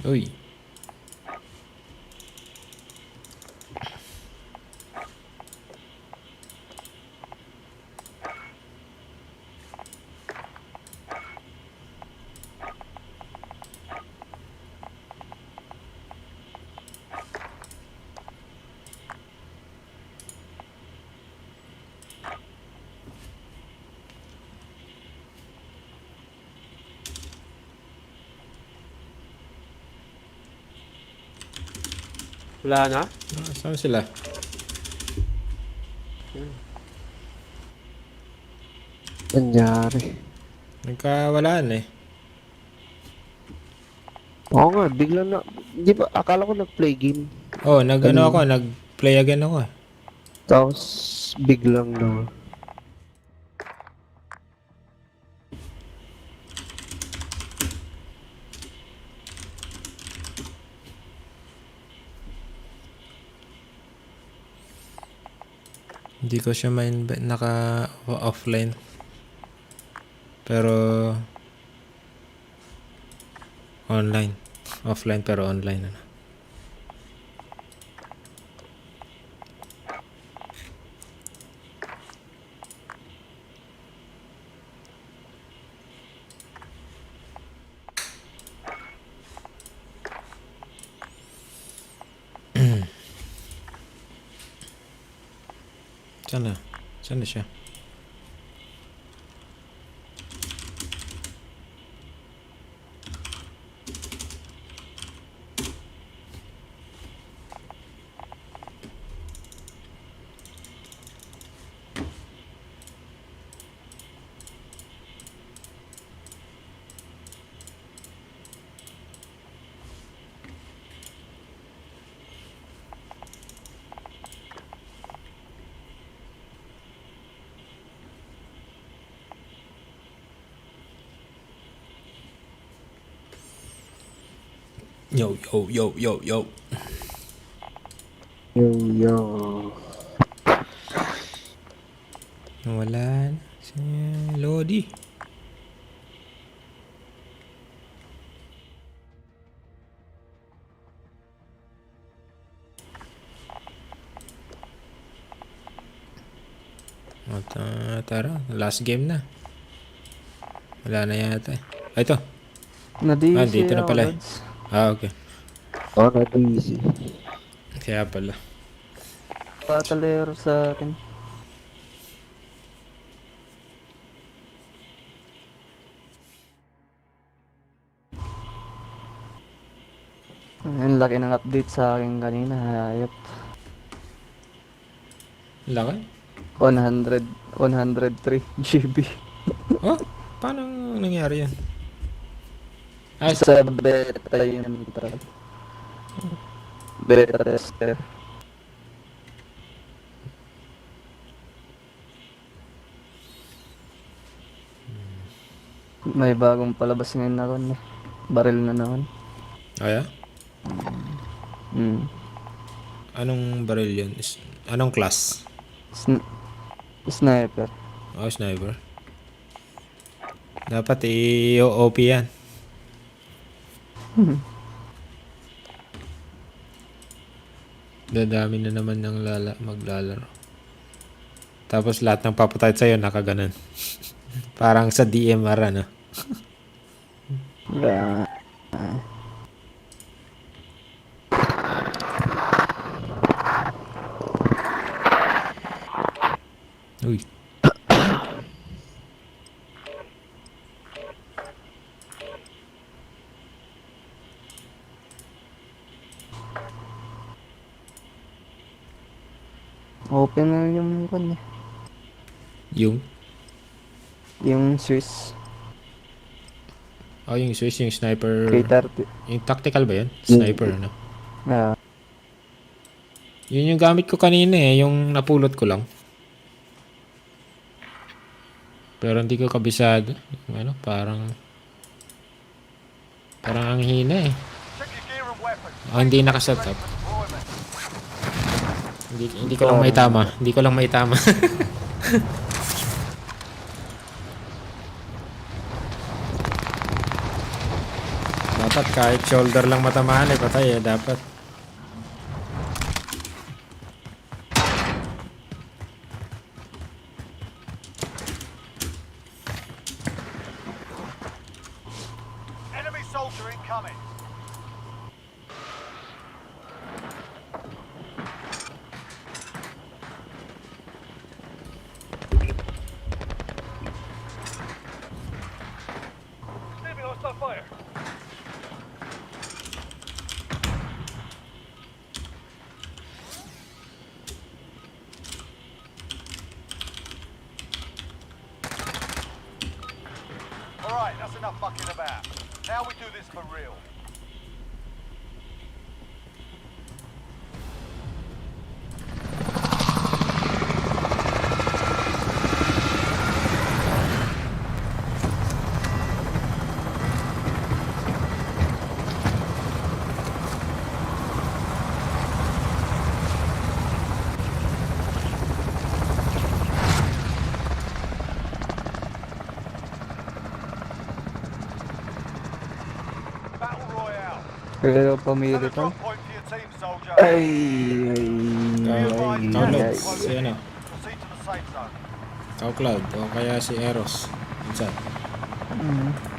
Uy. Wala na? Saan sila? Nangyari. Nagkawalaan eh. Oo nga, bigla na. Di ba, akala ko nag-play game. Oh, nag-play again ako eh. Tapos, biglang na. Hindi ko siya naka-offline. Pero online. Offline pero online na. Saan na siya? Yo. Yo. Nawalan si Lodi. Tara, last game na. Wala na yata eh. Ay, ito. Na-DC dito na ako, pala eh. Lods. Okay. Oh, na-easy. Kaya pala. Patalero sa akin. Ang laki ng update sa akin kanina, hayop. Laki? 103 GB. Oh, paano nangyari yan? Ay, Sa beta yun. Beta tester. May bagong palabas ngayon na ron eh. Baril na naman. Kaya? Anong baril yun? Anong class? Sniper. Oh, sniper. Dapat i-OP yan. Dadami na naman ng maglalaro. Tapos lahat ng papatay sa'yo nakaganon. Parang sa DMR ano. Yeah. Uy. Open na yung kon eh. Yung Swiss. Oh, yung Swiss, yung sniper. K30. Yung tactical ba yun? Sniper, no? Yun yung gamit ko kanina eh, yung napulot ko lang. Pero hindi ko kabisado. Ano, parang ang hina eh. Oh, hindi nakaset up. Hindi ko lang maitama. Hindi ko lang maitama. Dapat kahit shoulder lang matamaan eh, patay eh, dapat. Enemy soldier incoming. Enemy hostile fire. Alright, that's enough fucking about. Now we do this for real. Battle Royale. Pero pamili to. Drop point for your team, soldier. Cloud, si ano? Proceed to the safe zone. Cloud, o kaya si Eros. Minsan.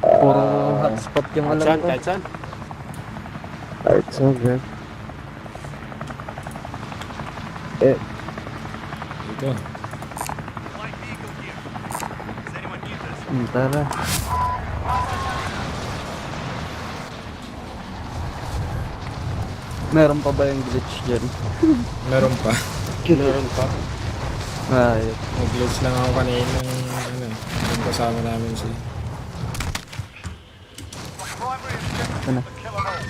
Puro hotspot yung alam ko. Alright, so good. Ito. Light vehicle here. Does anyone need this? Tara. Meron pa ba yung glitch dyan? Meron pa. Meron pa. Ayop. Mag-glitch lang ako kanina ng ano, yung kasama namin si... Primary objective Ano? is to kill them all.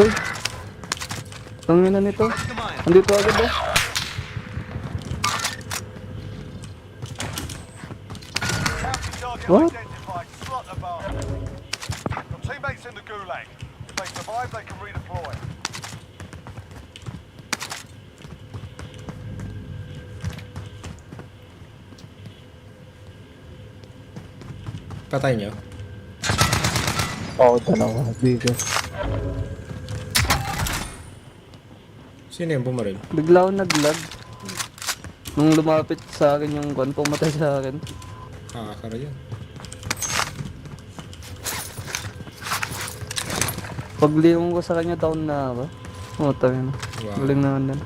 Uy! Tangina nito. Andito agad ba? County target What? identified. Slot the bomb. Your teammates in the gulag. If they survive, they can redeploy. Patay niyo? Oo, dalawa. Dito. Sino yung bumaril? Bigla ako nag-lag. Nung lumapit sa akin yung kwan, pumatay sa akin. Kakakara yun. Paglingon ko sa kanya, down na ako. Oh, tayo na. Wow. Galing naman yan.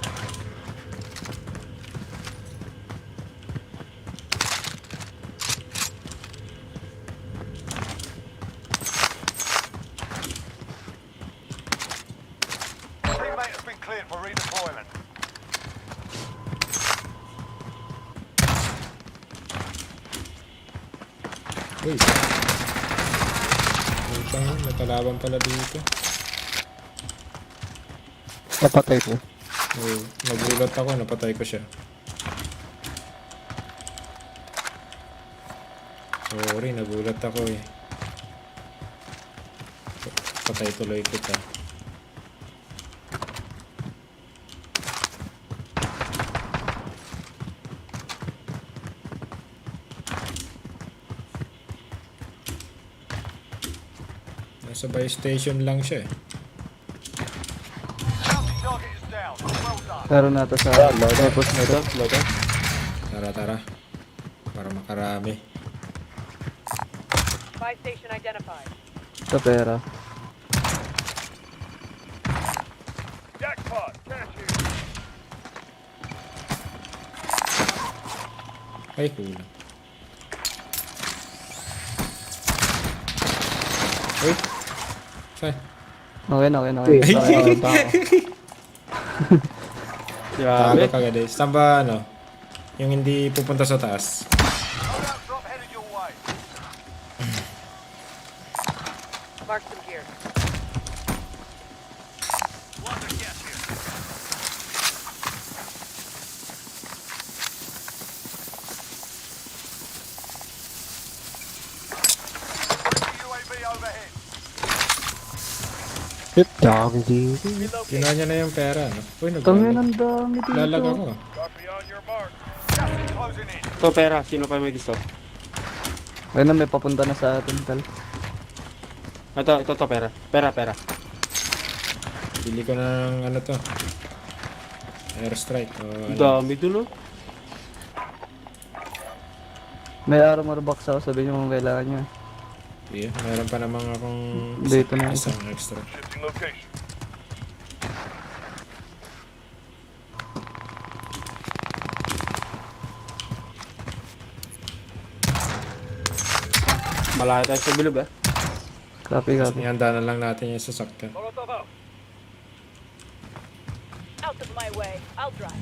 Teammate has been cleared for redeployment. Uy. Putang, may kalaban pala dito. Napatay ko. Oh, nagulat ako, napatay ko siya. Sorry, nagulat ako eh. Patay tuloy kita. Nasa buy station lang siya eh. Bounty target is down. Well done. Meron na ito sa tapos na ito. Tara, tara. Para makarami. Buy station identified. Sa pera. Jackpot. Cash in. Ay, kulang. Uy! Saan? Okay. Talo ka agad eh. Saan ba ano? Yung hindi pupunta sa taas. Loadout drop headed your way. Mark some gear. UAV overhead. Shit, dami dito. Ginawa niya na yung pera. No? Uy, Tangin ang dami dito. Lalag ako. Copy on your mark. Gas is closing in. Ito, pera. Sino pa may gusto? Ayun na, may papunta na sa atin, Tal. Ito, pera. Pera. Bili ko na ng ano to. Airstrike. O, ano. Dami dun, oh. May armor box ako, sabihin nyo kung kailangan nyo. Yeah, meron pa namang akong Dito na isang extra. Shifting location. Malaki tayo sa bilog, ah. Copy. Ihanda na lang natin yung sasakyan. Molotov out. Out of my way. I'll drive.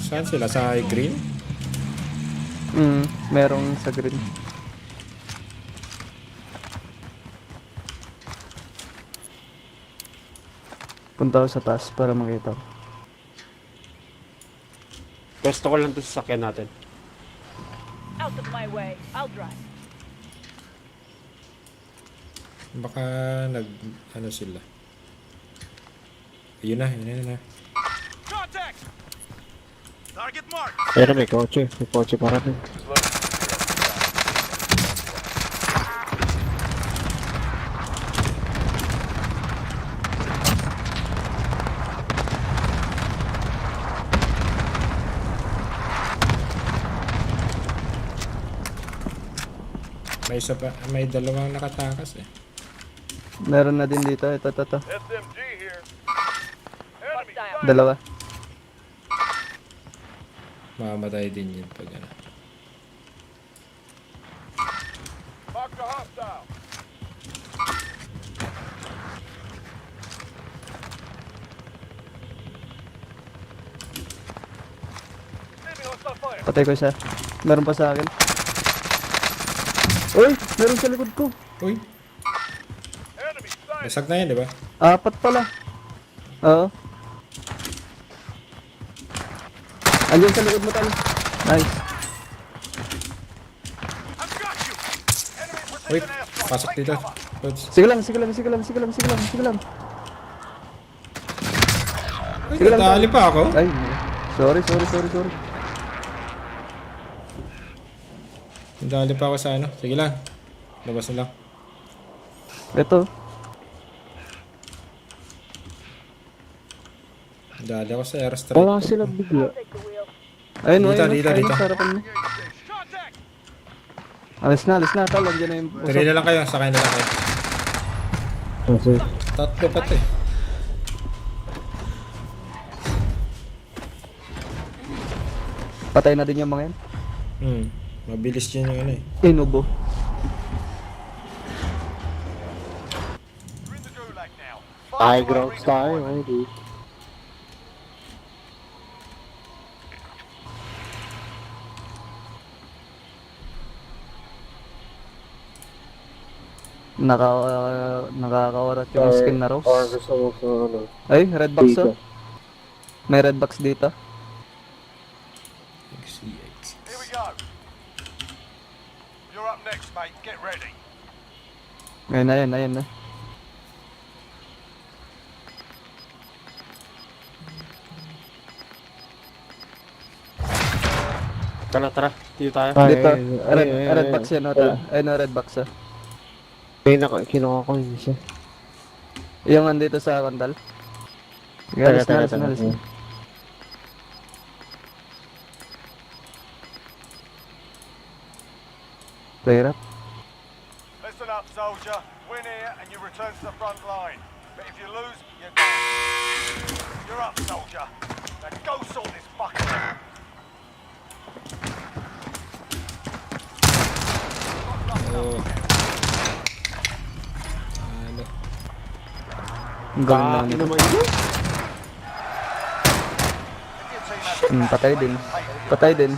Saan sila? Sa green? Merong sa green. Punta ako sa taas para makita ko. Pwesto ko lang ito sa sakyan natin. Out of my way. I'll drive. Baka ano sila. Yun na. Contact. Target mark. Pero may kotse. May kotse para rin. May isa pa, may dalawang nakatakas eh. Meron na din dito. Ito. SMG here. Enemy Hostile. Dalawa. Mamamatay din yun pag ano. mark the hostile. Leaving hostile fire. Patay ko isa. Meron pa sa akin. Uy! Meron sa likod ko. Uy, Enemy sight. nasag na yan, di ba? 4 pala. Oo. Andiyan sa likod mo, Tal. Nice. I've got you. Enemy Uy, precision airstrike. pasok Take dito. cover. Lods. Sige lang. Uy, Sige lang, nadali pa ako. Ay, sorry. Nadali pa ako sa ano. Sige lang. Labas na lang. Ito. Nadali ako sa airstrike. Wala sila bigla. Take the wheel. Ayun, Dito, ayun, dito, ayun, dito. sa harapan niya. Alis na, tol. Andiyan na yung Tuloy na lang kayo, sakay na lang kayo. Kasi, Tatlo pati. Patay na din yung mga yan. Mabilis yun yung ano eh. Inubo. You're in the gulag now. high Find a way grounds tayo, redeployment. ID. Nakakawarat yung skin na Rose. Or gusto mo sa ano. Ay, red box Dito. oh. May red box dito. Here we go. You're up next, mate. Get ready. Ayun na. Tara. Dito tayo. Dito. Red box yan ata. Ayun na red box ah. May kinuha ko yung isa. Yung andito sa kandal. Alis na. Clear up. Listen up, soldier. Win here and you return to the front line. But if you lose, you're done. You're up, soldier. Now go sort this fucker out. Oh. Ang galing lang nito. Patay din.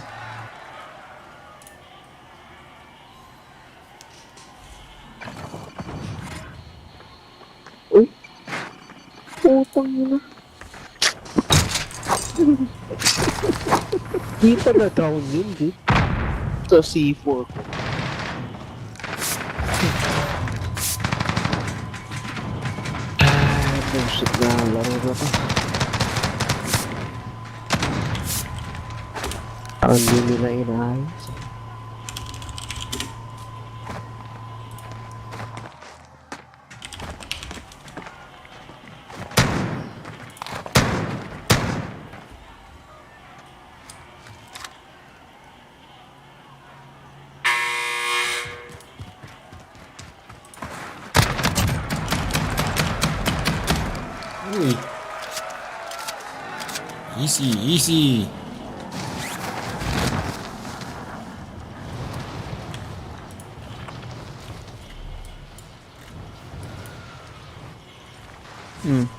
Putang ina. Kita na down yun, di? Sa C4 ko. Bullshit na laro na to. Ang hindi nila inaayos. Uy. Easy.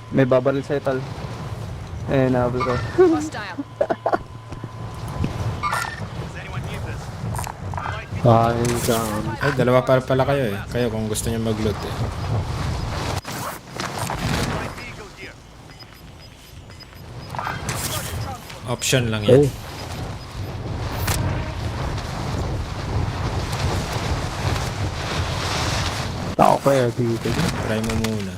May babaril sa'yo, tol. Nahabol ko. Hostile. Ay, dalawa pala kayo eh. Kayo kung gusto niyo mag-loot eh. Option lang yan. Tao kaya dito. Try mo muna.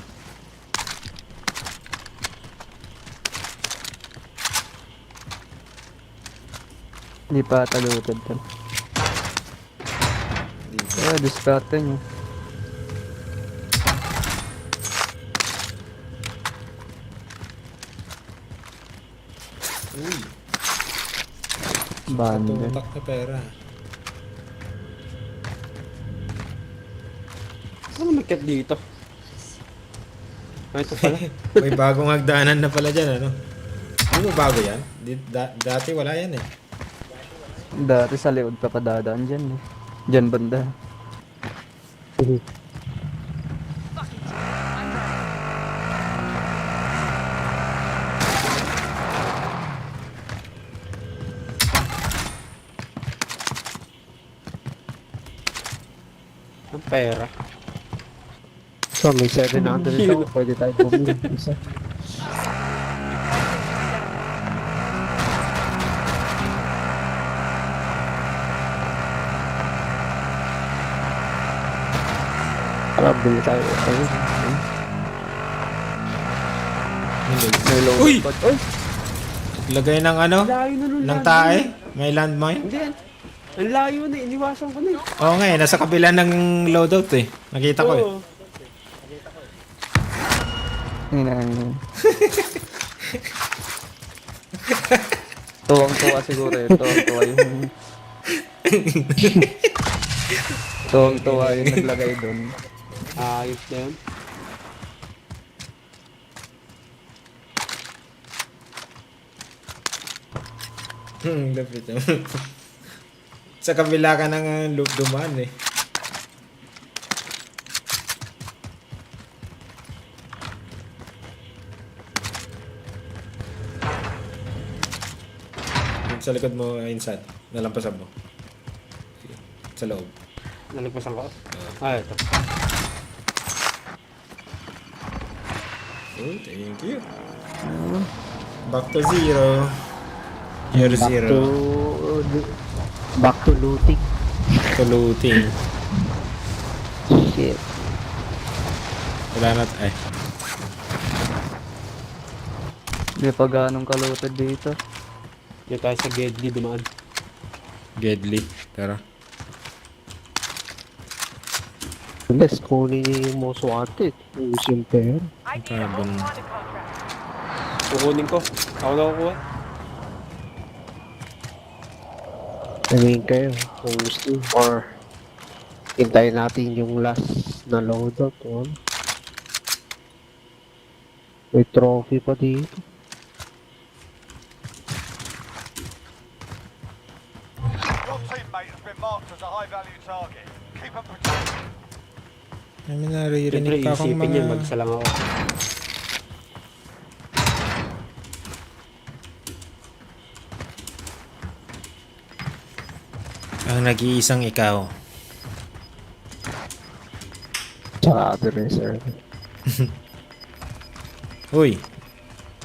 Hindi pa taluted, tol. Diskarte nyo. Uy. Banda. Tutak na pera. Ano nagkat dito? Ito pala. May bagong hagdanan na pala dyan, ano? Hindi mo bago yan? Dati wala yan eh. Dati sa likod pa padadaan dyan eh. Dyan banda. Ang pera. So, may 700 ito. Pwede tayo bumili. Isa. Alam, bili tayo. Uy! Lagay ng ano? Layo na nun. Ng tae? May landmine? Hindi yan. Ang layo na, iniwasan ko na eh. Oo nga eh, nasa kabila ng loadout eh. Nakita ko eh. Oo. Tuwang-tuwa siguro eh. Tuwang-tuwa yung... Tuwang-tuwa yung naglagay doon. Ayos na yun. Lapit naman. Sa kabila ka ng loop dumaan eh. Yung sa likod mo, inside. Nalampasan mo. Sige. Sa loob. Nalagpasan ko. Ito. Oh, thank you. Back to zero. Year zero. Back to looting. To looting. Shit. Wala na ay. Hindi pa ganong kalutad dito. Dito tayo sa Gedli dumaan. Gedli. Tara. Let's kunin niya yung most wanted. Yung pera. Carbon. Kukunin ko. Ako na kukuha. Sabihin kayo kung gusto. Or hintayin natin yung last na loadout. May trophy pa dito. Your teammate has been marked as a high-value target. Keep them protected. May Siyempre, naririnig pa akong isipin niya, mga... mag-isa lang ako. Ang nag-iisang ikaw. Tsaka other reserve. Uy!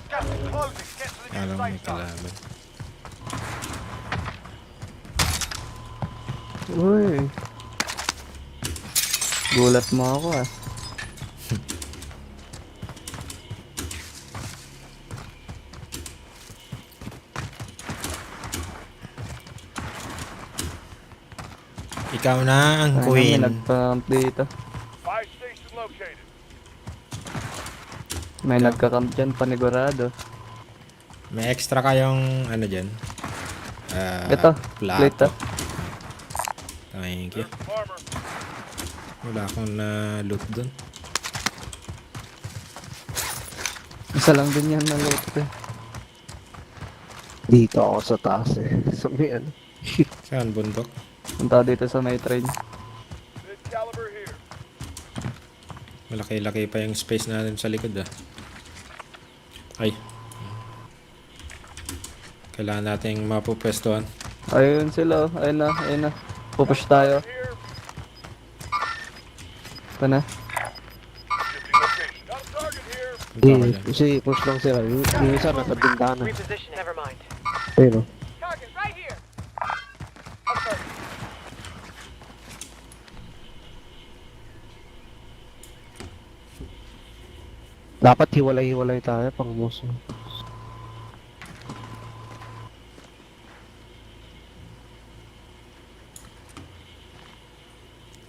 Gas is closing. Get to the new Alam mo safe zone. kalaban. Uy. Gulat mo ako ah. Ikaw na ang Ay, queen. may nagpa-camp dito. Fire station located. May nagka-camp dyan, panigurado. May extra kayong ano dyan? Ito, plato. plate. Thank you. Farmer. Wala akong na-loot dun. Isa lang din yan na loot eh. Dito ako sa taas eh. So may ano. Saan bundok? Punta dito sa may train. Mid caliber here. Malaki-laki pa yung space natin sa likod ah. Ay. Kailangan nating mapupwestuhan. Ayun sila, oh. Ayun na, ayun na. Pupush tayo. Here. Ito na. Shifting location. Got a target here. Punta ka Hindi, dyan. kasi push lang sila. Yung isa nasa bintana. Reposition. Never mind. Ayun o. Target right here. Okay. Dapat hiwalay-hiwalay tayo pang muso.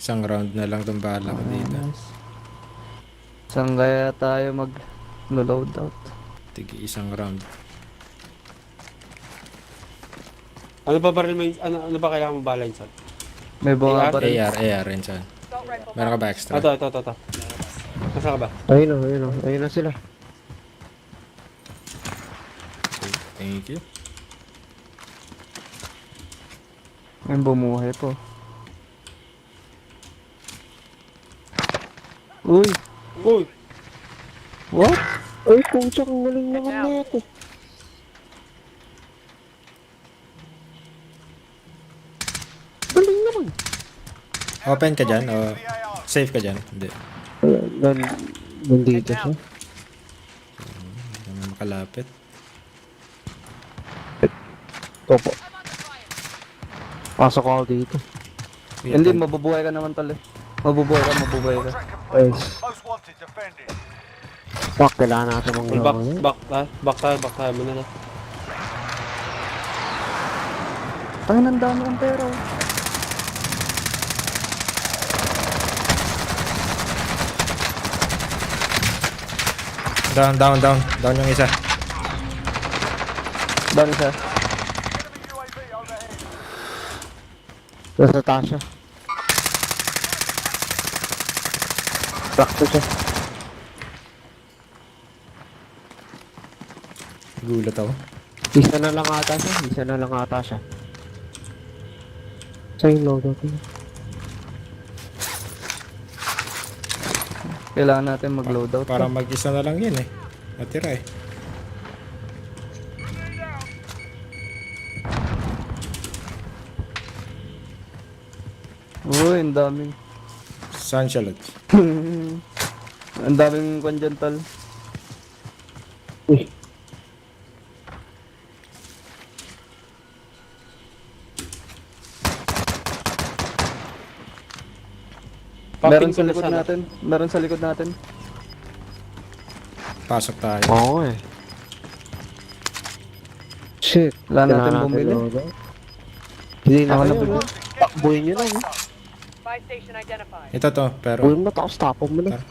Isang round na lang itong bala ko dito. Saan kaya tayo mag-load out? Tigi isang round. Ano pa baril mo yun? Ano pa kailangan mo balance on? May bunga pa rin. AR rin saan. Assault rifle. Meron ka ba extra? Ito. Nasa ka ba? Ayun o, ayun o. Ayun na sila. Thank you. May bumuhay po. Uy! Uy! What? Ay, puchak, ang galing naman na ito. Galing naman. Open ka dyan o safe ka dyan? Hindi. Nandito siya. Hindi naman makalapit. Ito po. Pasok ako dito. Hindi, mabubuhay ka naman tala. Mabubuhay ka. Contract complete. Ayos. Most wanted defended. Fuck, kailangan natin ng Back tayo muna na. Ay, nandami ang pera. Oh. Down yung isa. Doon isa. Nasa taas siya. Sakto siya. Gulat ako. Isa na lang ata siya. Sa yung loadout niya. Kailangan natin mag-loadout. Parang mag-isa na lang yun eh. Natira eh. Uy, ang daming. Saan siya lag? Ang daming kwan dyan, tol. Meron sa likod natin. Meron sa likod natin. Pasok tayo. Oo eh. Shit. Wala natin bumili. Hindi na ako nabili. Takbuhin nyo lang eh. Buy station identified. Ito to, pero... Buhin mo tapos tapon mo na.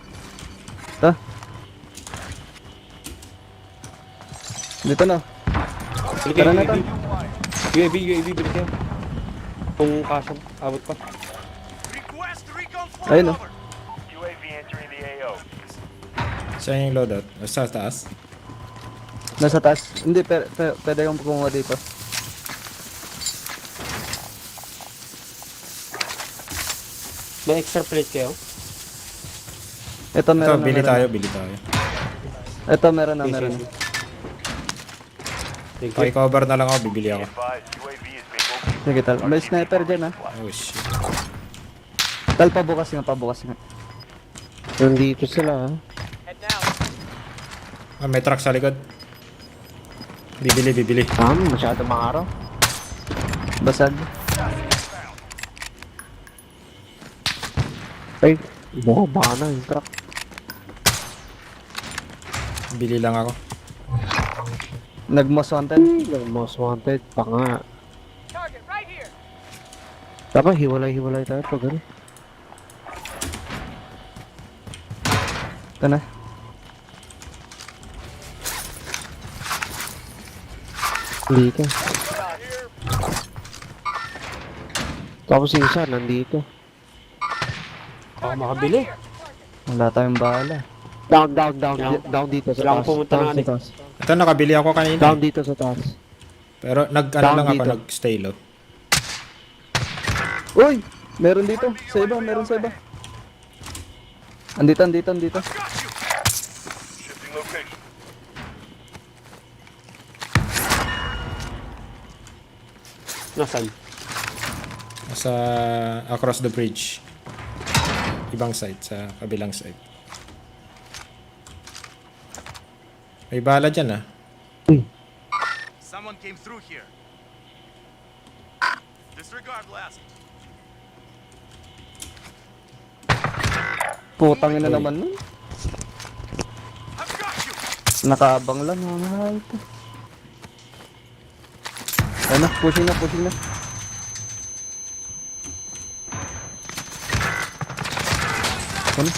Dito na. Tara na, tol. UAV, balik kayo. Kung kasang abot pa. Request recon Ayun, oh. flyover. UAV entering the AO. Saan yung loadout? Sa taas? Nasa taas. Hindi, pwede kang kumuha dito. May extra plate kayo? Ito, meron Ito, bili meron. tayo. Ito, meron na. Cover na lang ako, bibili ako. Advised, UAV is being moved. Sige, tal. May sniper dyan, ha. Oh shit. Tal, pabukas nga. Nandito sila ha. Head now. May truck sa likod. Bibili. Masyado mga araw. Basag. Ay, baka na yung truck. Bili lang ako. Nag-most wanted. Most wanted pa nga. Target right here. Dapat hiwalay tayo pag gano'n. Ito na. Dito. Tapos yung isa, nandito. Baka makabili. Wala tayong bala. Down dito sa Kailangan taas. pumunta Down na sa taas. Ito, nakabili ako kanina. Down dito sa taas. Pero Down lang ako, dito. nag-stay low. Uy! Meron dito. Sa iba, meron sa iba. Andito. Shifting location. Nasaan? Sa across the bridge. Ibang side, sa kabilang side. May bala dyan ah. Someone came through here. Disregard last. Putang ina naman nun. I've got you. Nakaabang lang. Ay, ito. Ayun na, pushing na. Ano?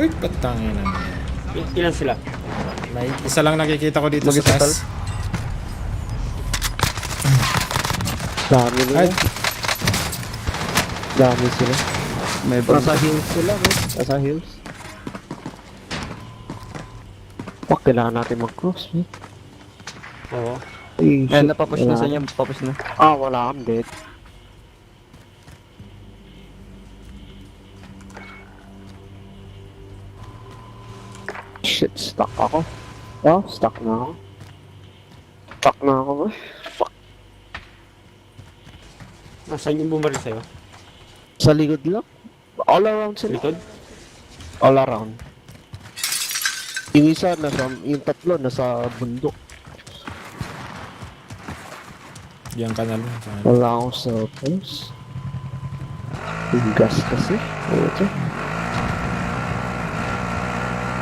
Uy, patangin naman. Ilan sila? May isa lang nakikita ko dito sa Mag-isa, taas. Dami nila. Ay, Dami sila. May bang. Nasa hills sila, bro. Nasa hills. Fuck, kailangan natin mag-cross, eh. Oo. Ay, Ayun, shit. napapush na Wala. sa inyo. Papush na. Wala kang dead. Shit, stuck ako. Stuck na ako. Ba? Fuck. Nasaan yung bumaril sa'yo? Sa likod lang. All around sila. Likod? All around. Yung isa, yung tatlo, nasa bundok. diyan ka na lang. Wala akong surprise. Yung gas kasi. Ito.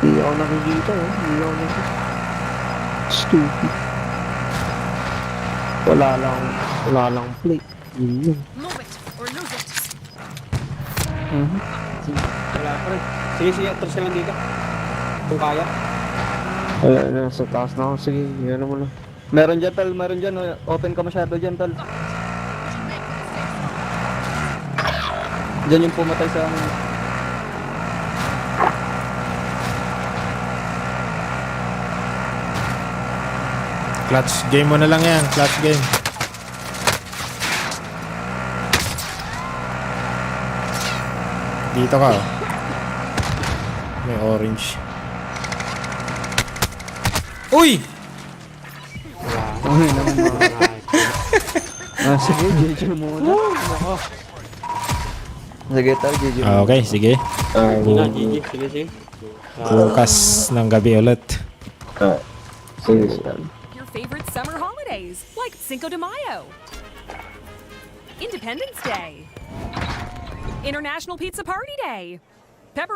Hindi ako nakikita Stupid. Wala lang plate. Yun. Move it or lose it. Wala pa rin. Sige, atras ka lang dito. Kung kaya. Nasa taas na ako. Sige, yan mo lang. Meron dyan, tal. Meron dyan. Open ka masyado dyan, tal. Diyan yung pumatay sa amin. Clutch game mo na lang yan. Clutch game. Dito ka. Oh. May orange. Uy! Okay naman mga sige, GG muna. Sige tayo, GG muna. Okay, sige. GG. Sige, sige. Bukas ng gabi ulit. Sige. Your favorite summer holidays, like Cinco de Mayo, Independence Day, International Pizza Party Day,